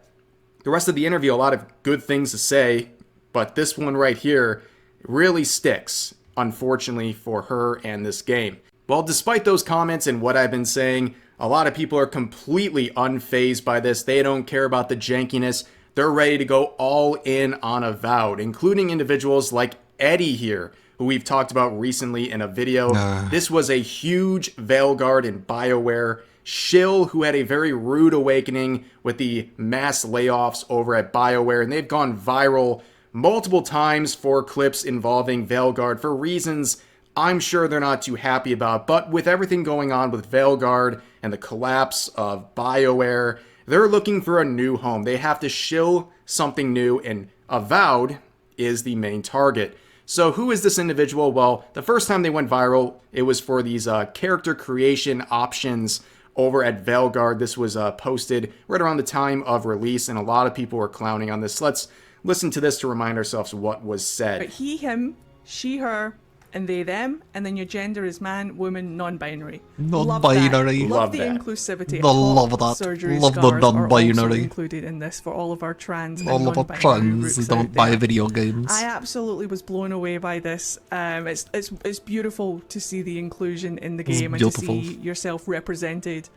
O: the rest of the interview, a lot of good things to say, but this one right here really sticks, unfortunately, for her and this game. Well, despite those comments and what I've been saying, a lot of people are completely unfazed by this. They don't care about the jankiness. They're ready to go all in on Avowed, including individuals like Eddie here, who we've talked about recently in a video. This was a huge Veilguard and BioWare shill who had a very rude awakening with the mass layoffs over at BioWare, and they've gone viral multiple times for clips involving Veilguard for reasons I'm sure they're not too happy about. But with everything going on with Veilguard and the collapse of BioWare, they're looking for a new home. They have to shill something new, and Avowed is the main target. So who is this individual? Well, the first time they went viral, it was for these character creation options over at Veilguard. This was posted right around the time of release, and a lot of people were clowning on this. Let's listen to this to remind ourselves what was said.
J: But he, him, she, her, and they, them, and then your gender is man, woman, non-binary.
A: Non-binary.
J: Love the inclusivity.
A: Love that.
J: Surgery
A: Love the
J: scars are
A: non-binary.
J: also included in this for all of our trans and
A: All of our
J: non-binary
A: trans
J: groups
A: don't
J: out
A: buy
J: there.
A: video games.
J: I absolutely was blown away by this. It's beautiful to see the inclusion in the
A: It's
J: game and to
A: beautiful.
J: see yourself represented.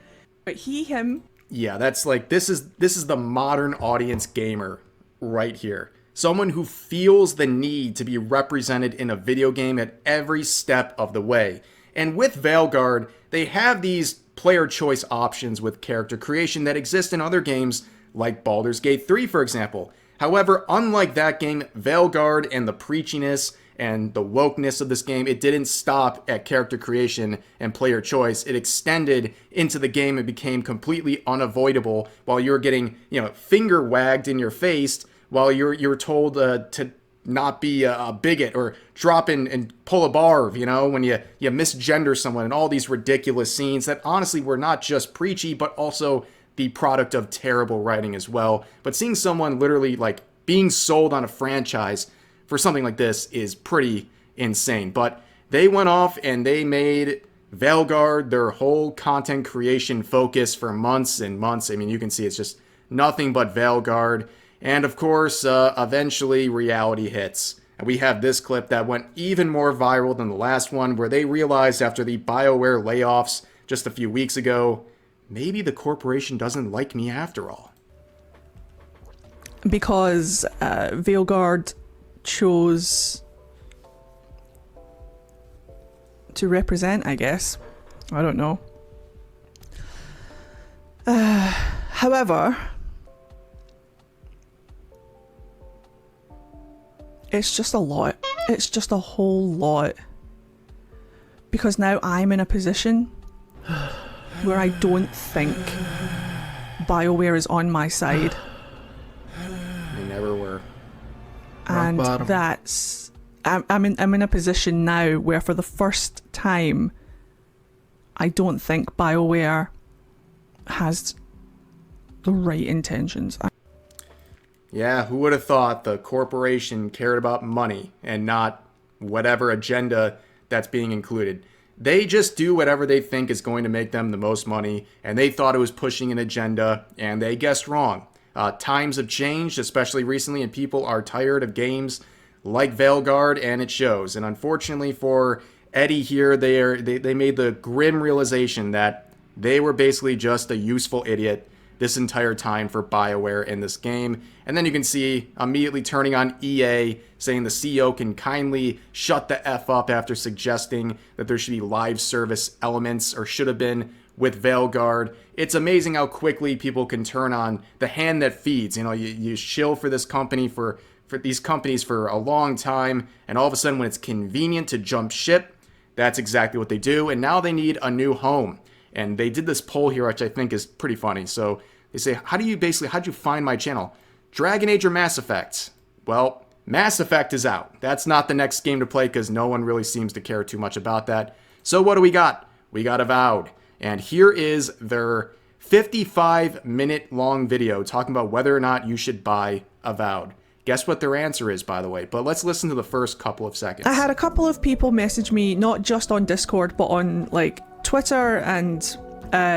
J: But he, him,
O: Yeah, that's like, this is the modern audience gamer right here. Someone who feels the need to be represented in a video game at every step of the way. And with Veilguard, they have these player choice options with character creation that exist in other games like Baldur's Gate 3, for example. However, unlike that game, Veilguard and the preachiness and the wokeness of this game, it didn't stop at character creation and player choice. It extended into the game and became completely unavoidable while you're getting, finger wagged in your face while you're told to not be a bigot or drop in and pull a barb, when you misgender someone, and all these ridiculous scenes that honestly were not just preachy, but also the product of terrible writing as well. But seeing someone literally like being sold on a franchise for something like this is pretty insane. But they went off and they made Veilguard their whole content creation focus for months and months. I mean, you can see it's just nothing but Veilguard. And of course, eventually reality hits. And we have this clip that went even more viral than the last one, where they realized after the BioWare layoffs just a few weeks ago, maybe the corporation doesn't like me after all.
J: because Veilguard chose to represent, I guess. I don't know. However, it's just a lot. It's just a whole lot. Because now I'm in a position where I don't think BioWare is on my side.
O: They never were.
J: And that's... I'm in a position now where for the first time I don't think BioWare has the right intentions.
O: Yeah, who would have thought the corporation cared about money and not whatever agenda that's being included. They just do whatever they think is going to make them the most money, and they thought it was pushing an agenda, and they guessed wrong. Times have changed, especially recently, and people are tired of games like Veilguard, and it shows. And unfortunately for Eddie here, they made the grim realization that they were basically just a useful idiot this entire time for BioWare in this game. And then you can see immediately turning on EA, saying the CEO can kindly shut the F up after suggesting that there should be live service elements, or should have been, with Veilguard. It's amazing how quickly people can turn on the hand that feeds. You know, you shill for this company for these companies for a long time, and all of a sudden when it's convenient to jump ship, that's exactly what they do. And now they need a new home. And they did this poll here, which I think is pretty funny. So they say, how'd you find my channel? Dragon Age or Mass Effect? Well, Mass Effect is out. That's not the next game to play because no one really seems to care too much about that. So what do we got? We got Avowed. And here is their 55-minute long video talking about whether or not you should buy Avowed. Guess what their answer is, by the way. But let's listen to the first couple of seconds.
J: I had a couple of people message me, not just on Discord, but on like Twitter and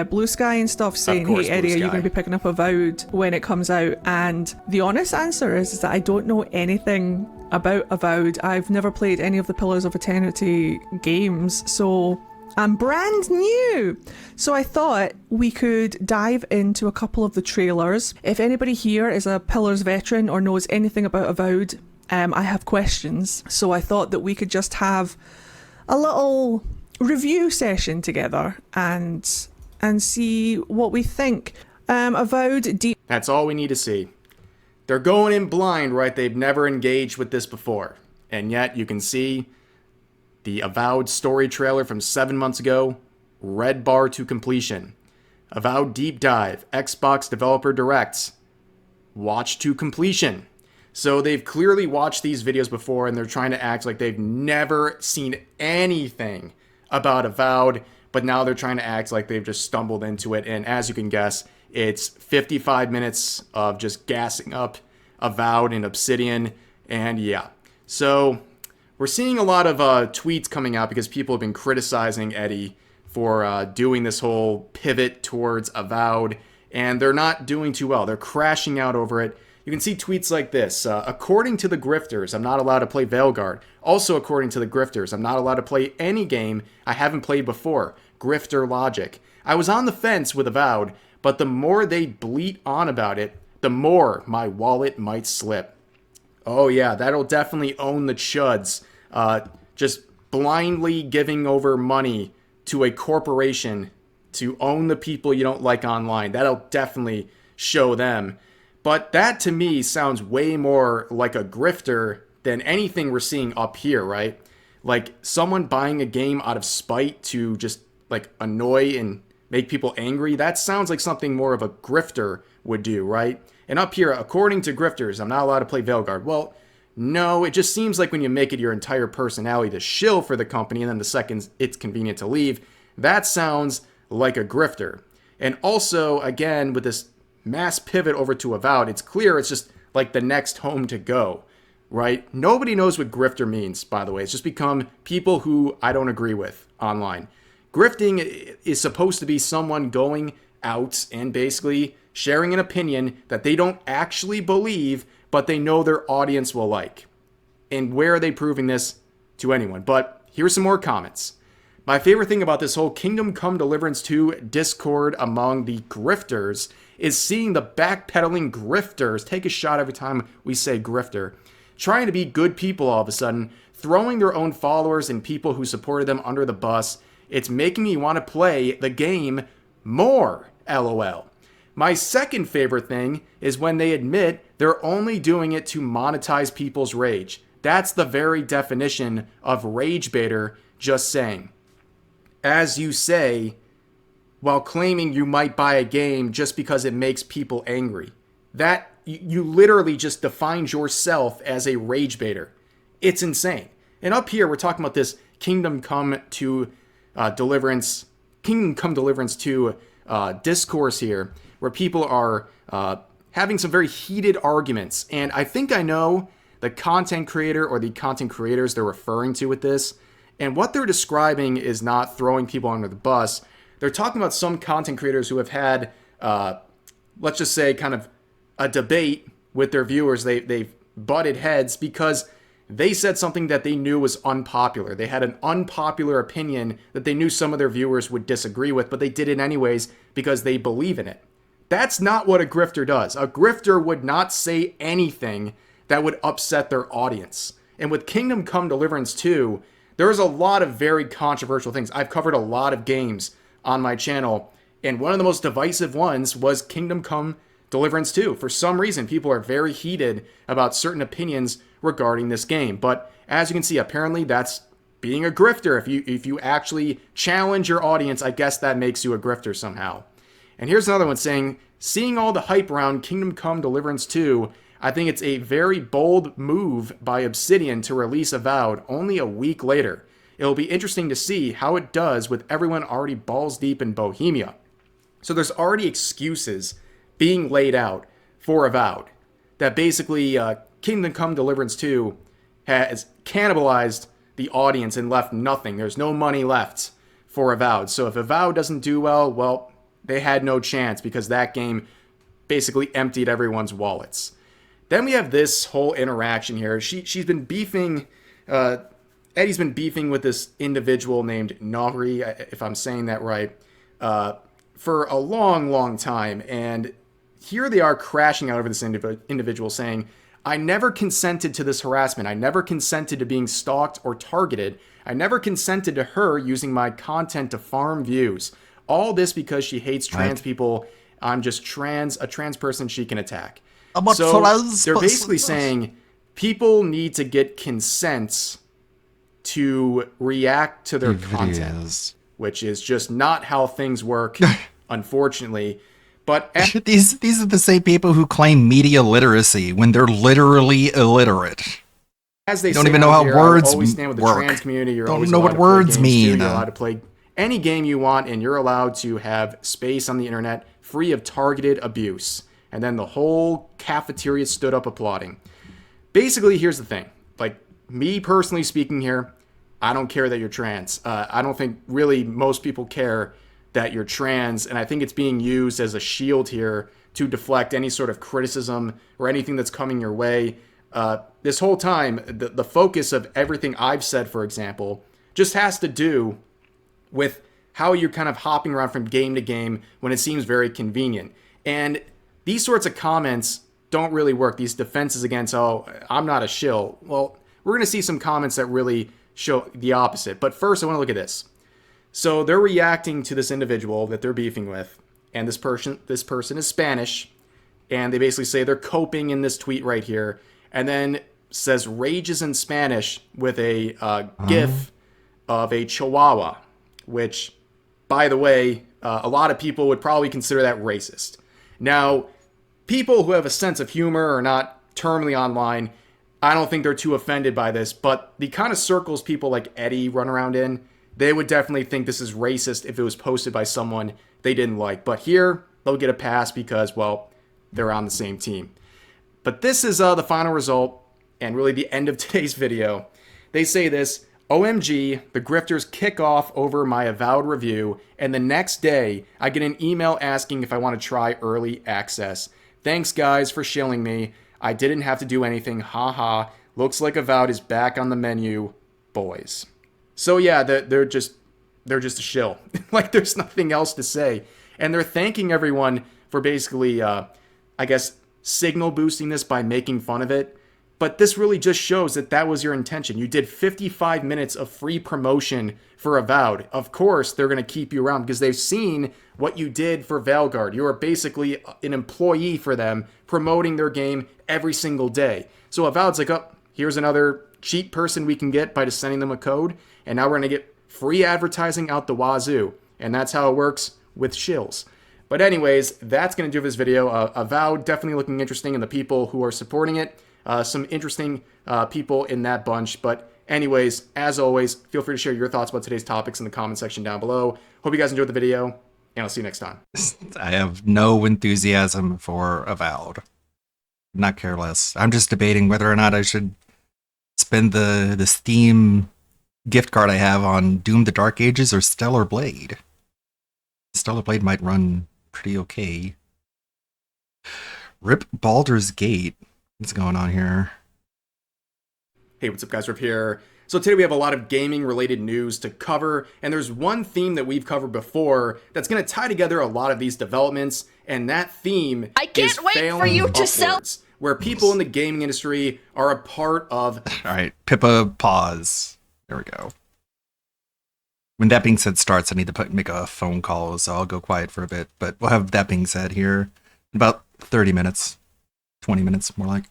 J: Blue Sky and stuff, saying, hey Eddie, are you going to be picking up Avowed when it comes out? And the honest answer is that I don't know anything about Avowed. I've never played any of the Pillars of Eternity games, so I'm brand new. So I thought we could dive into a couple of the trailers. If anybody here is a Pillars veteran or knows anything about Avowed, I have questions. So I thought that we could just have a little review session together and see what we think. Avowed deep.
O: That's all we need to see. They're going in blind, right? They've never engaged with this before. And yet you can see the Avowed story trailer from 7 months ago, red bar to completion. Avowed Deep Dive, Xbox Developer Directs, watch to completion. So they've clearly watched these videos before and they're trying to act like they've never seen anything about Avowed, but now they're trying to act like they've just stumbled into it. And as you can guess, it's 55 minutes of just gassing up Avowed and Obsidian. And yeah, so we're seeing a lot of tweets coming out because people have been criticizing Eddie for doing this whole pivot towards Avowed, and they're not doing too well. They're crashing out over it. You can see tweets like this. According to the grifters, I'm not allowed to play Veilguard. Also according to the grifters, I'm not allowed to play any game I haven't played before. Grifter logic. I was on the fence with Avowed, but the more they bleat on about it, the more my wallet might slip. Oh yeah, that'll definitely own the chuds. Just blindly giving over money to a corporation to own the people you don't like online. That'll definitely show them. But that to me sounds way more like a grifter than anything we're seeing up here, right? Like someone buying a game out of spite to just like annoy and make people angry. That sounds like something more of a grifter would do, right? And up here, according to grifters, I'm not allowed to play Veilguard. Well, no, it just seems like when you make it your entire personality to shill for the company and then the second it's convenient to leave, that sounds like a grifter. And also, again, with this mass pivot over to Avowed, it's clear it's just like the next home to go, right? Nobody knows what grifter means, by the way. It's just become people who I don't agree with online. Grifting is supposed to be someone going out and basically sharing an opinion that they don't actually believe, but they know their audience will like. And where are they proving this to anyone? But here's some more comments. My favorite thing about this whole Kingdom Come Deliverance 2 Discord among the grifters is seeing the backpedaling grifters take a shot every time we say grifter, trying to be good people all of a sudden, throwing their own followers and people who supported them under the bus. It's making me want to play the game more, LOL. My second favorite thing is when they admit they're only doing it to monetize people's rage. That's the very definition of rage baiter, just saying. As you say, while claiming you might buy a game just because it makes people angry. That, you literally just defined yourself as a rage baiter. It's insane. And up here, we're talking about this Kingdom Come Deliverance 2 discourse here, where people are having some very heated arguments. And I think I know the content creator or the content creators they're referring to with this. And what they're describing is not throwing people under the bus. They're talking about some content creators who have had, let's just say, kind of a debate with their viewers. They've butted heads because they said something that they knew was unpopular. They had an unpopular opinion that they knew some of their viewers would disagree with, but they did it anyways because they believe in it. That's not what a grifter does. A grifter would not say anything that would upset their audience. And with Kingdom Come Deliverance 2, there's a lot of very controversial things. I've covered a lot of games on my channel And one of the most divisive ones was Kingdom Come Deliverance 2. For some reason, people are very heated about certain opinions regarding this game. But as you can see, apparently that's being a grifter. If you actually challenge your audience, I guess that makes you a grifter somehow. And here's another one saying, seeing all the hype around Kingdom Come Deliverance 2, I think it's a very bold move by Obsidian to release Avowed only a week later. It'll be interesting to see how it does with everyone already balls deep in Bohemia. So there's already excuses being laid out for Avowed. That basically Kingdom Come Deliverance 2 has cannibalized the audience and left nothing. There's no money left for Avowed. So if Avowed doesn't do well, they had no chance because that game basically emptied everyone's wallets. Then we have this whole interaction here. She's been beefing, Eddie's been beefing with this individual named Nahri, if I'm saying that right, for a long time. And here they are crashing out over this individual saying, I never consented to this harassment. I never consented to being stalked or targeted. I never consented to her using my content to farm views. All this because she hates trans people. I'm just a trans person she can attack. So they're basically saying people need to get consent to react to their content, which is just not how things work, unfortunately. But
A: these are the same people who claim media literacy when they're literally illiterate.
O: As they
A: don't
O: say
A: even know how
O: here,
A: words
O: always stand with the
A: work.
O: trans community. You're
A: Don't
O: always
A: know
O: allowed
A: what
O: to play
A: words
O: games too.
A: mean.
O: You're allowed to play any game you want, and you're allowed to have space on the internet free of targeted abuse. And then the whole cafeteria stood up applauding. Basically, here's the thing. Like, me personally speaking here, I don't care that you're trans. I don't think really most people care that you're trans, and I think it's being used as a shield here to deflect any sort of criticism or anything that's coming your way. This whole time, the focus of everything I've said, for example, just has to do with how you're kind of hopping around from game to game when it seems very convenient. And these sorts of comments don't really work. These defenses against, oh, I'm not a shill. Well, we're going to see some comments that really show the opposite. But first, I want to look at this. So they're reacting to this individual that they're beefing with, and this person is Spanish, and they basically say they're coping in this tweet right here, and then says rages in Spanish with a GIF of a chihuahua, which, by the way, a lot of people would probably consider that racist. Now, people who have a sense of humor are not terminally online. I don't think they're too offended by this, but the kind of circles people like Eddie run around in, they would definitely think this is racist if it was posted by someone they didn't like. But here, they'll get a pass because, well, they're on the same team. But this is the final result, and really the end of today's video. They say this, OMG, the grifters kick off over my Avowed review, and the next day, I get an email asking if I want to try early access. Thanks, guys, for shilling me. I didn't have to do anything, haha. Looks like Avowed is back on the menu, boys. So yeah, they're just a shill. Like, there's nothing else to say. And they're thanking everyone for basically, I guess, signal boosting this by making fun of it. But this really just shows that that was your intention. You did 55 minutes of free promotion for Avowed. Of course, they're going to keep you around because they've seen what you did for Veilguard. You are basically an employee for them, promoting their game every single day. So Avowed's like, oh, here's another cheap person we can get by just sending them a code. And now we're going to get free advertising out the wazoo. And that's how it works with shills. But anyways, that's going to do for this video. Avowed definitely looking interesting, and the people who are supporting it, some interesting people in that bunch. But anyways, as always, feel free to share your thoughts about today's topics in the comment section down below. Hope you guys enjoyed the video, and I'll see you next time.
A: I have no enthusiasm for Avowed. Not care less. I'm just debating whether or not I should spend the Steam gift card I have on Doom the Dark Ages or Stellar Blade. Stellar Blade might run pretty okay. Rip Baldur's Gate. What's going on here?
O: Hey, what's up, guys? Rip here. So today we have a lot of gaming related news to cover, and there's one theme that we've covered before that's going to tie together a lot of these developments, and that theme is failing upwards, where people in the gaming industry are a part of.
A: All right, Pippa, pause. There we go. When that being said starts, I need to make a phone call, so I'll go quiet for a bit. But we'll have that being said here in about 30 minutes, 20 minutes, more like.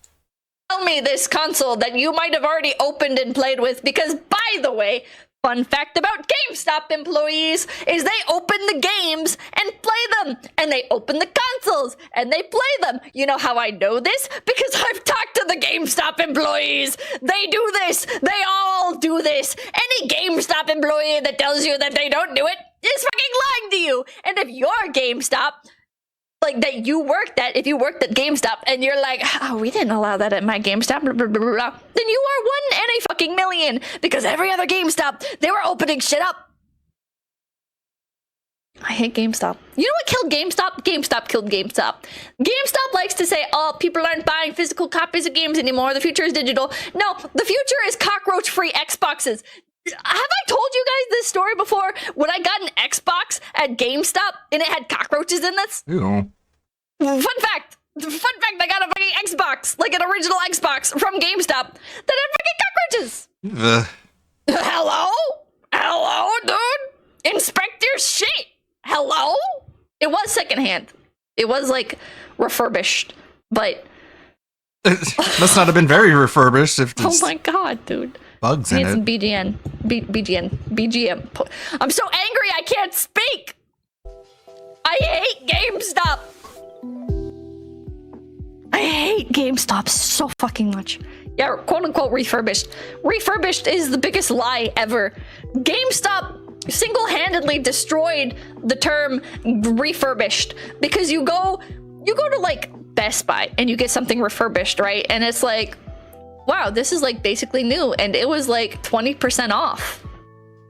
F: Tell me this console that you might have already opened and played with, because by the way, fun fact about GameStop employees is they open the games and play them, and they open the consoles and they play them. You know how I know this? Because I've talked to the GameStop employees. They do this. They all do this. Any GameStop employee that tells you that they don't do it is fucking lying to you. And if you're GameStop, like that you worked at, if you worked at GameStop and you're like, oh, we didn't allow that at my GameStop, blah, blah, blah, blah, then you are 1 in a fucking million, because every other GameStop, they were opening shit up. I hate GameStop. You know what killed GameStop? GameStop killed GameStop. GameStop likes to say, oh, people aren't buying physical copies of games anymore. The future is digital. No, the future is cockroach-free Xboxes. Have I told you guys this story before? When I got an Xbox at GameStop and it had cockroaches in this?
A: Ew.
F: Fun fact, I got a fucking Xbox, like an original Xbox from GameStop that had fucking cockroaches. Hello, dude? Inspect your shit. Hello? It was secondhand. It was like refurbished, but
A: It must not have been very refurbished if
F: oh my god, dude.
A: Bugs in
F: It's
A: it.
F: BGM. I'm so angry I can't speak. I hate GameStop. I hate GameStop so fucking much. Yeah, quote unquote refurbished. Refurbished is the biggest lie ever. GameStop single-handedly destroyed the term refurbished, because you go to like Best Buy and you get something refurbished, right? And it's like, wow, this is like basically new, and it was like 20% off.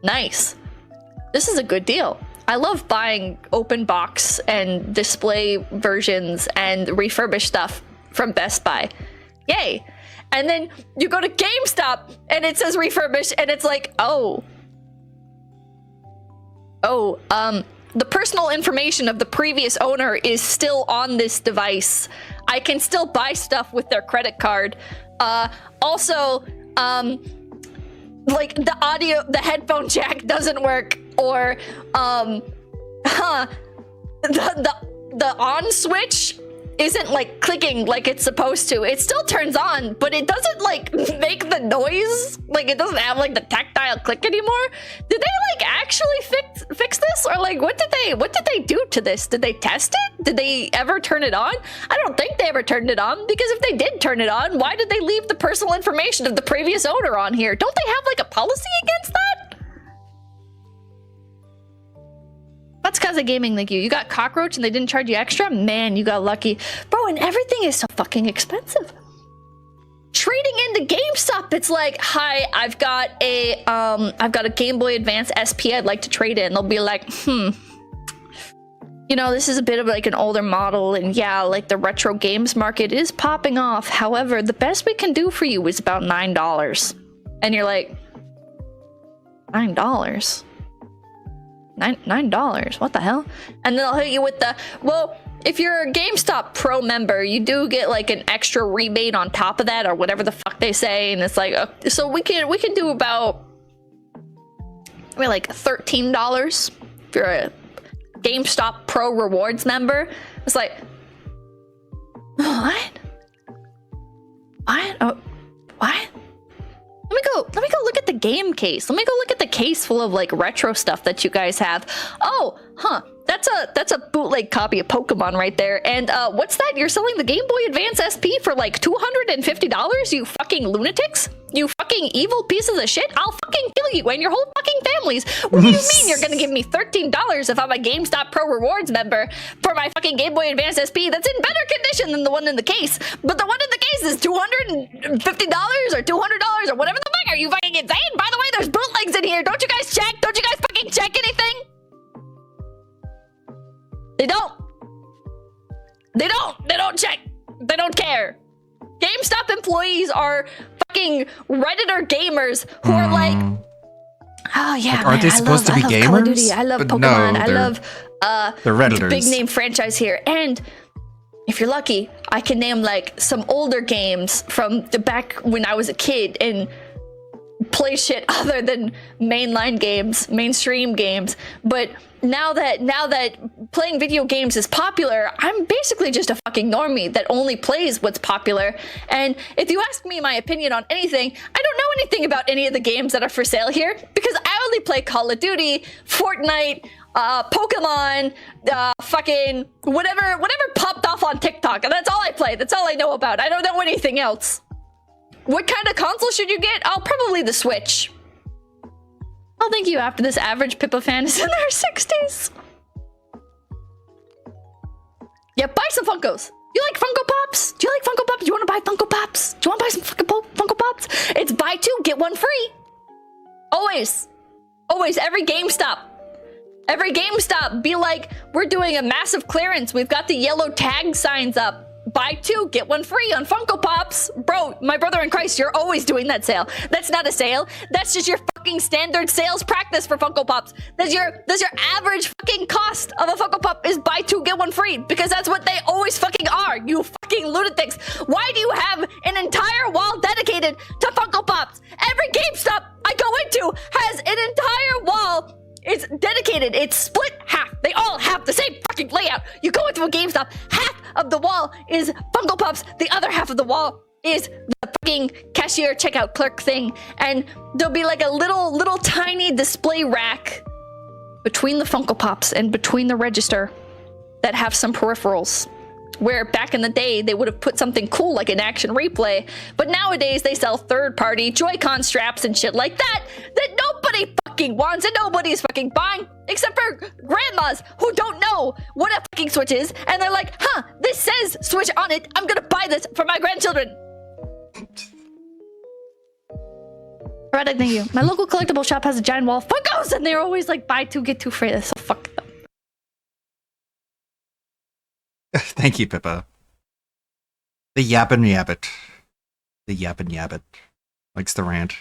F: Nice. This is a good deal. I love buying open box and display versions and refurbished stuff from Best Buy. Yay. And then you go to GameStop and it says refurbished, and it's like, the personal information of the previous owner is still on this device. I can still buy stuff with their credit card. Also, like the headphone jack doesn't work, or the on switch isn't like clicking like it's supposed to. It still turns on, but it doesn't like make the noise. Like it doesn't have like the tactile click anymore. Did they like actually fix this, or like what did they do to this? Did they test it? Did they ever turn it on? I don't think they ever turned it on, because if they did turn it on, why did they leave the personal information of the previous owner on here? Don't they have like a policy against that? That's because of gaming like you got cockroach and they didn't charge you extra? Man, you got lucky. Bro, and everything is so fucking expensive. Trading into GameStop, it's like, hi, I've got a Game Boy Advance SP I'd like to trade in. They'll be like, you know, this is a bit of like an older model, and yeah, like the retro games market is popping off. However, the best we can do for you is about $9. And you're like, $9? $9? What the hell? And then they'll hit you with the, well, if you're a GameStop Pro member, you do get like an extra rebate on top of that, or whatever the fuck they say. And it's like, so we can do about, like $13 if you're a GameStop Pro Rewards member. It's like, what? Oh, what? Let me go look at the game case. Let me go look at the case full of like retro stuff that you guys have. Oh, that's a bootleg copy of Pokemon right there. And what's that? You're selling the Game Boy Advance SP for like $250? You fucking lunatics? You fucking evil pieces of shit? I'll fucking kill you and your whole fucking families. What do you mean you're gonna give me $13 if I'm a GameStop Pro Rewards member for my fucking Game Boy Advance SP that's in better condition than the one in the case? But the one in the case is $250 or $200 or whatever the fuck. Are you fucking insane? By the way, there's bootlegs in here. Don't you guys check? Don't you guys fucking check anything? They don't. They don't check. They don't care. GameStop employees are fucking Redditor gamers who are like, oh yeah,
A: aren't they supposed to be gamers?
F: Call of Duty, I love
A: But
F: Pokemon.
A: no,
F: I love
A: they're Redditors.
F: big name franchise here. And if you're lucky, I can name like some older games from the back when I was a kid, and play shit other than mainline games, mainstream games. But now that playing video games is popular, I'm basically just a fucking normie that only plays what's popular. And if you ask me my opinion on anything, I don't know anything about any of the games that are for sale here, because I only play Call of Duty, Fortnite, Pokemon, fucking whatever popped off on TikTok, and that's all I play. That's all I know about. I don't know anything else. What kind of console should you get? Oh, probably the Switch. Oh, thank you. After this average Pippa fan is in their 60s. Yeah, buy some Funkos. You like Funko Pops? Do you like Funko Pops? Do you want to buy Funko Pops? Do you want to buy some fucking Funko Pops? It's buy two, get one free. Always. Always. Every GameStop. Every GameStop, be like, we're doing a massive clearance. We've got the yellow tag signs up. Buy two, get one free on Funko Pops. Bro, my brother in Christ, you're always doing that sale. That's not a sale. That's just your fucking standard sales practice for Funko Pops. That's your average fucking cost of a Funko Pop is buy two, get one free. Because that's what they always fucking are, you fucking lunatics. Why do you have an entire wall dedicated to Funko Pops? Every GameStop I go into has an entire wall. It's dedicated. It's split half. They all have the same fucking layout. You go into a GameStop, half of the wall is Funko Pops. The other half of the wall is the fucking cashier checkout clerk thing. And there'll be like a little tiny display rack between the Funko Pops and between the register that have some peripherals. Where back in the day, they would have put something cool like an action replay. But nowadays, they sell third-party Joy-Con straps and shit like that nobody fucking wants and nobody's fucking buying. Except for grandmas who don't know what a fucking Switch is. And they're like, huh, this says Switch on it. I'm gonna buy this for my grandchildren. Alright, thank you. My local collectible shop has a giant wall of Funkos and they're always like, buy two, get two free. So fuck them.
A: Thank you, Pippa. The Yappin' Yabbit. The Yappin' Yabbit. Likes to rant.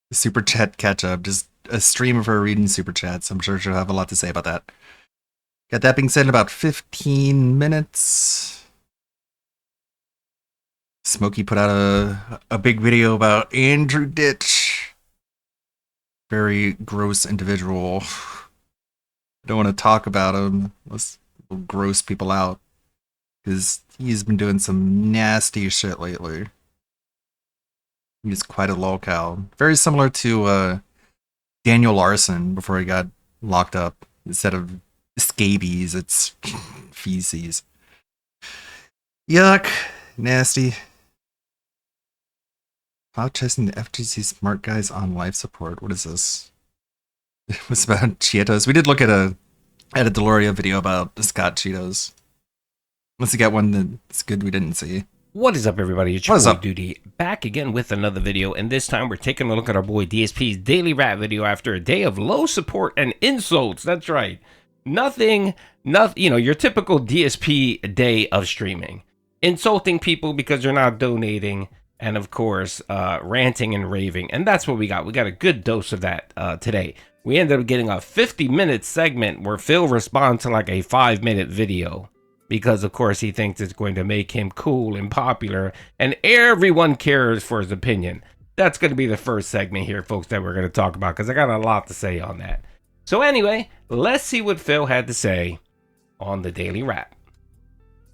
A: The super chat catch up. Just a stream of her reading super chats. I'm sure she'll have a lot to say about that. Got that being said, in about 15 minutes, Smokey put out a big video about Andrew Ditch. Very gross individual. I don't want to talk about him. Let's gross people out. Because he's been doing some nasty shit lately. He's quite a lolcow. Very similar to Daniel Larson before he got locked up. Instead of scabies, it's feces. Yuck. Nasty. Cloud chasing the FGC smart guys on life support. What is this? It was about Cheetos. We did look at a Deloria video about Scott Cheetos. Unless you got one that's good we didn't see.
N: What is up, everybody? It's your boy Duty back again with another video, and this time we're taking a look at our boy DSP's daily rap video after a day of low support and insults. That's right. Nothing, you know, your typical DSP day of streaming. Insulting people because you're not donating, and of course, ranting and raving. And that's what we got. We got a good dose of that today. We ended up getting a 50-minute segment where Phil responds to like a 5-minute video. Because, of course, he thinks it's going to make him cool and popular, and everyone cares for his opinion. That's going to be the first segment here, folks, that we're going to talk about, because I got a lot to say on that. So anyway, let's see what Phil had to say on the Daily Wrap.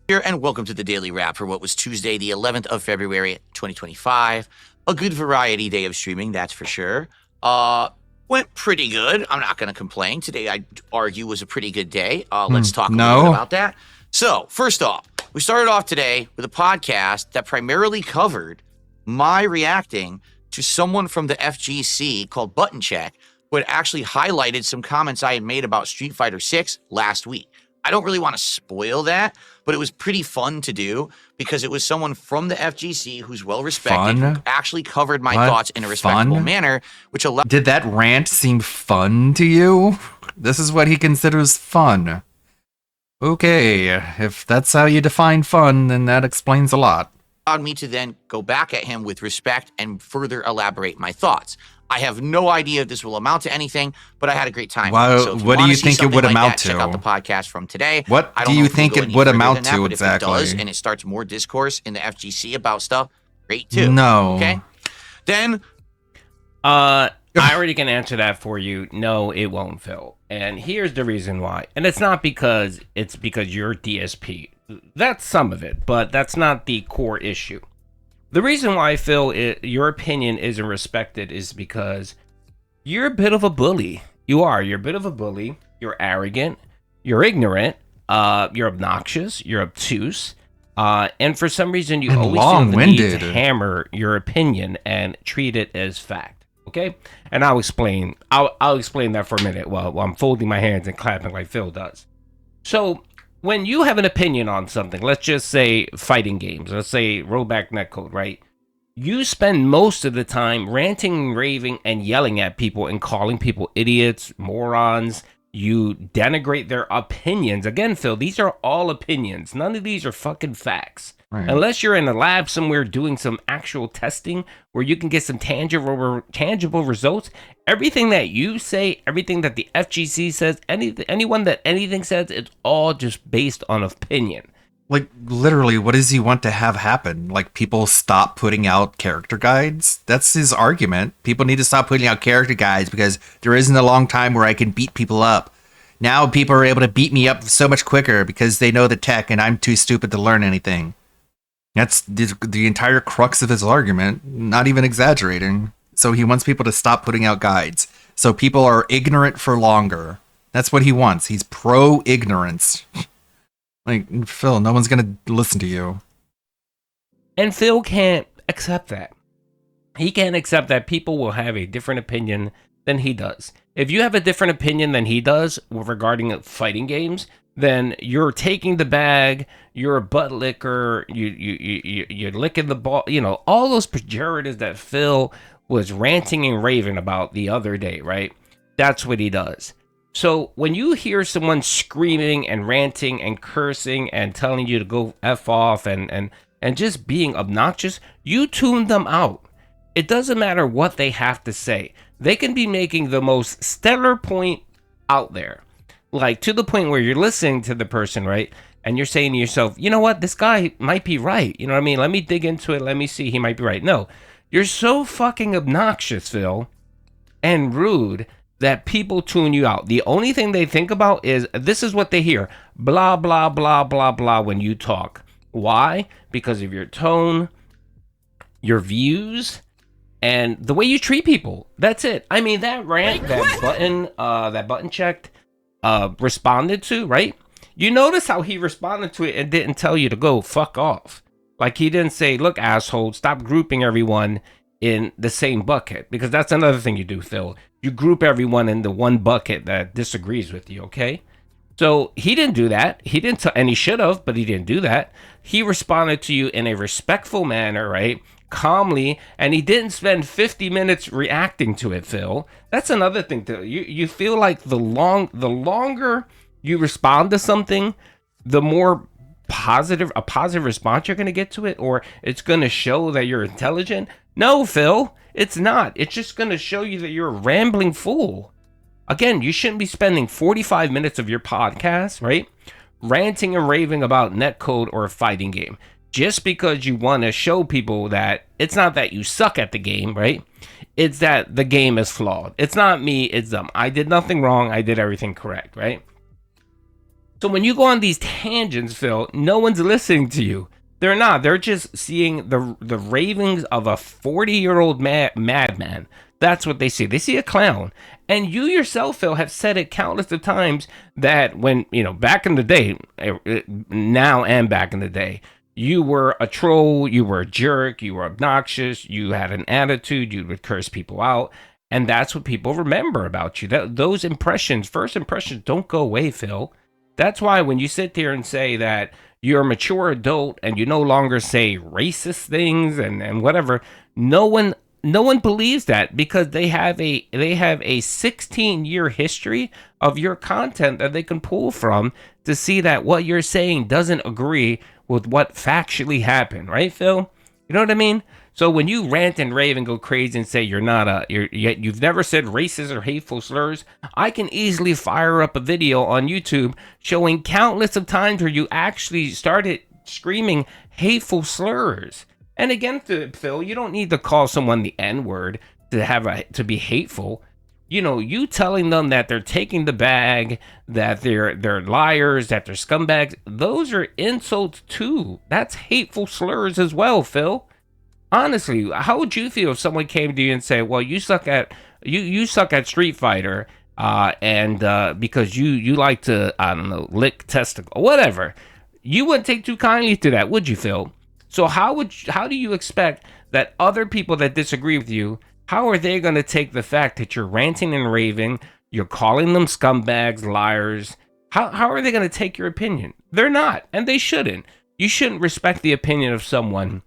P: Here, and welcome to the Daily Wrap for what was Tuesday, the 11th of February, 2025. A good variety day of streaming, that's for sure. Went pretty good. I'm not going to complain. Today, I'd argue, was a pretty good day. Let's talk a little bit about that. So, first off, we started off today with a podcast that primarily covered my reacting to someone from the FGC called Button Check, who had actually highlighted some comments I had made about Street Fighter 6 last week. I don't really want to spoil that, but it was pretty fun to do because it was someone from the FGC who's well-respected, who actually covered my thoughts in a respectable manner, which allowed—
A: Did that rant seem fun to you? This is what he considers fun. Okay, if that's how you define fun, then that explains a lot.
P: Allowed me to then go back at him with respect and further elaborate my thoughts. I have no idea if this will amount to anything, but I had a great time. So
A: what do you think it would amount to?
P: Check out the podcast from today.
A: What do you think it would amount to exactly?
P: If it does, and it starts more discourse in the FGC about stuff, great too.
A: No.
P: Okay. Then
N: I already can answer that for you. No, it won't, Phil. And here's the reason why. And it's not because you're DSP. That's some of it, but that's not the core issue. The reason why, Phil, your opinion isn't respected is because you're a bit of a bully. You are. You're a bit of a bully. You're arrogant. You're ignorant. You're obnoxious. You're obtuse. And for some reason, you always feel the need to hammer your opinion and treat it as fact. Okay? And I'll explain. I'll explain that for a minute while I'm folding my hands and clapping like Phil does. So, when you have an opinion on something, let's just say fighting games, let's say rollback netcode, right? You spend most of the time ranting, raving, and yelling at people and calling people idiots, morons. You denigrate their opinions. Again, Phil, these are all opinions. None of these are fucking facts. Right. Unless you're in a lab somewhere doing some actual testing where you can get some tangible results, everything that you say, everything that the FGC says, anyone that anything says, it's all just based on opinion.
A: Like, literally, what does he want to have happen? Like, people stop putting out character guides? That's his argument. People need to stop putting out character guides because there isn't a long time where I can beat people up. Now people are able to beat me up so much quicker because they know the tech and I'm too stupid to learn anything. That's the entire crux of his argument, not even exaggerating. So he wants people to stop putting out guides. So people are ignorant for longer. That's what he wants. He's pro-ignorance. Like, Phil, no one's going to listen to you.
N: And Phil can't accept that. He can't accept that people will have a different opinion than he does. If you have a different opinion than he does regarding fighting games, then you're taking the bag, you're a butt licker, you're licking the ball, you know, all those pejoratives that Phil was ranting and raving about the other day, right? That's what he does. So when you hear someone screaming and ranting and cursing and telling you to go F off and just being obnoxious, you tune them out. It doesn't matter what they have to say. They can be making the most stellar point out there. Like, to the point where you're listening to the person, right? And you're saying to yourself, you know what? This guy might be right. You know what I mean? Let me dig into it. Let me see. He might be right. No, you're so fucking obnoxious, Phil, and rude that people tune you out. The only thing they think about is, this is what they hear. Blah, blah, blah, blah, blah when you talk. Why? Because of your tone, your views, and the way you treat people. That's it. I mean, that rant, that button checked, responded to, right? You notice how he responded to it and didn't tell you to go fuck off. Like, he didn't say, look, asshole, stop grouping everyone in the same bucket. Because that's another thing you do, Phil. You group everyone in the one bucket that disagrees with you, okay? So he didn't do that. He didn't, and he should have, but he didn't do that. He responded to you in a respectful manner, right? Calmly, and he didn't spend 50 minutes reacting to it, Phil. That's another thing too. You feel like the longer you respond to something, the more positive response you're going to get to it, or it's going to show that you're intelligent. No, Phil, it's not. It's just going to show you that you're a rambling fool. Again, you shouldn't be spending 45 minutes of your podcast, right, ranting and raving about netcode or a fighting game. Just because you want to show people that it's not that you suck at the game, right? It's that the game is flawed. It's not me, it's them. I did nothing wrong. I did everything correct, right? So when you go on these tangents, Phil, no one's listening to you. They're not. They're just seeing the ravings of a 40-year-old madman. That's what they see. They see a clown. And you yourself, Phil, have said it countless of times that when, you know, back in the day, now and back in the day, you were a troll, you were a jerk, you were obnoxious, you had an attitude, you would curse people out, and that's what people remember about you. Those impressions, first impressions, don't go away, Phil. That's why when you sit there and say that you're a mature adult and you no longer say racist things and whatever, no one believes that, because they have a 16-year history of your content that they can pull from to see that what you're saying doesn't agree with what factually happened, right, Phil? You know what I mean? So when you rant and rave and go crazy and say you've never said racist or hateful slurs, I can easily fire up a video on YouTube showing countless of times where you actually started screaming hateful slurs. And again, Phil, you don't need to call someone the N-word to be hateful. You know, you telling them that they're taking the bag, that they're liars, that they're scumbags, those are insults too. That's hateful slurs as well, Phil. Honestly, how would you feel if someone came to you and say, "Well, you suck at Street Fighter, and because you like to, I don't know, lick testicle, whatever." You wouldn't take too kindly to that, would you, Phil? So how do you expect that other people that disagree with you, how are they going to take the fact that you're ranting and raving, you're calling them scumbags, liars? How are they going to take your opinion? They're not, and they shouldn't. You shouldn't respect the opinion of someone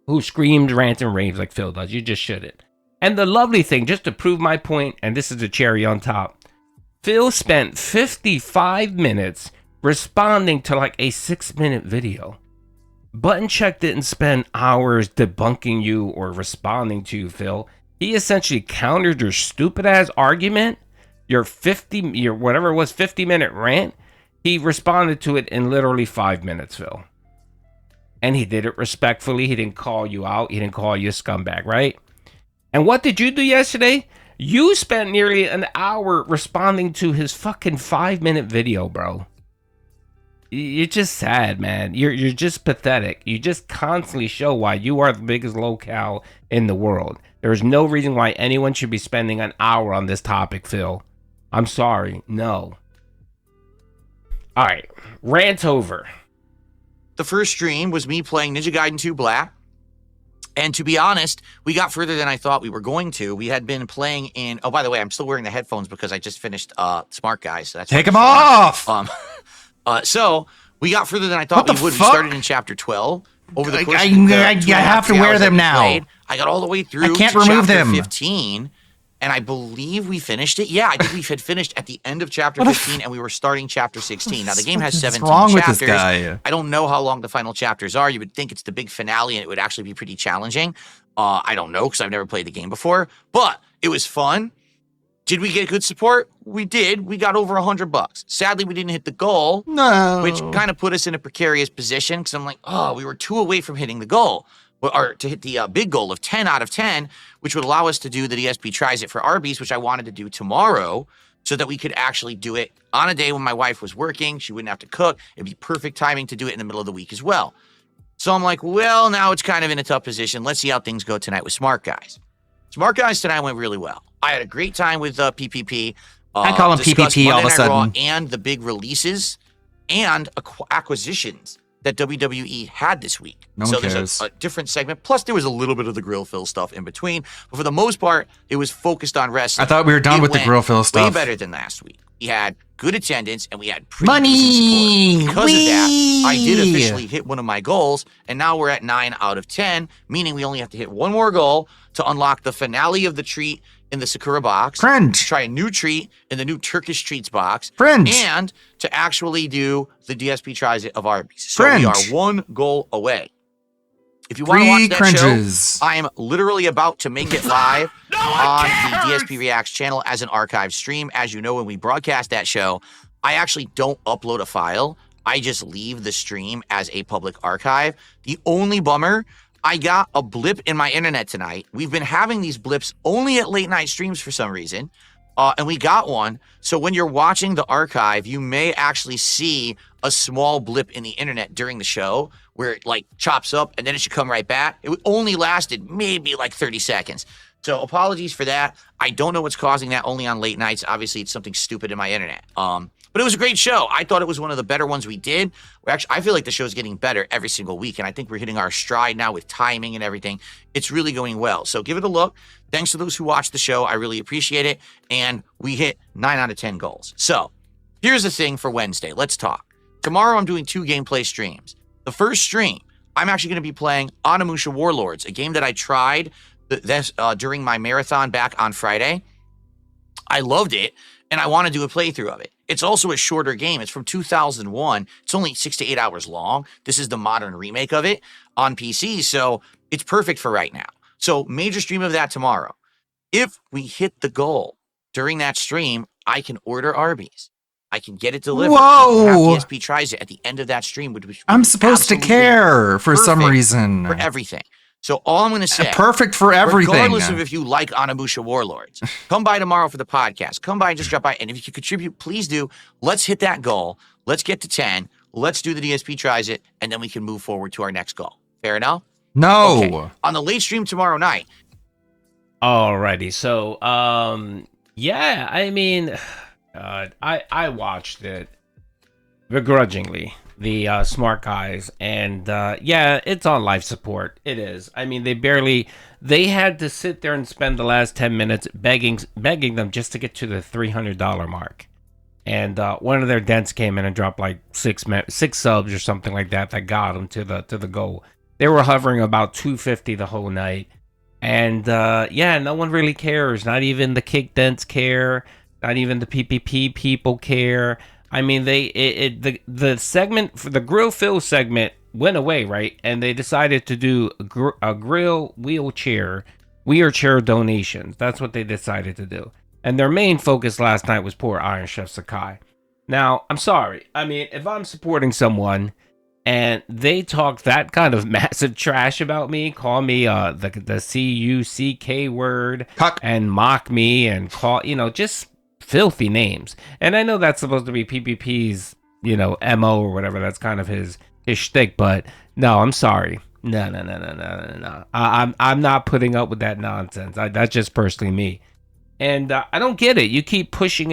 N: who screamed, rant, and raves like Phil does. You just shouldn't. And the lovely thing, just to prove my point, and this is the cherry on top, Phil spent 55 minutes responding to like a 6-minute video. Button Check didn't spend hours debunking you or responding to you, Phil. He essentially countered your stupid ass argument, your 50-minute rant. He responded to it in literally 5 minutes, Phil. And he did it respectfully. He didn't call you out. He didn't call you a scumbag, right? And what did you do yesterday? You spent nearly an hour responding to his fucking 5-minute video, bro. You're just sad, man. You're just pathetic. You just constantly show why you are the biggest locale in the world. There's no reason why anyone should be spending an hour on this topic, Phil. I'm sorry. No. All right. Rant over.
P: The first stream was me playing Ninja Gaiden 2 Black. And to be honest, we got further than I thought we were going to. We had been playing in... Oh, by the way, I'm still wearing the headphones because I just finished Smart Guys. So that's
A: Take them off!
P: So we got further than I thought we would. We started in chapter 12. Over the course of
A: I have to wear them now.
P: I got all the way through
A: I can't
P: to
A: remove
P: chapter
A: them.
P: 15, and I believe we finished it. Yeah, I think we had finished at the end of chapter 15, and we were starting chapter 16. Now, the game has 17
A: wrong with
P: chapters.
A: this guy?
P: I don't know how long the final chapters are. You would think it's the big finale, and it would actually be pretty challenging. I don't know, because I've never played the game before, but it was fun. Did we get good support? We did. We got over $100. Sadly, we didn't hit the goal.
A: No.
P: Which kind of put us in a precarious position because I'm like, oh, we were 2 away from hitting the goal. Or to hit the big goal of 10 out of 10, which would allow us to do the DSP Tries It for Arby's, which I wanted to do tomorrow so that we could actually do it on a day when my wife was working. She wouldn't have to cook. It'd be perfect timing to do it in the middle of the week as well. So I'm like, well, now it's kind of in a tough position. Let's see how things go tonight with Smart Guys. Smart Guys tonight went really well. I had a great time with PPP.
A: I call him PPP all of a sudden.
P: And the big releases and acquisitions that WWE had this week.
A: No one
P: There's
A: cares.
P: a different segment. Plus, there was a little bit of the Grill Phil stuff in between. But for the most part, it was focused on wrestling.
A: I thought we were done with the
P: went
A: Grill Phil
P: way
A: stuff.
P: better than last week. We had good attendance and we had pretty
A: Money!
P: decent support. Because of that, I did
A: Whee!
P: officially hit one of my goals, and now we're at 9 out of 10, meaning we only have to hit one more goal to unlock the finale of the treat in the Sakura box.
A: Friend.
P: To try a new treat in the new Turkish treats box.
A: Friend.
P: And to actually do the DSP Tries It of Arby's. So
A: Friend.
P: we are one goal away. If you want to watch that
A: cringes.
P: show, I am literally about to make it live on the DSP Reacts channel as an archive stream. As you know, when we broadcast that show, I actually don't upload a file. I just leave the stream as a public archive. The only bummer, I got a blip in my internet tonight. We've been having these blips only at late night streams for some reason. And we got one. So when you're watching the archive, you may actually see a small blip in the internet during the show where it like chops up and then it should come right back. It only lasted maybe like 30 seconds. So apologies for that. I don't know what's causing that only on late nights. Obviously, it's something stupid in my internet. But it was a great show. I thought it was one of the better ones we did. I feel like the show is getting better every single week, and I think we're hitting our stride now with timing and everything. It's really going well. So give it a look. Thanks to those who watched the show. I really appreciate it. And we hit 9 out of 10 goals. So here's the thing for Wednesday. Let's talk. Tomorrow, I'm doing 2 gameplay streams. The first stream, I'm actually going to be playing Onimusha Warlords, a game that I tried during my marathon back on Friday. I loved it, and I want to do a playthrough of it. It's also a shorter game. It's from 2001. It's only 6 to 8 hours long. This is the modern remake of it on PC, so it's perfect for right now. So major stream of that tomorrow. If we hit the goal during that stream, I can order Arby's. I can get it delivered.
A: Whoa!
P: Have DSP Tries It at the end of that stream. Which
A: I'm supposed to care for some reason.
P: For everything. So all I'm going to say,
A: perfect for everything.
P: regardless of if you like Onimusha Warlords, come by tomorrow for the podcast. Come by and just drop by. And if you can contribute, please do. Let's hit that goal. Let's get to 10. Let's do the DSP tries it, and then we can move forward to our next goal. Fair enough?
A: No.
P: Okay. On the late stream tomorrow night.
N: Alrighty, so yeah, I mean, I watched it begrudgingly, the Smart Guys, and yeah, it's on life support. It is. I mean, they had to sit there and spend the last 10 minutes begging them just to get to the $300 mark. And one of their dents came in and dropped like six subs or something like that got them to the goal. They were hovering about 250 the whole night. And yeah, no one really cares. Not even the kick dents care. Not even the PPP people care. I mean, the segment for the Grill Phil segment went away, right? And they decided to do a grill wheelchair donations. That's what they decided to do. And their main focus last night was poor Iron Chef Sakai. Now, I'm sorry. I mean, if I'm supporting someone and they talk that kind of massive trash about me, call me the C-U-C-K word, and mock me and call, just filthy names. And I know that's supposed to be PPP's, MO or whatever. That's kind of his shtick, but no, I'm sorry. No. I'm not putting up with that nonsense. That's just personally me. And I don't get it. You keep pushing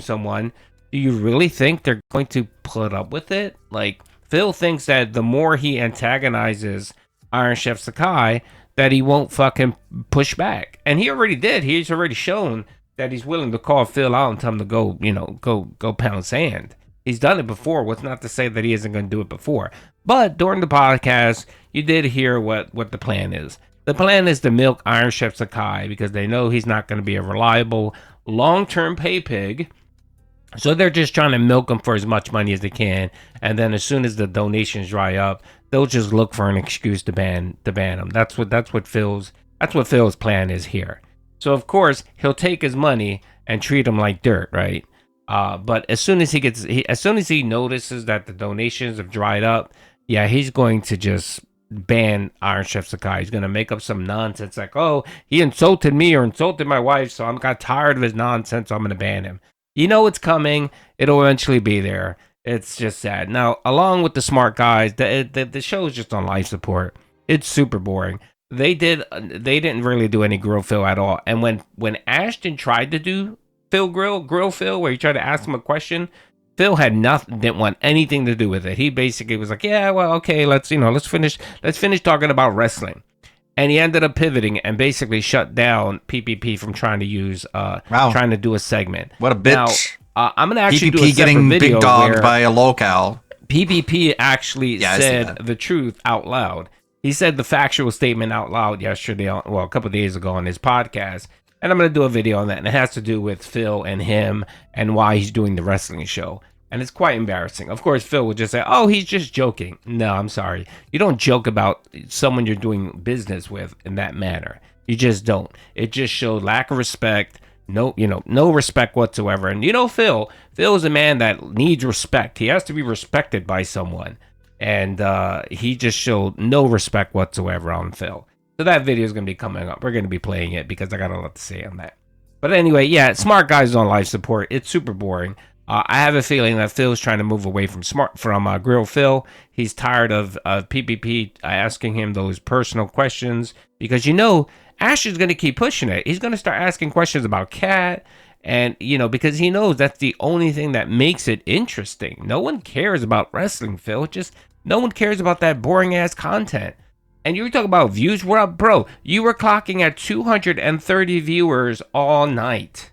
N: someone. Do you really think they're going to put up with it? Like, Phil thinks that the more he antagonizes Iron Chef Sakai, that he won't fucking push back. And he already did. He's already shown that he's willing to call Phil out and tell him to go pound sand. He's done it before. What's not to say that he isn't going to do it before? But during the podcast, you did hear what the plan is. The plan is to milk Iron Chef Sakai because they know he's not going to be a reliable long-term pay pig. So they're just trying to milk him for as much money as they can. And then as soon as the donations dry up, they'll just look for an excuse to ban him. That's what Phil's plan is here. So of course he'll take his money and treat him like dirt, right? But as soon as he notices that the donations have dried up, yeah, he's going to just ban Iron Chef Sakai. He's going to make up some nonsense like, oh, he insulted me or insulted my wife, so I'm got tired of his nonsense, so I'm going to ban him. You know it's coming. It'll eventually be there. It's just sad. Now, along with the Smart Guys, the show is just on life support. It's super boring. They didn't really do any Grill Phil at all. And when Ashton tried to do Grill Phil, where he tried to ask him a question, Phil had didn't want anything to do with it. He basically was like, yeah, well, okay, let's finish talking about wrestling. And he ended up pivoting and basically shut down PPP from trying to trying to do a segment.
A: What a bitch.
N: Now, I'm going to actually
A: PPP
N: do a separate
A: getting
N: video
A: big dogged
N: where
A: by a locale.
N: PPP actually said
A: that.
N: the truth out loud. He said the factual statement out loud yesterday, a couple of days ago on his podcast. And I'm going to do a video on that. And it has to do with Phil and him and why he's doing the wrestling show. And it's quite embarrassing. Of course, Phil would just say, oh, he's just joking. No, I'm sorry. You don't joke about someone you're doing business with in that manner. You just don't. It just showed lack of respect. No respect whatsoever. And Phil is a man that needs respect. He has to be respected by someone. And he just showed no respect whatsoever on Phil. So that video is going to be coming up. We're going to be playing it because I got a lot to say on that. But anyway, yeah, Smart Guys on life support. It's super boring. I have a feeling that Phil's trying to move away from Grill Phil. He's tired of PPP asking him those personal questions because Ash is going to keep pushing it. He's going to start asking questions about Cat, and because he knows that's the only thing that makes it interesting. No one cares about wrestling, Phil. Just no one cares about that boring ass content. And you were talking about views. What up, bro? You were clocking at 230 viewers all night.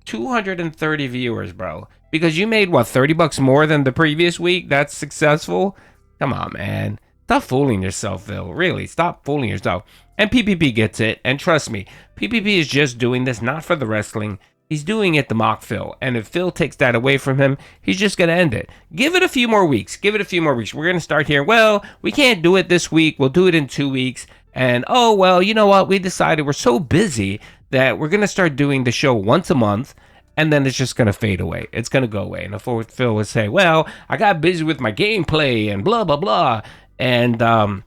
N: 230 viewers, bro. Because you made, $30 more than the previous week? That's successful? Come on, man. Stop fooling yourself, Phil. Really, stop fooling yourself. And PPP gets it. And trust me, PPP is just doing this not for the wrestling. He's doing it to mock Phil. And if Phil takes that away from him, he's just going to end it. Give it a few more weeks. We're going to start here. Well, we can't do it this week. We'll do it in 2 weeks. And, oh, well, you know what? We decided we're so busy that we're going to start doing the show once a month. And then it's just going to fade away. It's going to go away. And Phil would say, well, I got busy with my gameplay and blah, blah, blah. And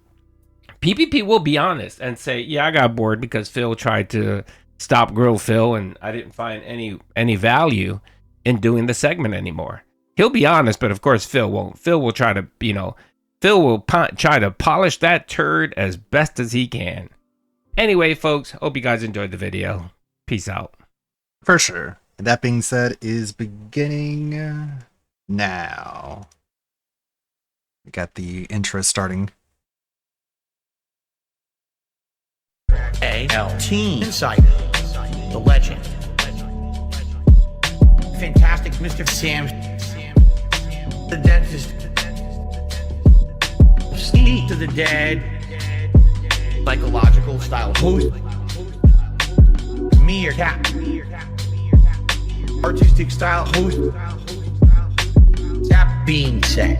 N: PPP will be honest and say, yeah, I got bored because Phil tried to stop Grill Phil and I didn't find any value in doing the segment anymore. He'll be honest, but of course Phil won't. Phil will try to, Phil will try to polish that turd as best as he can. Anyway, folks, hope you guys enjoyed the video. Peace out.
A: For sure. And that being said, is beginning now. We got the intro starting.
P: A.L.T. Insider, the legend, fantastic Mr. Sam, the dentist, Steve to the Dead, psychological style host, Meerkat, artistic style host. That being said,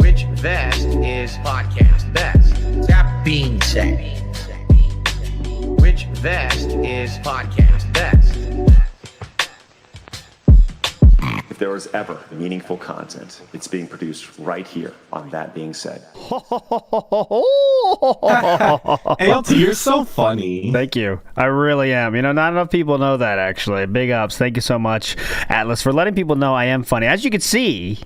P: which vest is podcast best? That being said, which vest is podcast best?
Q: If there was ever meaningful content, it's being produced right here on That Being Said.
R: ALT, you're so funny.
S: Thank you. I really am. Not enough people know that, actually. Big ups. Thank you so much, Atlas, for letting people know I am funny. As you can see,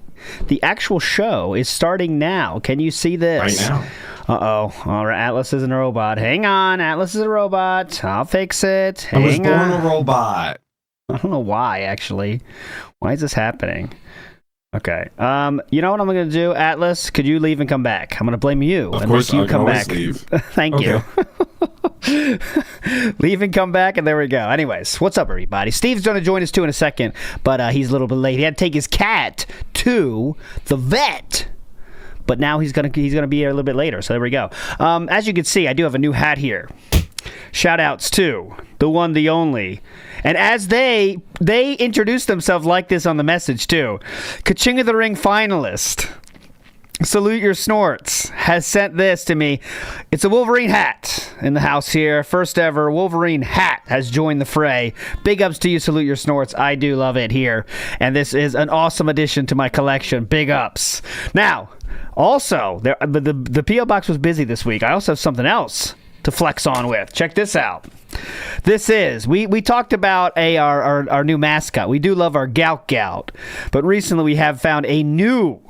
S: the actual show is starting now. Can you see this?
R: Right now.
S: Uh-oh. All right, Atlas isn't a robot. Hang on. Atlas is a robot. I'll fix it. Hang
R: I was born
S: on.
R: a robot.
S: I don't know why, actually. Why is this happening? Okay. You know what I'm going to do, Atlas? Could you leave and come back? I'm going to blame you.
R: Of course,
S: make you
R: I
S: come
R: can
S: back.
R: always leave.
S: Thank you. Leave and come back, and there we go. Anyways, what's up, everybody? Steve's going to join us too in a second, but he's a little bit late. He had to take his cat to the vet. But now he's gonna be here a little bit later, so there we go. As you can see, I do have a new hat here. Shout outs to the one, the only. And as they introduced themselves like this on the message too. Ka-Ching of the Ring finalist, Salute Your Snorts, has sent this to me. It's a Wolverine hat in the house here. First ever Wolverine hat has joined the fray. Big ups to you, Salute Your Snorts. I do love it here. And this is an awesome addition to my collection. Big ups. Now, also, the P.O. Box was busy this week. I also have something else to flex on with. Check this out. This is, we talked about our new mascot. We do love our Gout, but recently we have found a new,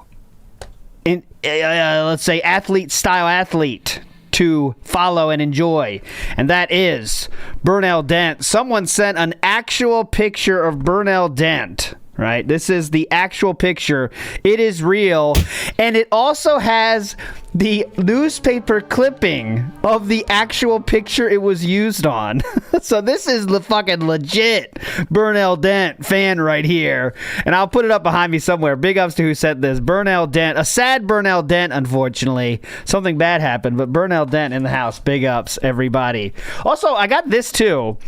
S: let's say, athlete-style athlete to follow and enjoy, and that is Burnell Dent. Someone sent an actual picture of Burnell Dent. Right? This is the actual picture. It is real. And it also has the newspaper clipping of the actual picture it was used on. So this is the fucking legit Burnell Dent fan right here. And I'll put it up behind me somewhere. Big ups to who sent this. Burnell Dent. A sad Burnell Dent, unfortunately. Something bad happened, but Burnell Dent in the house. Big ups, everybody. Also, I got this too.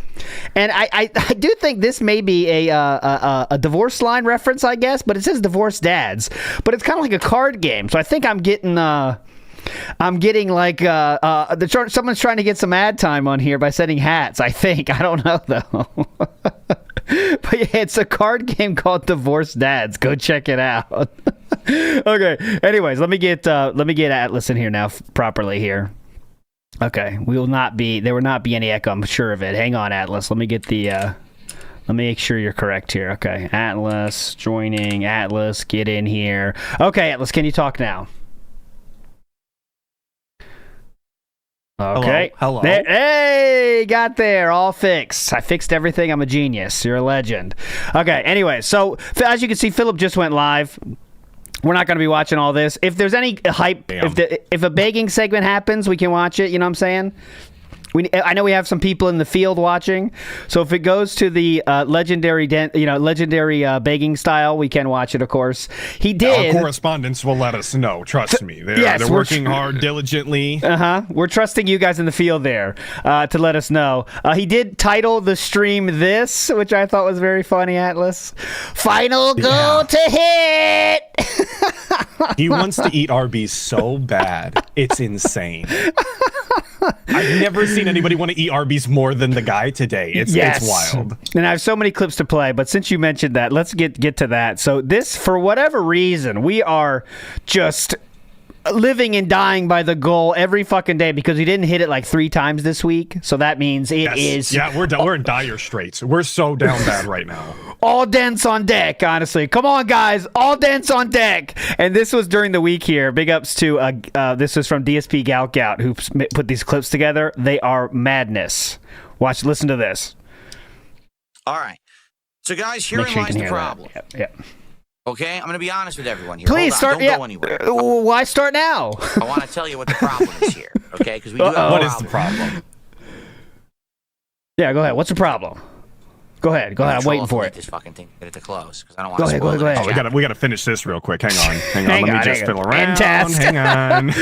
S: And I do think this may be a divorce line reference, I guess, but it says Divorce Dads. But it's kind of like a card game. So I think I'm getting like someone's trying to get some ad time on here by sending hats. I think. I don't know though. But yeah, it's a card game called Divorce Dads. Go check it out. Okay. Anyways, let me get Atlas in here now properly here. Okay, there will not be any echo. I'm sure of it. Hang on, Atlas. Let me get the. Let me make sure you're correct here. Okay, Atlas joining. Atlas, get in here. Okay, Atlas, can you talk now? Okay.
R: Hello.
S: Hey, got there. All fixed. I fixed everything. I'm a genius. You're a legend. Okay. Anyway, so as you can see, Philip just went live. We're not going to be watching all this. If there's any hype, if a begging segment happens, we can watch it. You know what I'm saying? I know we have some people in the field watching, so if it goes to the legendary begging style, we can watch it. Of course, he did.
X: Our correspondents will let us know. Trust me, they're working hard diligently.
S: We're trusting you guys in the field there to let us know. He did title the stream this, which I thought was very funny. Atlas, final go to hit.
X: He wants to eat Arby's so bad, it's insane. I've never seen anybody want to eat Arby's more than the guy today. It's wild.
S: And I have so many clips to play, but since you mentioned that, let's get to that. So this, for whatever reason, we are just living and dying by the goal every fucking day because we didn't hit it like 3 times this week. So that means it is.
X: Yeah, we're in dire straits. We're so down bad right now.
S: All dents on deck, honestly. Come on, guys. All dents on deck. And this was during the week here. Big ups to, this was from DSP Gout, who put these clips together. They are madness. Listen to this.
P: All right. So, guys, herein lies the problem.
S: Yep.
P: Okay? I'm going to be honest with everyone here.
S: Please
P: Hold on.
S: start.
P: Don't go anywhere.
S: Why start now?
P: I want to tell you what the problem is here. Okay? Because we do have a problem.
X: What is the problem?
S: Yeah, go ahead. What's the problem? Go ahead. I'm waiting for it.
P: This fucking thing, get it to close because I don't want to spoil it.
S: Go ahead.
X: Oh, we gotta finish this real quick. Hang on. Let me just fiddle around.
S: And task.
X: Hang on.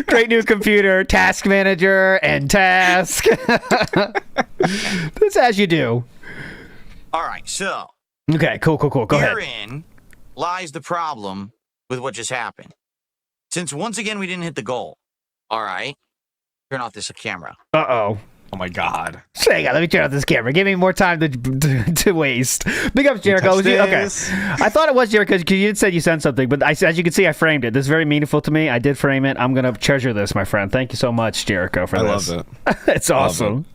S: great new computer, task manager, and task. That's as you do.
P: All right, so.
S: Okay, cool. Go ahead.
P: Herein lies the problem with what just happened. Since once again we didn't hit the goal. All right, turn off this camera.
S: Uh-oh.
X: Oh my God.
S: Hang on, let me turn off this camera. Give me more time to waste. Big ups, Jericho. Okay. I thought it was Jericho because you said you sent something, but as you can see, I framed it. This is very meaningful to me. I did frame it. I'm going to treasure this, my friend. Thank you so much, Jericho, for this.
X: I love it.
S: It's awesome.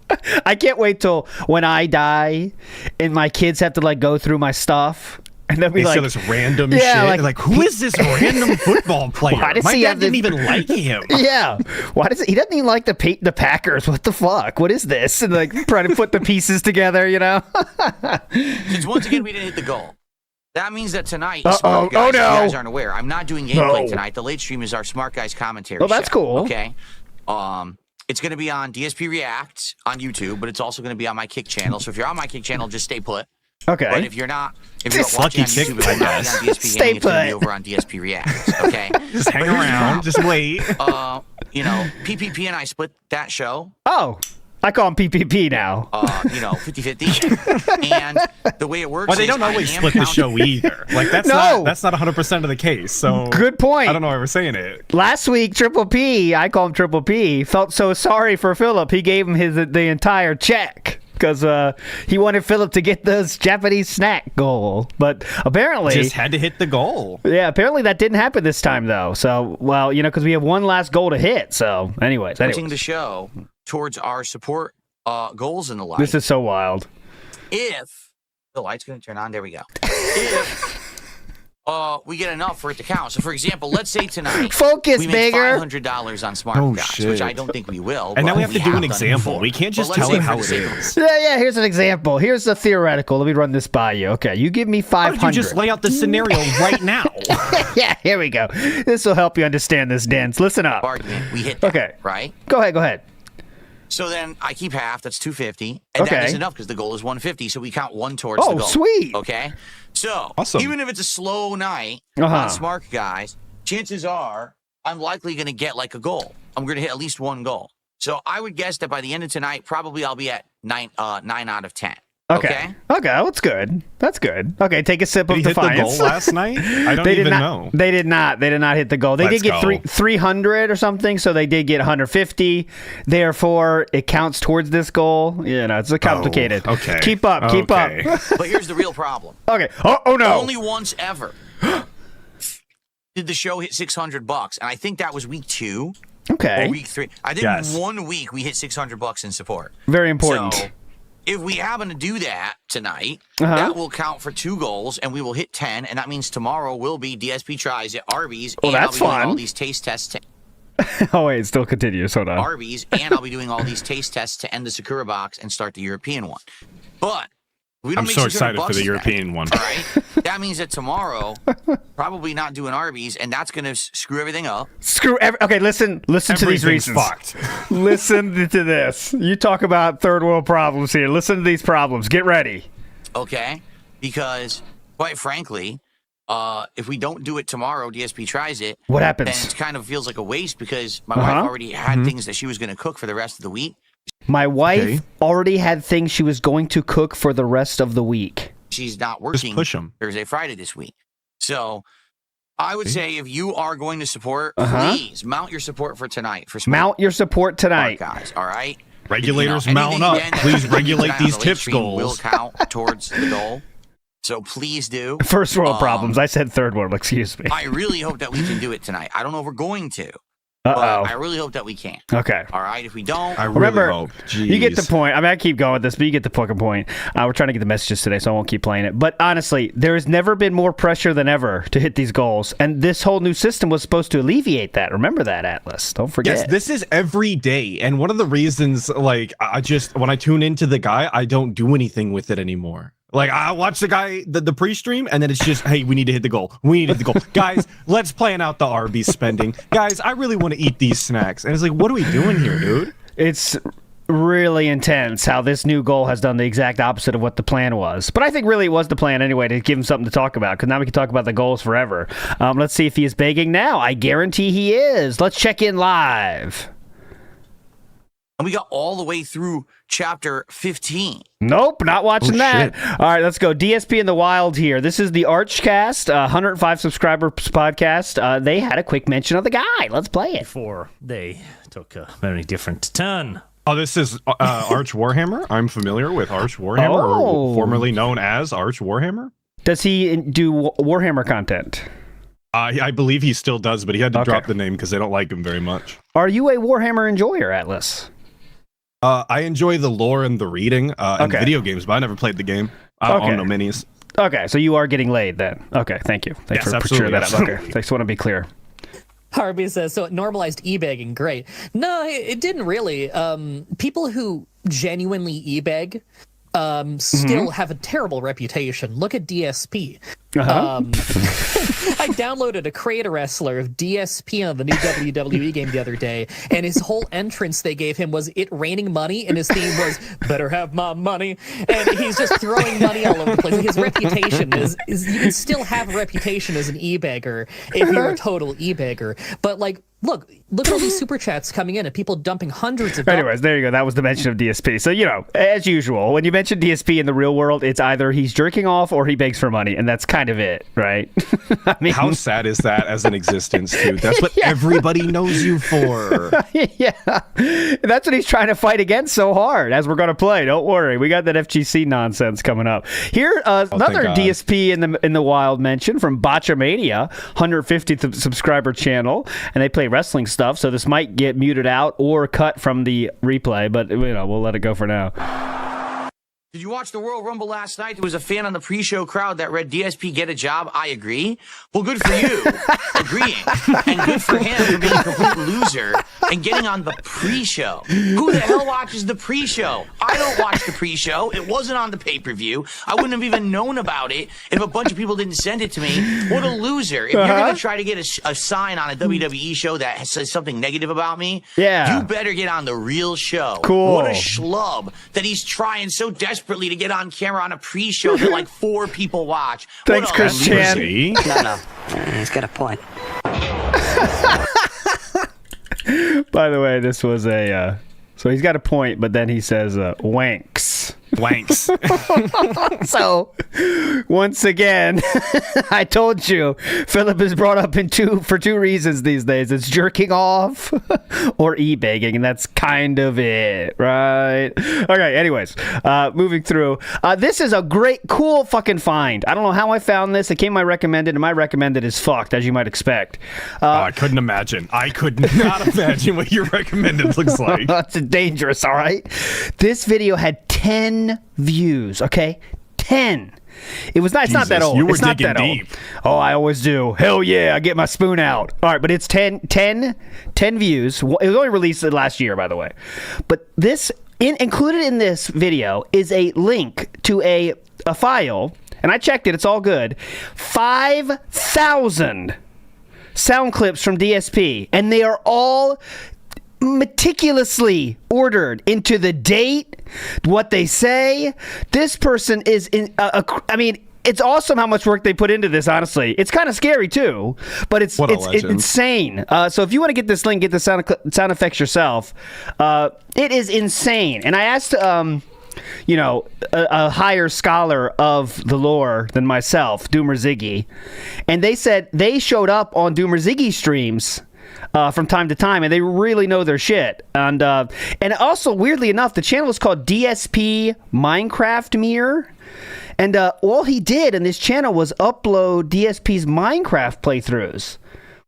S: I can't wait till when I die and my kids have to go through my stuff. And then
X: they like, this random shit. Like, who is this random football player? My dad didn't even like him.
S: Yeah. Why does he doesn't even like the Packers? What the fuck? What is this? And trying to put the pieces together,
P: Since once again we didn't hit the goal. That means that tonight, smart guys, if you guys aren't aware, I'm not doing gameplay tonight. The late stream is our Smart Guys commentary.
S: Oh, that's cool.
P: Okay. It's going to be on DSP React on YouTube, but it's also going to be on my Kick channel. So if you're on my Kick channel, just stay put.
S: Okay.
P: But if you're not watching on YouTube, it's not on DSP Gaming, it's going to be over on DSP React. Okay.
X: Just hang around. Just wait.
P: PPP and I split that show.
S: Oh. I call him PPP now.
P: 50-50. And the way it works
X: well, they don't always split the show either. That's not 100% of the case. So
S: good point.
X: I don't know why we're saying it.
S: Last week, Triple P, I call him Triple P, felt so sorry for Philip. He gave him the entire check. Because he wanted Philip to get this Japanese snack goal. But apparently...
X: just had to hit the goal.
S: Yeah, apparently that didn't happen this time, though. So, well, because we have one last goal to hit. So, anyways.
P: Pushing the show towards our support goals in the light.
S: This is so wild.
P: If... The light's going to turn on. There we go. If... we get enough for it to count. So, for example, let's say tonight we make $500 on Smart Guys, which I don't think we will.
X: And now we have to do an example. We can't just tell it how it is.
S: Yeah, here's an example. Here's the theoretical. Let me run this by you. Okay, you give me 500.
X: Why don't you just lay out the scenario right now?
S: Yeah, here we go. This will help you understand this, Dens. Listen up.
P: Argument. We hit that,
S: okay.
P: Right?
S: Go ahead.
P: So then I keep half. That's 250, and that is enough because the goal is 150. So we count one towards the goal.
S: Oh, sweet.
P: Okay. So
X: awesome.
P: Even if it's a slow night on Smart Guys, chances are I'm likely going to get a goal. I'm going to hit at least one goal. So I would guess that by the end of tonight, probably I'll be at 9 out of 10.
S: Okay, that's good. That's good. Okay, take a sip of Defiance.
X: Did he hit the goal last night? I don't even know.
S: They did not. They did not hit the goal. They did get 300 or something, so they did get 150. Therefore, it counts towards this goal. It's complicated.
X: Oh, okay.
S: Keep up.
P: But here's the real problem.
S: Okay. Oh no.
P: Only once ever did the show hit $600, and I think that was week 2.
S: Okay.
P: Or week 3. I think 1 week we hit $600 in support.
S: Very important.
P: So, if we happen to do that tonight, that will count for 2 goals, and we will hit 10, and that means tomorrow will be DSP Tries at Arby's, and
S: that's
P: I'll be doing
S: fun.
P: all these taste tests
S: oh, wait, it still continues. Hold on.
P: Arby's, and I'll be doing all these taste tests to end the Sakura box and start the European one. But we don't
X: I'm so excited for the European one.
P: All right? That means that tomorrow, probably not doing Arby's, and that's going to screw everything up.
S: Okay, listen to these reasons.
X: Fucked.
S: Listen to this. You talk about third world problems here. Listen to these problems. Get ready.
P: Okay? Because, quite frankly, if we don't do it tomorrow, DSP Tries it.
S: What happens?
P: Then it kind of feels like a waste because my wife already had things that she was going to cook for the rest of the week.
S: My wife already had things she was going to cook for the rest of the week.
P: She's not working Thursday, Friday this week. So I would say if you are going to support, please mount your support for tonight.
S: Mount your support tonight.
P: Guys, all right?
X: Regulators mount up. Please regulate these tips goals.
P: Will count towards the goal. So please do.
S: First world problems. I said third world. Excuse me.
P: I really hope that we can do it tonight. I don't know if we're going to. But I really hope that we can.
S: Okay.
P: All right. If we don't,
A: I
S: Remember,
A: really hope.
S: you get the point. I mean, I keep going with this, but you get the fucking point. We're trying to get the messages today, so I won't keep playing it. But honestly, there has never been more pressure than ever to hit these goals, and this whole new system was supposed to alleviate that. Remember that, Atlas. Don't forget.
X: Yes, this is every day, and one of the reasons, like, I just when I tune into the guy, I don't do anything with it anymore. Like, I watch the guy, the pre-stream, and then it's just, hey, we need to hit the goal. We need to hit the goal. Guys, let's plan out the Arby's spending. Guys, I really want to eat these snacks. And it's like, what are we doing here, dude?
S: It's really intense how this new goal has done the exact opposite of what the plan was. But I think really it was the plan anyway to give him something to talk about, because now we can talk about the goals forever. Let's see if he is begging now. I guarantee he is. Let's check in live.
P: and we got all the way through chapter 15.
S: Nope, not watching that. All right, let's go. DSP in the Wild here. This is the Archcast, 105 subscriber podcast. They had a quick mention of the guy. Let's play it.
T: Before they took a very different turn.
X: Oh, this is Arch Warhammer. I'm familiar with Arch Warhammer, or formerly known as Arch Warhammer.
S: Does he do Warhammer content?
X: I believe he still does, but he had to drop the name because they don't like him very much.
S: Are you a Warhammer enjoyer, Atlas?
X: I enjoy the lore and the reading and video games, but I never played the game. I own no minis.
S: Okay, so you are getting laid then. Okay, thank you. Thanks for clearing that up. Okay, thanks. Want to be clear.
U: Harvey says, so it normalized e-begging. Great. No, it didn't really. People who genuinely e-beg still have a terrible reputation. Look at DSP. I downloaded a Creator Wrestler of DSP on the new WWE game the other day, and his whole entrance they gave him was it raining money, and his theme was better have my money, and he's just throwing money all over the place. His reputation is you can still have a reputation as an e-beggar if you're a total e-beggar, but like look at all these super chats coming in and people dumping hundreds of dollars.
S: Anyways, there you go. That was the mention of DSP. So, you know, as usual, when you mention DSP in the real world, it's either he's jerking off or he begs for money, and that's kind of it, right?
X: I mean, how sad is that as an existence, dude? That's what everybody knows you for.
S: Yeah. That's what he's trying to fight against so hard, as we're going to play. Don't worry. We got that FGC nonsense coming up. Here, another DSP in the wild mention from Botchamania, 150th subscriber channel, and they play wrestling stuff, so this might get muted out or cut from the replay, but you know, we'll let it go for now.
P: Did you watch the Royal Rumble last night? There was a fan on the pre-show crowd that read DSP get a job. I agree. Well, good for you agreeing, and good for him for being a complete loser and getting on the pre-show. Who the hell watches the pre-show? I don't watch the pre-show. It wasn't on the pay-per-view. I wouldn't have even known about it if a bunch of people didn't send it to me. What a loser. If you're going to try to get a sign on a WWE show that says something negative about me, you better get on the real show.
S: Cool.
P: What a schlub that he's trying so desperately to get on camera on a pre-show that like 4 people watch.
S: Thanks, Chris Chan.
V: No. He's got a point.
S: By the way, this was a... so he's got a point, but then he says wanks.
X: Wanks.
S: So, once again, I told you, Philip is brought up for two reasons these days. It's jerking off or e-begging, and that's kind of it, right? Okay, anyways, moving through. This is a great, cool fucking find. I don't know how I found this. It came my recommended, and my recommended is fucked, as you might expect.
X: I couldn't imagine. I could not imagine what your recommended looks like.
S: That's dangerous, all right? This video had 10 views, okay? 10. It's not that old.
X: You were
S: it's not
X: digging
S: that
X: deep.
S: Old. Oh, I always do. Hell yeah, I get my spoon out. All right, but it's 10 views. It was only released last year, by the way. But this, included in this video is a link to a file, and I checked it. It's all good. 5,000 sound clips from DSP, and they are all meticulously ordered into the date, what they say. This person is in I mean, it's awesome how much work they put into this, honestly. It's kind of scary too, but it's insane. So if you want to get this link, get the sound effects yourself. It is insane. And I asked a higher scholar of the lore than myself, Doomer Ziggy, and they said they showed up on Doomer Ziggy streams from time to time, and they really know their shit. And also, weirdly enough, the channel is called DSP Minecraft Mirror, And all he did in this channel was upload DSP's Minecraft playthroughs,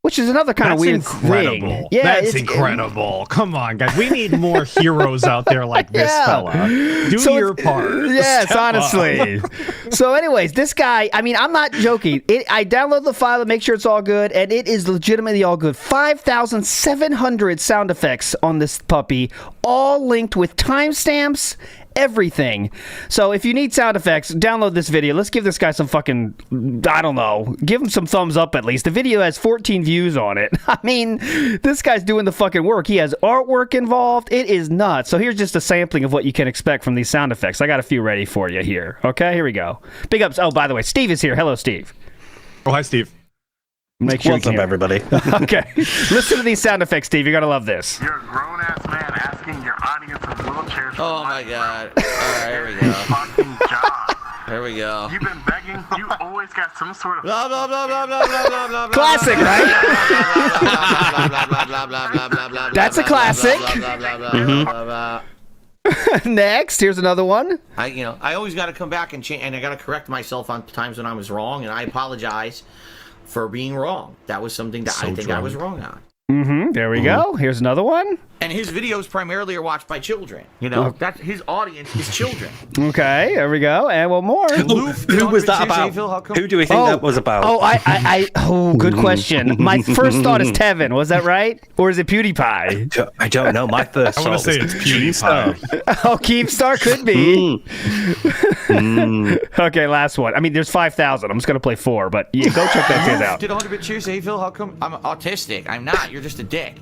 S: which is another kind of weird thing. Yeah,
X: That's incredible. Come on, guys. We need more heroes out there like this fella. Do your part.
S: Yes,
X: Step
S: honestly.
X: up.
S: So anyways, this guy, I mean, I'm not joking. I download the file to make sure it's all good, and it is legitimately all good. 5,700 sound effects on this puppy, all linked with timestamps, everything. So if you need sound effects, download this video. Let's give this guy some fucking, I don't know, give him some thumbs up at least. The video has 14 views on it. I mean, this guy's doing the fucking work. He has artwork involved. It is nuts. So here's just a sampling of what you can expect from these sound effects. I got a few ready for you here. Okay, here we go. Big ups. Oh, by the way, Steve is here. Hello, Steve.
X: Oh, hi, Steve.
S: Make sure
B: What's up, everybody?
S: Okay. Listen to these sound effects, Steve. You're going to love this.
E: You're a grown-ass man asking your audience of wheelchairs.
P: Oh my god. Alright, here we go.
E: Fucking job.
P: Here we go.
E: You've been begging. You always got some sort of.
P: Blah blah blah blah blah blah blah blah.
S: Classic, right? That's a classic. Next, here's another one.
P: I always got to come back and change, and I got to correct myself on times when I was wrong, and I apologize for being wrong. That was something that I think I was wrong on.
S: There we go. Here's another one.
P: And his videos primarily are watched by children. You know, that's his audience is children.
S: Okay, there we go. And one more.
B: Who was that about? Who do we think that was about?
S: Oh, good question. My first thought is Tevin. Was that right? Or is it PewDiePie?
B: I don't know. My first
X: I want to say it's PewDiePie.
S: Oh, Keemstar could be. Okay, last one. I mean, there's 5,000. I'm just going to play 4, but yeah, go check that shit out.
P: Did 100-bit cheers, hey Phil? How come I'm autistic? I'm not. You're just a dick.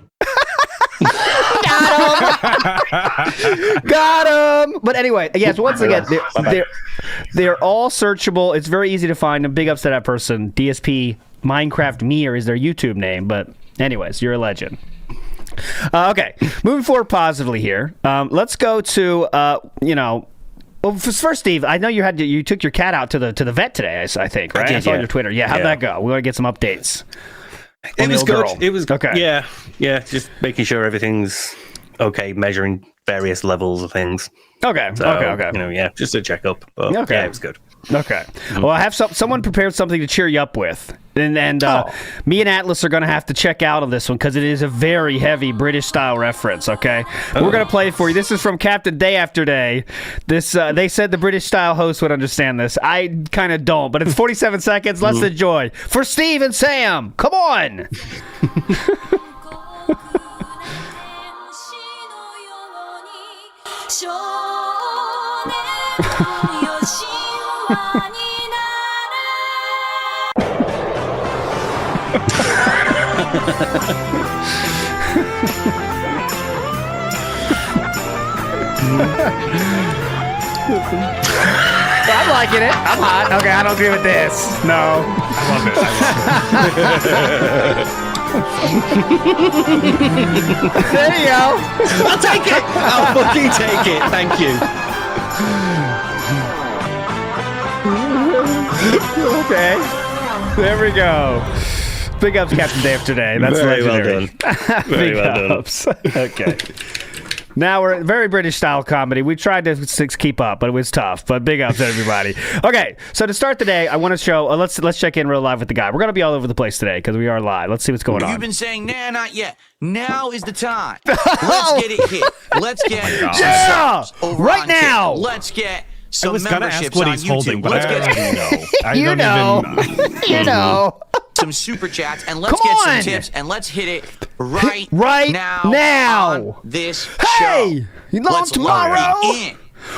S: Got him. But anyway, yes. Once again, they're all searchable. It's very easy to find them. Big ups to that person. DSP Minecraft Mir is their YouTube name. But anyways, you're a legend. Okay, moving forward positively here. Let's go to Well, first, Steve, I know you took your cat out to the vet today. I think, right? I saw on your Twitter. Yeah, how'd that go? We want to get some updates.
B: It was good. It was
S: okay.
B: Yeah. Just making sure everything's okay, measuring various levels of things.
S: Okay.
B: So,
S: Okay.
B: Just a checkup. But yeah, it was good.
S: Okay. Well, I have someone prepared something to cheer you up with, and me and Atlas are going to have to check out on this one because it is a very heavy British style reference. Okay, we're going to play it for you. This is from Captain Day After Day. This they said the British style host would understand this. I kind of don't, but it's 47 seconds. Let's enjoy for Steve and Sam. Come on. I'm liking it. I'm hot. Okay, I don't agree with this. No.
X: I love it.
S: There you go.
B: I'll take it. I'll fucking take it. Thank you.
S: Okay. There we go. Big ups, Captain Day After Day. That's
B: very
S: legendary.
B: well done. Very well
S: ups. Okay. Now we're very British style comedy. We tried to keep up, but it was tough. But big ups to everybody. Okay, so to start the day, I want to show. Let's check in real live with the guy. We're gonna be all over the place today because we are live. Let's see what's going on.
P: You've been saying, nah, not yet. Now is the time. Let's get it hit. Let's get
S: right now.
P: Let's get some
X: I was gonna
P: memberships
X: ask what
P: on
X: he's
P: YouTube.
X: holding, but
P: Let's
X: I
P: get
X: don't know.
S: You know.
P: Some super chats and let's get some tips and let's hit it right now on this show.
S: Let's tomorrow.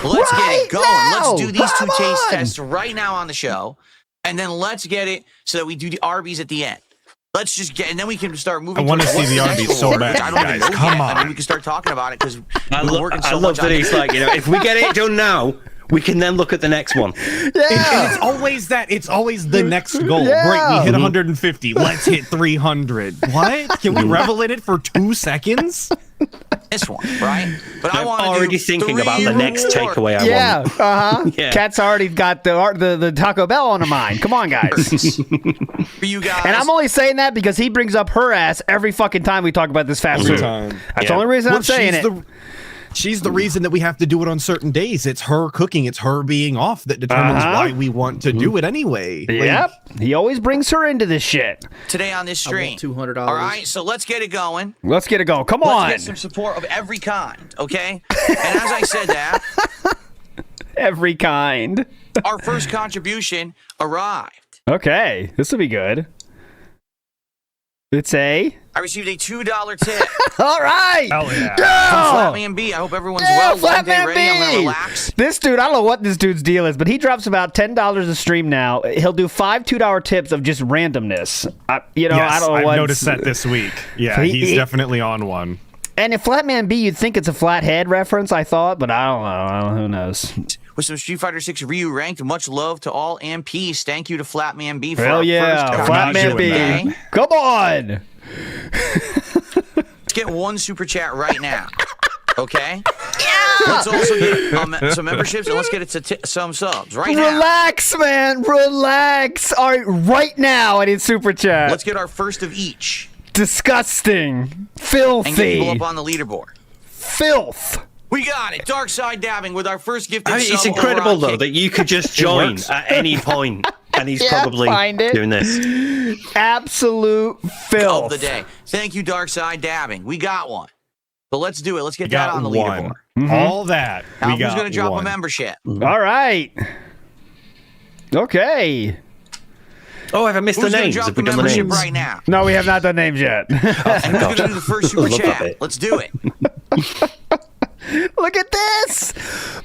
P: Let's get it going. Let's do these two taste tests right now on the show, and then let's get it so that we do the Arby's at the end. Let's just get, and then we can start moving.
X: I want to see the Arby's so bad, guys. Come on.
P: And then we can start talking about it because
B: I love that he's like, if we get it done now, we can then look at the next one.
X: And it's always that. It's always the next goal. Great, we hit 150. Let's hit 300. What? Can we revel in it for 2 seconds?
P: This one, right? But
B: I'm already thinking about the next takeaway I want.
S: Yeah. Cat's already got the Taco Bell on her mind. Come on, guys.
P: For you guys.
S: And I'm only saying that because he brings up her ass every fucking time we talk about this fast food. That's the only reason I'm saying it.
X: She's the reason that we have to do it on certain days. It's her cooking. It's her being off that determines why we want to do it anyway.
S: Yep. He always brings her into this shit.
P: Today on this stream.
G: $200.
P: All right, so let's get it going.
S: Let's get it going. Come on.
P: Let's get some support of every kind, okay? And as I said that,
S: every kind.
P: our first contribution arrived.
S: Okay, this will be good. It's a...
P: I received a $2 tip.
S: All right.
X: Hell yeah.
P: From Flatman B. I hope everyone's well. Long day ready. I'm gonna relax.
S: This dude, I don't know what this dude's deal is, but he drops about $10 a stream now. He'll do 5 $2 tips of just randomness. I don't know what.
X: I've noticed that this week. Yeah, he's definitely on one.
S: And if Flatman B, you'd think it's a Flathead reference, I thought, but I don't know. Who knows?
P: With some Street Fighter 6 Ryu ranked, much love to all MPs. Thank you to Flatman B for
S: Hell
P: our
S: yeah,
P: first
S: Flatman B. Come on.
P: Let's get one super chat right now. Okay? Yeah! Let's also get some memberships and let's get it to some subs right now.
S: Relax, man. Relax. All right, right now I need super chat.
P: Let's get our first of each.
S: Disgusting. Filthy.
P: And get people up on the leaderboard.
S: Filth.
P: We got it. Dark Side Dabbing with our first gifted
B: I mean,
P: sub.
B: it's incredible, though, that you could just join at any point, and he's probably doing this.
S: Absolute filth.
P: Of the day. Thank you, Dark Side Dabbing. We got one. So let's do it. Let's get that on the leaderboard.
X: All that.
P: Now, who's going to drop a membership?
S: All right. Okay.
B: Oh, have I missed
P: Who's
B: the
P: gonna
B: names?
P: drop
B: Have we
P: the
B: done the
P: membership
B: names?
P: right now?
S: No, we have not done names yet.
P: And who's going to do the first super chat? Let's do it.
S: Look at this.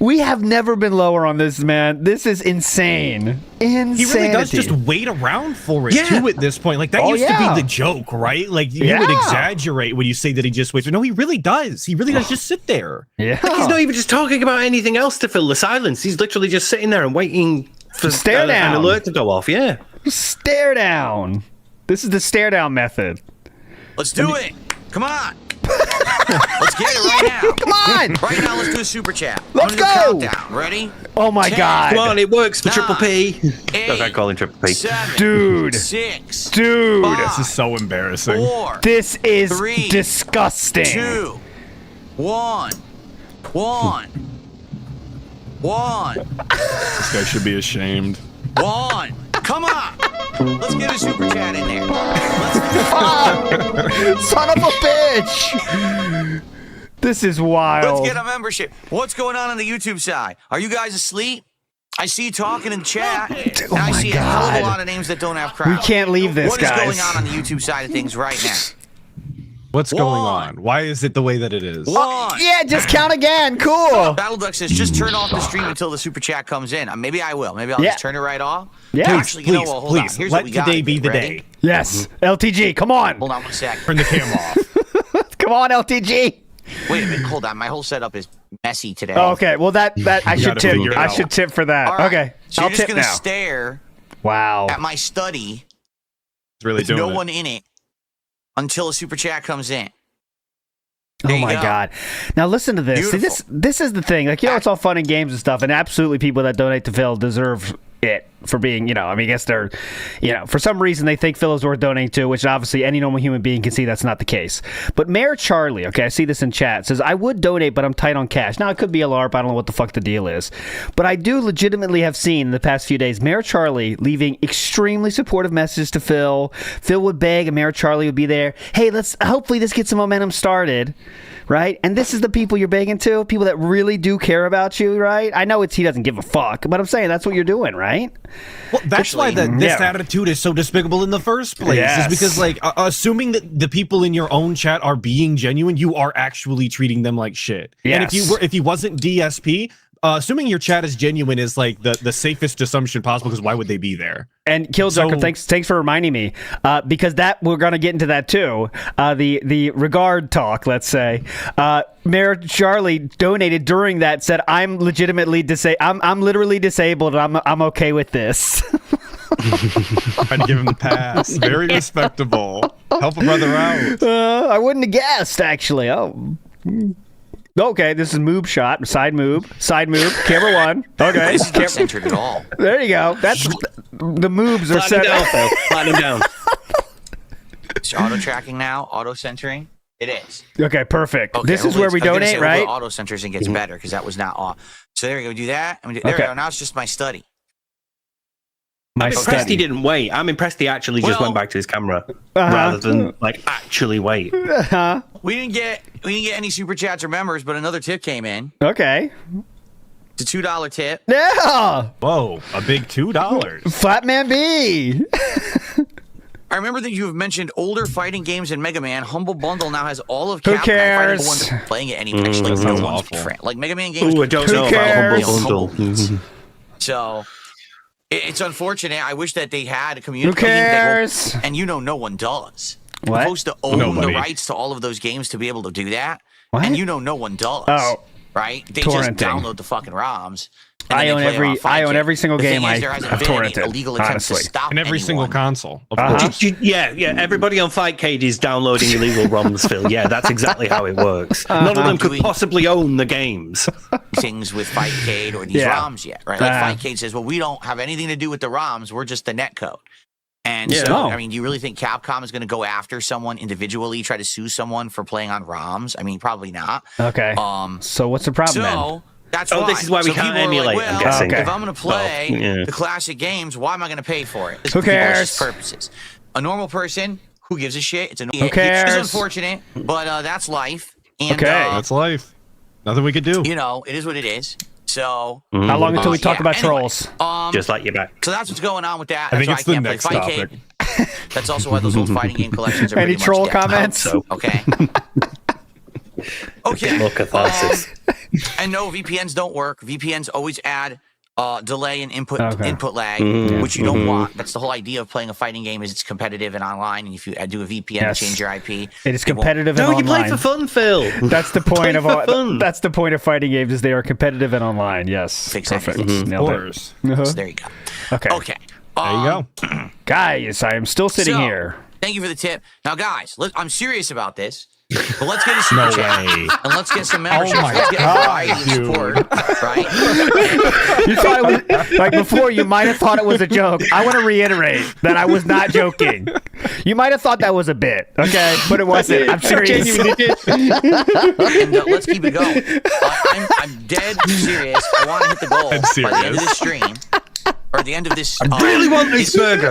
S: We have never been lower on this, man. This is insane. Insanity.
X: He really does just wait around for it, too, at this point. Like, that used to be the joke, right? Like, you would exaggerate when you say that he just waits. But no, he really does. He really does just sit there.
S: Yeah.
B: Like, he's not even just talking about anything else to fill the silence. He's literally just sitting there and waiting for
S: Stare down.
B: an alert to go off. Yeah.
S: Stare down. This is the stare down method.
P: Let's do it. Come on. Let's get it right now.
S: Come on.
P: Right now, let's do a super chat.
S: Let's go.
P: Countdown. Ready?
S: Oh my
P: 10,
S: God.
B: Come on, it works for
P: 9,
B: Triple P.
P: 8,
B: I call him Triple P.
P: 7,
S: Dude.
P: 6,
S: Dude.
P: 5,
X: This is so embarrassing.
P: 4,
S: This is
P: 3,
S: disgusting.
P: 2, 1.
X: This guy should be ashamed.
P: 1. Come on. Let's get a super chat in there.
S: Son of a bitch. This is wild.
P: Let's get a membership. What's going on the YouTube side? Are you guys asleep? I see you talking in chat. And I see a hell of a lot of names that don't have crowds.
S: We can't leave this,
P: What is
S: guys.
P: going on the YouTube side of things right now?
X: What's going on? Why is it the way that it is?
S: Yeah, just count again. Cool.
P: Battle Duck says, just turn off the stream until the super chat comes in. Maybe I will. Maybe I'll just turn it right off.
S: Yeah.
P: Actually, you know what? Hold on. Here's
X: let
P: what we got.
X: today be the
P: Ready?
X: day.
S: Yes. LTG, come on.
P: Hold on 1 second.
X: Turn the camera off.
S: Come on, LTG.
P: Wait a minute. Hold on. My whole setup is messy today.
S: Oh, okay, well that I
X: You
S: should
X: gotta
S: tip.
X: figure it
S: I
X: out.
S: should tip for that.
P: All right.
S: Okay,
P: So
S: I'll
P: you're just
S: tip
P: going to
S: now.
P: stare
S: Wow.
P: at my study
X: It's really
P: with
X: doing
P: no
X: it.
P: one in it until a super chat comes in.
S: Oh
P: There you
S: my
P: go.
S: God! Now listen to this. See, this is the thing. Like, it's all fun and games and stuff, and absolutely people that donate to Phil deserve it for being, I mean, I guess they're, for some reason they think Phil is worth donating to, which obviously any normal human being can see that's not the case. But Mayor Charlie, okay, I see this in chat, says, I would donate, but I'm tight on cash. Now, it could be a LARP. I don't know what the fuck the deal is. But I do legitimately have seen in the past few days Mayor Charlie leaving extremely supportive messages to Phil. Phil would beg, and Mayor Charlie would be there. Hey, hopefully this gets some momentum started. Right? And this is the people you're begging to? People that really do care about you, right? I know he doesn't give a fuck, but I'm saying that's what you're doing, right?
X: Well, that's why this attitude is so despicable in the first place.
S: Yes.
X: Is because, like, assuming that the people in your own chat are being genuine, you are actually treating them like shit. And if you wasn't DSP, assuming your chat is genuine is like the safest assumption possible, because why would they be there?
S: And Killjoker, thanks for reminding me, because that we're gonna get into that too. The regard talk, let's say. Mayor Charlie donated during that, said, "I'm legitimately I'm literally disabled. I'm okay with this."
X: Trying to give him the pass. Very respectable. Help a brother out.
S: I wouldn't have guessed, actually. Oh. Okay, this is moob shot, side moob, camera one. Okay,
P: This is not centered at all.
S: There you go. That's the moobs are set.
B: Flatten him down.
P: It's auto tracking now, auto centering. It is.
S: Okay, perfect.
P: Okay,
S: This is where we donate, right?
P: Auto centers and gets better because that was not off. So there we go. Do that. There we go. Now it's just my study.
B: I'm impressed he didn't wait. I'm impressed he actually just went back to his camera rather than like actually wait.
P: We didn't get any super chats or members, but another tip came in.
S: Okay.
P: It's a $2 tip.
S: Yeah.
X: Whoa, a big $2.
S: Flatman B.
P: I remember that you have mentioned older fighting games in Mega Man. Humble Bundle now has all of
S: Who
P: Capcom
S: cares?
P: fighting ones playing it anymore. Like, no one's different. Like Mega Man games.
B: Ooh, I don't know about Humble Bundle.
P: So it's unfortunate. I wish that they had a community.
S: Who cares?
P: And no one does.
S: What?
P: You're supposed to own the rights to all of those games to be able to do that.
S: What?
P: And no one does.
S: Oh.
P: Right? They
S: Torrenting.
P: just download the fucking ROMs.
S: I own every single game I've torrented, honestly.
X: And every single console. Of course.
B: Yeah. Everybody on Fightcade is downloading illegal ROMs, Phil. Yeah, that's exactly how it works. None of them could possibly own the games.
P: Things with Fightcade or these ROMs yet, right? Like Fightcade says, well, we don't have anything to do with the ROMs. We're just the netcode. And so, I mean, do you really think Capcom is going to go after someone individually, try to sue someone for playing on ROMs? I mean, probably not.
S: Okay. So what's the problem then?
P: That's
B: this is why we can't emulate.
P: Like,
B: I'm guessing.
P: If I'm going to play the classic games, why am I going to pay for it?
S: Who cares?
P: Purposes. A normal person, who gives a shit?
S: Who cares?
P: It's unfortunate, but that's life. And,
X: that's life. Nothing we could do.
P: It is what it is. So
S: how long until we talk about trolls?
B: Just like you back.
P: So that's what's going on with that.
X: I think
P: that's
X: it's
P: why
X: the
P: I
X: next
P: can't play
X: topic.
P: That's also why those old fighting game collections are
S: Any
P: pretty
S: troll
P: much dead.
S: comments?
P: Okay. Okay.
B: More catharsis.
P: And no, VPNs don't work. VPNs always add delay and input lag, which you don't want. That's the whole idea of playing a fighting game is it's competitive and online. And if you do a VPN and change your IP,
S: it is competitive and online.
B: No, you play for fun, Phil.
S: That's the point of that's the point of fighting games is they are competitive and online. Yes,
P: exactly.
S: Perfect.
X: Of course.
P: So there you go.
S: Okay.
P: Okay.
X: There you
S: go. Guys, I am still sitting here.
P: Thank you for the tip. Now, guys, I'm serious about this. But let's get a super chat and let's get some memberships. Let's get a variety of support, right?
S: You thought it was like before. You might have thought it was a joke. I want to reiterate that I was not joking. You might have thought that was a bit, okay, but it wasn't. I'm serious.
P: And let's keep it going. I'm dead serious. I want to hit the goal by the end of this stream. Or the end of this,
B: I really want this burger.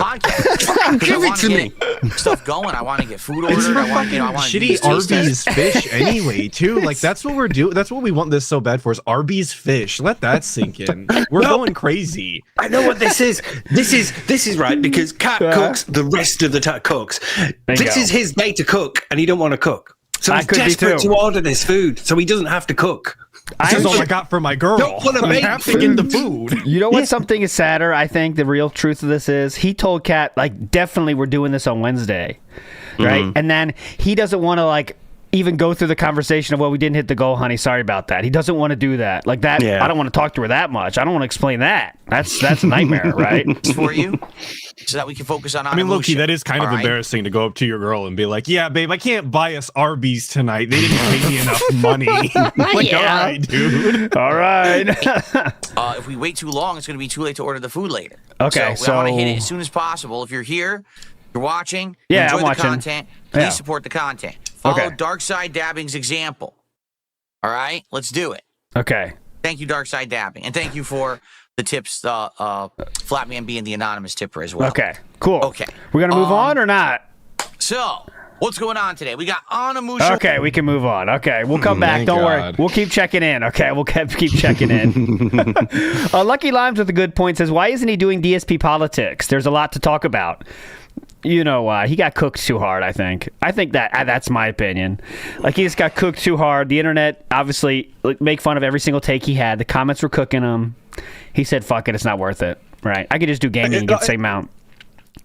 P: Give it to me. Stuff going. I want to get food ordered. I want to
X: shitty Arby's fish anyway, too. Like that's what we're doing. That's what we want this so bad for is Arby's fish. Let that sink in. We're going crazy.
B: I know what this is. This is right because Cat cooks. The rest of the cooks. This is his day to cook, and he don't want to cook. So he's desperate to order this food, so he doesn't have to cook.
X: This is all I got for my girl.
B: Don't want to
X: I
B: make
X: have to get the food.
S: You know what? Something is sadder. I think the real truth of this is he told Kat definitely we're doing this on Wednesday, right? And then he doesn't want to even go through the conversation of, well, we didn't hit the goal, honey. Sorry about that. He doesn't want to do that. Like that. Yeah. I don't want to talk to her that much. I don't want to explain that. That's a nightmare, right?
P: It's for you, so that we can focus on.
X: I mean, Loki, that is kind of embarrassing to go up to your girl and be like, "Yeah, babe, I can't buy us Arby's tonight. They didn't pay me enough money." All right, dude.
S: All right.
P: If we wait too long, it's going to be too late to order the food later.
S: Okay,
P: so I want to hit it as soon as possible. If you're here, you're watching,
S: yeah,
P: enjoy
S: I'm watching.
P: The content. Please support the content. Follow Darkside Dabbing's example. All right, let's do it.
S: Okay.
P: Thank you, Darkside Dabbing, and thank you for the tips, Flatman being the anonymous tipper as well.
S: Okay, cool.
P: Okay,
S: we're gonna move on or not?
P: So, what's going on today? We got Onimusha.
S: Okay, we can move on. Okay, we'll come back. Don't worry. We'll keep checking in. Okay, we'll keep checking in. Lucky Limes with a good point says, why isn't he doing DSP politics? There's a lot to talk about. You know, he got cooked too hard, I think. I think that's my opinion. He just got cooked too hard. The internet, obviously, make fun of every single take he had. The comments were cooking him. He said, fuck it, it's not worth it. Right? I could just do gaming and get the same amount.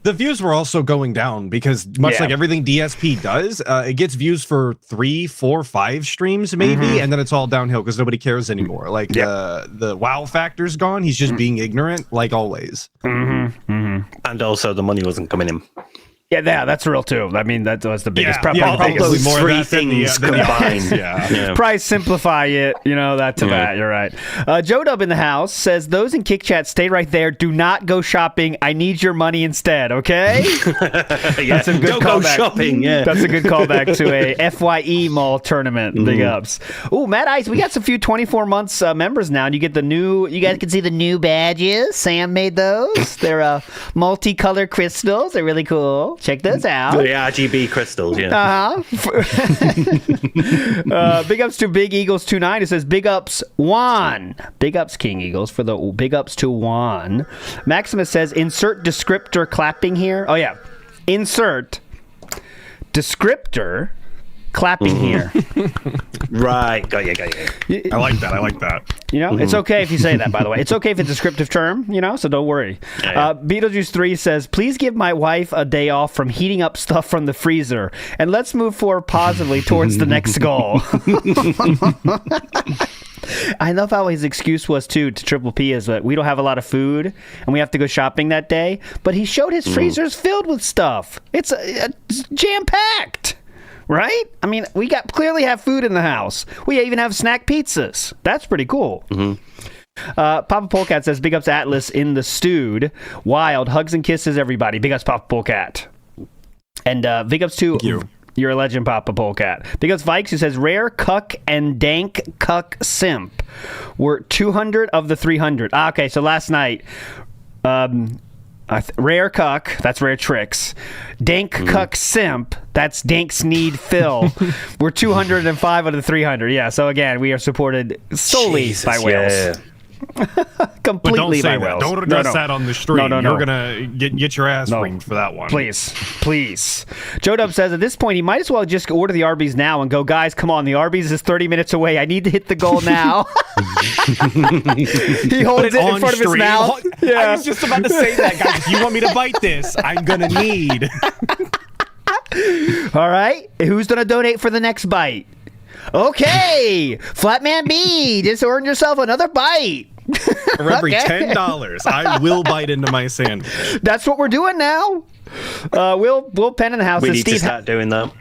X: The views were also going down because much like everything DSP does, it gets views for 3, 4, 5 streams maybe, and then it's all downhill because nobody cares anymore. The wow factor's gone. He's just being ignorant, like always.
B: And also the money wasn't coming in.
S: Yeah, that's real too. I mean, that was the biggest.
X: Yeah,
S: probably
B: those
X: more
B: three
X: of that than
B: things
X: the
B: combined.
X: Yeah.
S: Probably simplify it, that to that. You're right. Joe Dub in the house says, those in Kick Chat, stay right there. Do not go shopping. I need your money instead, okay? That's a good
B: Don't
S: callback.
B: go shopping, yeah.
S: That's a good callback to a FYE mall tournament. Big ups. Ooh, Matt Ice, we got some few 24 months members now, and you get you guys can see the new badges. Sam made those. They're multicolored crystals. They're really cool. Check those out.
B: The RGB crystals, yeah.
S: Big ups to Big Eagles 29. It says big ups Juan. Big ups King Eagles for the big ups to Juan. Maximus says insert descriptor clapping here. Oh yeah, insert descriptor clapping here.
B: Right, got you.
X: I like that.
S: It's okay if you say that, by the way. It's okay if it's a descriptive term, so don't worry. Beetlejuice 3 says, please give my wife a day off from heating up stuff from the freezer, and let's move forward positively towards the next goal. I love how his excuse was, too, to Triple P, is that we don't have a lot of food, and we have to go shopping that day, but he showed his freezer's filled with stuff. It's jam-packed. Right? I mean, we clearly have food in the house. We even have snack pizzas. That's pretty cool. Papa Polecat says, big ups Atlas in the stewed. Wild. Hugs and kisses, everybody. Big ups Papa Polecat. And big ups to you. You're a legend, Papa Polecat. Big ups Vikes, who says, rare cuck and dank cuck simp were 200 of the 300. Okay, so last night... rare cuck, that's rare tricks. Dank cuck simp, that's dank sneed Phil. We're 205 out of the 300. Yeah, so again, we are supported solely by whales.
X: Yeah.
S: Completely
X: but don't say
S: by
X: that.
S: whales.
X: Don't address that on the stream.
S: No.
X: You're gonna get your ass ringed for that one.
S: Please. Joe Dub says at this point he might as well just order the Arby's now and go, guys, come on, the Arby's is 30 minutes away. I need to hit the goal now. He holds it in front of his mouth.
X: Yeah. I was just about to say that, guys. If you want me to bite this, I'm gonna need.
S: All right, who's gonna donate for the next bite? Okay, Flatman B, just earn yourself another bite.
X: For every $10, I will bite into my sandwich.
S: That's what we're doing now. Will Penn in the house.
B: We need
S: Steve
B: to start doing that.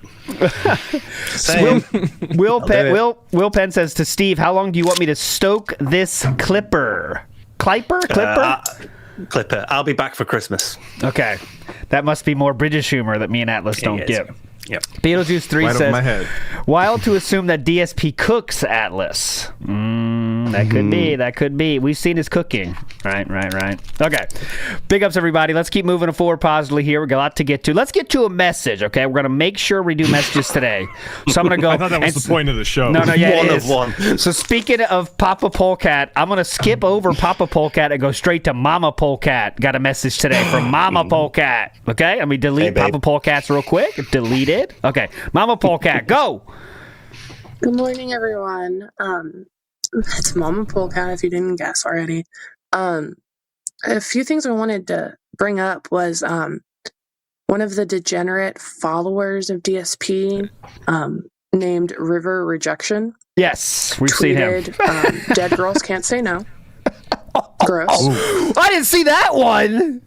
S: Will Penn says to Steve, how long do you want me to stoke this clipper? Clipper?
B: Clipper. I'll be back for Christmas.
S: Okay. That must be more British humor that me and Atlas don't get.
B: Yep.
S: Beetlejuice 3
X: right
S: says,
X: over my head.
S: Wild to assume that DSP cooks Atlas. That could be. We've seen his cooking. Right. Okay. Big ups, everybody. Let's keep moving forward positively here. We got a lot to get to. Let's get to a message, okay? We're going to make sure we do messages today. So I'm going to go.
X: I thought that was the point of the show.
S: No, yeah,
B: one
S: it
B: of
S: is.
B: one.
S: So speaking of Papa Polecat, I'm going to skip over Papa Polecat and go straight to Mama Polecat. Got a message today from Mama Polecat. Okay? Let me delete Papa Polecats real quick. Delete it. Okay. Mama Polecat, go.
G: Good morning, everyone. It's Mama Polecat, if you didn't guess already. A few things I wanted to bring up was one of the degenerate followers of DSP named River Rejection.
S: Yes, we've seen him.
G: Dead girls can't say no. Gross.
S: I didn't see that one.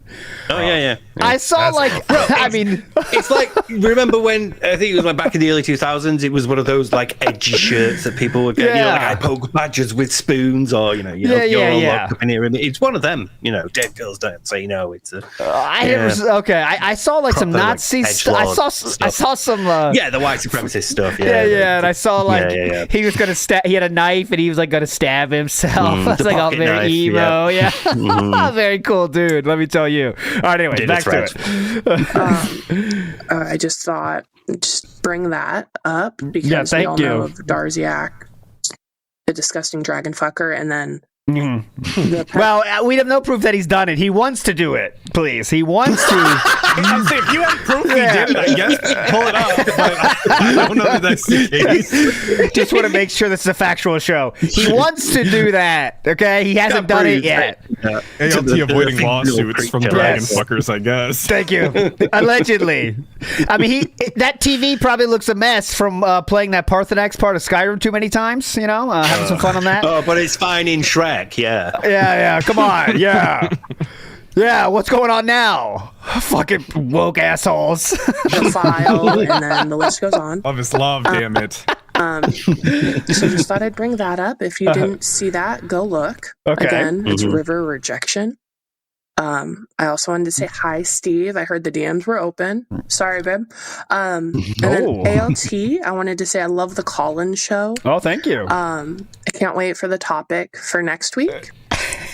B: Oh yeah.
S: I saw
B: it's like, remember when I think it was like back in the early 2000s? It was one of those like edgy shirts that people would get.
S: Yeah.
B: Like I poke badgers with spoons, or you're all locked up in here. It's one of them. Dead girls don't say no. It's a.
S: I saw like some Nazi stuff. I saw some.
B: The white supremacist stuff.
S: Yeah. And I saw he was gonna stab. He had a knife and he was like gonna stab himself. That's like all very
B: knife,
S: emo. Yeah. Very cool, dude. Let me tell you. All right. Anyway, back to it.
G: I just thought, just bring that up because we all know of Darziak, the disgusting dragon fucker, and then.
S: Well, we have no proof that he's done it. He wants to do it. Please, he wants to.
X: If you have proof he did it, I guess pull it up. But I don't know if that's the case.
S: Just want to make sure this is a factual show. He wants to do that. Okay, he hasn't done it yet.
X: ALT avoiding lawsuits from dragon fuckers, I guess.
S: Thank you. Allegedly. I mean, that TV probably looks a mess from playing that Parthenax part of Skyrim too many times. Having some fun on that.
B: Oh, but it's fine in Shrek. Yeah.
S: Come on. Yeah. Yeah, what's going on now? Fucking woke assholes.
G: The file, and then the list goes on.
X: Love is love, damn it.
G: So just thought I'd bring that up. If you didn't see that, go look.
S: Okay.
G: Again, it's River Rejection. I also wanted to say hi, Steve. I heard the DMs were open. Sorry, babe. And then ALT, I wanted to say I love the Collins show.
S: Oh, thank you.
G: I can't wait for the topic for next week.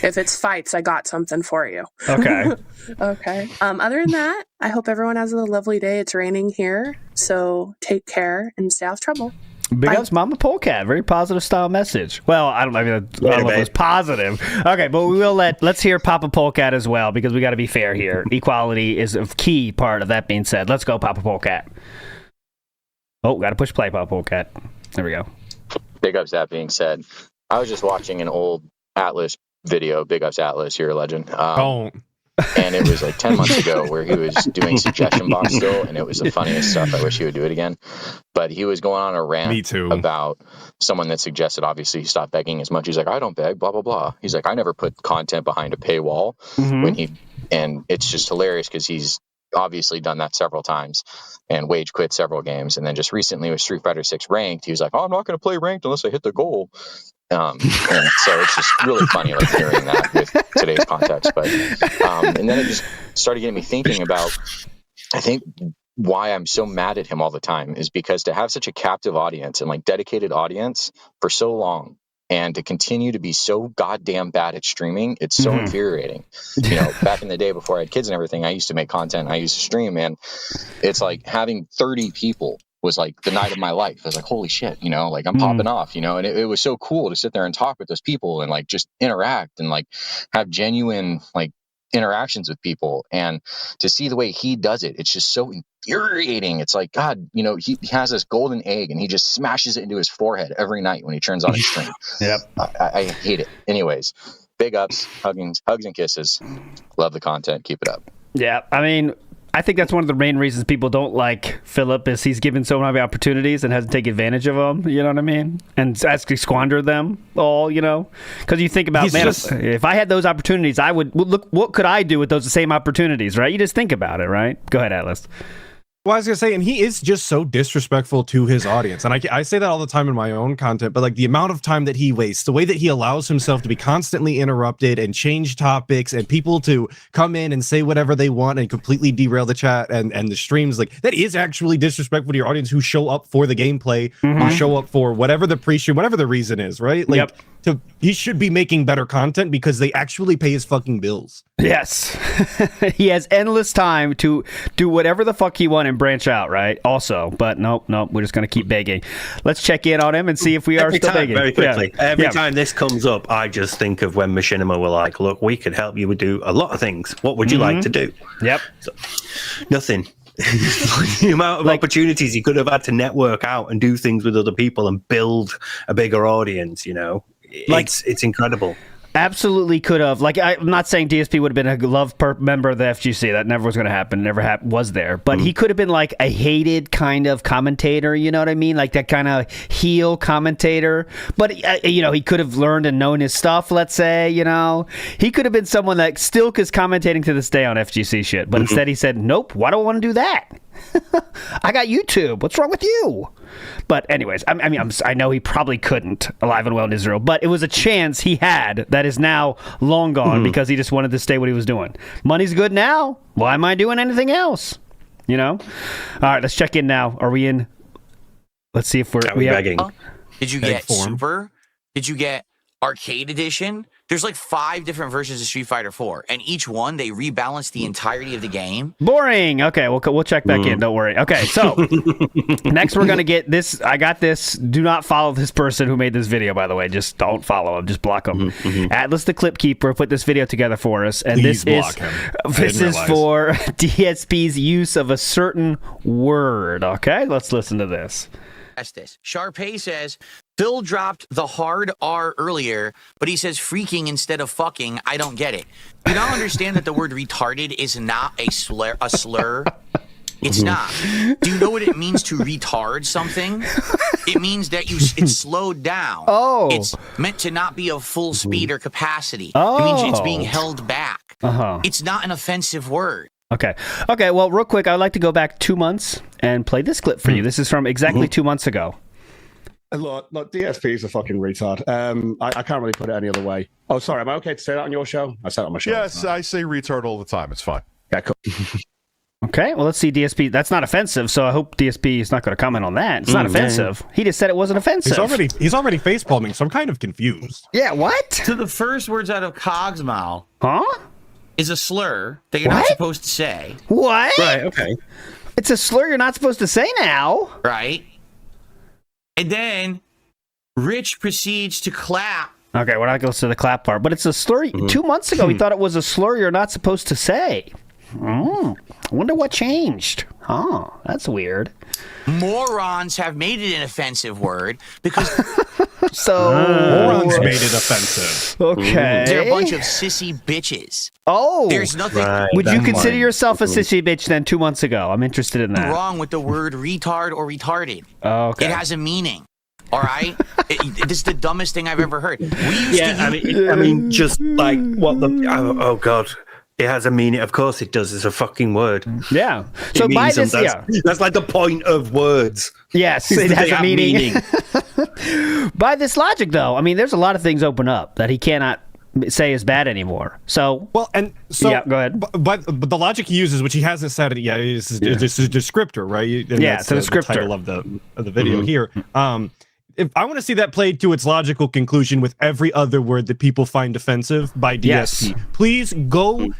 G: If it's fights, I got something for you.
S: Okay.
G: Okay. Other than that, I hope everyone has a lovely day. It's raining here, so take care and stay out of trouble.
S: Big ups, Mama Polecat. Very positive style message. Well, I don't know if it was positive. Okay, but we will let's hear Papa Polecat as well, because we got to be fair here. Equality is a key part of that being said. Let's go, Papa Polecat. Oh, got to push play, Papa Polecat. There we go.
C: Big ups, that being said. I was just watching an old Atlas video. Big ups, Atlas. You're a legend. And it was like 10 months ago where he was doing suggestion box still, and it was the funniest stuff. I wish he would do it again. But he was going on a rant about someone that suggested, obviously, he stopped begging as much. He's like, I don't beg, blah, blah, blah. He's like, I never put content behind a paywall. And it's just hilarious because he's obviously done that several times and wage quit several games. And then just recently with Street Fighter 6 ranked, he was like, oh, I'm not going to play ranked unless I hit the goal. And so it's just really funny, like hearing that with today's context. But and then it just started getting me thinking about, I think why I'm so mad at him all the time is because to have such a captive audience and like dedicated audience for so long and to continue to be so goddamn bad at streaming, it's so infuriating. You know, back in the day before I had kids and everything, I used to make content, I used to stream, and it's like having 30 people was like the night of my life. I was like, holy shit, you know, like I'm popping off, you know, and it was so cool to sit there and talk with those people and like just interact and like have genuine like interactions with people. And to see the way he does it, it's just so infuriating. It's like, God, you know, he has this golden egg and he just smashes it into his forehead every night when he turns on his stream. I hate it. Anyways, big ups, hugs and kisses. Love the content. Keep it up.
S: Yeah, I mean, I think that's one of the main reasons people don't like Philip is he's given so many opportunities and hasn't taken advantage of them. You know what I mean? And actually squandered them all, you know? Because you think about, if I had those opportunities, I would look, what could I do with those same opportunities, right? You just think about it, right? Go ahead, Atlas.
X: Well, I was going to say, and he is just so disrespectful to his audience. And I say that all the time in my own content, but like the amount of time that he wastes, the way that he allows himself to be constantly interrupted and change topics and people to come in and say whatever they want and completely derail the chat and the streams, like that is actually disrespectful to your audience who show up for the gameplay, who show up for whatever the pre-stream, whatever the reason is, right? Like, he should be making better content because they actually pay his fucking bills.
S: Yes. He has endless time to do whatever the fuck he wants and branch out, right? Also, but nope, we're just going to keep begging. Let's check in on him and see if we are still begging.
B: Very quickly. Every time this comes up, I just think of when Machinima were like, look, we could help you do a lot of things. What would you like to do?
S: So,
B: nothing. The amount of opportunities he could have had to network out and do things with other people and build a bigger audience, you know, it's incredible.
S: Absolutely could have. Like, I'm not saying DSP would have been a loved member of the FGC. That never was going to happen. Never was there. But he could have been like a hated kind of commentator. You know what I mean? Like that kind of heel commentator. But, you know, he could have learned and known his stuff, let's say, you know. He could have been someone that still is commentating to this day on FGC shit. But instead he said, nope, why do I want to do that? I got YouTube. What's wrong with you? But anyways, I know he probably couldn't alive and well in Israel, but it was a chance he had that is now long gone because he just wanted to stay what he was doing. Money's good now. Why am I doing anything else? You know? All right, let's check in now. Are we in? Let's see if we're begging.
P: Did you get Super? Did you get Arcade Edition? There's like 5 different versions of Street Fighter 4, and each one they rebalance the entirety of the game.
S: Boring. Okay, we'll check back in. Don't worry. Okay, so next we're gonna get this. I got this. Do not follow this person who made this video. By the way, just don't follow him. Just block him. Atlas the Clip Keeper put this video together for us, and this is for DSP's use of a certain word. Okay, let's listen to this.
P: That's this. Sharpay says, Phil dropped the hard R earlier, but he says freaking instead of fucking. I don't get it. You don't understand that the word retarded is not a slur? It's not. Do you know what it means to retard something? It means that it's slowed down. It's meant to not be of full speed or capacity. It means it's being held back. It's not an offensive word.
S: Okay. Okay. Well, real quick, I'd like to go back 2 months and play this clip for you. This is from exactly 2 months ago.
H: Look, DSP is a fucking retard. I can't really put it any other way. Oh, sorry. Am I okay to say that on your show? I said it on my show.
I: Yes, I say retard all the time. It's fine.
H: Yeah, cool.
S: Okay, well, let's see DSP. That's not offensive, so I hope DSP is not going to comment on that. It's not offensive. He just said it wasn't offensive.
X: He's already facepalming, so I'm kind of confused.
S: Yeah, what?
P: So the first words out of Cog's mouth is a slur that you're
S: What?
P: not supposed to say.
S: What?
B: Right, okay.
S: It's a slur you're not supposed to say now.
P: Right? And then Rich proceeds to clap.
S: Okay, we're not going to listen to the clap part, but it's a slur. 2 months ago, he thought it was a slur you're not supposed to say. I wonder what changed. Oh, that's weird.
P: Morons have made it an offensive word because
X: Morons made it offensive.
S: Okay.
P: they're a bunch of sissy bitches.
S: Oh,
P: There's nothing
S: Would you consider yourself a sissy bitch then 2 months ago? I'm interested in that.
P: wrong with the word retard or retarded.
S: Okay.
P: It has a meaning. All right? This is the dumbest thing I've ever heard. We used to
B: I mean, just like what the oh god. It has a meaning. Of course it does. It's a fucking word.
S: Yeah.
B: It
S: So by
B: means
S: this,
B: something. That's like the point of words.
S: Yes,
B: Is
S: it
B: that
S: has
B: they
S: a
B: have
S: meaning. By this logic, though, I mean, there's a lot of things open up that he cannot say is bad anymore. So,
X: So,
S: go ahead.
X: But the logic he uses, which he hasn't said it yet, is a descriptor, right? And
S: Yeah,
X: that's
S: it's a descriptor.
X: The title of the video here. If I want to see that played to its logical conclusion with every other word that people find offensive by DSP, please go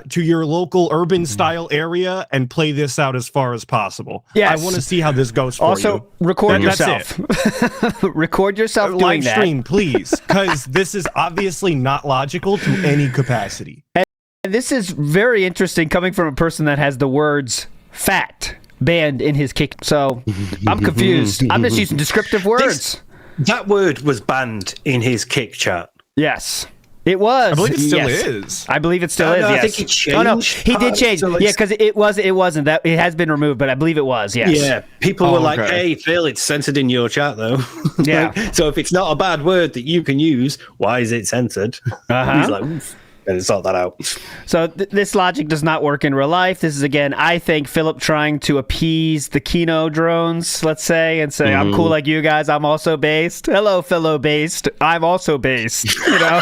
X: to your local urban style area and play this out as far as possible.
S: Yes.
X: I want to see how this goes for you.
S: Also, record
X: That's
S: yourself. Record yourself doing
X: Live
S: that.
X: stream, please, because this is obviously not logical to any capacity.
S: And this is very interesting coming from a person that has the words fat banned in his kick. So I'm confused. I'm just using descriptive words.
B: That word was banned in his kick chat.
S: Yes. It was.
X: I believe it still
S: Yes.
X: is.
S: I believe it still is.
B: No,
S: Yes.
B: I think it changed.
S: Oh no, he did change.
B: So
S: Yeah, because it wasn't that. It has been removed, but I believe it was. Yes.
B: Yeah, people were like, "Hey, Phil, it's censored in your chat, though."
S: Yeah.
B: So if it's not a bad word that you can use, why is it censored? He's like, "Oof." And sort that out.
S: So this logic does not work in real life. This is, again, I think Philip trying to appease the Kino drones, let's say, and say, I'm cool like you guys. I'm also based. Hello, fellow based. I'm also based. You know?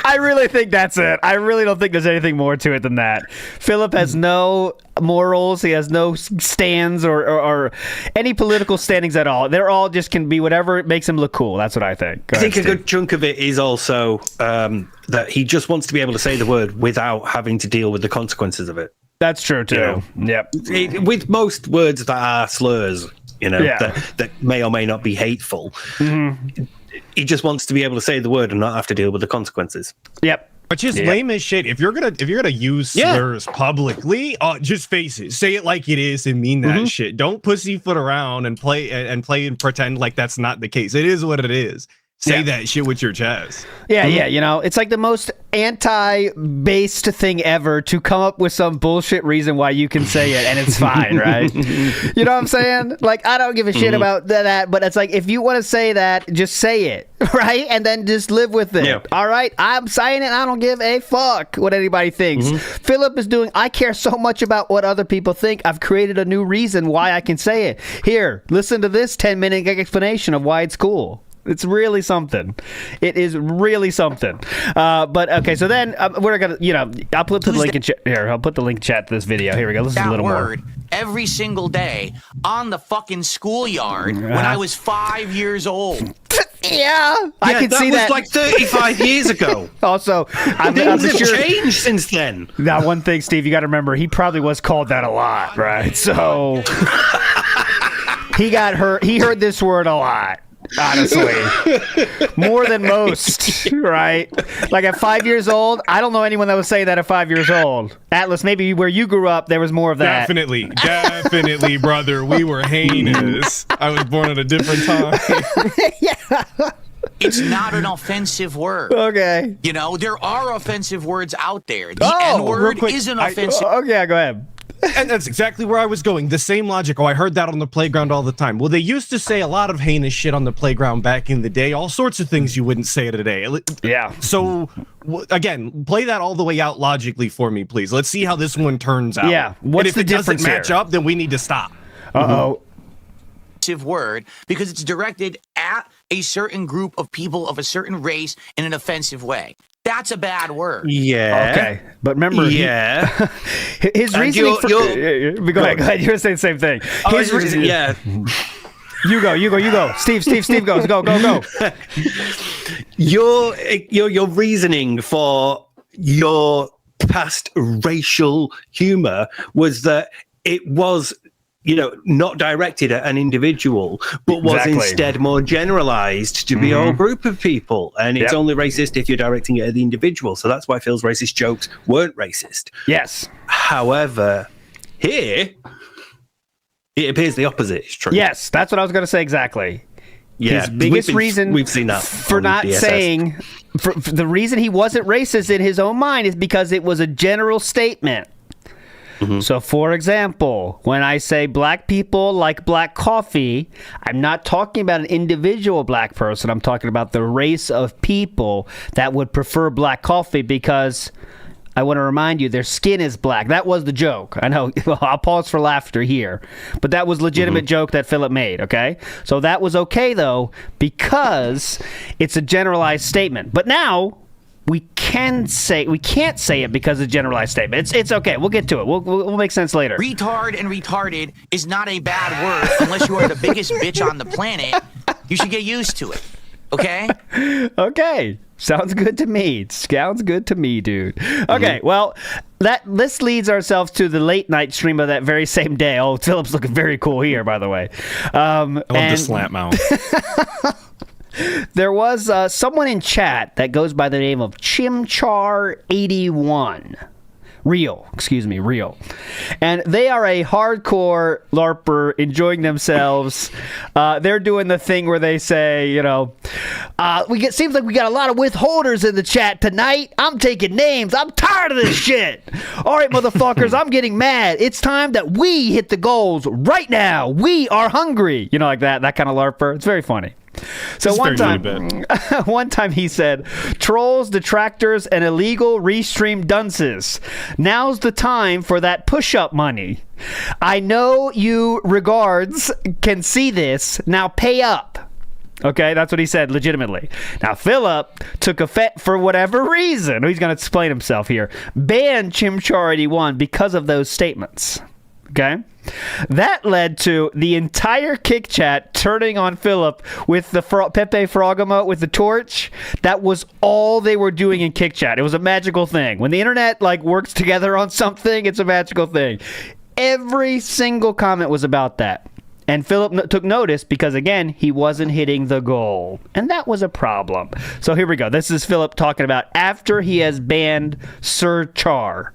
S: I really think that's it. I really don't think there's anything more to it than that. Philip has no morals. He has no stands or any political standings at all. They're all just can be whatever makes him look cool. That's what I think.
B: I think a good chunk of it is also that he just wants to be able to say the word without having to deal with the consequences of it.
S: That's true, too. Yep.
B: With most words that are slurs, you know,
S: Yeah.
B: that may or may not be hateful, he just wants to be able to say the word and not have to deal with the consequences.
S: Yep.
X: Which is lame as shit. If you're gonna use slurs publicly, just face it. Say it like it is and mean that shit. Don't pussyfoot around and play and pretend like that's not the case. It is what it is. Say that shit with your chest.
S: Yeah, yeah, you know, it's like the most anti-based thing ever to come up with some bullshit reason why you can say it and it's fine, right? You know what I'm saying? Like, I don't give a shit about that, but it's like, if you want to say that, just say it, right? And then just live with it. Yeah. All right? I'm saying it, I don't give a fuck what anybody thinks. Philip is doing, I care so much about what other people think, I've created a new reason why I can say it. Here, listen to this 10-minute explanation of why it's cool. It's really something. It is really something. But okay, so then we're gonna, you know, I'll put the link in chat here. I'll put the link in chat to this video. Here we go. This is a little more.
P: Every single day on the fucking schoolyard when I was 5 years old.
S: Yeah, I can see that.
B: That was like 35 years ago.
S: Also, I'm
B: Things have
S: sure
B: changed since then.
S: Now, one thing, Steve, you got to remember, he probably was called that a lot, right? So he got hurt. He heard this word a lot. Honestly, more than most, right? Like at 5 years old, I don't know anyone that would say that at 5 years old. Atlas, maybe where you grew up, there was more of that.
X: Definitely, brother. We were heinous. I was born at a different time.
P: It's not an offensive word.
S: Okay.
P: You know, there are offensive words out there. The N-word is an offensive.
S: Okay, go ahead.
X: And that's exactly where I was going. The same logic. Oh, I heard that on the playground all the time. Well, they used to say a lot of heinous shit on the playground back in the day. All sorts of things you wouldn't say today.
S: Yeah.
X: So, again, play that all the way out logically for me, please. Let's see how this one turns out.
S: Yeah. What's
X: if
S: the
X: it doesn't
S: difference
X: match
S: here?
X: up, then we need to stop.
S: Uh-oh.
P: Word because it's directed at a certain group of people of a certain race in an offensive way. That's a bad word.
B: Yeah.
S: Okay. But remember,
B: Yeah.
S: his reasoning for... Go ahead. You're saying the same thing.
B: Yeah.
S: You go. Steve goes. Go.
B: Your reasoning for your past racial humor was that it was, not directed at an individual, but was instead more generalized to be a whole group of people. And it's only racist if you're directing it at the individual. So that's why Phil's racist jokes weren't racist.
S: Yes.
B: However, here, it appears the opposite is true.
S: Yes, that's what I was going to say exactly.
B: Yeah,
S: His biggest reason
B: we've seen that
S: for
B: on
S: not
B: DSS.
S: saying... For the reason he wasn't racist in his own mind is because it was a general statement. So, for example, when I say black people like black coffee, I'm not talking about an individual black person. I'm talking about the race of people that would prefer black coffee because, I want to remind you, their skin is black. That was the joke. I know. I'll pause for laughter here. But that was a legitimate joke that Philip made, okay? So that was okay, though, because it's a generalized statement. But now... we can't say it because it's a generalized statement. It's okay. We'll get to it. We'll make sense later.
P: Retard and retarded is not a bad word unless you are the biggest bitch on the planet. You should get used to it. Okay?
S: Okay. Sounds good to me. Sounds good to me, dude. Okay, well, this leads ourselves to the late night stream of that very same day. Oh, Philip's looking very cool here, by the way.
X: I love the slant mount.
S: There was someone in chat that goes by the name of Chimchar81. Real. And they are a hardcore LARPer enjoying themselves. They're doing the thing where they say, seems like we got a lot of withholders in the chat tonight. I'm taking names. I'm tired of this shit. All right, motherfuckers, I'm getting mad. It's time that we hit the goals right now. We are hungry. Like that kind of LARPer. It's very funny. So one time he said, trolls, detractors, and illegal restream dunces. Now's the time for that push-up money. I know you regards can see this. Now pay up. Okay, that's what he said, legitimately. Now, Philip took effect for whatever reason. He's going to explain himself here. Banned Chimchar81 because of those statements. Okay? That led to the entire Kick Chat turning on Philip with the Pepe Frog emote with the torch. That was all they were doing in Kick Chat. It was a magical thing. When the internet works together on something, it's a magical thing. Every single comment was about that. And Philip took notice because, again, he wasn't hitting the goal. And that was a problem. So here we go. This is Philip talking about after he has banned Sir Char.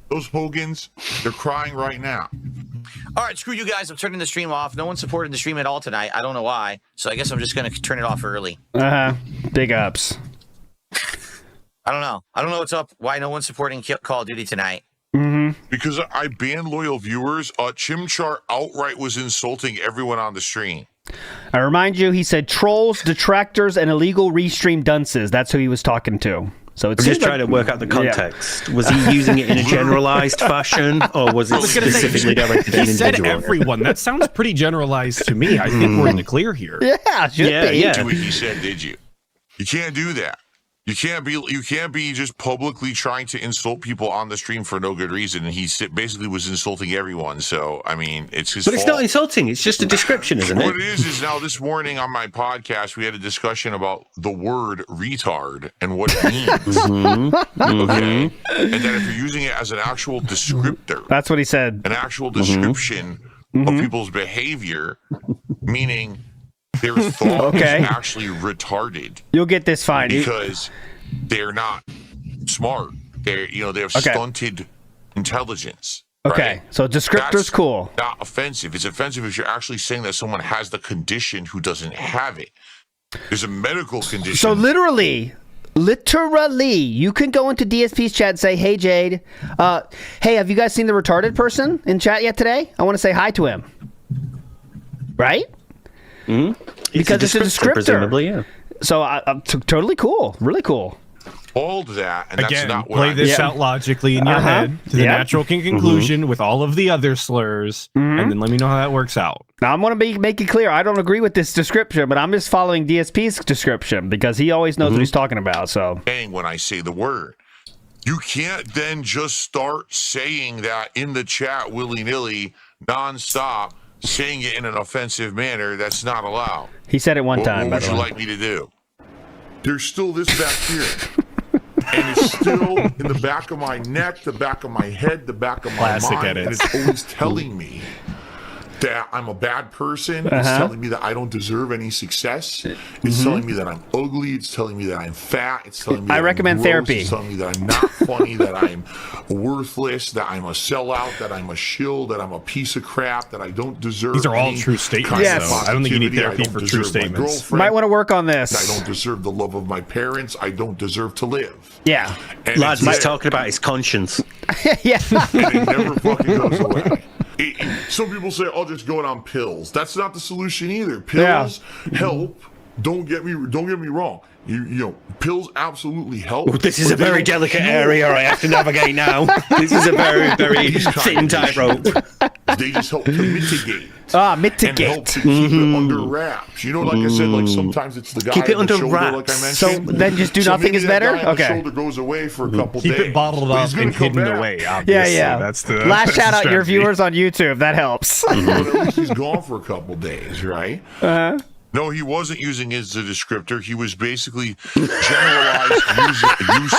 D: Those Hogans, they're crying right now.
P: All right, screw you guys. I'm turning the stream off. No one supported the stream at all tonight. I don't know why. So I guess I'm just going to turn it off early.
S: Big ups.
P: I don't know. I don't know what's up. Why no one's supporting Call of Duty tonight.
D: Because I banned loyal viewers. Chimchar outright was insulting everyone on the stream.
S: I remind you, he said trolls, detractors, and illegal restream dunces. That's who he was talking to. So it's
B: just trying to work out the context. Yeah. Was he using it in a generalized fashion, or was it specifically directed at an individual?
X: He said everyone. That sounds pretty generalized to me. I think we're in the clear here.
S: Yeah,
D: Do what he said, did you? You can't do that. You can't be just publicly trying to insult people on the stream for no good reason. And he basically was insulting everyone. So I mean, it's his fault.
B: But it's not insulting. It's just a description, isn't it?
D: What it is now this morning on my podcast, we had a discussion about the word retard and what it means. Okay, and then if you're using it as an actual descriptor,
S: that's what he said.
D: An actual description of people's behavior, meaning their thought is actually retarded.
S: You'll get this fine
D: because they're not smart. They have stunted intelligence.
S: Okay,
D: right?
S: so descriptor's cool.
D: Not offensive. It's offensive if you're actually saying that someone has the condition who doesn't have it. There's a medical condition.
S: So literally, Literally. You can go into DSP's chat and say, hey, Jade. Hey, have you guys seen the retarded person in chat yet today? I want to say hi to him. Right?
B: Mm-hmm.
S: Because it's a descriptor.
B: Presumably, yeah.
S: So totally cool. Really cool.
D: All that, and
X: Again,
D: that's not what
X: play
D: I
X: this
D: mean.
X: out logically in your head to the natural conclusion with all of the other slurs, and then let me know how that works out.
S: Now, I'm going to make it clear, I don't agree with this description, but I'm just following DSP's description because he always knows what he's talking about. So,
D: When I say the word, you can't then just start saying that in the chat willy-nilly, nonstop, saying it in an offensive manner. That's not allowed.
S: He said it one time.
D: What would you like me to do? There's still this back here. And it's still in the back of my neck, the back of my head, the back of my mind. And it's always telling me that I'm a bad person. It's telling me that I don't deserve any success. It's telling me that I'm ugly. It's telling me that I'm fat. It's telling me that
S: I recommend
D: I'm gross.
S: therapy.
D: It's telling me that I'm not funny, that I'm worthless, that I'm a sellout, that I'm a shill, that I'm a piece of crap, that I don't deserve.
X: These are all
D: any
X: true statements,
D: kind of
X: though. I don't think you need therapy
D: I don't
X: for true
D: deserve my
X: statements.
D: girlfriend.
S: might want to work on this.
D: I don't deserve the love of my parents. I don't deserve to live.
S: Yeah.
D: And
B: Lads,
D: it's
B: he's
D: there.
B: talking about his conscience.
S: Yeah.
D: And it never fucking goes away. Some people say, "Oh, just going on pills." That's not the solution either. Pills help. Don't get me wrong. You know, pills absolutely help.
B: Well, this is
D: but
B: a
D: they
B: very
D: don't
B: delicate
D: cure.
B: area I have to navigate now. This is a very, very thin tightrope.
D: They just help to mitigate.
S: Mitigate.
D: And help to keep it under wraps. You know, like I said, like sometimes it's the guy
B: Keep it
D: on the
B: under
D: shoulder,
B: wraps.
D: like I mentioned.
S: So then just do nothing
D: maybe
S: is
D: that
S: better?
D: guy on the
S: Okay.
D: shoulder goes away for a couple
X: Keep
D: days.
X: it bottled
D: but
X: up
D: he's gonna
X: and
D: come
X: hidden
D: back.
X: away, obviously.
S: Yeah.
X: That's the
S: Last shout out your
X: strategy.
S: viewers on YouTube. That helps.
D: But at least he's gone for a couple days, right? No, he wasn't using it as a descriptor. He was basically generalized use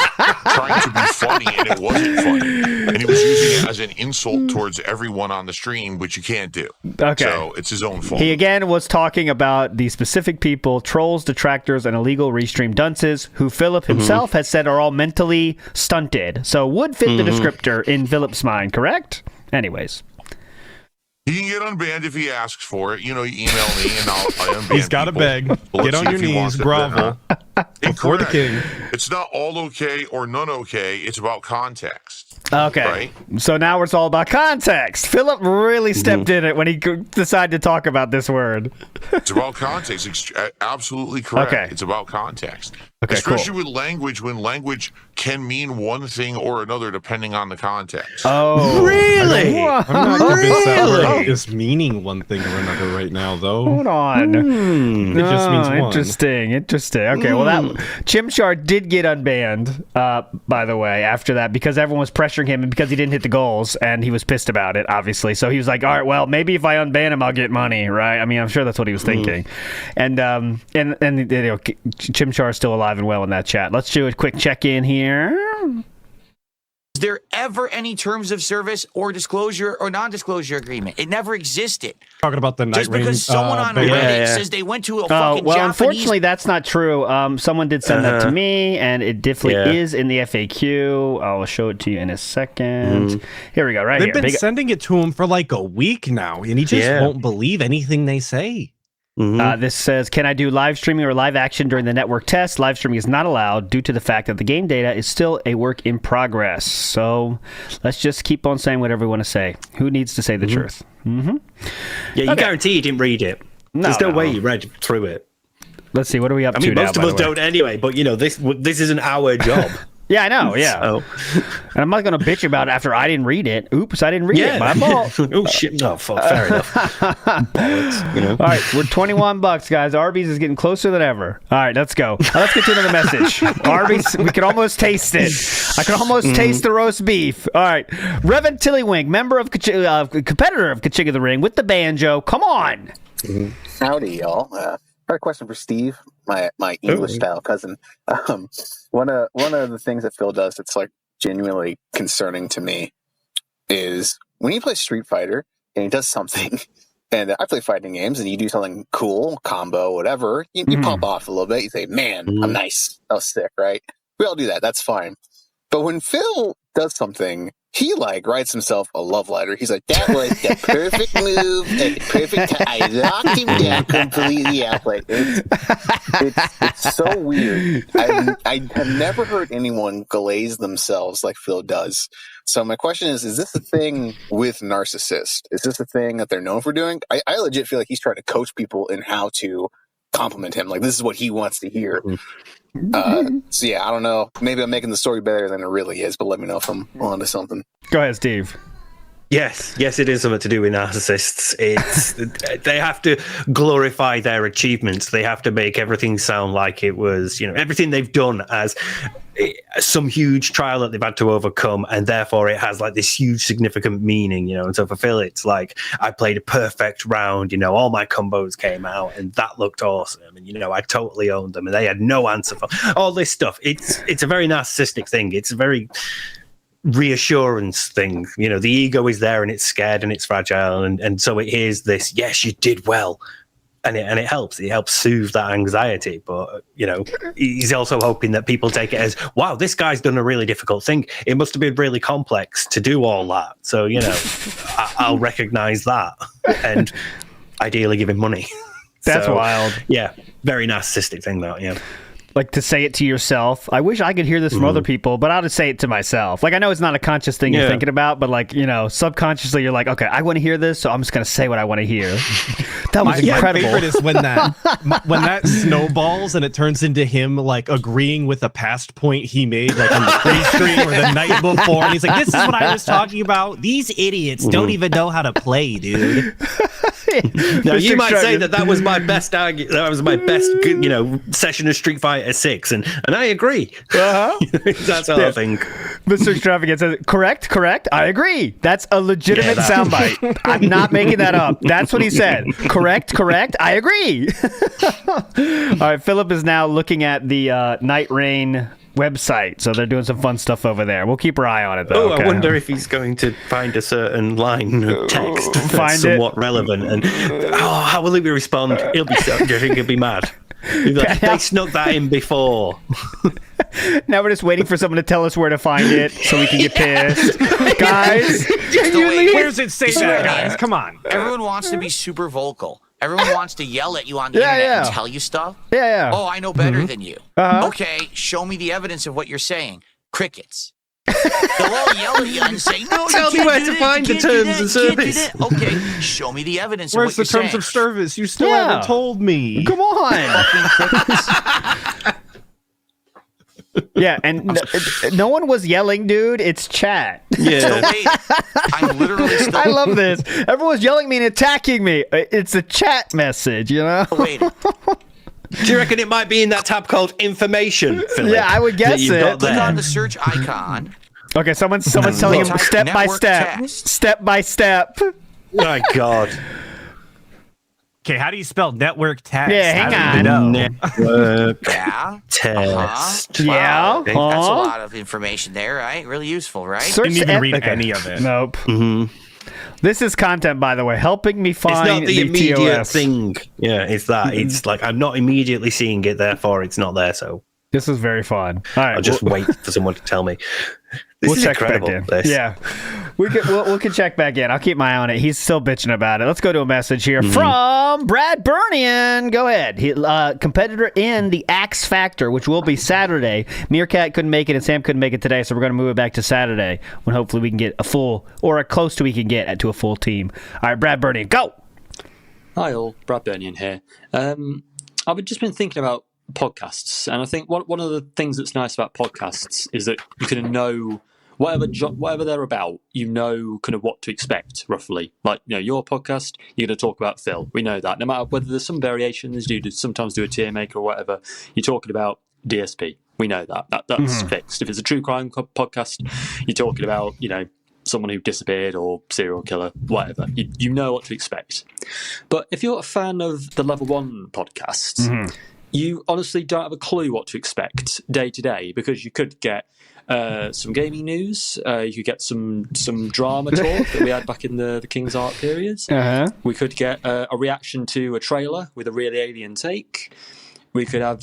D: trying to be funny, and it wasn't funny. And he was using it as an insult towards everyone on the stream, which you can't do.
S: Okay.
D: So it's his own fault.
S: He again was talking about the specific people, trolls, detractors, and illegal restream dunces, who Philip himself has said are all mentally stunted. So would fit the descriptor in Philip's mind, correct? Anyways.
D: He can get unbanned if he asks for it. You know, you email me and I'll unban
X: He's got to
D: people.
X: beg.
D: Let's
X: Get on
D: see
X: your
D: if he wants
X: knees,
D: it.
X: grovel. Before the king.
D: It's not all okay or none okay. It's about context.
S: Okay.
D: Right?
S: So now it's all about context. Philip really stepped in it when he decided to talk about this word.
D: It's about context. Absolutely correct.
S: Okay.
D: It's about context.
S: Okay,
D: Especially with language, when language can mean one thing or another depending on the context.
S: Oh,
B: really?
X: I'm not convinced that word is meaning one thing or another right now, though.
S: Hold on.
X: It just means one.
S: Interesting. Okay, well, that Chimchar did get unbanned, by the way, after that, because everyone was pressuring him and because he didn't hit the goals, and he was pissed about it, obviously. So he was like, all right, well, maybe if I unban him, I'll get money, right? I mean, I'm sure that's what he was thinking. And you know, Chimchar is still alive and well in that chat. Let's do a quick check-in here.
P: Is there ever any terms of service or disclosure or non-disclosure agreement? It never existed.
X: Talking about the night
P: Just because someone on Reddit says they went to a fucking
S: well,
P: Japanese...
S: unfortunately, that's not true. Someone did send that to me, and it definitely is in the FAQ. I'll show it to you in a second. Here we go, right
X: They've
S: here.
X: been sending it to him for like a week now, and he just won't believe anything they say.
S: This says, can I do live streaming or live action during the network test? Live streaming is not allowed due to the fact that the game data is still a work in progress. So let's just keep on saying whatever we want to say. Who needs to say the truth?
B: Yeah, you guarantee you didn't read it. There's no way you read through it.
S: Let's see, what are we up to now?
B: I mean, most of us don't anyway, but you know, this isn't our job.
S: Yeah, I know, yeah.
B: So.
S: And I'm not going to bitch about it after I didn't read it. Oops, I didn't read it. My fault.
B: Oh, shit. No, fuck. Fair enough. Bollocks, you know?
S: All right, we're $21, guys. Arby's is getting closer than ever. All right, let's go. Let's get to another message. Arby's, we can almost taste it. I can almost taste the roast beef. All right. Reverend Tillywink, member of competitor of Kachiga the Ring with the banjo. Come on.
K: Howdy, y'all. I have a question for Steve, my English style cousin. One of the things that Phil does that's like genuinely concerning to me is when you play Street Fighter and he does something, and I play fighting games, and you do something cool, combo, whatever, you pop off a little bit. You say, "Man, I'm nice. That was sick," right? We all do that. That's fine. But when Phil does something he like writes himself a love letter. He's like, that was the perfect move at the perfect time. I locked him down completely out. Like it's so weird. I have never heard anyone glaze themselves like Phil does. So my question is this a thing with narcissists? Is this a thing that they're known for doing? I legit feel like he's trying to coach people in how to compliment him. Like, this is what he wants to hear. So yeah, I don't know. Maybe I'm making the story better than it really is, but let me know if I'm onto something.
S: Go ahead, Steve.
B: Yes, it is something to do with narcissists. It's they have to glorify their achievements. They have to make everything sound like it was, everything they've done as some huge trial that they've had to overcome, and therefore it has like this huge significant meaning, And so for Phil, it's like, I played a perfect round, all my combos came out, and that looked awesome, and I totally owned them, and they had no answer for all this stuff. It's a very narcissistic thing. It's a very reassurance thing. The ego is there, and it's scared, and it's fragile, and so it hears this, yes, you did well, and it helps soothe that anxiety. But he's also hoping that people take it as, wow, this guy's done a really difficult thing, it must have been really complex to do all that, so I'll recognize that and ideally give him money.
S: That's wild.
B: Yeah, very narcissistic thing, though. Yeah.
S: Like, to say it to yourself. I wish I could hear this from other people, but I'll just say it to myself. Like, I know it's not a conscious thing you're thinking about, but like, subconsciously you're like, okay, I want to hear this, so I'm just going to say what I want to hear. That was incredible.
X: My favorite is when that snowballs and it turns into him like agreeing with a past point he made like on the pre-stream or the night before, and he's like, this is what I was talking about. These idiots don't even know how to play, dude.
B: Now, you might say that was my best that was my best session of Street Fighter 6, and I agree. That's how I think.
S: Mr. Extravagant says, correct, I agree. That's a legitimate soundbite. I'm not making that up. That's what he said. Correct, I agree. All right, Philip is now looking at the Night Rain website, so they're doing some fun stuff over there. We'll keep our eye on it, though.
B: I wonder if he's going to find a certain line of text that's somewhat relevant, and how will he respond? He'll be so, do you think he'll be mad? They snuck that in before.
S: Now we're just waiting for someone to tell us where to find it so we can get pissed. Guys,
X: where does it say that, guys? Come on.
P: Everyone wants to be super vocal. Everyone wants to yell at you on the internet and tell you stuff.
S: Yeah.
P: Oh, I know better than you. Okay, show me the evidence of what you're saying. Crickets. They'll all yell at you and say, no,
B: tell me where to find the terms of service.
P: Okay, show me the evidence
X: Where's
P: of what you're saying.
X: Where's the terms of service? You still haven't told me.
S: Come on. Yeah, and no one was yelling, dude. It's chat.
B: Yeah.
P: I'm literally still
S: I love this. Everyone's yelling at me and attacking me. It's a chat message,
P: waiting.
B: Do you reckon it might be in that tab called information, Philip?
S: Yeah, I would guess it.
P: Click on the search icon.
S: Okay, someone's telling him step by step.
B: Oh my God.
X: Okay, how do you spell network test?
S: Yeah, hang on.
B: Network
P: test.
S: Yeah.
P: That's a lot of information there, right? Really useful, right?
X: Didn't even read any of it.
S: Nope. This is content, by the way, helping me find
B: it's not the immediate
S: TOS.
B: thing. Yeah, it's that. It's like, I'm not immediately seeing it, therefore it's not there, so.
S: This is very fun. All right,
B: I'll just wait for someone to tell me. This is
S: check
B: incredible.
S: back in. Yeah, we can check back in. I'll keep my eye on it. He's still bitching about it. Let's go to a message here from Brad Burnian. Go ahead. Competitor in the Axe Factor, which will be Saturday. Meerkat couldn't make it, and Sam couldn't make it today, so we're going to move it back to Saturday when hopefully we can get a full, or a close to we can get to a full team. All right, Brad Burnian, go.
J: Hi all, Brad Burnian here. I've just been thinking about podcasts, and I think one of the things that's nice about podcasts is that you can know whatever they're about, kind of what to expect roughly. Like, your podcast, you're going to talk about Phil. We know that. No matter whether there's some variations, you sometimes do a tier maker or whatever, you're talking about DSP. We know that's fixed. If it's a true crime podcast, you're talking about someone who disappeared or serial killer, whatever. You know what to expect. But if you're a fan of the Level 1 podcasts, you honestly don't have a clue what to expect day to day, because you could get some gaming news, you could get some drama talk that we had back in the King's Art periods. We could get a reaction to a trailer with a really alien take. We could have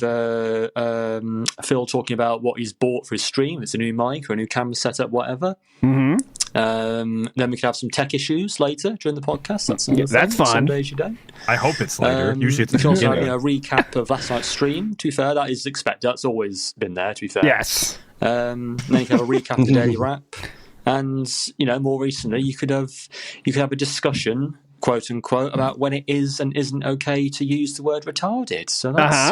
J: Phil talking about what he's bought for his stream. It's a new mic or a new camera setup, whatever.
S: Mm-hmm.
J: Then we could have some tech issues later during the podcast.
S: That's fun.
J: Some days you don't.
X: I hope it's later. Usually it's
J: we can also have
X: beginning.
J: a recap of last night's stream. To be fair, that is expected. That's always been there. To be fair,
S: Yes.
J: Then you can have a recap of the daily wrap, and more recently, you could have a discussion, quote unquote, about when it is and isn't okay to use the word retarded. So that's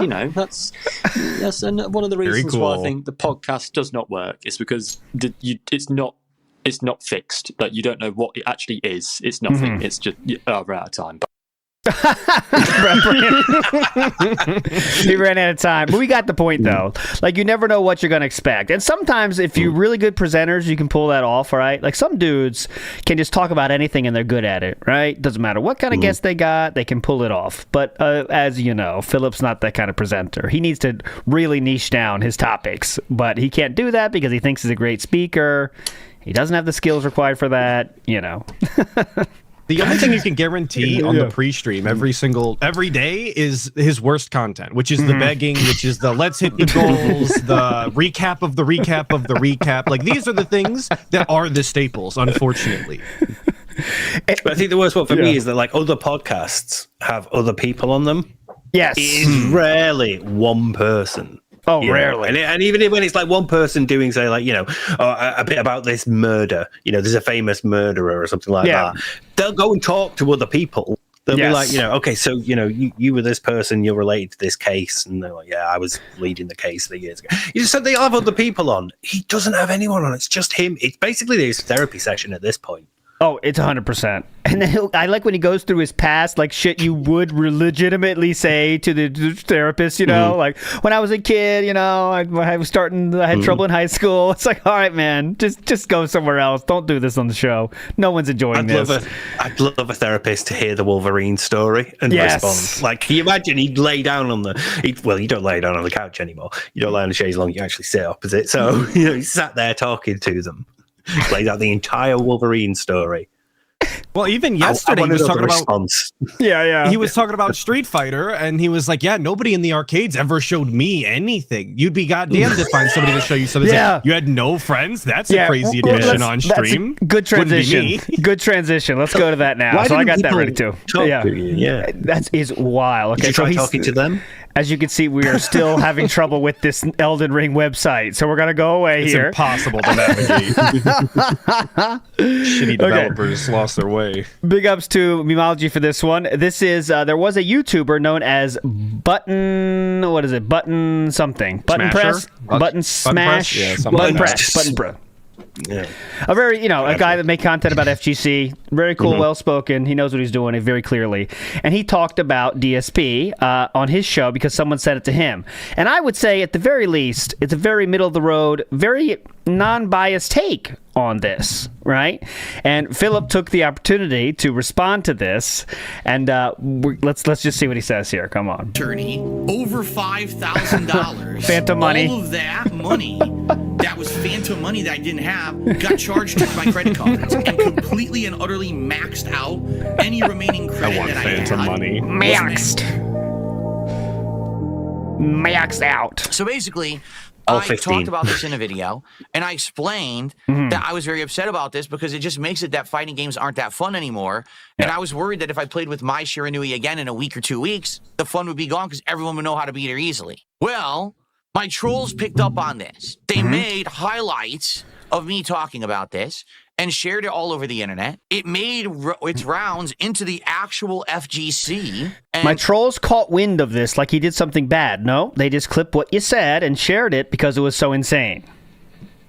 J: that's one of the reasons why I think the podcast does not work. Is because it's not fixed. Like, you don't know what it actually is. It's nothing. It's just we're out of time.
S: He ran out of time, but we got the point though. Like, you never know what you're gonna expect, and sometimes if you're really good presenters, you can pull that off. Right? Like, some dudes can just talk about anything and they're good at it. Right? Doesn't matter what kind of guest they got, they can pull it off. But as you know, Philip's not that kind of presenter. He needs to really niche down his topics, but he can't do that because he thinks he's a great speaker. He doesn't have the skills required for that.
X: The only thing you can guarantee on the pre-stream every day is his worst content, which is the begging, which is the let's hit the goals, the recap of the recap of the recap. Like, these are the things that are the staples, unfortunately.
B: But I think the worst one for me is that, like, other podcasts have other people on them.
S: Yes.
B: It is rarely one person.
S: Oh, rarely.
B: And even when it's like one person doing, say, like, a bit about this murder, there's a famous murderer or something like that. They'll go and talk to other people. They'll be like, okay, so, you were this person, you're related to this case. And they're like, yeah, I was leading the case 3 years ago. You just said they'll have other people on. He doesn't have anyone on. It's just him. It's basically his therapy session at this point.
S: Oh, it's 100%. And then I like when he goes through his past, like shit you would legitimately say to the therapist, like when I was a kid, I had trouble in high school. It's like, all right, man, just go somewhere else. Don't do this on the show. No one's enjoying this.
B: I'd love a therapist to hear the Wolverine story and respond. Like, can you imagine he'd lay down on you don't lay down on the couch anymore. You don't lay on the chaise long, you actually sit opposite. So, he sat there talking to them. Laid out the entire Wolverine story.
X: Well, even yesterday he was talking about
S: he
X: was talking about Street Fighter, and he was like, "Yeah, nobody in the arcades ever showed me anything. You'd be goddamn to find somebody to show you something." Like, you had no friends. That's a crazy admission on stream.
S: Good transition. Good transition. Let's go to that now. So I got that ready too. That is wild. Okay,
B: Did you try talking to them?
S: As you can see, we are still having trouble with this Elden Ring website, so we're gonna go away here.
X: It's impossible to navigate. Shitty developers lost their way.
S: Big ups to Memology for this one. This is there was a YouTuber known as Button. What is it? Button something. Button Press. Button Smash. Button Press. Button Press.
B: Yeah.
S: A very, a guy that made content about FGC, very cool, well-spoken. He knows what he's doing very clearly. And he talked about DSP on his show because someone said it to him. And I would say, at the very least, it's a very middle-of-the-road, very non-biased take on this, right? And Philip took the opportunity to respond to this, and let's just see what he says here. Come on.
P: Attorney, over $5,000.
S: Phantom money.
P: All of that money, that was phantom money that I didn't have, got charged to my credit cards and completely and utterly maxed out any remaining credit that I had.
X: Phantom money.
S: Maxed out.
P: So basically, I talked about this in a video, and I explained that I was very upset about this because it just makes it that fighting games aren't that fun anymore. And I was worried that if I played with Mai Shiranui again in a week or 2 weeks, the fun would be gone because everyone would know how to beat her easily. Well, my trolls picked up on this. They made highlights of me talking about this and shared it all over the internet. It made its rounds into the actual FGC. And
S: my trolls caught wind of this like he did something bad. No, they just clipped what you said and shared it because it was so insane.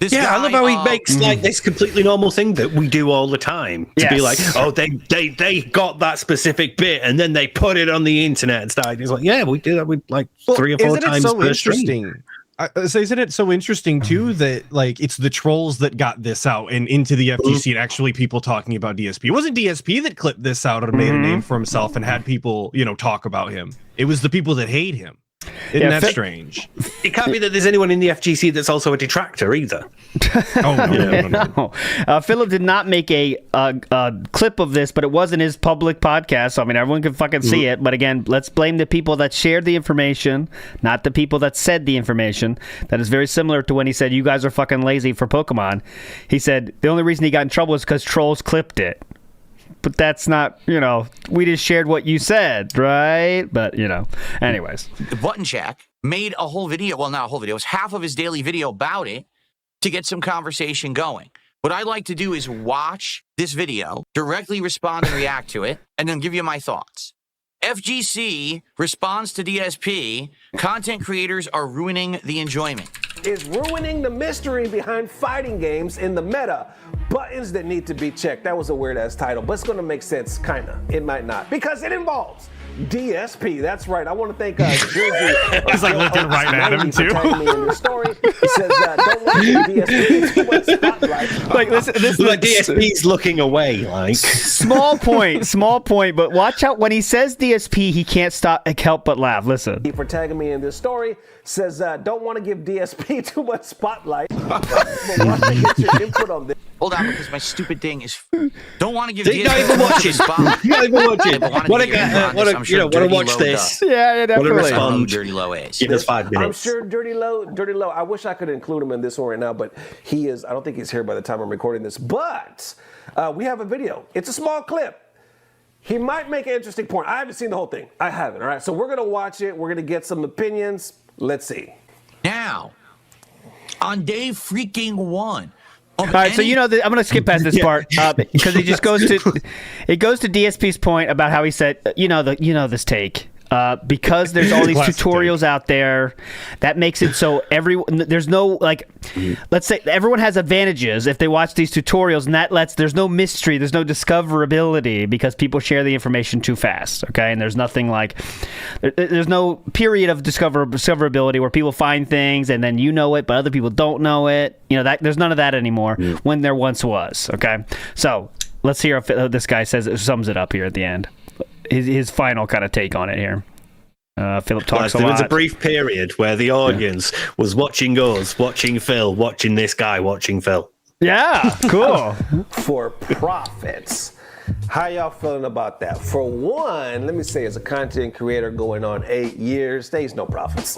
B: I love how he makes like this completely normal thing that we do all the time to be like, oh, they got that specific bit and then they put it on the internet and stuff. It's like, yeah, we do that with like 3 or 4 times per stream.
X: So isn't it so interesting too that like it's the trolls that got this out and into the FGC and actually people talking about DSP? It wasn't DSP that clipped this out and made a name for himself and had people, talk about him. It was the people that hate him. Isn't that strange?
B: It can't be that there's anyone in the FGC that's also a detractor either.
S: No. Philip did not make a clip of this, but it was in his public podcast. So, I mean, everyone can fucking see it. But again, let's blame the people that shared the information, not the people that said the information. That is very similar to when he said, you guys are fucking lazy for Pokemon. He said the only reason he got in trouble is because trolls clipped it. But that's not, we just shared what you said, right? But, anyways.
P: Button Check made a whole video. Well, not a whole video. It was half of his daily video about it to get some conversation going. What I'd like to do is watch this video, directly respond and react to it, and then give you my thoughts. FGC responds to DSP. Content creators are ruining the enjoyment.
L: Is ruining the mystery behind fighting games in the meta. Buttons that need to be checked. That was a weird ass title, but it's going to make sense, kinda. It might not, because it involves DSP. That's right. I want to thank Jersey.
X: He's like looking right at him too.
L: Me in your story. He says, "Don't want DSP too much spotlight."
S: Like this
B: like DSP's looking away. Like
S: small point. But watch out when he says DSP, he can't help but laugh. Listen.
L: For tagging me in this story, says, "Don't want to give DSP too much spotlight." But want to get your input on this.
P: Hold on, because my stupid thing is don't want to give
B: DSP not even watching. Not even watching. Want to watch this?
S: Yeah, definitely.
P: How Dirty Low is.
L: Give us 5 minutes. I'm sure Dirty Low. I wish I could include him in this one right now, but he is. I don't think he's here by the time I'm recording this. But we have a video. It's a small clip. He might make an interesting point. I haven't seen the whole thing. I haven't. All right, so we're gonna watch it. We're gonna get some opinions. Let's see.
P: Now, on day freaking 1.
S: All right, so I'm going to skip past this part because it just goes to DSP's point about how he said, this take. Because there's all these tutorials out there, that makes it so there's no let's say everyone has advantages if they watch these tutorials, and there's no mystery, there's no discoverability because people share the information too fast. Okay, and there's nothing there's no period of discoverability where people find things and then it, but other people don't know it. There's none of that anymore when there once was. Okay, so let's hear if this guy sums it up here at the end. His final kind of take on it here. Philip talks a lot.
B: There was a brief period where the audience was watching us, watching Phil, watching this guy, watching Phil.
S: Yeah, cool.
L: For profits. How y'all feeling about that? For one, let me say, as a content creator going on 8 years, there's no profits.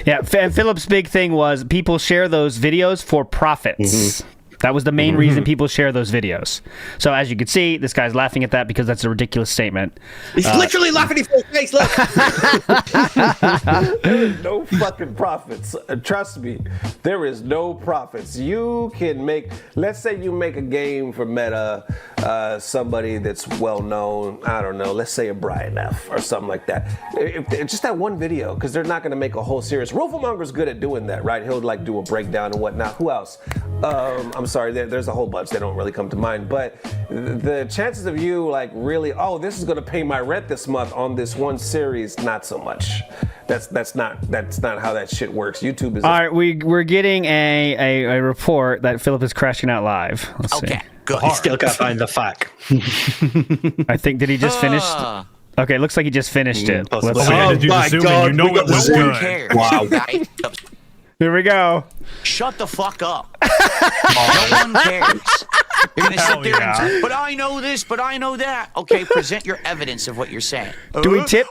S: Yeah, and Philip's big thing was people share those videos for profits. Mm-hmm. That was the main reason people share those videos. So as you can see, this guy's laughing at that because that's a ridiculous statement.
B: He's literally laughing in his face. Look.
L: There is no fucking profits. Trust me, there is no profits. You can let's say you make a game for Meta, somebody that's well known. I don't know. Let's say a Brian F. or something like that. Just that one video, because they're not going to make a whole series. Rooflemonger's good at doing that, right? He'll do a breakdown and whatnot. Who else? I'm sorry, there's a whole bunch. They don't really come to mind. But the chances of you really, this is going to pay my rent this month on this one series, not so much. That's not how that shit works. YouTube is.
S: All right, we're getting a report that Philip is crashing out live. Let's see.
P: Good.
B: He still can't find the fact.
S: I think, did he just finish? Okay, looks like he just finished it.
X: We had to do the zooming.
B: It was
X: good.
P: Cares.
B: Wow.
S: Here we go.
P: Shut the fuck up. No one cares. You're going to sit there and say, but I know this, but I know that. Okay, present your evidence of what you're saying.
S: Do I tip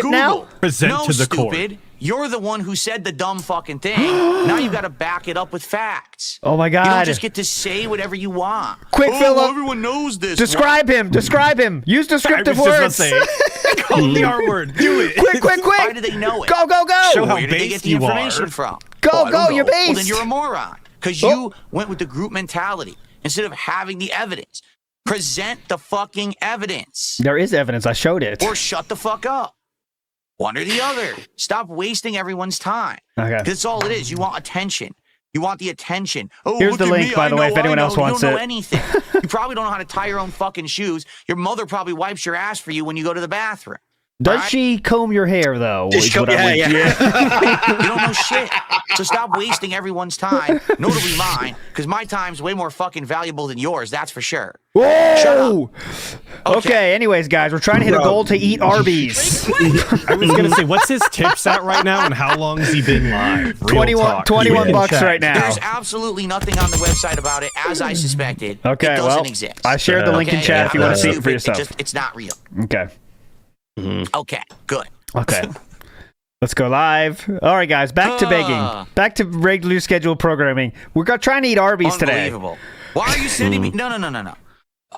S: now?
X: Present to the
P: stupid. Court. You're the one who said the dumb fucking thing. Now you got to back it up with facts.
S: Oh my God.
P: You don't just get to say whatever you want.
S: Quick, Philip.
P: Everyone knows this.
S: Describe him. Use descriptive words.
X: Call the R word. Do it.
S: Quick.
P: Why do they know it?
S: Go.
X: Show how
P: Where did they get the information from?
S: Go. You're based.
P: Well, then you're a moron. Because you went with the group mentality instead of having the evidence. Present the fucking evidence.
S: There is evidence. I showed it.
P: Or shut the fuck up. One or the other. Stop wasting everyone's time.
S: Okay.
P: That's all it is. You want attention. You want the attention.
S: Here's the link, by the way, if anyone else wants it.
P: You don't know anything. You probably don't know how to tie your own fucking shoes. Your mother probably wipes your ass for you when you go to the bathroom.
S: Does she comb your hair though?
B: Does she comb your hair? Yeah.
P: You don't know shit. So stop wasting everyone's time, notably mine, because my time's way more fucking valuable than yours. That's for sure.
S: Whoa! Okay. Anyways, guys, we're trying to hit a goal to eat Arby's.
X: I was gonna say, what's his tips at right now, and how long has he been live? Real talk.
S: 21 bucks right now.
P: There's absolutely nothing on the website about it, as I suspected.
S: Okay,
P: it doesn't
S: well,
P: exist.
S: I shared the link in chat if you want to see it for yourself.
P: It's not real.
S: Okay.
P: Okay, good.
S: Okay. Let's go live. All right, guys, back to begging. Back to regular scheduled programming. We're trying to eat Arby's today.
P: Unbelievable. Why are you sending me? No.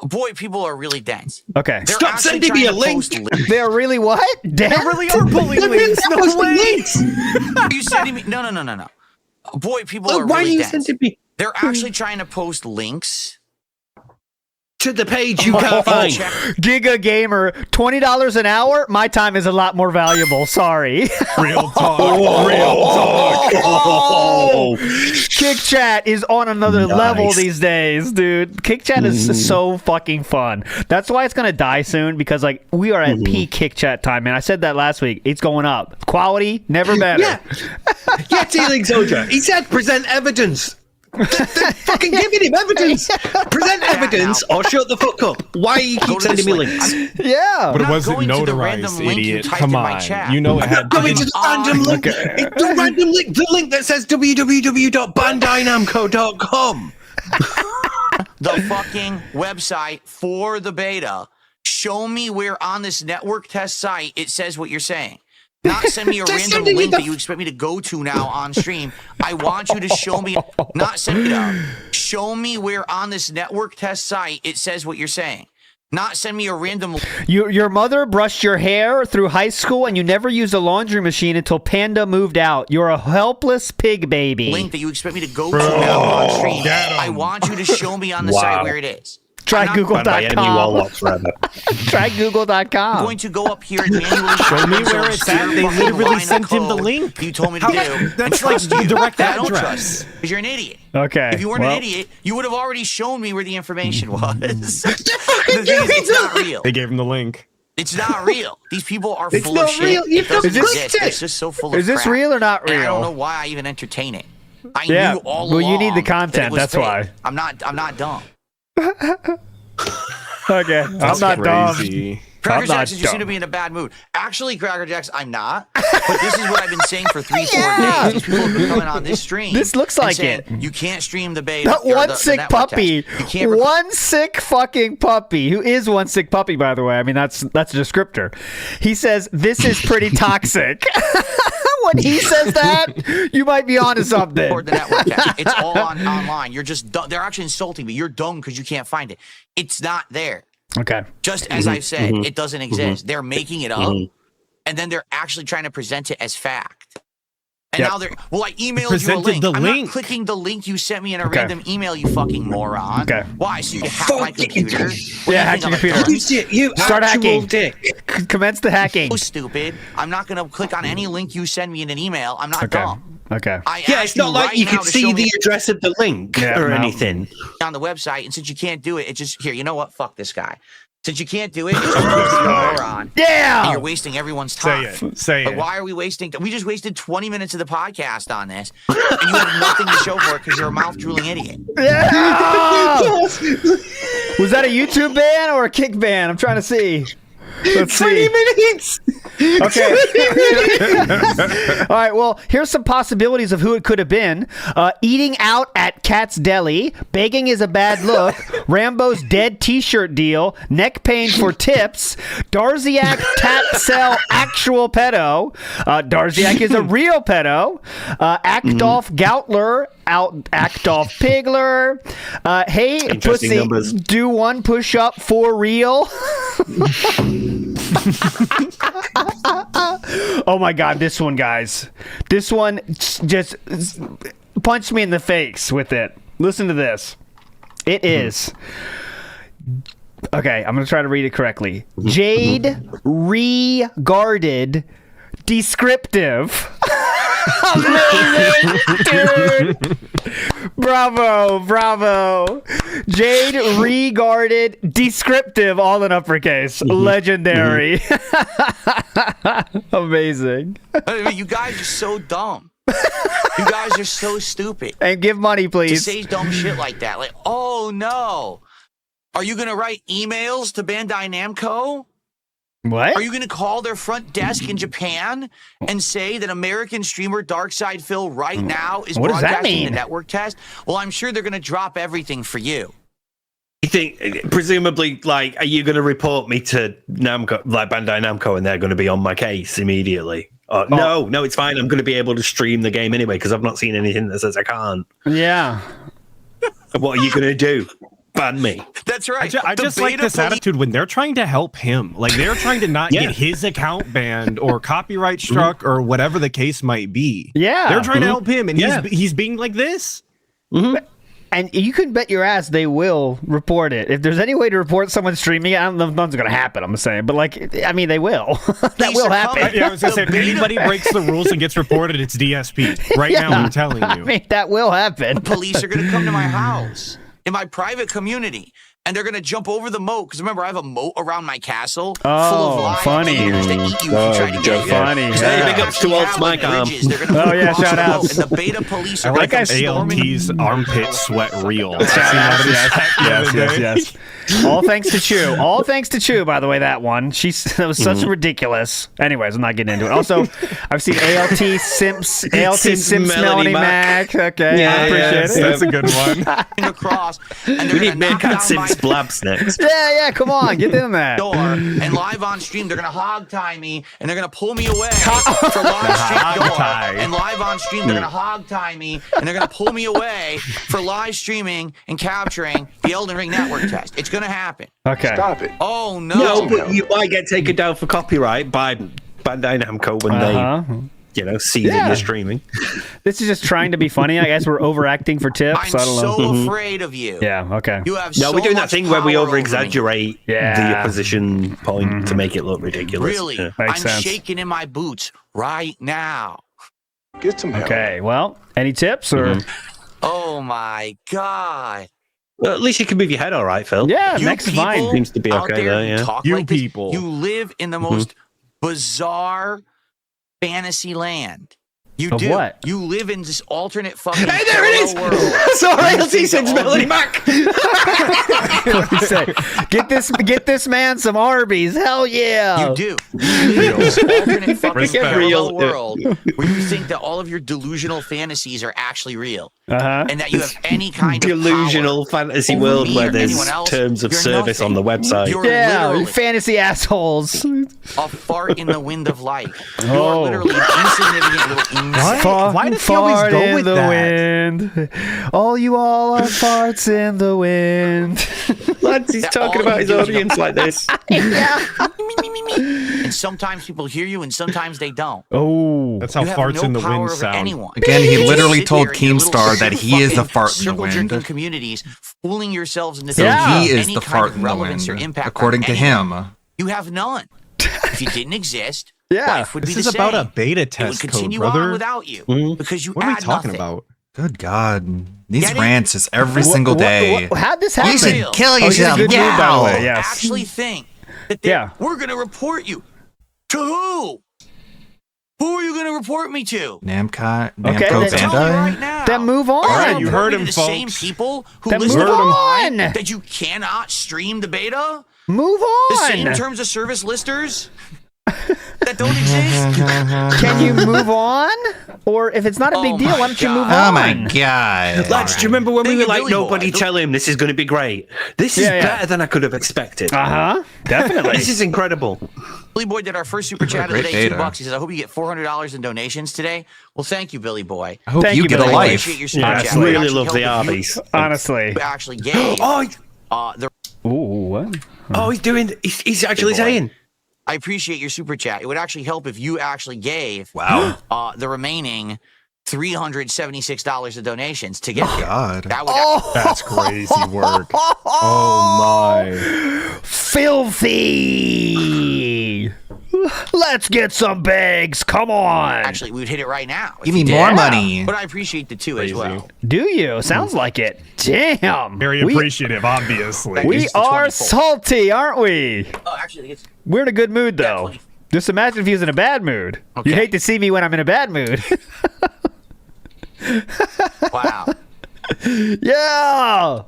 P: Boy, people are really dense.
S: Okay.
P: They're
B: Stop
P: actually
B: sending me
P: trying
B: a
P: to
B: link.
P: post links.
S: They're really what? Dense?
X: They really are pulling links. No way.
P: Are you sending me? No. Boy, people are
B: Why
P: really
B: are you
P: dense.
B: sending me
P: They're actually trying to post links
B: to the page you can't find?
S: Giga Gamer, $20 an hour? My time is a lot more valuable. Sorry.
X: Real talk. Real talk.
S: Oh. Kick Chat is on another level these days, dude. Kick Chat is so fucking fun. That's why it's gonna die soon, because like we are at peak Kick Chat time, man. I said that last week. It's going up. Quality never better.
B: Yeah, T-Link Soldier. He said present evidence. They're fucking giving him evidence. Present evidence or shut the fuck up. Why you keep sending me links?
S: Yeah.
X: But it wasn't notarized, idiot. Come on. You know it
B: I'm
X: had
B: not going to the random link. It's the random link. The link that says www.bandainamco.com.
P: the fucking website for the beta. Show me where on this network test site it says what you're saying. Not send me a random link that you expect me to go to now on stream. I want you to show me, not send me show me where on this network test site it says what you're saying. Not send me a random.
S: Your mother brushed your hair through high school, and you never used a laundry machine until Panda moved out. You're a helpless pig baby.
P: Link that you expect me to go to now on stream. I want you to show me on the site where it is.
S: Try Google.com. Try Google.com.
P: I'm going to go up here and manually
X: show me where it's at. They literally sent him the link.
P: You told me to do.
X: That's like the direct
P: I don't
X: address.
P: trust because you're an idiot.
S: Okay.
P: If you weren't an idiot, you would have already shown me where the information was. The thing is, it's not real.
X: They gave him the link.
P: It's not real. These people are
B: It's
P: full
B: not
P: of shit.
B: real. You
P: It doesn't
B: just
P: exist.
B: clicked it.
P: It's just so full of
S: Is this
P: crap.
S: real or not
P: And I don't
S: real?
P: know why I even entertain it. I
S: Yeah.
P: knew all
S: Well, you
P: along
S: need the
P: that it
S: content,
P: was
S: that's
P: fake.
S: why.
P: I'm not dumb.
S: Okay. I'm not dumb.
P: Cracker
S: I'm
P: Jacks,
S: not
P: you seem
S: dumb.
P: to be in a bad mood. Actually, Cracker Jacks, I'm not. But this is what I've been saying for 3-4 days. These people have been coming on this stream.
S: This looks
P: and
S: like
P: saying,
S: it.
P: You can't stream the beta.
S: That
P: or
S: one
P: the
S: sick
P: network
S: puppy.
P: test. You can't
S: One sick fucking puppy. Who is one sick puppy, by the way? I mean, that's a descriptor. He says, this is pretty toxic. When he says that, you might be onto something.
P: Or the network test. It's all online. You're just dumb. They're actually insulting me. You're dumb because you can't find it. It's not there.
S: Okay.
P: Just as I've said, it doesn't exist. They're making it up, and then they're actually trying to present it as fact. And now they're, well, I emailed you a link. I'm not clicking the link you sent me in a random email, you fucking moron.
S: Okay.
P: Why? So you can hack my computer?
S: Yeah, hack your computer.
B: You
S: Start
B: actual
S: hacking.
B: dick.
S: Commence the hacking.
P: So stupid. I'm not going to click on any link you send me in an email. I'm not dumb.
S: Okay.
B: Yeah, it's not like you can see the address of the link or anything
P: on the website. And since you can't do it, it's just here. You know what? Fuck this guy. Since you can't do it, it's just you're a moron.
S: Yeah.
P: And you're wasting everyone's time.
X: Say
P: But
X: it.
P: why are we wasting? We just wasted 20 minutes of the podcast on this, and you have nothing to show for it because you're a mouth drooling idiot.
S: Yeah. Was that a YouTube ban or a kick ban? I'm trying to see. Let's
B: 20 minutes.
S: Okay. All right. Well, here's some possibilities of who it could have been. Eating out at Cat's Deli. Begging is a bad look. Rambo's dead T-shirt deal. Neck pain for tips. Darziak tap sell actual pedo. Darziak is a real pedo. Actolf Goutler out Actolf Pigler. Hey,
B: Interesting
S: pussy,
B: numbers.
S: do one push up for real. Oh my god, this one, guys. This one just punched me in the face with it. Listen to this. It is. Okay, I'm going to try to read it correctly. Jade regarded descriptive. Amazing, dude. Bravo. Jade regarded descriptive, all in uppercase. Legendary. Amazing.
P: I mean, you guys are so dumb. You guys are so stupid.
S: And give money,
P: To
S: please.
P: say dumb shit like that. Like, oh no. Are you going to write emails to Bandai Namco?
S: What?
P: Are you going to call their front desk in Japan and say that American streamer Darkside Phil right now is
S: What does that
P: broadcasting the
S: mean?
P: network test? Well, I'm sure they're going to drop everything for you.
B: You think, presumably, like, are you going to report me to Namco, like Bandai Namco, and they're going to be on my case immediately? No, it's fine. I'm going to be able to stream the game anyway because I've not seen anything that says I can't.
S: Yeah.
B: What are you going to do? Ban me?
P: That's right.
X: I just like this attitude when they're trying to help him. Like they're trying to not get his account banned or copyright struck or whatever the case might be.
S: Yeah.
X: They're trying to help him, and he's being like this.
S: And you can bet your ass they will report it. If there's any way to report someone streaming it, I don't know if nothing's going to happen, I'm saying. But, like, I mean, they will. That will happen.
X: Yeah, I was going to say, if anybody breaks the rules and gets reported, it's DSP. Right now, I'm telling you.
S: I mean, that will happen.
P: Police are going to come to my house in my private community, and they're going to jump over the moat. Because remember, I have a moat around my castle full of live
S: funny.
P: gators that eat you if you try to get here.
S: Funny.
B: Hey, big ups to Alt Mike Arm.
S: Oh, yeah, shout outs.
P: And the beta police
X: I
P: are
X: like
P: going to
X: ALT's armpit sweat reel.
S: Yes. All thanks to Chew. All thanks to Chew, by the way, that one. That was such ridiculous. Anyways, I'm not getting into it. Also, I've seen ALT Simps Melanie Mac. Okay, I appreciate it.
X: That's a good one.
P: across. And
B: We need Meerkat Sims Blabs next.
S: Yeah, come on, get in there.
P: Door and live on stream, they're gonna hog tie me and they're gonna pull me away for live stream door. And live on stream, they're gonna hog tie me and they're gonna pull me away for live streaming and capturing the Elden Ring network test. It's gonna happen.
S: Okay.
K: Stop it.
P: Oh no!
B: No, but you might get taken down for copyright by Bandai Namco when they, see that you're streaming.
S: This is just trying to be funny. I guess we're overacting for tips.
P: I'm
S: I don't know.
P: so afraid of you.
S: Yeah. Okay.
P: You have
B: No,
P: so
B: we're doing that
P: much
B: thing where we
P: power
B: over
P: over me.
B: exaggerate the opposition point to make it look ridiculous.
P: Really,
B: Yeah.
P: I'm shaking in my boots right now.
K: Get some help.
S: Okay. Well, any tips or?
P: Oh my god!
B: Well, at least you can move your head all right, Phil.
S: Yeah,
P: You
S: next
P: people
S: fine.
B: Seems to be
P: out
B: okay
P: there
B: there,
P: who
B: yeah.
P: talk
X: You
P: like this,
X: people.
P: you live in the most bizarre fantasy land. You
S: Of
P: do.
S: what?
P: You live in this alternate fucking
B: Hey, there it is!
P: parallel world.
B: Sorry,
P: You
B: I'll see
P: think that
B: since
P: all
B: Melanie
P: you-
B: Mac.
S: What do you say? Get this man some Arby's. Hell yeah.
P: You do. You live in this alternate fucking
B: Respect.
P: parallel
B: Real.
P: world where you think that all of your delusional fantasies are actually real.
S: Uh-huh.
P: And that you have any kind
B: Delusional
P: of power
B: fantasy
P: over
B: world
P: me
B: where
P: or
B: there's
P: anyone else.
B: terms of
P: You're
B: service on the
P: nothing.
B: website.
P: You're
S: Yeah,
P: literally
S: fantasy assholes.
P: a fart in the wind of life. You
S: Oh.
P: are literally an insignificant little insect.
X: Why does he always
S: Fart
X: go
S: in
X: with
S: the
X: that?
S: wind. All are farts in the wind.
B: Lads, he's
P: That
B: talking
P: all
B: about
P: you
B: his
P: do is
B: audience
P: go,
B: like this.
P: And sometimes people hear you and sometimes they don't.
S: Oh.
X: That's how
P: You have
X: farts
P: no
X: in the
P: power
X: wind
P: over
X: sound.
P: anyone.
A: Again, he
P: You just
A: literally
P: sit
A: told
P: there in your little
A: Keemstar that he is the
P: fucking
A: fart in the
P: circle-jerking
A: wind.
P: communities, fooling yourselves into
A: So
P: thinking
A: he is
P: any
A: the
P: kind
A: fart
P: of
A: in the
P: relevance or
A: wind,
P: impact
A: according
P: on
A: to
P: anyone.
A: him.
P: You have none. If you didn't exist,
S: Yeah.
P: life would be
X: This
P: the
X: is about
P: same.
X: a beta
P: It would
X: test code,
P: continue
X: brother.
P: on without you because you
X: What are we
P: add
X: talking
P: nothing.
X: about?
A: Good God. These
P: Get it?
A: rants is every single day.
S: How'd this
A: You
S: happen?
A: should kill
S: Oh, he's in a
A: yourself
S: good mood, by the
A: now.
S: way. Yes.
P: Actually think that
S: Yeah.
P: we're going to report you. To who? Who are you going to report me to?
A: Namco
S: Okay,
A: Namco
S: then-
P: Tell me
A: Bandai?
P: right now.
S: Then move on.
P: Are
X: Alright,
P: you
X: you
P: reporting
X: heard
P: to
X: him,
P: the
X: folks.
P: same people who
S: Then
P: listen
S: move
P: online
S: on.
P: that you cannot stream the beta?
S: Move
P: The
S: on.
P: same terms of service listers that don't exist?
S: Can you move on? Or if it's not a big
P: Oh
S: deal,
P: my
S: why don't you move
P: God.
A: Oh
S: on?
A: my God.
B: Lads, do you remember when we
P: Think
B: were
P: of
B: like,
P: Billy
B: nobody
P: Boy.
B: tell him this is going to be great? This is
S: Yeah, yeah.
B: better than I could have expected.
S: Uh-huh. Definitely.
B: This is incredible.
P: Billy Boy did our first super chat of the
A: Great
P: day,
A: data.
P: $2. He says, I hope you get $400 in donations today. Well, thank you, Billy Boy.
A: I hope
S: Thank
A: you
S: you,
A: get a
S: Billy.
P: I
A: life.
P: appreciate your super
S: Yeah,
P: chat.
S: I
P: It would
B: really
P: actually
B: love
P: help
B: the
P: if you
B: Arby's.
S: Honestly.
P: actually gave the
S: Ooh, what?
B: Oh, he's actually
P: Boy.
B: saying.
P: I appreciate your super chat. It would actually help if you actually gave the remaining $376 of donations to get there.
A: God.
P: That would
X: That's crazy work. Oh my.
S: Filthy. Let's get some bags. Come on.
P: Actually, we would hit it right now.
A: Give me more money.
P: But I appreciate the 2 as well.
S: Do you? Sounds like it. Damn.
X: Very appreciative, obviously.
S: We are salty, aren't we?
P: Oh, actually, it's
S: We're in a good mood, though. Just imagine if he was in a bad mood.
P: Okay.
S: You'd hate to see me when I'm in a bad mood.
P: wow.
S: Yeah.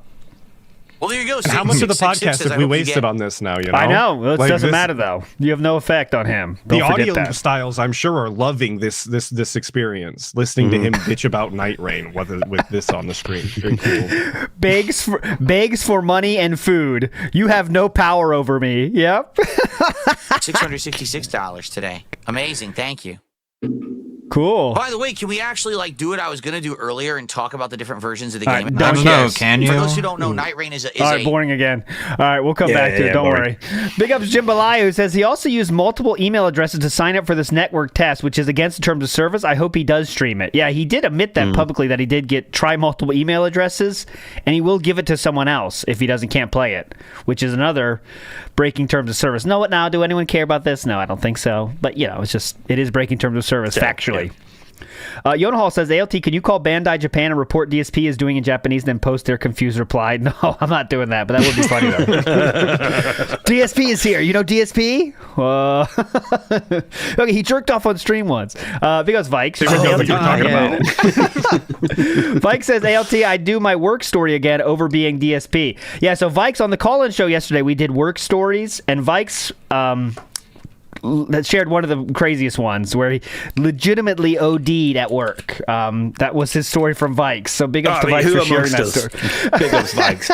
P: Well, there you go.
X: How much of the
P: 666
X: podcast
P: says,
X: have
P: I
X: we
P: hope you
X: wasted
P: get-
X: on this now? You know,
S: I know. It
X: Like,
S: doesn't
X: this-
S: matter, though. You have no effect on him.
X: The
S: Don't forget
X: audio
S: that.
X: styles, I'm sure, are loving this experience. Listening to him bitch about Night Rain, with this on the screen. Very cool.
S: Begs for money and food. You have no power over me. Yep.
P: $666 today. Amazing. Thank you.
S: Cool.
P: By the way, can we actually do what I was going to do earlier and talk about the different versions of the
S: All
P: game?
S: right, I don't know,
A: can
P: For
A: you?
P: those who don't know, Night Rain is
S: All right, boring again. All right, we'll come back to it. Don't worry. Big ups Jim Balai, who says he also used multiple email addresses to sign up for this network test, which is against the terms of service. I hope he does stream it. Yeah, he did admit that publicly, that he did try multiple email addresses, and he will give it to someone else if he can't play it, which is another breaking terms of service. Know what now? Do anyone care about this? No, I don't think so. But, it is breaking terms of service factually. Yona Hall says, ALT, can you call Bandai Japan and report DSP is doing in Japanese, then post their confused reply? No, I'm not doing that, but that would be funny, though. DSP is here. You know DSP? Okay, he jerked off on stream once. Because Vikes. Vike says, ALT, I do my work story again over being DSP. Yeah, so Vikes, on the call-in show yesterday, we did work stories, and Vikes... that shared one of the craziest ones where he legitimately OD'd at work. That was his story from Vikes. So big ups to Vikes for sharing that story.
B: Big ups, Vikes.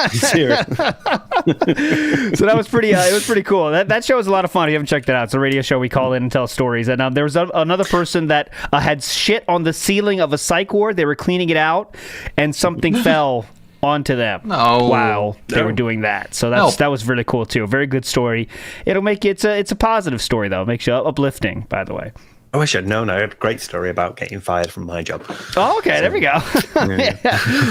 S: So that was pretty. It was pretty cool. That show was a lot of fun. If you haven't checked it out, it's a radio show. We call in and tell stories. And there was another person that had shit on the ceiling of a psych ward. They were cleaning it out, and something fell onto them.
A: No.
S: Wow. They were doing that. So that was really cool too. Very good story. It'll make it's a positive story though. It makes you uplifting, by the way.
B: I wish I'd known. I had a great story about getting fired from my job.
S: Oh, okay, there we go. Yeah.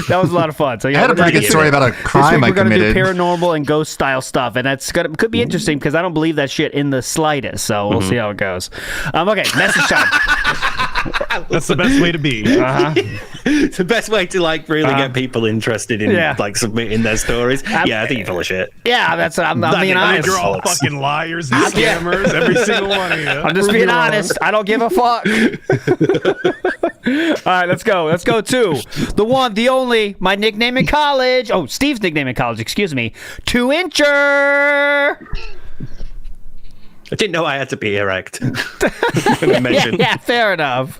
S: That was a lot of fun. So
A: I had a pretty good story about a crime I committed.
S: We're going to do paranormal and ghost style stuff, and could be interesting because I don't believe that shit in the slightest. So we'll see how it goes. Okay, message time.
X: That's the best way to be.
B: It's the best way to really get people interested in submitting their stories. I think you're full of shit.
S: Yeah, that's what I'm being honest.
X: You're all fucking liars and scammers, every single one of you.
S: I'm just being honest. I don't give a fuck. All right, let's go. Let's go to the one, the only, my nickname in college. Oh, Steve's nickname in college, excuse me. 2-incher.
B: I didn't know I had to be erect.
S: Yeah, fair enough.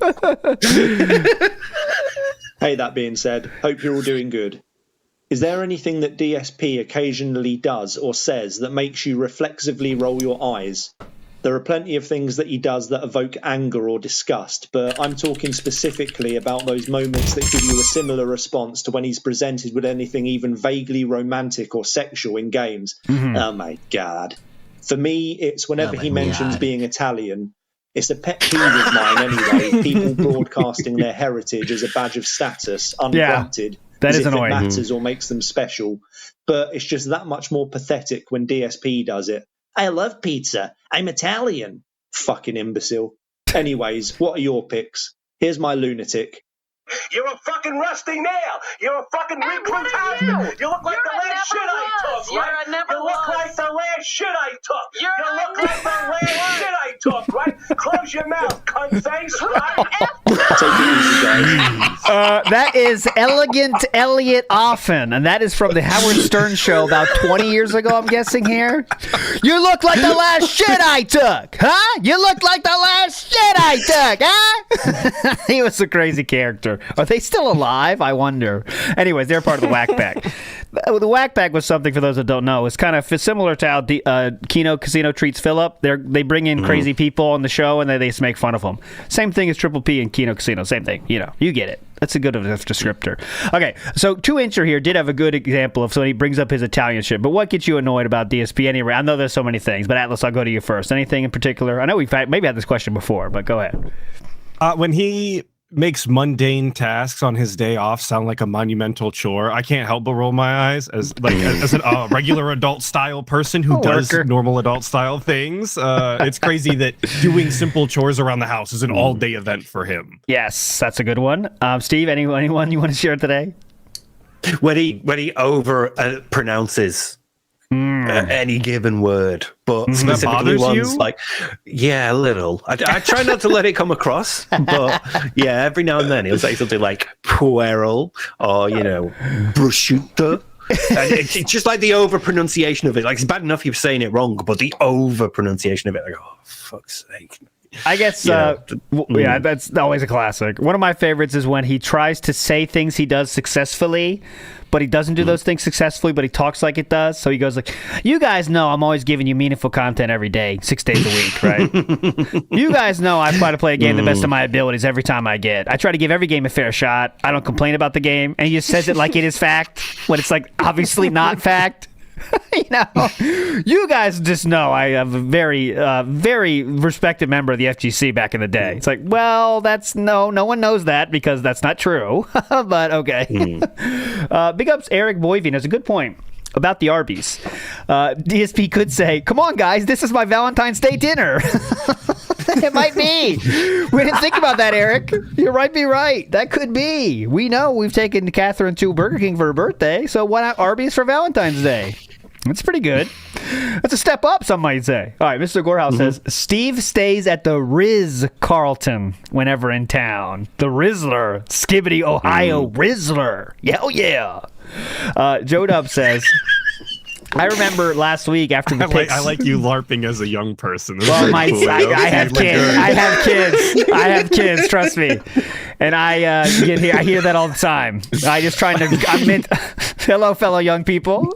F: Hey, that being said, hope you're all doing good. Is there anything that DSP occasionally does or says that makes you reflexively roll your eyes? There are plenty of things that he does that evoke anger or disgust, but I'm talking specifically about those moments that give you a similar response to when he's presented with anything even vaguely romantic or sexual in games. Oh my God. For me, it's whenever he mentions being Italian. It's a pet peeve of mine anyway, people broadcasting their heritage as a badge of status, unprompted,
S: that
F: as
S: is
F: if
S: annoying.
F: it matters or makes them special. But it's just that much more pathetic when DSP does it. I love pizza. I'm Italian. Fucking imbecile. Anyways, what are your picks? Here's my lunatic.
E: You're a fucking rusty nail. You're a fucking recruit husband. You look like the last shit I took, right? You look like the last shit I took. You look like the last shit I took, right? Close your mouth, cunt face, right?
F: Take it easy, guys.
S: That is Elegant Elliot Offen, and that is from the Howard Stern show about 20 years ago, I'm guessing here. You look like the last shit I took, huh? You look like the last shit I took, huh? He was a crazy character. Are they still alive? I wonder. Anyways, they're part of the Whack Pack. The Whack Pack was something, for those that don't know, it's kind of similar to how Kino Casino treats Philip. They bring in crazy people on the show and they just make fun of them. Same thing as Triple P and Kino Casino. Same thing. You get it. That's a good descriptor. Okay, so 2-incher here did have a good example of when he brings up his Italian shit. But what gets you annoyed about DSP anyway? I know there's so many things, but Atlas, I'll go to you first. Anything in particular? I know we've maybe had this question before, but go ahead.
X: When he makes mundane tasks on his day off sound like a monumental chore. I can't help but roll my eyes as a regular adult style person who does normal adult style things. It's crazy that doing simple chores around the house is an all day event for him.
S: Yes, that's a good one. Steve, anyone you want to share today?
B: When he over pronounces any given word, but specifically ones like, yeah, a little. I try not to let it come across, but yeah, every now and then he'll say something like pueril or prosciutto. And it's just like the over pronunciation of it. Like, it's bad enough you're saying it wrong, but the over pronunciation of it, like, oh fuck's sake.
S: I guess, that's always a classic. One of my favorites is when he tries to say things he does successfully, but he doesn't do those things successfully, but he talks like it does. So he goes like, you guys know I'm always giving you meaningful content every day, 6 days a week, right? You guys know I try to play a game the best of my abilities every time I get. I try to give every game a fair shot. I don't complain about the game. And he just says it like it is fact, when it's like obviously not fact. You guys just know I have a very, very respected member of the FGC back in the day. It's like, well, no one knows that because that's not true. But okay. Big ups, Eric Boyvian has a good point about the Arby's. DSP could say, come on, guys, this is my Valentine's Day dinner. It might be. We didn't think about that, Eric. You might be right. That could be. We know we've taken Catherine to Burger King for her birthday, so why not Arby's for Valentine's Day? That's pretty good. That's a step up, some might say. All right, Mr. Gorehouse says, Steve stays at the Riz Carlton whenever in town. The Rizzler. Skibbity, Ohio Rizzler. Hell yeah. Joe Dub says, I remember last week after the picks.
X: I like you LARPing as a young person.
S: Well, I have kids. I have kids. Trust me. And I hear that all the time. I just trying to. Hello, fellow young people.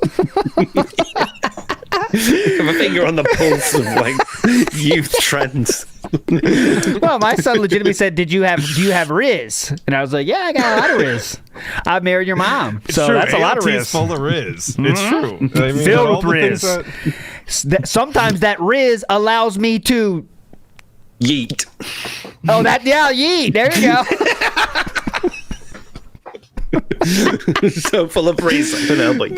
B: I have a finger on the pulse of like youth trends.
S: Well, my son legitimately said, "Do you have Riz?" And I was like, "Yeah, I got a lot of Riz. I married your mom, so that's a lot of Riz.
X: It's full of Riz. It's true. I mean,
S: filled with Riz. Sometimes that Riz allows me to
B: yeet.
S: Oh, yeet. There you go.
B: So full of Riz, I don't know, but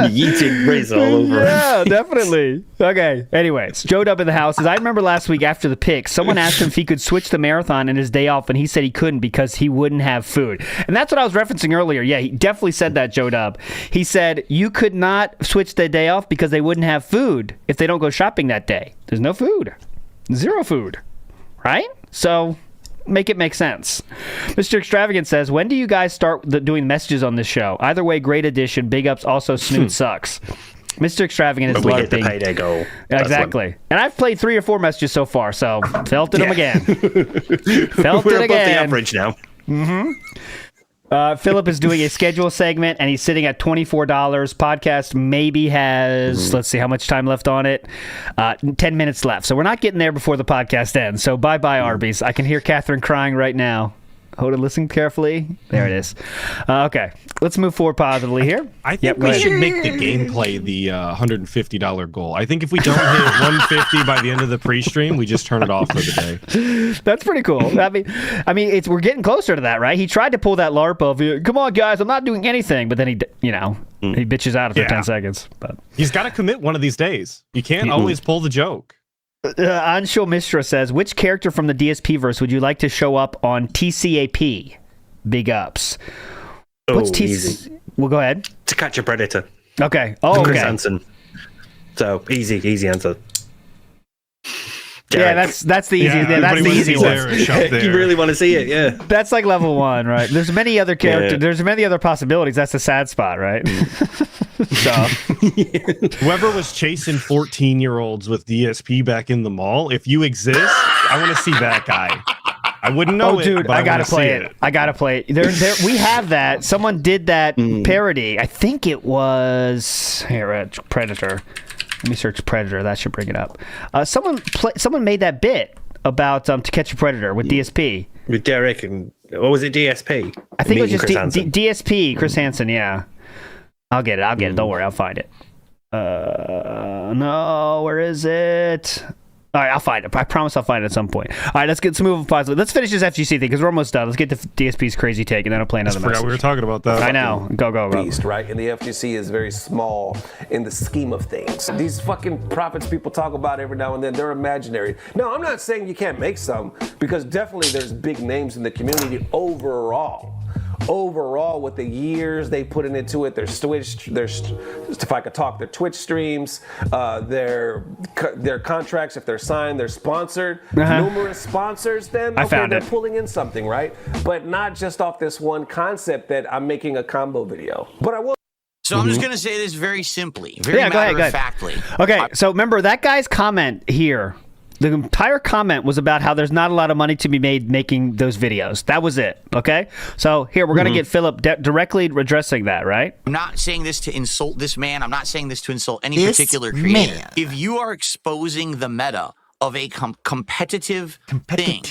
B: yeeting Riz all over.
S: Yeah, definitely. Okay. Anyways, Joe Dub in the house says, I remember last week after the pick, someone asked him if he could switch the marathon in his day off, and he said he couldn't because he wouldn't have food. And that's what I was referencing earlier. Yeah, he definitely said that, Joe Dub. He said you could not switch the day off because they wouldn't have food if they don't go shopping that day. There's no food. Zero food. Right? So make it make sense. Mr. Extravagant says, when do you guys start doing messages on this show? Either way, great addition. Big ups. Also, Snoot sucks. Mr. Extravagant is
B: LARPing.
S: LARPing.
B: Hit the payday goal.
S: Exactly. And I've played 3 or 4 messages so far, so felted them again. Felt
B: We're
S: it
B: above
S: again.
B: the average now.
S: Philip is doing a schedule segment, and he's sitting at $24. Podcast maybe has, let's see how much time left on it, 10 minutes left. So we're not getting there before the podcast ends. So bye-bye, Arby's. I can hear Catherine crying right now. Hold it, listen carefully. There it is. Okay, let's move forward positively here.
X: I think we should make the gameplay the $150 goal. I think if we don't hit 150 by the end of the pre-stream, we just turn it off for the
S: day. That's pretty cool. I mean, we're getting closer to that, right? He tried to pull that LARP of, come on, guys, I'm not doing anything, but then he bitches out after 10 seconds. But
X: he's got to commit one of these days. You can't always pull the joke.
S: Anshul Mishra says, which character from the DSP verse would you like to show up on TCAP? Big ups. What's
B: easy.
S: Well, go ahead.
B: To Catch a Predator.
S: Okay.
B: Chris Hansen. So easy answer.
S: Derek. Yeah, that's the easy.
X: Yeah,
S: that's the easy one.
B: You really want to see it, yeah.
S: That's like level 1, right? There's many other characters. Yeah. There's many other possibilities. That's the sad spot, right? So
X: whoever was chasing 14-year-olds with DSP back in the mall, if you exist, I want to see that guy. I wouldn't know.
S: Oh, dude, I gotta play it. I gotta play it. There, we have that. Someone did that parody. I think it was Predator. Let me search Predator. That should bring it up. Someone made that bit about To Catch a Predator with DSP.
B: With Derek and what was it? DSP.
S: I think it was just DSP. Chris Hansen. Yeah. I'll get it. Don't worry. I'll find it. No, where is it? All right, I'll find it. I promise I'll find it at some point. All right, let's move on positively. Let's finish this FGC thing because we're almost done. Let's get to DSP's crazy take, and then I'll play another
X: I forgot
S: message.
X: we were talking about that.
S: I know. Go.
L: Beast, right? And the FGC is very small in the scheme of things. These fucking profits people talk about every now and then, they're imaginary. No, I'm not saying you can't make some, because definitely there's big names in the community overall, with the years they put into it, their Twitch, if I could talk, their Twitch streams, their contracts, if they're signed, they're sponsored, numerous sponsors, then they're pulling in something, right? But not just off this one concept that I'm making a combo video. But I will.
P: So I'm just going to say this very simply, very matter-of-factly.
S: Okay, so remember that guy's comment here. The entire comment was about how there's not a lot of money to be made making those videos. That was it, okay? So here, we're going to get Philip directly addressing that, right?
P: I'm not saying this to insult this man. I'm not saying this to insult any particular creator. If you are exposing the meta of a competitive thing,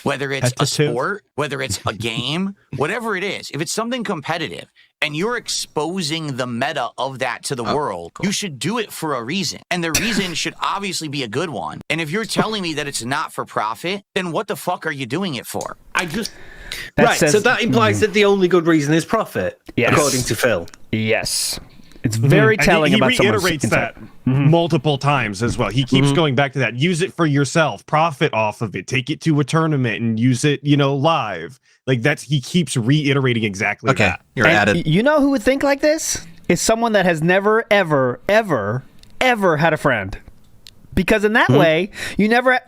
P: whether it's a sport, whether it's a game, whatever it is, if it's something competitive, and you're exposing the meta of that to the world, you should do it for a reason. And the reason should obviously be a good one. And if you're telling me that it's not for profit, then what the fuck are you doing it for?
B: So that implies that the only good reason is profit, according to Phil.
S: Yes. It's very telling
X: he
S: about
X: reiterates that multiple times as well. He keeps going back to that. Use it for yourself. Profit off of it. Take it to a tournament and use it, live. Like he keeps reiterating exactly that.
S: You're at it. You know who would think like this? Is someone that has never, ever, ever, ever had a friend. Because in that way, you never.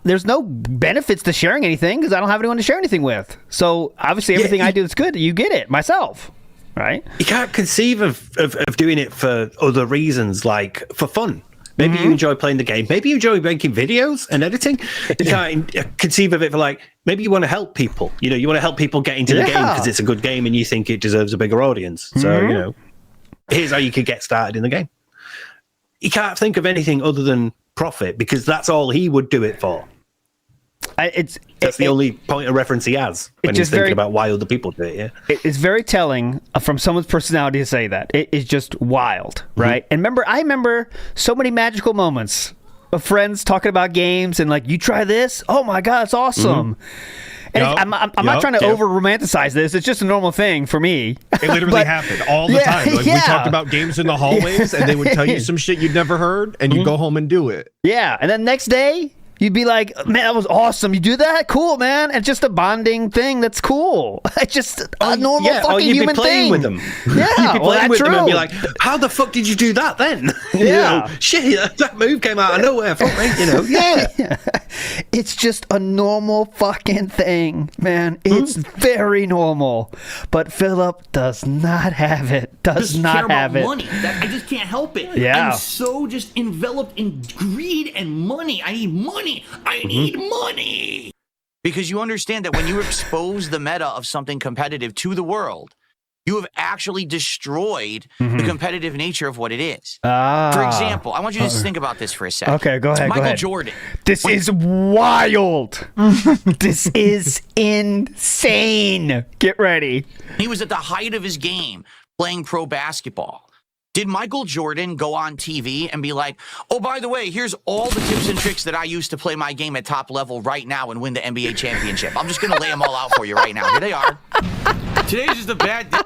S: There's no benefits to sharing anything because I don't have anyone to share anything with. So obviously, everything I do that's good, you get it myself. Right?
B: You can't conceive of doing it for other reasons, like for fun. Maybe you enjoy playing the game. Maybe you enjoy making videos and editing. You can't conceive of it for maybe you want to help people. You want to help people get into the game because it's a good game and you think it deserves a bigger audience. So, here's how you could get started in the game. You can't think of anything other than profit because that's all he would do it for. That's the only point of reference he has when he's thinking about why other people do it.
S: It's very telling from someone's personality to say that. It is just wild, right? And I remember so many magical moments of friends talking about games and you try this. Oh my god, it's awesome! And I'm not trying to over romanticize this. It's just a normal thing for me.
X: It literally happened all the time. We talked about games in the hallways, and they would tell you some shit you'd never heard, and you go home and do it.
S: Yeah, and then next day. You'd be like, man, that was awesome. You do that? Cool, man. It's just a bonding thing. That's cool. It's just a normal fucking human thing.
B: With them.
S: Yeah,
B: you'd be playing with them and be like, how the fuck did you do that then?
S: Yeah.
B: Shit, that move came out of nowhere. Fuck me,
S: Yeah. It's just a normal fucking thing, man. It's very normal. But Philip does not have it. Does not have it.
P: Money. I just can't help it.
S: Yeah.
P: I'm so just enveloped in greed and money. I need money. I need money. Because you understand that when you expose the meta of something competitive to the world, you have actually destroyed the competitive nature of what it is. For example, I want you to just think about this for a second.
S: Okay, go ahead.
P: Michael Jordan.
S: This is wild. This is insane. Get ready.
P: He was at the height of his game playing pro basketball. Did Michael Jordan go on TV and be like, oh, by the way, here's all the tips and tricks that I use to play my game at top level right now and win the NBA championship? I'm just going to lay them all out for you right now. Here they are. Today's just a bad day.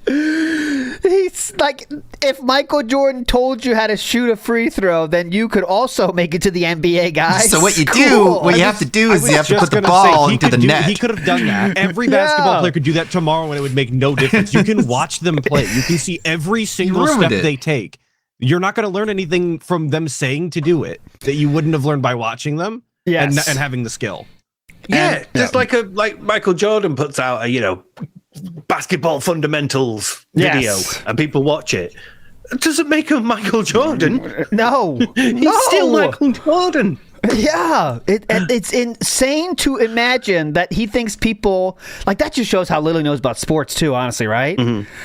S: He's like, if Michael Jordan told you how to shoot a free throw, then you could also make it to the NBA, guys.
A: So what you have to do is you have to put the ball into the net.
X: He could have done that. Every basketball player could do that tomorrow and it would make no difference. You can watch them play. You can see every single step they take. You're not going to learn anything from them saying to do it that you wouldn't have learned by watching them and having the skill.
B: Yeah, just like Michael Jordan puts out a, basketball fundamentals video and people watch it. It doesn't make him Michael Jordan.
S: No.
B: He's still Michael Jordan.
S: Yeah, it's insane to imagine that he thinks people that just shows how little he knows about sports too. Honestly, right?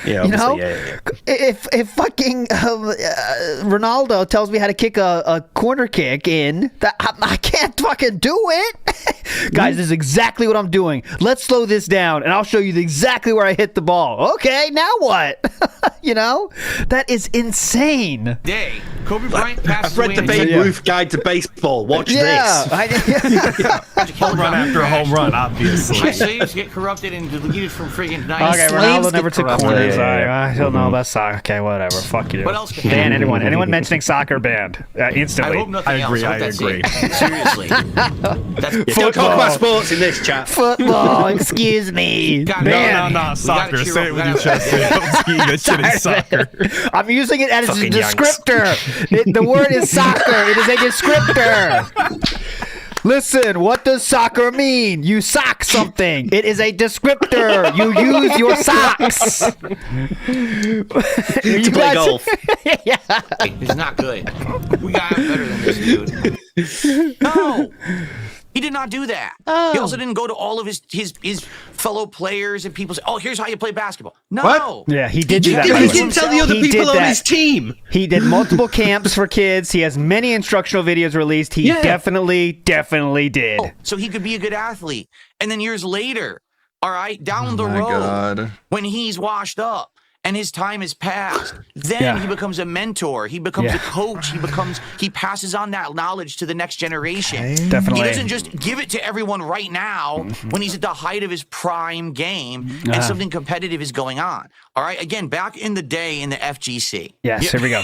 B: Yeah,
S: Yeah. If fucking Ronaldo tells me how to kick a corner kick in, that I can't fucking do it. Guys, this is exactly what I'm doing. Let's slow this down, and I'll show you exactly where I hit the ball. Okay, now what? That is insane.
P: Kobe Bryant passed
B: I've read the Babe Ruth Guide to Baseball. Watch this.
X: Home run after home run, obviously.
P: My saves get corrupted and deleted from friggin'
S: Okay, Ronaldo never took corners. I don't know about soccer. Okay, whatever. Fuck you.
P: What else can
S: ban
P: happen?
S: anyone mentioning soccer banned instantly.
P: I hope nothing else. I agree. Seriously.
B: Don't talk about sports in this chat.
S: Football, excuse me.
X: No, soccer. Say it with your chest. Don't ski that shit is soccer.
S: I'm using it as a
X: Fucking
S: descriptor. The word is soccer. It is a descriptor. Listen, what does soccer mean? You sock something. It is a descriptor. You use your socks.
B: To play golf.
S: Yeah.
P: It's not good. We got better than this dude. No. He did not do that.
S: Oh.
P: He also didn't go to all of his fellow players and people say, "Oh, here's how you play basketball." No.
B: What?
S: Yeah, he did do that.
B: He didn't tell the other people on his team.
S: He did multiple camps for kids. He has many instructional videos released. He definitely did.
P: Oh, so he could be a good athlete. And then years later, all right, down the road, when he's washed up and his time has passed, then he becomes a mentor. He becomes a coach. He passes on that knowledge to the next generation.
S: Definitely.
P: He doesn't just give it to everyone right now when he's at the height of his prime game and something competitive is going on. All right, again, back in the day in the FGC.
S: Yes, here we go.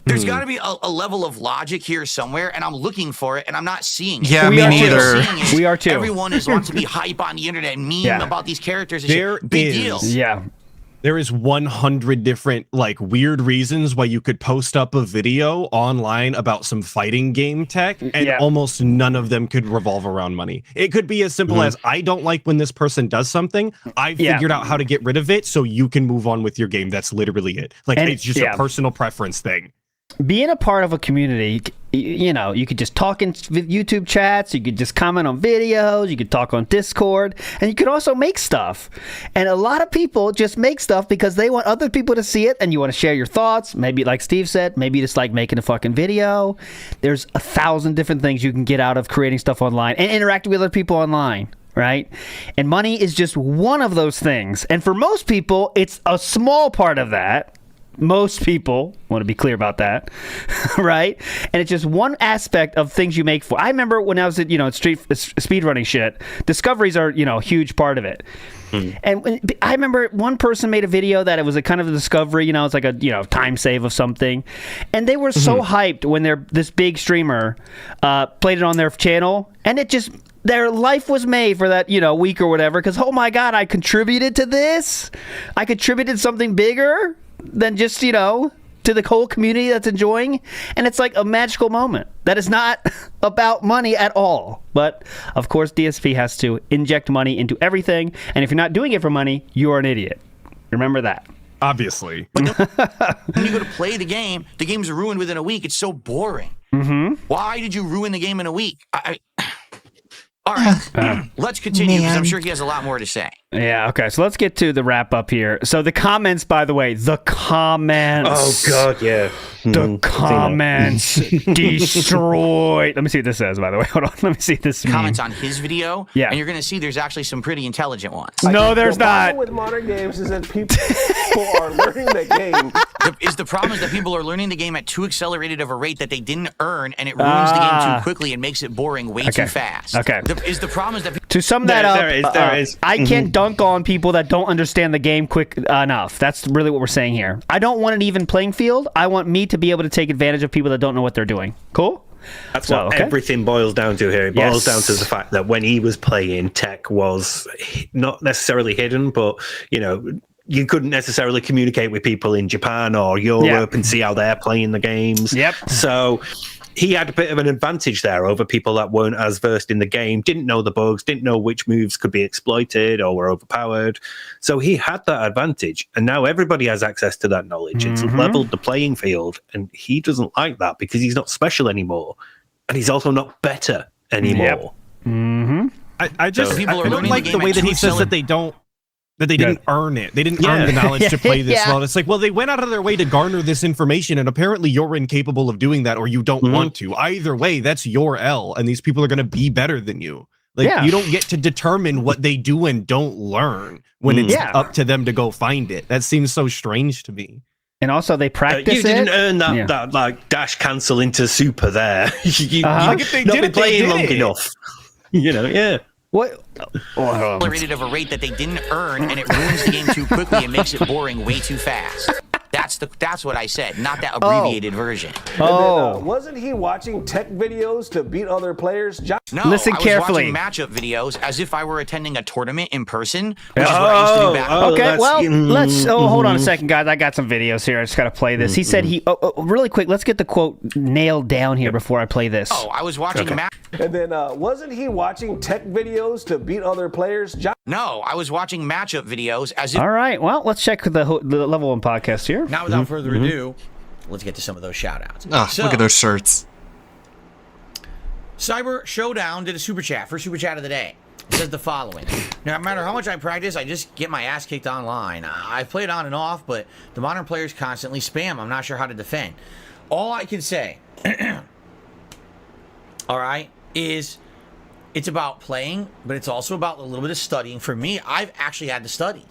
P: There's got to be a level of logic here somewhere, and I'm looking for it, and I'm not seeing it.
A: Yeah, me neither.
S: We are too.
P: Everyone wants to be hype on the internet and meme about these characters. And big deal.
S: Yeah.
X: There is 100 different weird reasons why you could post up a video online about some fighting game tech, and almost none of them could revolve around money. It could be as simple as, I don't like when this person does something. I figured out how to get rid of it so you can move on with your game. That's literally it. It's just a personal preference thing.
S: Being a part of a community, you could just talk in YouTube chats, you could just comment on videos, you could talk on Discord, and you could also make stuff. And a lot of people just make stuff because they want other people to see it, and you want to share your thoughts. Maybe, like Steve said, maybe you just like making a fucking video. There's 1,000 different things you can get out of creating stuff online and interacting with other people online. Right? And money is just one of those things. And for most people, it's a small part of that. Most people want to be clear about that, right? And it's just one aspect of things you make for. I remember when I was at, speed running shit, discoveries are, a huge part of it. And I remember one person made a video that it was a kind of a discovery, it's like a, time save of something. And they were so hyped when this big streamer played it on their channel, and it just, their life was made for that, week or whatever, because, oh my God, I contributed to this. I contributed something bigger than just, to the whole community that's enjoying. And it's like a magical moment that is not about money at all. But of course, DSP has to inject money into everything. And if you're not doing it for money, you are an idiot. Remember that.
X: Obviously.
P: When you go to play the game's ruined within a week. It's so boring. Why did you ruin the game in a week? All right, let's continue because I'm sure he has a lot more to say.
S: Yeah, okay, so let's get to the wrap up here. So the comments, by the way, the comments.
B: Oh, God, yeah.
S: The comments destroyed. Let me see what this says, by the way. Hold on, let me see this
P: comments on his video.
S: Yeah.
P: And you're going to see there's actually some pretty intelligent ones.
S: No, there's
L: the
S: not.
L: problem with modern games is that people are learning the game.
P: The problem is that people are learning the game at too accelerated of a rate that they didn't earn, and it ruins the game too quickly and makes it boring way too fast.
S: Okay.
P: The problem is that
S: to sum that up,
B: there is.
S: I can't dunk on people that don't understand the game quick enough. That's really what we're saying here. I don't want an even playing field. I want me to be able to take advantage of people that don't know what they're doing. Cool?
B: That's what everything boils down to here. It boils down to the fact that when he was playing, tech was not necessarily hidden, but, you couldn't necessarily communicate with people in Japan or Europe and see how they're playing the games.
S: Yep.
B: So he had a bit of an advantage there over people that weren't as versed in the game, didn't know the bugs, didn't know which moves could be exploited or were overpowered. So he had that advantage, and now everybody has access to that knowledge. It's leveled the playing field, and he doesn't like that because he's not special anymore, and he's also not better anymore.
X: I don't like the way that he says that they didn't earn it. They didn't earn the knowledge to play this well. It's like, well, they went out of their way to garner this information, and apparently you're incapable of doing that, or you don't want to. Either way, that's your L, and these people are going to be better than you. You don't get to determine what they do and don't learn when it's up to them to go find it. That seems so strange to me.
S: And also, they practice
B: You didn't
S: it.
B: earn that like dash cancel into super there. You've
S: Uh-huh.
B: not been playing long enough. Yeah.
S: What?
P: Tolerated of a rate that they didn't earn, and it ruins the game too quickly and makes it boring way too fast. That's what I said, not that abbreviated version.
L: And then, wasn't he watching tech videos to beat other players?
P: No,
S: Listen
P: I was
S: carefully.
P: watching matchup videos as if I were attending a tournament in person, which is what I used to do back.
S: Okay, well, let's. Hold on a second, guys. I got some videos here. I just got to play this. He said really quick. Let's get the quote nailed down here before I play this.
P: Oh, I was watching
L: And then, wasn't he watching tech videos to beat other players?
P: No, I was watching matchup videos as if.
S: All right. Well, let's check the level 1 podcast here.
P: Now, without further ado, let's get to some of those shout-outs.
A: Oh, look at those shirts.
P: Cyber Showdown did a super chat, first super chat of the day. It says the following. No matter how much I practice, I just get my ass kicked online. I've played on and off, but the modern players constantly spam. I'm not sure how to defend. All I can say, all right, is it's about playing, but it's also about a little bit of studying. For me, I've actually had to study.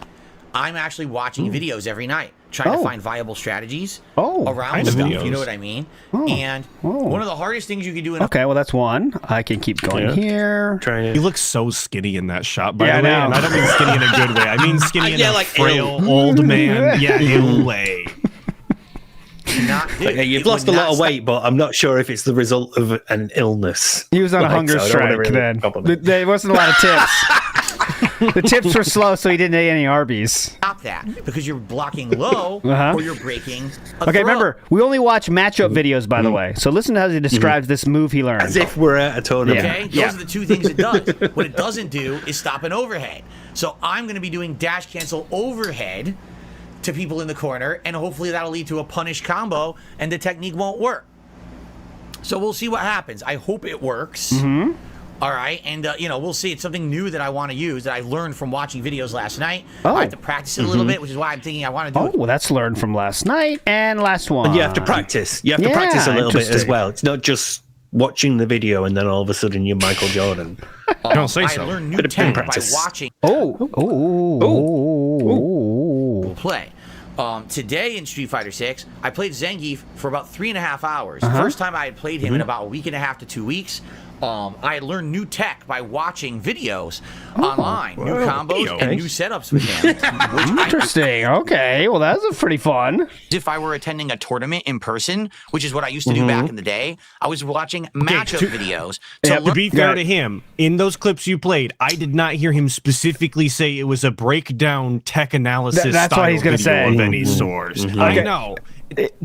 P: I'm actually watching videos every night, trying to find viable strategies around stuff. You know what I mean? And one of the hardest things you can do in
S: Okay, well, that's one. I can keep going here.
X: He looks so skinny in that shot, by
S: Yeah,
X: the way.
S: I know.
X: And I don't mean skinny in a good way. I mean skinny in
B: Yeah,
X: a
B: like
X: frail
B: ill.
X: old man. Yeah, ill way.
B: You've lost a lot of weight, but I'm not sure if it's the result of an illness.
S: He was on a hunger strike then. There wasn't a lot of tips. The tips were slow, so he didn't eat any Arby's.
P: Stop that, because you're blocking low or you're breaking a
S: Okay,
P: throw.
S: remember, we only watch matchup videos, by the way. So listen to how he describes this move he learned.
B: As if we're at a tournament.
P: Okay, those are the two things it does. What it doesn't do is stop an overhead. So I'm going to be doing dash cancel overhead to people in the corner, and hopefully that'll lead to a punish combo, and the technique won't work. So we'll see what happens. I hope it works. All right, and we'll see. It's something new that I want to use that I learned from watching videos last night. I have to practice it a little bit, which is why I'm thinking I want to do it.
S: Well, that's learned from last night. And last one.
B: And you have to practice. You have to practice a little bit as well. It's not just watching the video and then all of a sudden you're Michael Jordan.
X: Don't say
P: I
X: so.
P: learned new
B: Bit of
P: tech by
B: practice.
P: watching play. Today in Street Fighter 6, I played Zangief for about 3.5 hours. First time I had played him in about a week and a half to 2 weeks. I had learned new tech by watching videos online, new combos and new setups with him.
S: Interesting. Okay, well, that's pretty fun.
P: If I were attending a tournament in person, which is what I used to do back in the day, I was watching matchup videos.
X: To be fair to him, in those clips you played, I did not hear him specifically say it was a breakdown tech analysis
S: That's what he's gonna
X: video
S: say.
X: of any source. I know.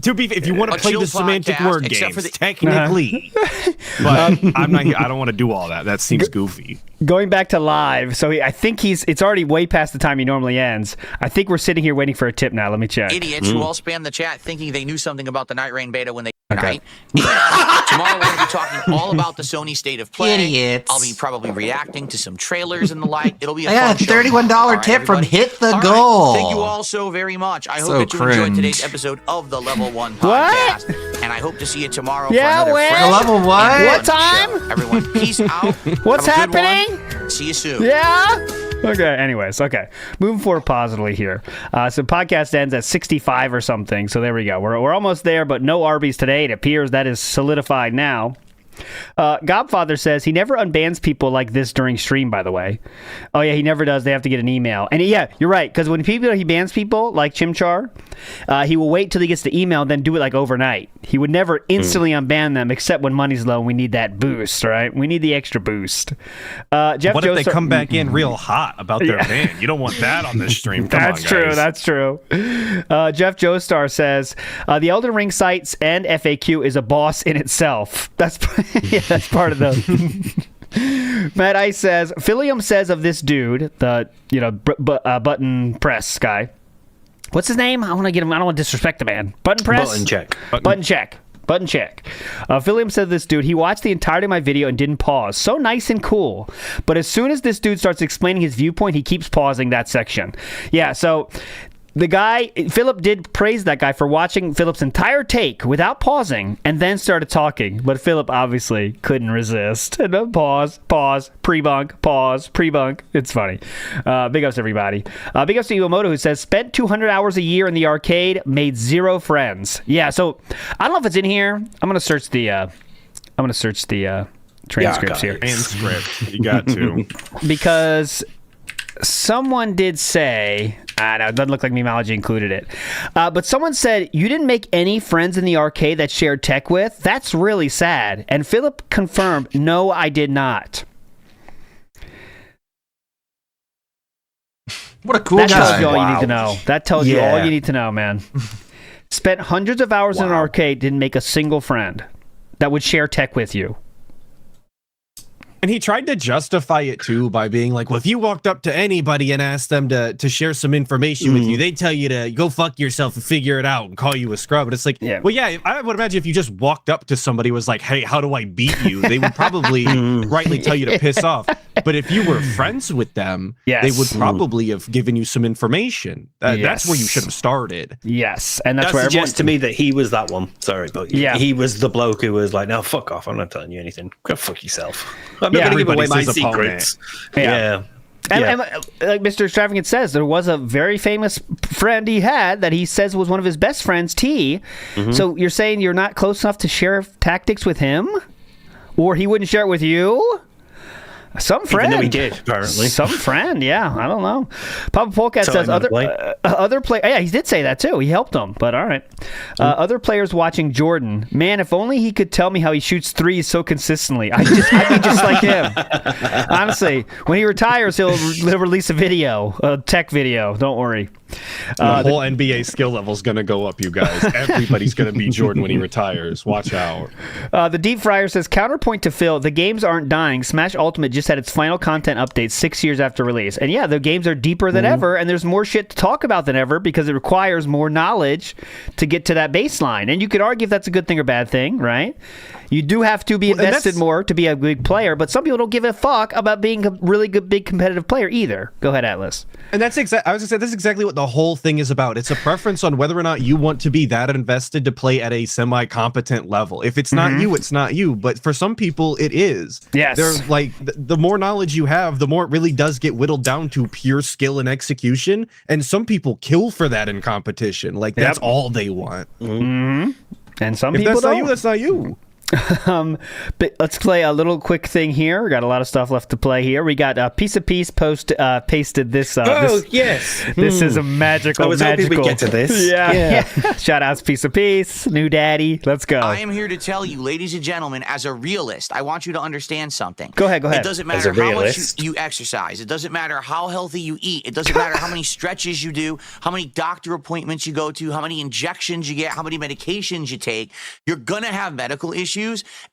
X: To be, if you want to
P: A
X: play
P: chill
X: the semantic
P: podcast,
X: word
P: except for
X: games,
P: the-
X: technically, but I'm not here. I don't want to do all that. That seems goofy.
S: Going back to live, so I think it's already way past the time he normally ends. I think we're sitting here waiting for a tip now. Let me check.
P: Idiots who all spam the chat thinking they knew something about the Night Rain beta when they night. And tomorrow we're going to be talking all about the Sony State of Play.
A: Idiots.
P: I'll be probably reacting to some trailers and the like. It'll be a
A: I got
P: fun
A: a
P: show.
A: $31
P: All right,
A: tip from
P: everybody?
A: Hit the
P: All right,
A: Goal.
P: Thank you all so very much. I
A: So
P: hope that you enjoyed
A: cringe.
P: today's episode of the Level 1 podcast. And I hope to see you tomorrow
S: Yeah,
P: for another
S: when?
P: fresh
A: Level what?
P: and
S: What
P: fun
S: time?
P: show. Everyone, peace out.
S: What's
P: Have a good
S: happening?
P: one. See you soon.
S: Yeah. Okay. Anyways, okay. Moving forward positively here. So podcast ends at 65 or something. So there we go. We're almost there, but no Arby's today. It appears that is solidified now. Godfather says he never unbans people like this during stream, by the way. Oh, yeah, he never does. They have to get an email. And yeah, you're right. Because when he bans people like Chimchar, he will wait till he gets the email and then do it like overnight. He would never instantly unban them except when money's low and we need that boost, right? We need the extra boost. Jeff
X: What if they
S: Joseph-
X: come back in real hot about their ban? You don't want that on this stream. Come
S: That's
X: on,
S: true.
X: guys.
S: That's true. Jeff Joestar says the Elden Ring sites and FAQ is a boss in itself. That's that's part of the. Matt Ice says Philium says of this dude, the button press guy. What's his name? I want to get him. I don't want to disrespect the man. Button press.
B: Button check.
S: Button check. Button check. Philium said this dude, he watched the entirety of my video and didn't pause. So nice and cool. But as soon as this dude starts explaining his viewpoint, he keeps pausing that section. Yeah, so The guy, Philip did praise that guy for watching Philip's entire take without pausing and then started talking. But Philip obviously couldn't resist. And then pause, pre-bunk, pause, pre-bunk. It's funny. Big ups, everybody. Big ups to Iwamoto, who says, spent 200 hours a year in the arcade, made 0 friends. Yeah, so I don't know if it's in here. I'm going to search the transcripts here.
X: Transcript. You got to.
S: Because someone did say, no, it doesn't look like Memeology included it. But someone said, you didn't make any friends in the arcade that shared tech with? That's really sad. And Philip confirmed, no, I did not.
A: What a cool
S: guy.
A: That
S: tells you all you need to know. That tells you all you need to know, man. Spent hundreds of hours in an arcade, didn't make a single friend that would share tech with you.
X: And he tried to justify it too by being like, well, if you walked up to anybody and asked them to share some information with you, they'd tell you to go fuck yourself and figure it out and call you a scrub. But it's like, well, yeah, I would imagine if you just walked up to somebody and was like, hey, how do I beat you? They would probably rightly tell you to piss off. But if you were friends with them, they would probably have given you some information. That's where you should have started.
S: Yes. And that's
B: that
S: where
B: suggests to me that he was that one. Sorry, but he was the bloke who was like, no, fuck off. I'm not telling you anything. Go fuck yourself. I'm not going to give away my secrets.
S: And like Mr. Extravagant says, there was a very famous friend he had that he says was one of his best friends, T. So you're saying you're not close enough to share tactics with him? Or he wouldn't share it with you? Some friend.
B: Even though he did, apparently.
S: Some friend, yeah. I don't know. Papa Polecat says other players. Yeah, he did say that too. He helped them, but all right. Other players watching Jordan. Man, if only he could tell me how he shoots threes so consistently. I'd be just like him. Honestly, when he retires, he'll release a video, a tech video. Don't worry.
X: The whole NBA skill level is going to go up, you guys. Everybody's going to be Jordan when he retires. Watch out.
S: The Deep Fryer says, counterpoint to Phil, the games aren't dying. Smash Ultimate just had its final content update 6 years after release. And yeah, the games are deeper than ever, and there's more shit to talk about than ever because it requires more knowledge to get to that baseline. And you could argue if that's a good thing or bad thing, right? You do have to be invested more to be a big player, but some people don't give a fuck about being a really good, big competitive player either. Go ahead, Atlas.
X: And that's exactly, I was going to say, that's exactly what the whole thing is about. It's a preference on whether or not you want to be that invested to play at a semi-competent level. If it's not you, it's not you. But for some people, it is.
S: Yes.
X: They're like, the more knowledge you have, the more it really does get whittled down to pure skill and execution. And some people kill for that in competition. Like, that's all they want.
S: And some
X: if
S: people
X: that's
S: don't.
X: Not you, that's not you.
S: But let's play a little quick thing here. We got a lot of stuff left to play here. We got a piece of peace pasted this.
B: Yes.
S: This is a magical.
B: I was hoping we'd get to this.
S: Yeah. Shout outs, piece of peace, new daddy. Let's go.
P: I am here to tell you, ladies and gentlemen, as a realist, I want you to understand something.
S: Go ahead.
P: It doesn't matter how much you exercise. It doesn't matter how healthy you eat. It doesn't matter how many stretches you do, how many doctor appointments you go to, how many injections you get, how many medications you take. You're going to have medical issues.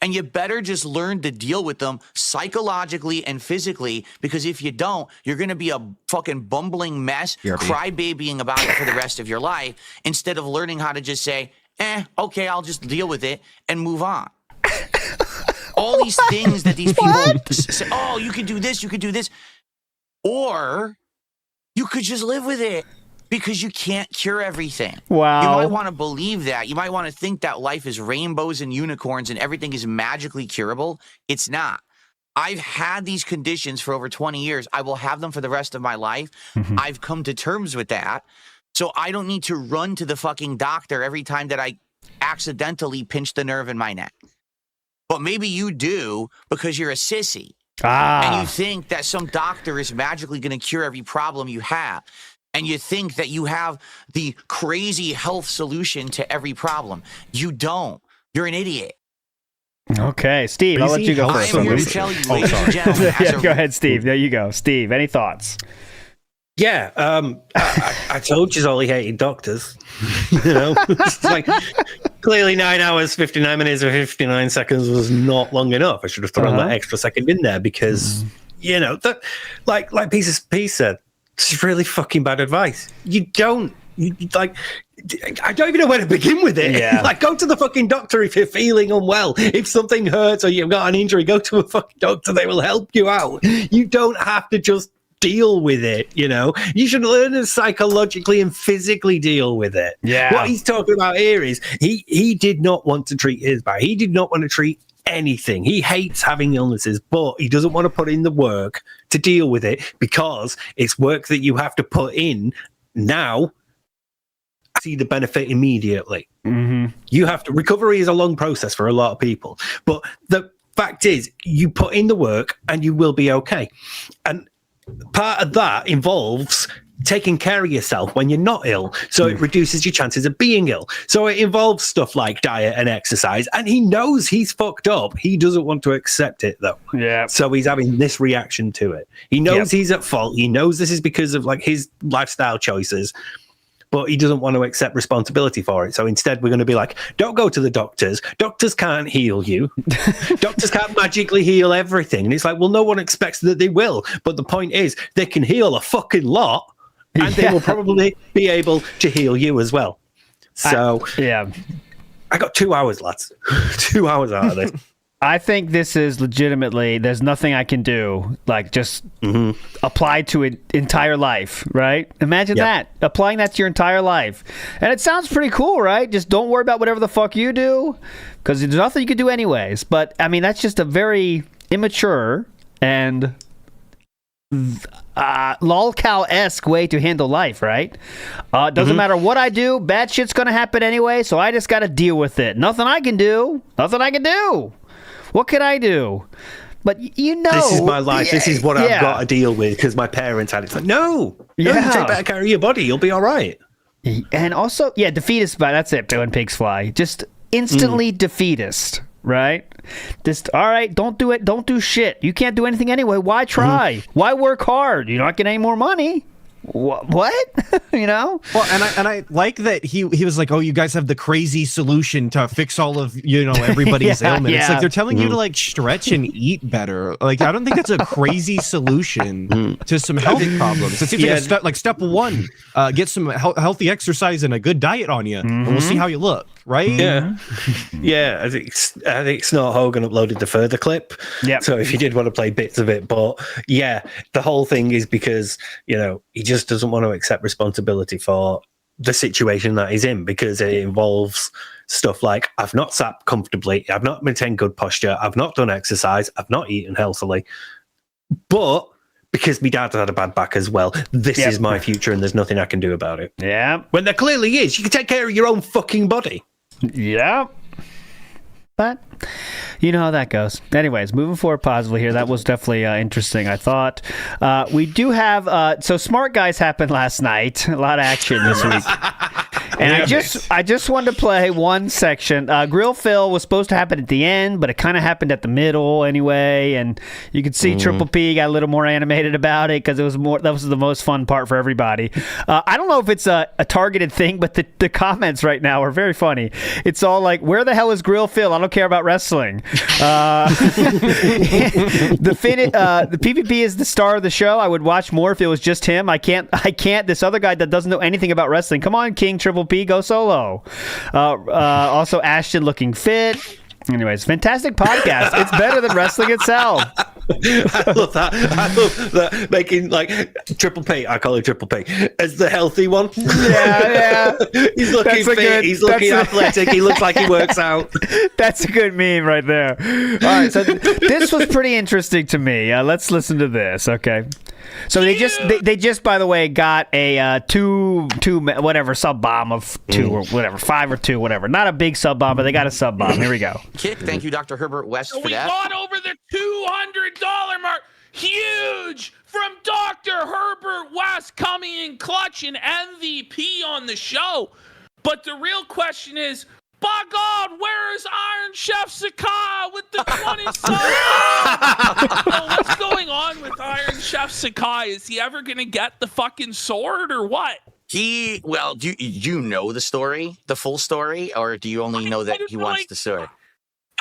P: And you better just learn to deal with them psychologically and physically, because if you don't, you're going to be a fucking bumbling mess, crybabying about it for the rest of your life, instead of learning how to just say, okay, I'll just deal with it and move on. All these things that these people say, oh, you can do this, you can do this. Or you could just live with it. Because you can't cure everything.
S: Wow.
P: You might want to believe that. You might want to think that life is rainbows and unicorns and everything is magically curable. It's not. I've had these conditions for over 20 years. I will have them for the rest of my life. I've come to terms with that. So I don't need to run to the fucking doctor every time that I accidentally pinch the nerve in my neck. But maybe you do because you're a sissy. And you think that some doctor is magically going to cure every problem you have. And you think that you have the crazy health solution to every problem. You don't. You're an idiot.
S: Okay, Steve, I'll let you go first.
P: I'm here to tell you, ladies and gentlemen.
S: Go ahead, Steve. There you go. Steve, any thoughts?
B: Yeah, I told you all he hated doctors. You know, it's like clearly 9 hours, 59 minutes, or 59 seconds was not long enough. I should have thrown that extra second in there because, you know, that like Piece said, it's really fucking bad advice. You don't. Like, I don't even know where to begin with it.
S: Yeah.
B: Like, go to the fucking doctor if you're feeling unwell. If something hurts or you've got an injury, go to a fucking doctor. They will help you out. You don't have to just deal with it. You should learn to psychologically and physically deal with it.
S: Yeah.
B: What he's talking about here is he did not want to treat his back. He did not want to treat anything. He hates having illnesses, but he doesn't want to put in the work to deal with it because it's work that you have to put in now. See the benefit immediately. You have to. Recovery is a long process for a lot of people, but the fact is, you put in the work and you will be okay. And part of that involves taking care of yourself when you're not ill, so it reduces your chances of being ill. So it involves stuff like diet and exercise, and he knows he's fucked up. He doesn't want to accept it though.
S: Yeah.
B: So he's having this reaction to it. He knows he's at fault. He knows this is because of like his lifestyle choices, but he doesn't want to accept responsibility for it. So instead, we're going to be like, don't go to the doctors. Doctors can't heal you. Doctors can't magically heal everything. And it's like, well, no one expects that they will. But the point is, they can heal a fucking lot, and they will probably be able to heal you as well. So, I got 2 hours, lads. 2 hours out of this.
S: I think this is legitimately, there's nothing I can do, like just apply to an entire life, right? Imagine that, applying that to your entire life. And it sounds pretty cool, right? Just don't worry about whatever the fuck you do, because there's nothing you can do anyways. But, I mean, that's just a very immature and lolcow-esque way to handle life, right? Doesn't matter what I do, bad shit's going to happen anyway, so I just got to deal with it. Nothing I can do. What can I do? But
B: this is my life. This is what I've got to deal with because my parents had it. It's like, no, you take better care of your body. You'll be all right.
S: And also, defeatist. That's it. When pigs fly, just instantly defeatist, right? Just all right. Don't do it. Don't do shit. You can't do anything anyway. Why try? Why work hard? You're not getting any more money. What? Well,
X: and I like that he was like, oh, you guys have the crazy solution to fix all of everybody's ailment. It's like they're telling you to like stretch and eat better. Like I don't think that's a crazy solution to some health problems. It seems like step one, get some healthy exercise and a good diet on you, and we'll see how you look. Right?
B: Yeah. I think Snort Hogan uploaded the further clip. Yeah. So if you did want to play bits of it, but the whole thing is because he just doesn't want to accept responsibility for the situation that he's in because it involves stuff like I've not sat comfortably, I've not maintained good posture, I've not done exercise, I've not eaten healthily, but because my dad had a bad back as well, this is my future and there's nothing I can do about it.
S: Yeah.
B: When there clearly is. You can take care of your own fucking body.
S: Yeah. But you know how that goes. Anyways, moving forward positively here. That was definitely interesting, I thought. We do have... so Smart Guys happened last night. A lot of action this week. And I just wanted to play one section. Grill Phil was supposed to happen at the end, but it kind of happened at the middle anyway. And you could see Triple P got a little more animated about it because that was the most fun part for everybody. I don't know if it's a targeted thing, but the comments right now are very funny. It's all like, where the hell is Grill Phil? I don't care about wrestling. The PvP is the star of the show. I would watch more if it was just him. I can't. This other guy that doesn't know anything about wrestling. Come on, King Triple P, go solo. Also, Ashton looking fit. Anyways, fantastic podcast. It's better than wrestling itself.
B: I love that. I love that making like Triple P. I call him Triple P as the healthy one.
S: Yeah.
B: He's looking fit. He's looking athletic. He looks like he works out.
S: That's a good meme right there. All right, so this was pretty interesting to me. Let's listen to this. Okay. So they just by the way got a two whatever sub bomb of 2 or whatever 5 or 2 whatever. Not a big sub bomb, but they got a sub bomb. Here we go.
P: Kick. Thank you, Dr. Herbert West, for that.
M: We got over the $200 mark. Huge from Dr. Herbert West coming in clutch and MVP on the show. But the real question is, by God, where is Iron Chef Sakai with the 20 subs? What's going on with Iron Chef Sakai? Is he ever going to get the fucking sword or what?
P: Do you know the story, the full story, or do you only know that he wants the sword?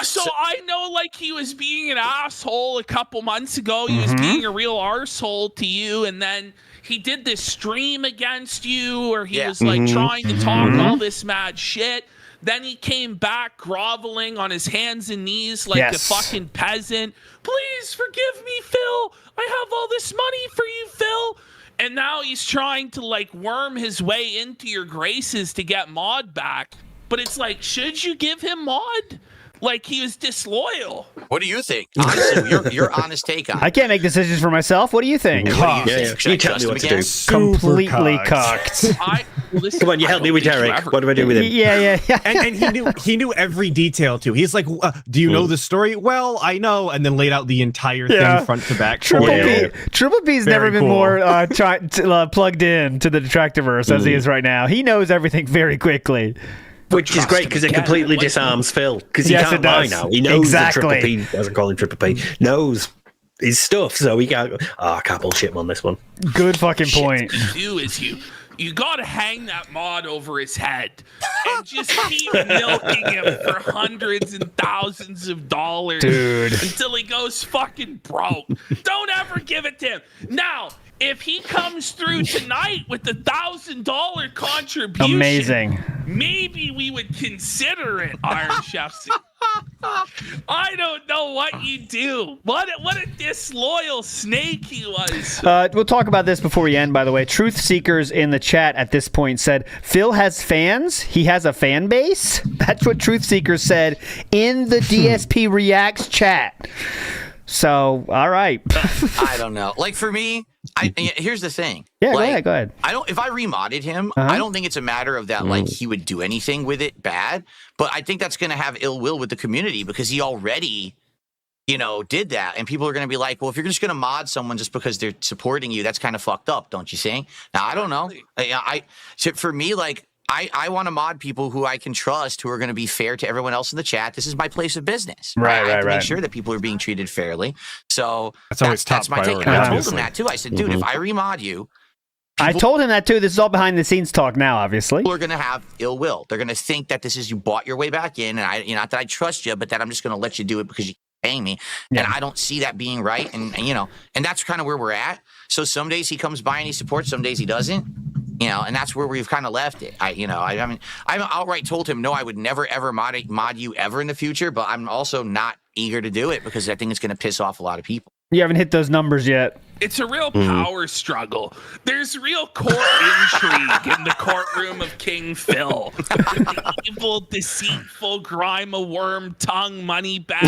M: So I know, like, he was being an asshole a couple months ago. He was being a real arsehole to you, and then he did this stream against you, or he was like trying to talk all this mad shit. Then he came back groveling on his hands and knees like a fucking peasant. Please forgive me, Phil. I have all this money for you, Phil. And now he's trying to like worm his way into your graces to get Maude back. But it's like, should you give him Maude? Like he was disloyal.
P: What do you think? Honestly, your honest take on it.
S: I can't make decisions for myself. What do you think?
P: What do you think? Should I trust him again?
S: Completely cocked.
B: Come on, you help me with Derek. What do I do with him?
S: Yeah.
X: And he knew every detail too. He's like, do you know the story? Well, I know, and then laid out the entire thing front to back.
S: Triple P's never been more plugged in to the Detractorverse as he is right now. He knows everything very quickly.
B: Which is great because it completely disarms Phil because he can't lie now. He knows that Triple P doesn't call him Triple P. Knows his stuff, so he can't. I can't bullshit him on this one.
S: Good fucking point.
M: You gotta hang that Maude over his head and just keep milking him for hundreds and thousands of dollars,
S: dude,
M: until he goes fucking broke. Don't ever give it to him. Now, if he comes through tonight with the $1,000 contribution,
S: amazing.
M: Maybe we would consider it, Iron Chef. I don't know what you do. What a disloyal snake he was.
S: We'll talk about this before we end, by the way. Truth Seekers in the chat at this point said, Phil has fans? He has a fan base? That's what Truth Seekers said in the DSP Reacts chat. So, all right.
P: I don't know. Like, for me, here's the thing.
S: Yeah,
P: like,
S: go ahead.
P: If I remodded him, I don't think it's a matter of that, like, he would do anything with it bad. But I think that's going to have ill will with the community because he already, did that. And people are going to be like, well, if you're just going to mod someone just because they're supporting you, that's kind of fucked up, don't you think? Now, I don't know. For me, like, I want to mod people who I can trust, who are going to be fair to everyone else in the chat. This is my place of business. I have to make sure that people are being treated fairly. So that's my take. And I told him that too. I said, dude, if I remod you,
S: I told him that too. This is all behind the scenes talk now, obviously.
P: People are going to have ill will. They're going to think that this is you bought your way back in, and not that I trust you, but that I'm just going to let you do it because you paying me. And I don't see that being right. And that's kind of where we're at. So some days he comes by and he supports, some days he doesn't. And that's where we've kind of left it. I outright told him, no, I would never, ever mod you ever in the future, but I'm also not eager to do it because I think it's going to piss off a lot of people.
S: You haven't hit those numbers yet.
M: It's a real power struggle. There's real court intrigue in the courtroom of King Phil. The evil, deceitful, grime a worm, tongue, money bag,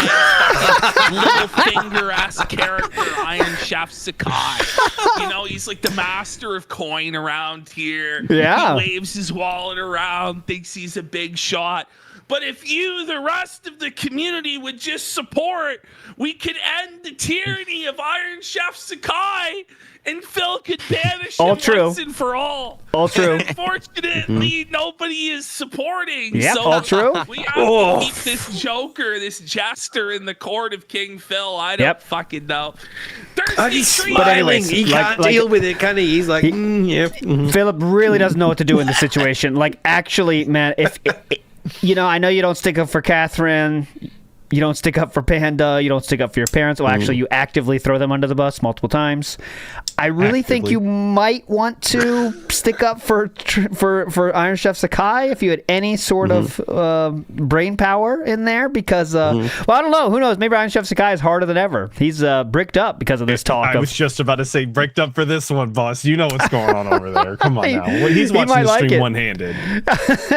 M: little finger-ass character, Iron Chef Sakai. He's like the master of coin around here.
S: Yeah.
M: He waves his wallet around, thinks he's a big shot. But if you, the rest of the community, would just support, we could end the tyranny of Iron Chef Sakai, and Phil could banish him once and for all.
S: All true.
M: Unfortunately, nobody is supporting.
S: Yep,
M: so
S: all true.
M: We have to keep this joker, this jester in the court of King Phil. I don't fucking know.
B: He's smiling. He can't deal with it, can he? He's like,
S: Philip really doesn't know what to do in the situation. Like, actually, man, if I know you don't stick up for Catherine, you don't stick up for Panda, you don't stick up for your parents. Well, actually, you actively throw them under the bus multiple times. I really think you might want to stick up for Iron Chef Sakai if you had any sort of brain power in there, because well, I don't know, who knows, maybe Iron Chef Sakai is harder than ever. He's bricked up because of this talk.
X: I was just about to say bricked up for this one, boss. You know what's going on over there. Come on now. He's watching the stream one-handed.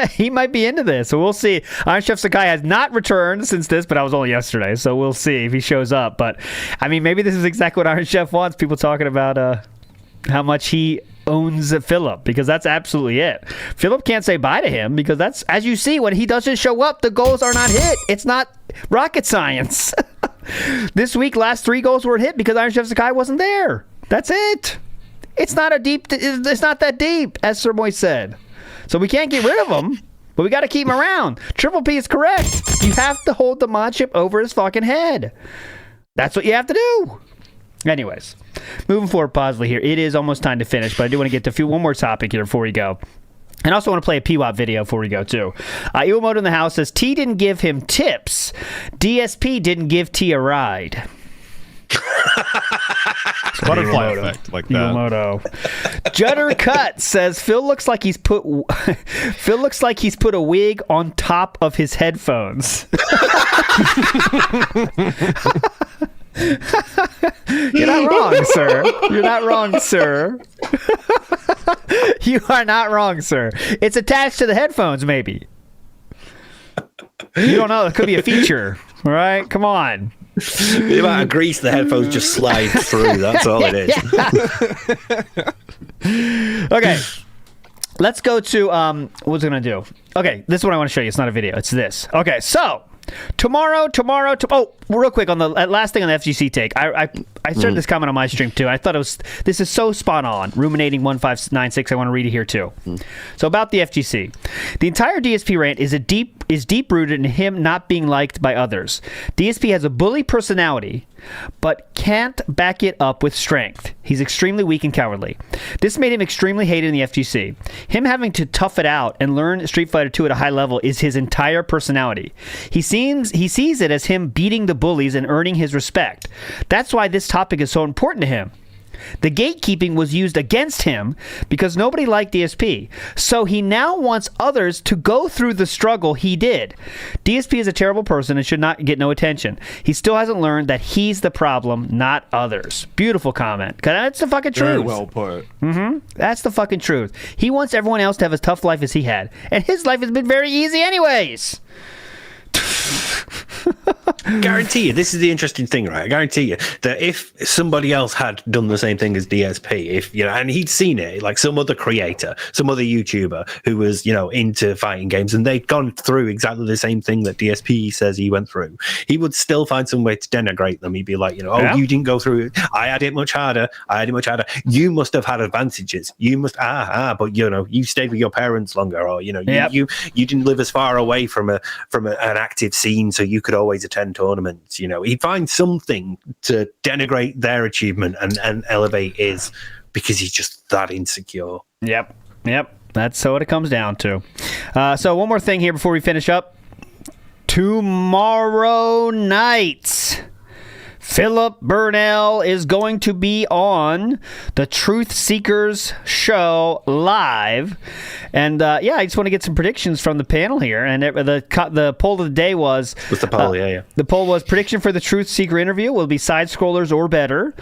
S: He might be into this, so we'll see. Iron Chef Sakai has not returned since this, but that was only yesterday, so we'll see if he shows up. But I mean, maybe this is exactly what Iron Chef wants, people talking about how much he owns Philip, because that's absolutely it. Philip can't say bye to him, because that's, as you see, when he doesn't show up, the goals are not hit. It's not rocket science. This week, last 3 goals weren't hit because Iron Chef Sakai wasn't there. That's it. It's not that deep, as Sir Moist said. So we can't get rid of him, but we got to keep him around. Triple P is correct. You have to hold the mod chip over his fucking head. That's what you have to do. Anyways, moving forward positively here. It is almost time to finish, but I do want to get to one more topic here before we go. And I also want to play a PWAP video before we go, too. Iwamoto in the house says, T didn't give him tips. DSP didn't give T a ride.
X: Butterfly effect, like that.
S: Iwamoto. Judder Cut says Phil looks like he's put a wig on top of his headphones. You're not wrong, sir. You're not wrong, sir. You are not wrong, sir. It's attached to the headphones, maybe. You don't know. It could be a feature. All right? Come on.
B: The amount of grease the headphones just slide through. That's all it is.
S: Okay. Let's go to what's it gonna do? Okay, this is what I want to show you. It's not a video. It's this. Okay, so tomorrow. Oh, real quick on the last thing on the FGC take. I started this comment on my stream too. I thought this is so spot on. Ruminating 1596. I want to read it here too. So about the FGC, the entire DSP rant is deep rooted in him not being liked by others. DSP has a bully personality, but can't back it up with strength. He's extremely weak and cowardly. This made him extremely hated in the FGC. Him having to tough it out and learn Street Fighter 2 at a high level is his entire personality. He sees it as him beating the bullies and earning his respect. That's why this topic is so important to him. The gatekeeping was used against him because nobody liked DSP. So he now wants others to go through the struggle he did. DSP is a terrible person and should not get no attention. He still hasn't learned that he's the problem, not others. Beautiful comment. Because that's the fucking truth.
X: Very well put.
S: That's the fucking truth. He wants everyone else to have as tough life as he had. And his life has been very easy anyways.
B: Guarantee you, this is the interesting thing, right? I guarantee you that if somebody else had done the same thing as DSP, if and he'd seen it, like some other creator, some other YouTuber who was, into fighting games, and they'd gone through exactly the same thing that DSP says he went through, he would still find some way to denigrate them. He'd be like, you didn't go through it. I had it much harder. You must have had advantages. You must, but you stayed with your parents longer, or you didn't live as far away from an active scene, so you could always attend tournaments. He'd find something to denigrate their achievement and elevate his, because he's just that insecure.
S: Yep. That's what it comes down to. So one more thing here before we finish up. Tomorrow night, Philip Burnell is going to be on the Truth Seekers show live. And I just want to get some predictions from the panel here. And the poll of the day was...
B: What's the poll?
S: The poll was prediction for the Truth Seeker interview will be side-scrollers or better.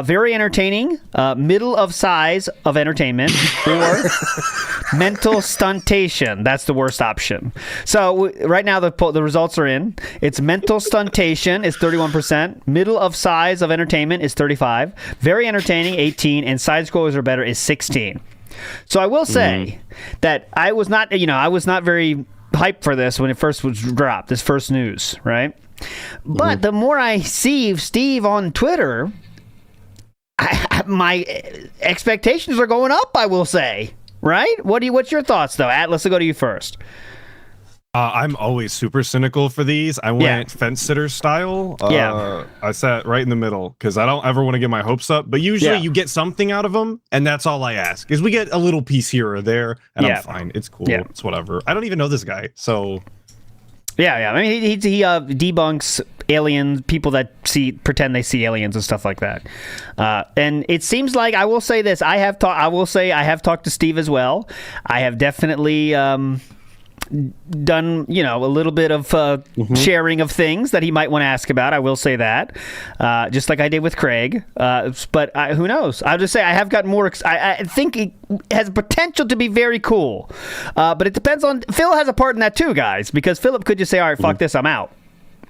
S: Very entertaining. Middle of size of entertainment. Or mental stuntation. That's the worst option. So right now the results are in. It's mental stuntation is 31%. Middle of size of entertainment is 35%. Very entertaining 18%. And side-scrollers or better is 16%. So I will say that I was not very hyped for this when it first was dropped, this first news, right? But the more I see Steve on Twitter, my expectations are going up, I will say, right? What's your thoughts, though? Atlas, I'll go to you first.
X: I'm always super cynical for these. I went fence sitter style. I sat right in the middle because I don't ever want to get my hopes up. But usually you get something out of them, and that's all I ask. Is we get a little piece here or there, and I'm fine. It's cool. It's whatever. I don't even know this guy, so.
S: Yeah. I mean, he debunks aliens, people that pretend they see aliens and stuff like that. And it seems like, I will say this. I have talked to Steve as well. I have definitely done a little bit of sharing of things that he might want to ask about. I will say that, just like I did with Craig, but who knows? I'll just say I have gotten more I think it has potential to be very cool, but it depends on Phil has a part in that too, guys, because Philip could just say, all right, fuck this, I'm out.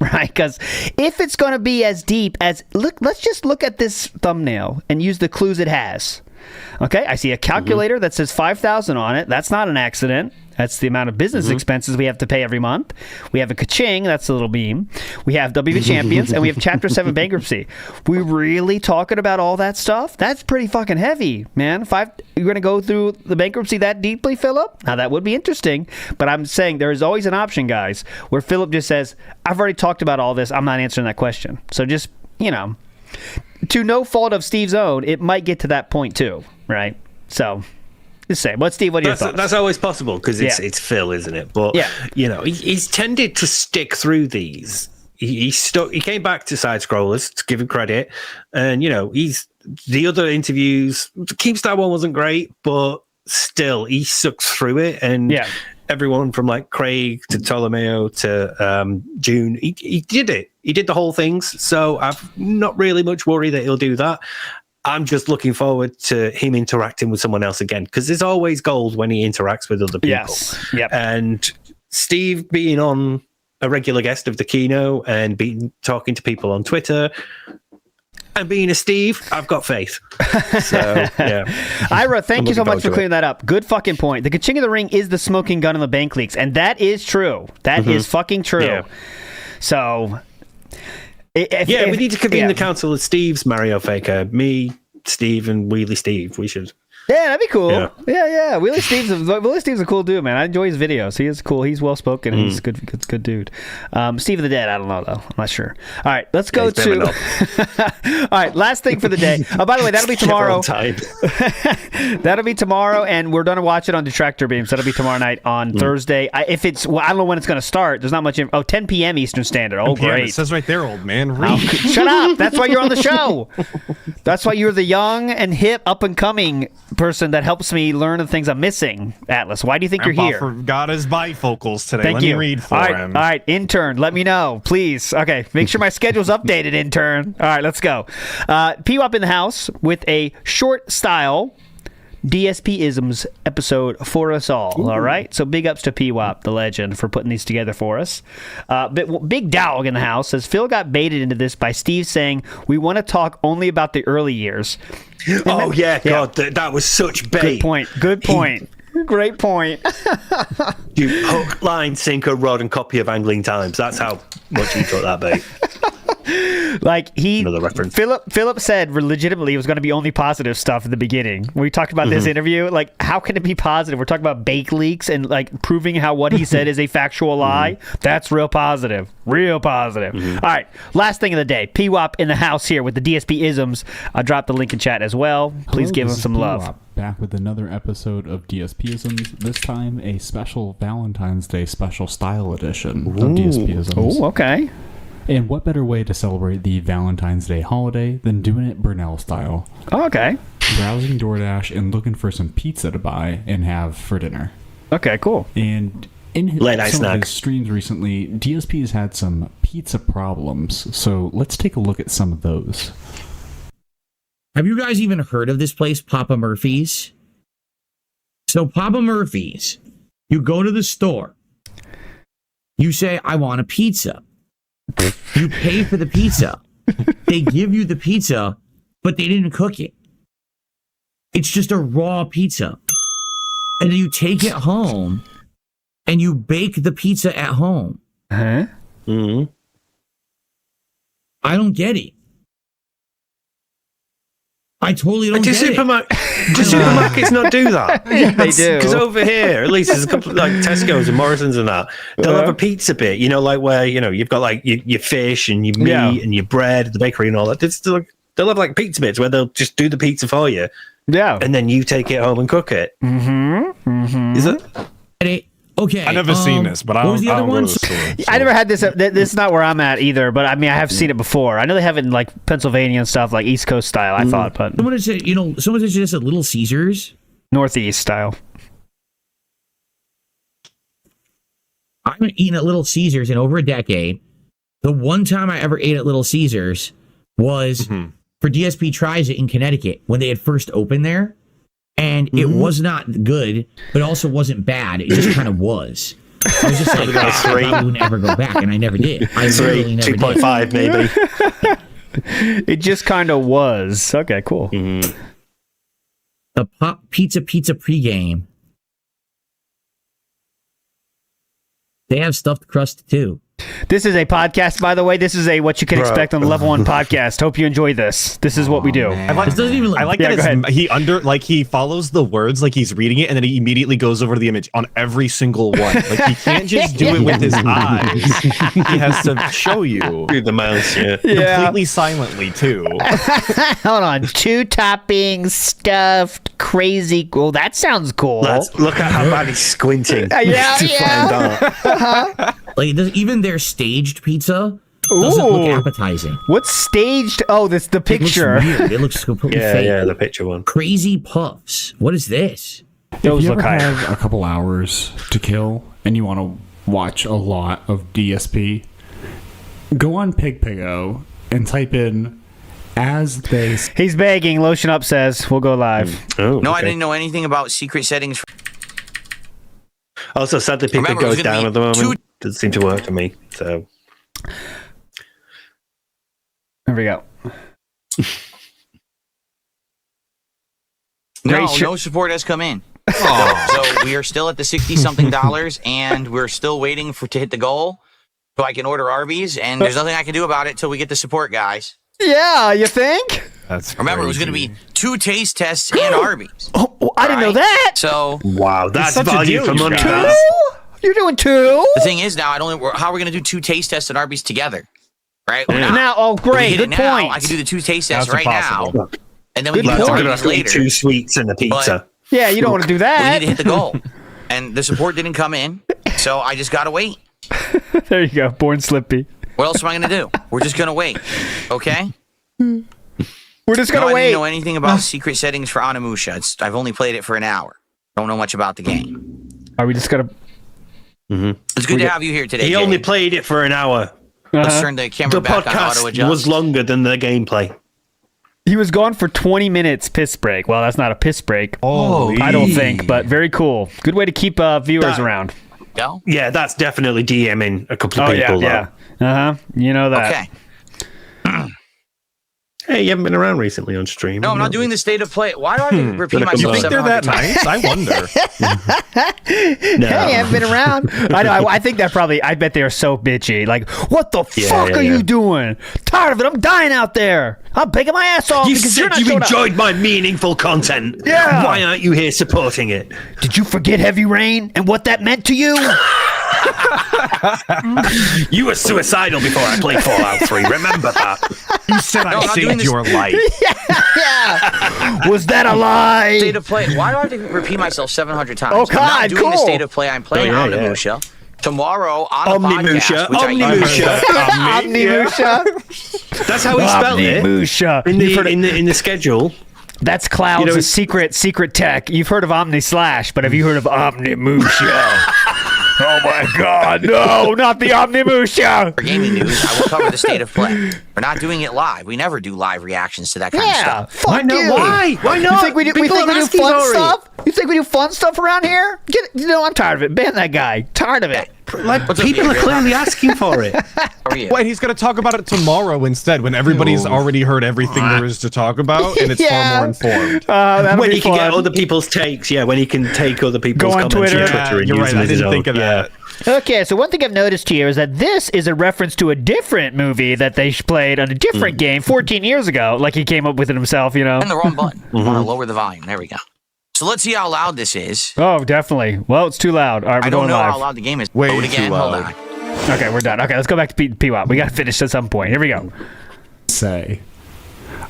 S: Right, because if it's going to be as deep as let's just look at this thumbnail and use the clues it has. Okay, I see a calculator that says 5,000 on it. That's not an accident. That's the amount of business expenses we have to pay every month. We have a ka-ching, that's the little beam. We have WB Champions, and we have Chapter 7 bankruptcy. We really talking about all that stuff? That's pretty fucking heavy, man. You're going to go through the bankruptcy that deeply, Philip? Now, that would be interesting, but I'm saying there is always an option, guys, where Philip just says, I've already talked about all this. I'm not answering that question. So just, to no fault of Steve's own, it might get to that point too, right? So, the same. What, Steve? What are your thoughts?
B: That's always possible because it's Phil, isn't it? But he's tended to stick through these. He came back to side scrollers, to give him credit, and he's the other interviews, the Keemstar one wasn't great, but still, he sucks through it. And everyone from like Craig to Ptolomeo to June, he did it. He did the whole things. So I've not really much worry that he'll do that. I'm just looking forward to him interacting with someone else again, because there's always gold when he interacts with other people.
S: Yes. Yep.
B: And Steve being on a regular guest of the Kino and talking to people on Twitter and being a Steve, I've got faith. So, yeah.
S: Ira, thank you so much for clearing that up. Good fucking point. The Ka-Ching of the Ring is the smoking gun in the bank leaks, and that is true. That is fucking true.
B: Yeah.
S: So...
B: we need to convene the council of Steve's, Mario Faker. Me, Steve, and Wheelie Steve. We should.
S: Yeah, that'd be cool. Yeah. Wheelie Steve's a cool dude, man. I enjoy his videos. He is cool. He's well spoken. And he's a good dude. Steve of the Dead, I don't know though. I'm not sure. All right, let's go to. All right, last thing for the day. Oh, by the way, that'll be tomorrow. That'll be tomorrow, and we're gonna watch it on Detractor Beams. That'll be tomorrow night on Thursday. I don't know when it's gonna start. There's not much. 10 p.m. Eastern Standard. Oh, great.
X: It says right there, old man. Read.
S: Shut up. That's why you're on the show. That's why you're the young and hip, up and coming person that helps me learn the things I'm missing. Atlas, why do you think you're here?
X: Forgot his bifocals today.
S: Thank
X: Let
S: you.
X: me read for him.
S: All right, intern, let me know, please. Okay, make sure my schedule's updated, intern. All right, let's go. PWAP in the house with a short style DSP-isms episode for us all. All right, so big ups to PWAP, the legend, for putting these together for us. Big Dog in the house says Phil got baited into this by Steve saying we want to talk only about the early years.
B: God, that was such bait.
S: Good point. Great point.
B: Dude, hook, line, sinker, rod, and copy of Angling Times. That's how much he took that bait.
S: Like Philip said legitimately it was going to be only positive stuff at the beginning. When we talked about this interview, like, how can it be positive? We're talking about bake leaks and like proving how what he said is a factual lie. That's real positive. All right, last thing of the day. PWAP in the house here with the DSP-isms. I'll drop the link in chat as well. Please give him some love.
N: Back with another episode of DSP-isms. This time a special Valentine's Day special style edition of DSP-isms.
S: Oh, okay.
N: And what better way to celebrate the Valentine's Day holiday than doing it Burnell style?
S: Oh, okay.
N: Browsing DoorDash and looking for some pizza to buy and have for dinner.
S: Okay, cool.
N: And in some of his streams recently, DSP has had some pizza problems. So let's take a look at some of those.
P: Have you guys even heard of this place, Papa Murphy's? So Papa Murphy's, you go to the store. You say, I want a pizza. You pay for the pizza. They give you the pizza, but they didn't cook it. It's just a raw pizza. And then you take it home and you bake the pizza at home.
S: Huh?
B: Mm-hmm.
P: I don't get it. I totally don't get it.
B: Do supermarkets not do that?
S: They do.
B: Because over here, at least there's a couple like Tesco's and Morrison's and that. They'll have a pizza bit, like where you've got like your fish and your meat and your bread, the bakery and all that. They'll have like pizza bits where they'll just do the pizza for you.
S: Yeah,
B: and then you take it home and cook it. Is it?
P: Okay,
X: I've never seen this, but I don't go to the store.
S: I never had this. This is not where I'm at either, but I mean, I have seen it before. I know they have it in like Pennsylvania and stuff, like East Coast style. I thought, but
P: someone said, just at Little Caesars,
S: Northeast style.
P: I haven't eaten at Little Caesars in over a decade. The one time I ever ate at Little Caesars was for DSP Tries It in Connecticut when they had first opened there. And it was not good, but also wasn't bad. It just kind of was. I was just like, I probably would never go back, and I never did. I literally never
B: 2.5 maybe.
S: It just kind of was. Okay, cool.
P: The Pop Pizza pregame. They have stuffed crust too.
S: This is a podcast, by the way. This is a what you can expect on the Level 1 podcast. Hope you enjoy this. This is what we do.
X: I like that he follows the words like he's reading it, and then he immediately goes over to the image on every single one. Like he can't just do it with his eyes. He has to show you
B: through the mouse,
X: completely silently too.
S: Hold on, 2 toppings, stuffed, crazy. Well, that sounds cool.
B: Look at how bad he's squinting.
S: Yeah.
P: Like even their staged pizza,
O: Doesn't look
S: Ooh.
O: appetizing.
S: What's staged? Oh, this the picture.
O: It looks weird. It looks completely fake.
B: Yeah, the picture one.
O: Crazy puffs. What is this?
N: If you ever have a couple hours to kill and you want to watch a lot of DSP, go on PigPigo and type in as they.
S: He's begging. Lotion Up says we'll go live.
B: Oh,
P: No, I didn't know anything about secret settings.
B: Also, sadly, people
P: Remember, it was
B: goes
P: gonna
B: down
P: be
B: at the moment.
P: two-
B: Doesn't seem to work for me. So
S: There we go.
P: No support has come in. So we are still at the $60-something, and we're still waiting to hit the goal so I can order Arby's, and there's nothing I can do about it till we get the support, guys.
S: Yeah, you think?
P: Remember, it was going to be 2 taste tests and Arby's.
S: Oh, I didn't know that.
P: So
B: wow, that's
P: such a
B: value
P: deal,
B: for
P: you
B: money.
P: guys.
B: that.
S: You're doing 2?
P: The thing is now, how are we going to do 2 taste tests and Arby's together? Right? Well,
S: Now, oh, great,
P: we hit
S: good
P: it now,
S: point.
P: I can do the 2 taste tests
B: That's
P: right
B: impossible.
P: now, and then we
S: Good
P: can do
S: point.
P: Arby's later.
B: 2 sweets and a pizza.
S: Yeah, you don't want to do that.
P: We need to hit the goal, and the support didn't come in, so I just got to wait.
S: There you go, Born Slippy.
P: What else am I going to do? We're just going to wait, okay?
S: We're just gonna
P: I
S: wait.
P: didn't know anything about secret settings for Onimusha. I've only played it for an hour. Don't know much about the game.
S: Are we just gonna?
P: It's good to have you here today.
B: He
P: Jay.
B: only played it for an hour.
P: Let's turn the camera
B: The
P: back on auto
B: podcast
P: adjust.
B: was longer than the gameplay.
S: He was gone for 20 minutes. Piss break. Well, that's not a piss break.
B: Holy.
S: I don't think, but very cool. Good way to keep viewers around.
B: Yeah, that's definitely DMing a couple of
S: Oh
B: people.
S: yeah, yeah. You know that.
P: Okay.
B: Hey, you haven't been around recently on stream.
P: No, I'm not doing the state of play. Why do I have to repeat
B: Gonna
P: myself?
B: come on.
P: 700 times?
X: I wonder.
B: No.
S: Hey, I haven't been around. I know. I think that probably. I bet they are so bitchy. Like, what the
B: Yeah,
S: fuck
B: yeah,
S: are
B: yeah.
S: you doing? Tired of it. I'm dying out there. I'm picking my ass off.
B: You
S: because you're
B: said
S: not
B: you
S: showing up.
B: enjoyed my meaningful content.
S: Yeah.
B: Why aren't you here supporting it?
S: Did you forget Heavy Rain and what that meant to you?
B: You were suicidal before I played Fallout 3. Remember that.
X: You said I saved your life.
S: yeah. Was that a lie?
P: State of play. Why do I have to repeat myself 700 times?
S: Oh,
P: I'm
S: God,
P: not doing the
S: cool.
P: state of play. I'm playing
B: Oh, yeah,
P: Onimusha. Tomorrow on the
B: Omnimusha.
P: podcast, which
B: Omnimusha.
S: Omnimusha.
B: That's how he spelled it.
S: Omnimusha.
B: In
S: You've heard
B: the schedule.
S: That's Cloud's
B: You know,
S: secret tech. You've heard of Omni/, but have you heard of Omnimusha? Oh my God! No, not the Omnimusha.
P: For gaming news, I will cover the state of play. We're not doing it live. We never do live reactions to that kind of
S: Yeah,
P: stuff.
S: fuck
B: Why not?
S: you.
B: Why? Why
S: You
B: not?
S: think we do
B: People are
S: fun
B: asking for it.
S: stuff? You think we do fun stuff around here? I'm tired of it. Ban that guy. Tired of it.
B: Like,
P: What's up,
B: people are
P: Gabriel?
B: clearly asking for it.
P: How are you?
X: Wait, he's going to talk about it tomorrow instead when everybody's already heard everything there is to talk about and it's
S: Yeah.
X: far more informed.
S: That'll
B: When
S: be
B: he can get
S: fun.
B: other people's takes, when he can take other people's
S: Go on
B: comments
S: Twitter.
B: on Twitter and
X: You're
B: use
X: right,
B: them
X: I
B: as his
X: didn't
B: own.
X: think of that.
S: Okay, so one thing I've noticed here is that this is a reference to a different movie that they played on a different game 14 years ago. Like he came up with it himself, you know.
P: And the wrong button. I want to lower the volume. There we go. So let's see how loud this is.
S: Oh, definitely. Well, it's too loud. All right, we're
P: I don't
S: going
P: know
S: live.
P: how loud the game is.
X: Way
P: Load
X: too
P: again. Hold
X: loud.
P: on.
S: Okay, we're done. Okay, let's go back to P-Wop. We got to finish at some point. Here we go.
N: Say,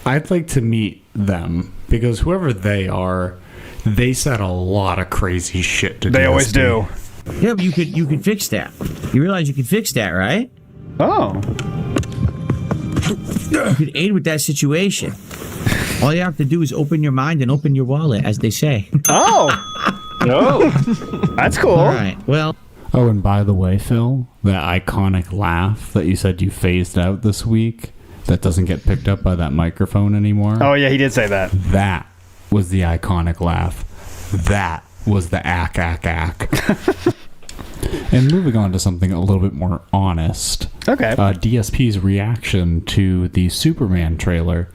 N: I'd like to meet them because whoever they are, they said a lot of crazy shit to
S: They always do.
O: Yeah, but you could fix that. You realize you could fix that, right?
S: Oh.
O: You could aid with that situation. All you have to do is open your mind and open your wallet, as they say.
S: Oh. No. That's cool.
O: All right. Well.
N: Oh, and by the way, Phil, that iconic laugh that you said you phased out this week that doesn't get picked up by that microphone anymore.
S: Oh, yeah, he did say that.
N: That was the iconic laugh. That was the ack. And moving on to something a little bit more honest.
S: Okay.
N: DSP's reaction to the Superman trailer.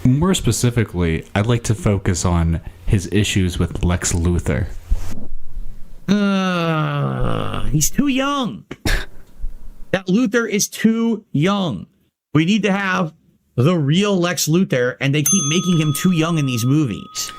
N: More specifically, I'd like to focus on his issues with Lex Luthor.
O: He's too young. That Luthor is too young. We need to have the real Lex Luthor, and they keep making him too young in these movies.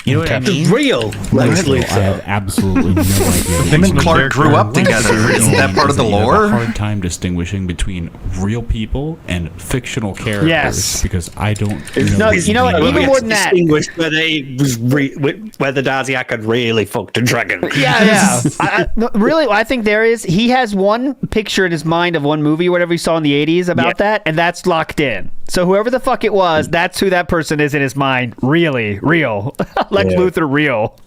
O: You know what I mean?
B: Real Lex
N: I have
B: Luthor.
N: absolutely no idea.
A: Him and Clark grew up together. Isn't that part of the
N: You have
A: lore?
N: a hard time distinguishing between real people and fictional characters.
S: Yes.
N: Because I don't.
S: No, you know what? Even more than that.
B: Distinguished whether it was whether Daziak had really fucked a dragon.
S: Yeah. No, really, I think there is. He has one picture in his mind of one movie or whatever he saw in the 80s about that, and that's locked in. So whoever the fuck it was, that's who that person is in his mind. Really, real. Lex Luthor, real.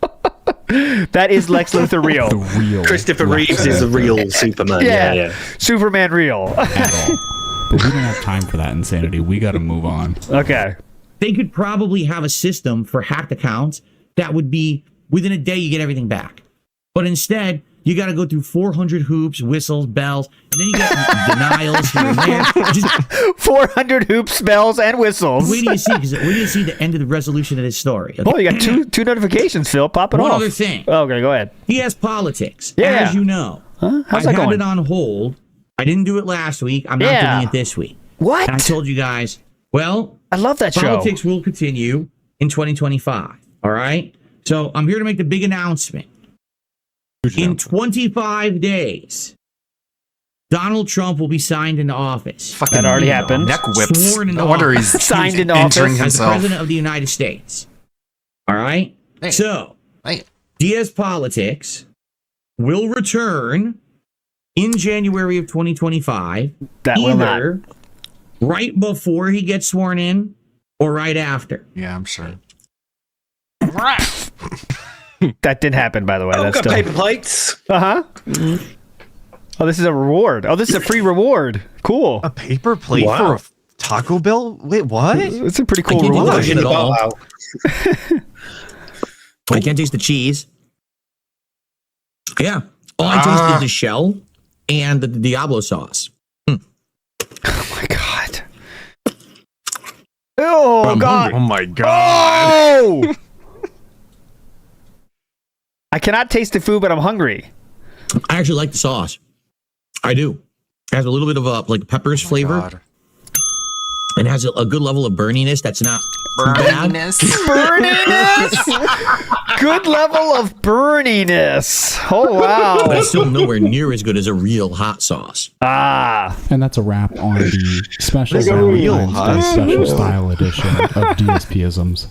S: That is Lex Luthor, real.
N: The real.
B: Christopher Reeves is the real Superman.
S: Yeah. Superman, real.
N: But we don't have time for that insanity. We got to move on.
S: Okay.
O: They could probably have a system for hacked accounts that would be within a day you get everything back. But instead, you got to go through 400 hoops, whistles, bells, and then you get denials here and there.
S: 400 hoops, bells, and whistles.
O: Wait till you see, because wait till you see the end of the resolution of this story. Okay?
S: Oh, you got two notifications, Phil. Pop it
O: One
S: off.
O: other thing.
S: Oh, okay, go ahead.
O: He has politics,
S: Yeah.
O: as you know.
S: Huh? How's
O: I
S: that
O: had
S: going?
O: it on hold. I didn't do it last week. I'm not
S: Yeah.
O: doing it this week.
S: What?
O: And I told you guys, well,
S: I love that show.
O: politics will continue in 2025. All right? So I'm here to make the big announcement. In 25 days, Donald Trump will be signed into office.
S: That already happened.
A: Neck whips.
O: Sworn into
A: No wonder he's
O: office.
S: Signed into
A: injuring
S: office.
O: As the
A: himself.
O: president of the United States. All right?
A: Hey.
O: So,
A: Hey.
O: Diaz Politics will return in January of 2025.
S: That will not.
O: either right before he gets sworn in or right after.
A: Yeah, I'm sure.
S: That did happen, by the way.
B: Oh,
S: That's
B: got
S: still...
B: paper plates.
S: Uh-huh. Oh, this is a reward. Oh, this is a free reward. Cool.
X: A paper plate
B: Wow.
X: for a Taco Bell? Wait, what?
S: It's a pretty cool
O: I can't
S: reward.
O: taste it at all.
B: Wow.
O: I can't taste the cheese. Yeah. All I taste is the shell and the Diablo sauce.
S: Oh, my God. Oh, God.
X: Oh my god.
S: Oh! I cannot taste the food, but I'm hungry.
O: I actually like the sauce. I do. It has a little bit of a like peppers flavor.
A: God.
O: And has a good level of burniness that's not too bad.
S: Burniness? Good level of burniness. Oh, wow.
O: But it's still nowhere near as good as a real hot sauce.
S: Ah.
N: And that's a wrap on the special
X: Like a real
N: Valentine's Day
X: hot
N: special
X: sauce.
N: style edition of DSPisms.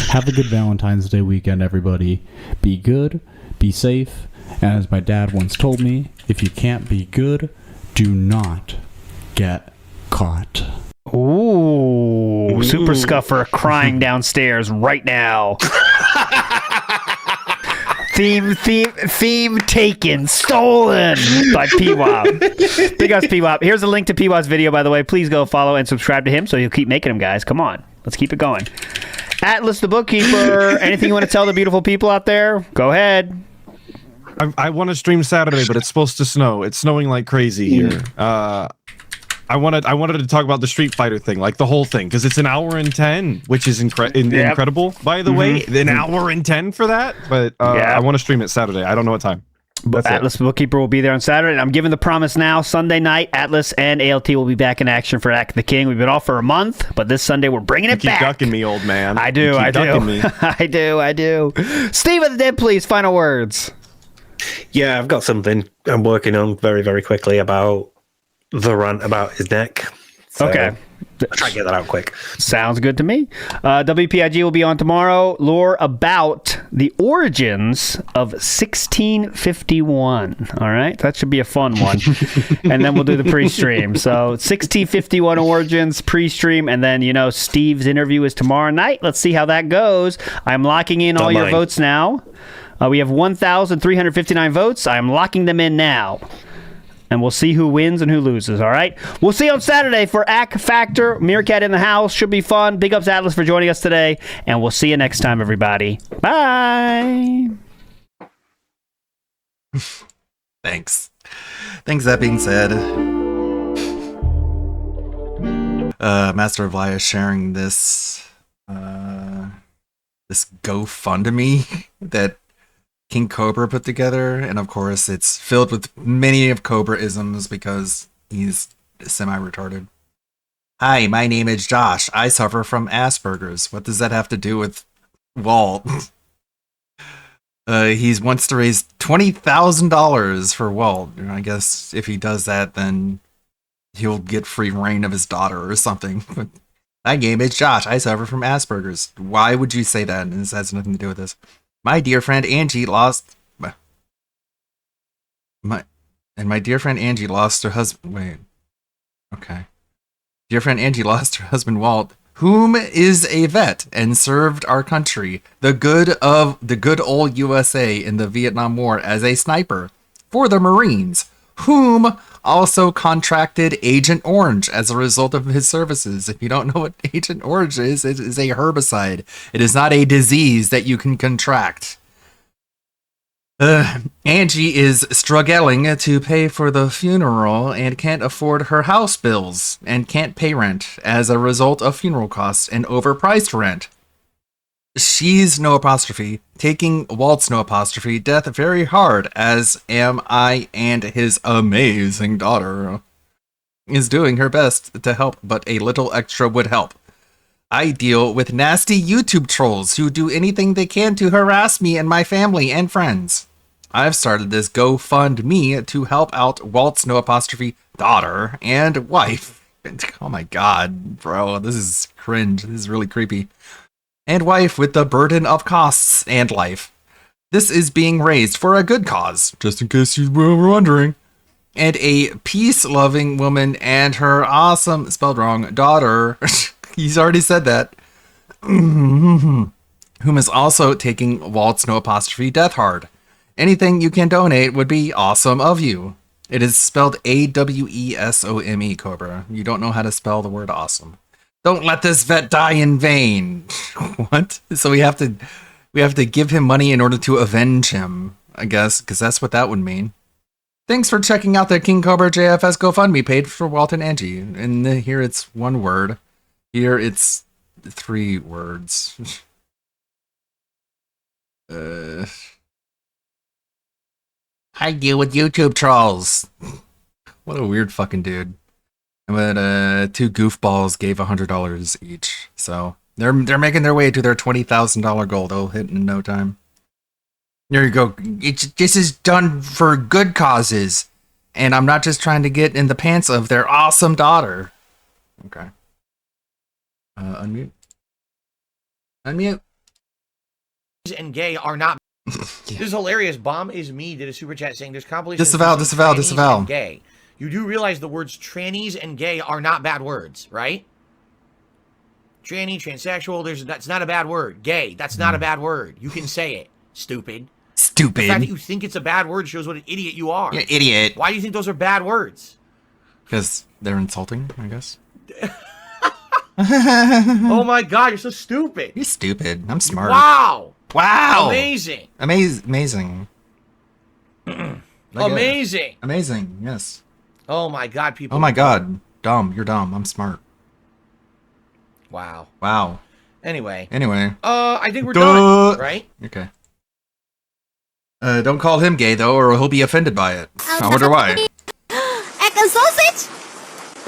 N: Have a good Valentine's Day weekend, everybody. Be good, be safe, and as my dad once told me, if you can't be good, do not get caught.
S: Ooh. Super Scuffer crying downstairs right now. Theme taken, stolen by P-Wop. Big ups, P-Wop. Here's a link to P-Wop's video, by the way. Please go follow and subscribe to him so he'll keep making them, guys. Come on. Let's keep it going. Atlas the Bookkeeper. Anything you want to tell the beautiful people out there? Go ahead.
X: I want to stream Saturday, but it's supposed to snow. It's snowing like crazy here. I wanted to talk about the Street Fighter thing, like the whole thing, because it's an hour and 10, which is incredible, by the way. An hour and 10 for that, but I want to stream it Saturday. I don't know what time. That's
S: Atlas the Bookkeeper will be there on Saturday, and I'm giving the promise now. Sunday night, Atlas and ALT will be back in action for Act the King. We've been off for a month, but this Sunday we're bringing it
X: keep
S: back.
X: ducking me, old man.
S: I
X: You
S: do.
X: keep
S: I
X: ducking me.
S: do. I do. Steve of the Dead, please. Final words.
B: Yeah, I've got something I'm working on very, very quickly about the rant about his neck. So
S: Okay.
B: I'll try to get that out quick.
S: Sounds good to me. WPIG will be on tomorrow. Lore about the origins of 1651. All right. That should be a fun one. And then we'll do the pre-stream. So 1651 origins, pre-stream. And then, Steve's interview is tomorrow night. Let's see how that goes. I'm locking in all your votes now. We have 1,359 votes. I'm locking them in now. And we'll see who wins and who loses, all right? We'll see you on Saturday for Ack Factor. Meerkat in the house. Should be fun. Big ups, Atlas, for joining us today. And we'll see you next time, everybody. Bye.
A: Thanks. That being said, Master of Laya sharing this this GoFundMe that King Cobra put together, and of course it's filled with many of Cobra-isms because he's semi-retarded. Hi, my name is Josh. I suffer from Asperger's. What does that have to do with Walt? He wants to raise $20,000 for Walt. I guess if he does that, then he'll get free reign of his daughter or something. Hi, game. It's Josh. I suffer from Asperger's. Why would you say that? This has nothing to do with this. My dear friend Angie lost my dear friend Angie lost her husband. Wait. Okay. Dear friend Angie lost her husband Walt, whom is a vet and served our country, the good old USA in the Vietnam War as a sniper for the Marines, whom also contracted Agent Orange as a result of his services. If you don't know what Agent Orange is, it is a herbicide. It is not a disease that you can contract. Angie is struggling to pay for the funeral and can't afford her house bills and can't pay rent as a result of funeral costs and overpriced rent. She's no apostrophe, taking Walt's no apostrophe death very hard, as am I, and his amazing daughter is doing her best to help, but a little extra would help. I deal with nasty YouTube trolls who do anything they can to harass me and my family and friends. I've started this GoFundMe to help out Walt's no apostrophe daughter and wife. Oh my god, bro, this is cringe. This is really creepy. And wife with the burden of costs and life. This is being raised for a good cause, just in case you were wondering. And a peace-loving woman and her awesome, spelled wrong, daughter, he's already said that, whom is also taking Walt's no apostrophe death hard. Anything you can donate would be awesome of you. It is spelled AWESOME, Cobra. You don't know how to spell the word awesome. Don't let this vet die in vain. What? So we have to give him money in order to avenge him, I guess, because that's what that would mean. Thanks for checking out the King Cobra JFS GoFundMe page for Walt and Angie. And here it's one word. Here it's 3 words. I deal with YouTube trolls. What a weird fucking dude. But 2 goofballs gave $100 each. So they're making their way to their $20,000 goal. They'll hit in no time. There you go. This is done for good causes. And I'm not just trying to get in the pants of their awesome daughter. Okay. Unmute. Unmute.
P: And gay are not. This is hilarious. Bomb is me did a super chat saying there's compilation.
A: Disavow.
P: And gay. You do realize the words trannies and gay are not bad words, right? Tranny, transsexual, that's not a bad word. Gay, that's not a bad word. You can say it. Stupid.
A: Stupid.
P: The fact that you think it's a bad word shows what an idiot you are.
A: You're an idiot.
P: Why do you think those are bad words?
A: Because they're insulting, I guess.
P: Oh my god, you're so stupid.
A: You're stupid. I'm smart.
P: Wow.
A: Wow.
P: Amazing.
A: Amazing.
P: Amazing.
A: Amazing, yes.
P: Oh my god, people.
A: Oh my god. Dumb. You're dumb. I'm smart.
P: Wow.
A: Wow.
P: Anyway.
A: I
P: think we're done, right?
A: Okay. Don't call him gay, though, or he'll be offended by it. I wonder why.
Q: Egg and sausage?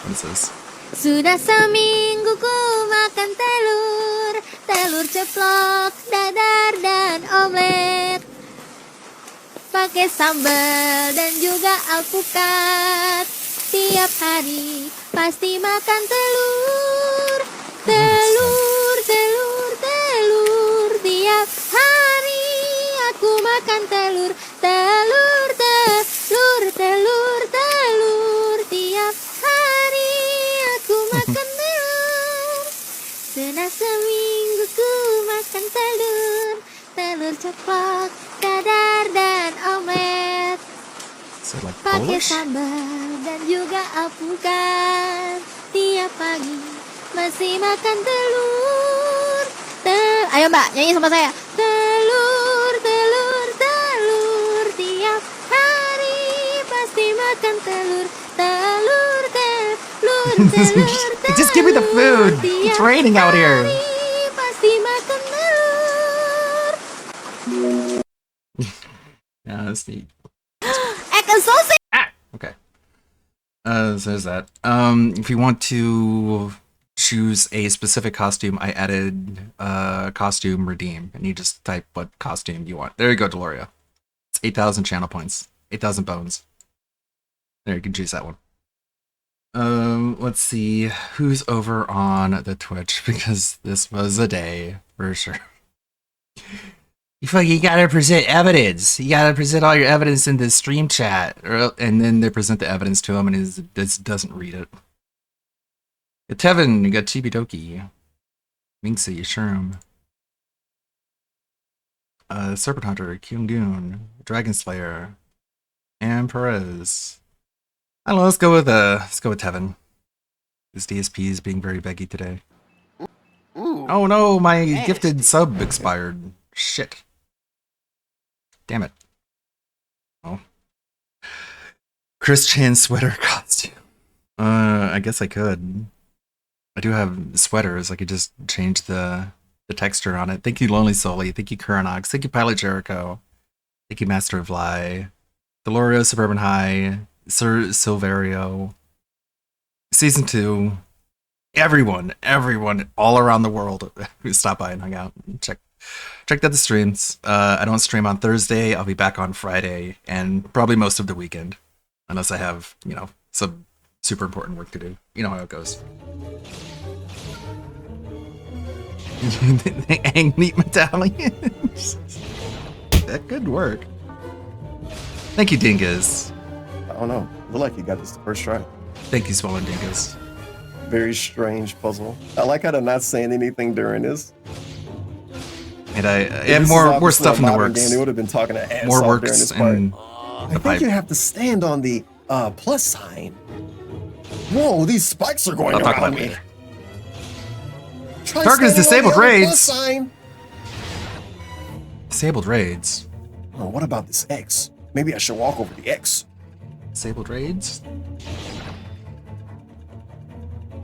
A: What is this?
Q: Sudah seminggu ku makan telur, telur ceplok, dadar dan omelet, pakai sambal dan juga alpukat. Tiap hari pasti makan telur, telur, telur, telur. Tiap hari aku makan telur, telur, telur, telur, telur. Tiap hari aku makan telur. Sudah seminggu ku makan telur, telur ceplok, dadar dan omelet, pakai sambal dan juga alpukat. Tiap pagi masih makan telur. Ayo mbak, nyanyi sama saya. Telur, telur, telur. Tiap hari pasti makan telur. Telur, telur, telur, telur.
A: Just give me the food. It's raining out here.
Q: Pasti makan telur.
A: Yeah, that's neat.
Q: Egg and sausage.
A: Okay. So there's that. If you want to choose a specific costume, I added costume redeem, and you just type what costume you want. There you go, Deloria. It's 8,000 channel points, 8,000 bones. There, you can choose that one. Let's see who's over on the Twitch, because this was a day for sure. You gotta present evidence. You gotta present all your evidence in the stream chat, and then they present the evidence to him, and he doesn't read it. Tevin, you got Chibi Doki, Minxie, Shroom, Serpent Hunter, Kyung-goon, Dragon Slayer, and Perez. I don't know. Let's go with Tevin. This DSP is being very beggy today. Oh no, my gifted sub expired. Shit. Damn it. Oh. Chris Chan sweater costume. I guess I could. I do have sweaters. I could just change the texture on it. Thank you, Lonely Sully. Thank you, Kuranox. Thank you, Pilot Jericho. Thank you, Master of Lie. Delorio, Suburban High. Sir Silverio. Season 2. Everyone all around the world who stopped by and hung out. Checked out the streams. I don't stream on Thursday. I'll be back on Friday and probably most of the weekend. Unless I have, some super important work to do. You know how it goes. The Ang Meat Medallions. That could work. Thank you, Dingus.
R: I don't know. Look like you got this the first try.
A: Thank you, Swollen Dingus.
R: Very strange puzzle. I like how they're not saying anything during this.
A: And and more stuff in the works.
R: Game, they would have been talking to ass
A: more
R: off
A: works
R: during this part.
A: and
R: I think you have to stand on the plus sign. Whoa, these spikes are going
A: I'll talk
R: around
A: about it
R: me.
A: later.
R: Try
A: Target's
R: standing on
A: disabled
R: the other
A: raids.
R: plus sign.
A: Disabled raids.
R: Oh, what about this X? Maybe I should walk over the X.
A: Disabled raids?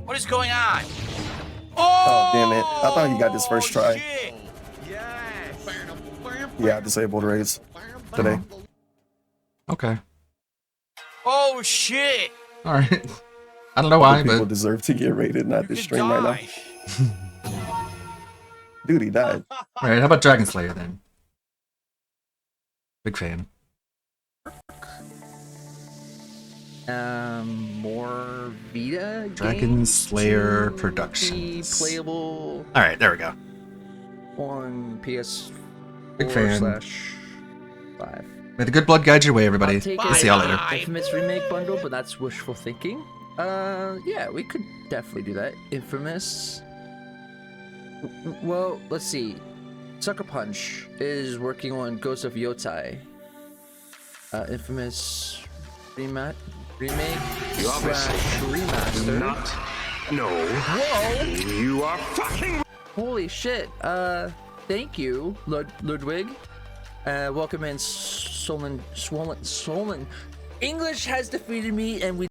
P: What is going on?
R: Oh, damn it. I thought you got this first try. Yeah, disabled raids today.
A: Okay.
P: Oh shit!
A: All right. I don't know why,
R: People
A: but
R: deserve to get raided, not this stream right now. Dude, he died.
A: all right. How about Dragon Slayer then? Big fan.
T: More Vita.
A: Dragon Slayer
T: games to
A: Productions.
T: be playable
A: All right, there we go.
T: on PS4
A: Big fan.
T: /5.
A: May the good blood guide your way, everybody.
T: I'll take
A: We'll see y'all later.
T: Infamous remake bundle, but that's wishful thinking. Yeah, we could definitely do that. Infamous. Well, let's see. Sucker Punch is working on Ghost of Yotai. Infamous remake
E: You obviously
T: remaster.
E: No.
T: Whoa!
E: You are fucking.
T: Holy shit. Thank you, Ludwig. Welcome in, Swollen. English has defeated me, and we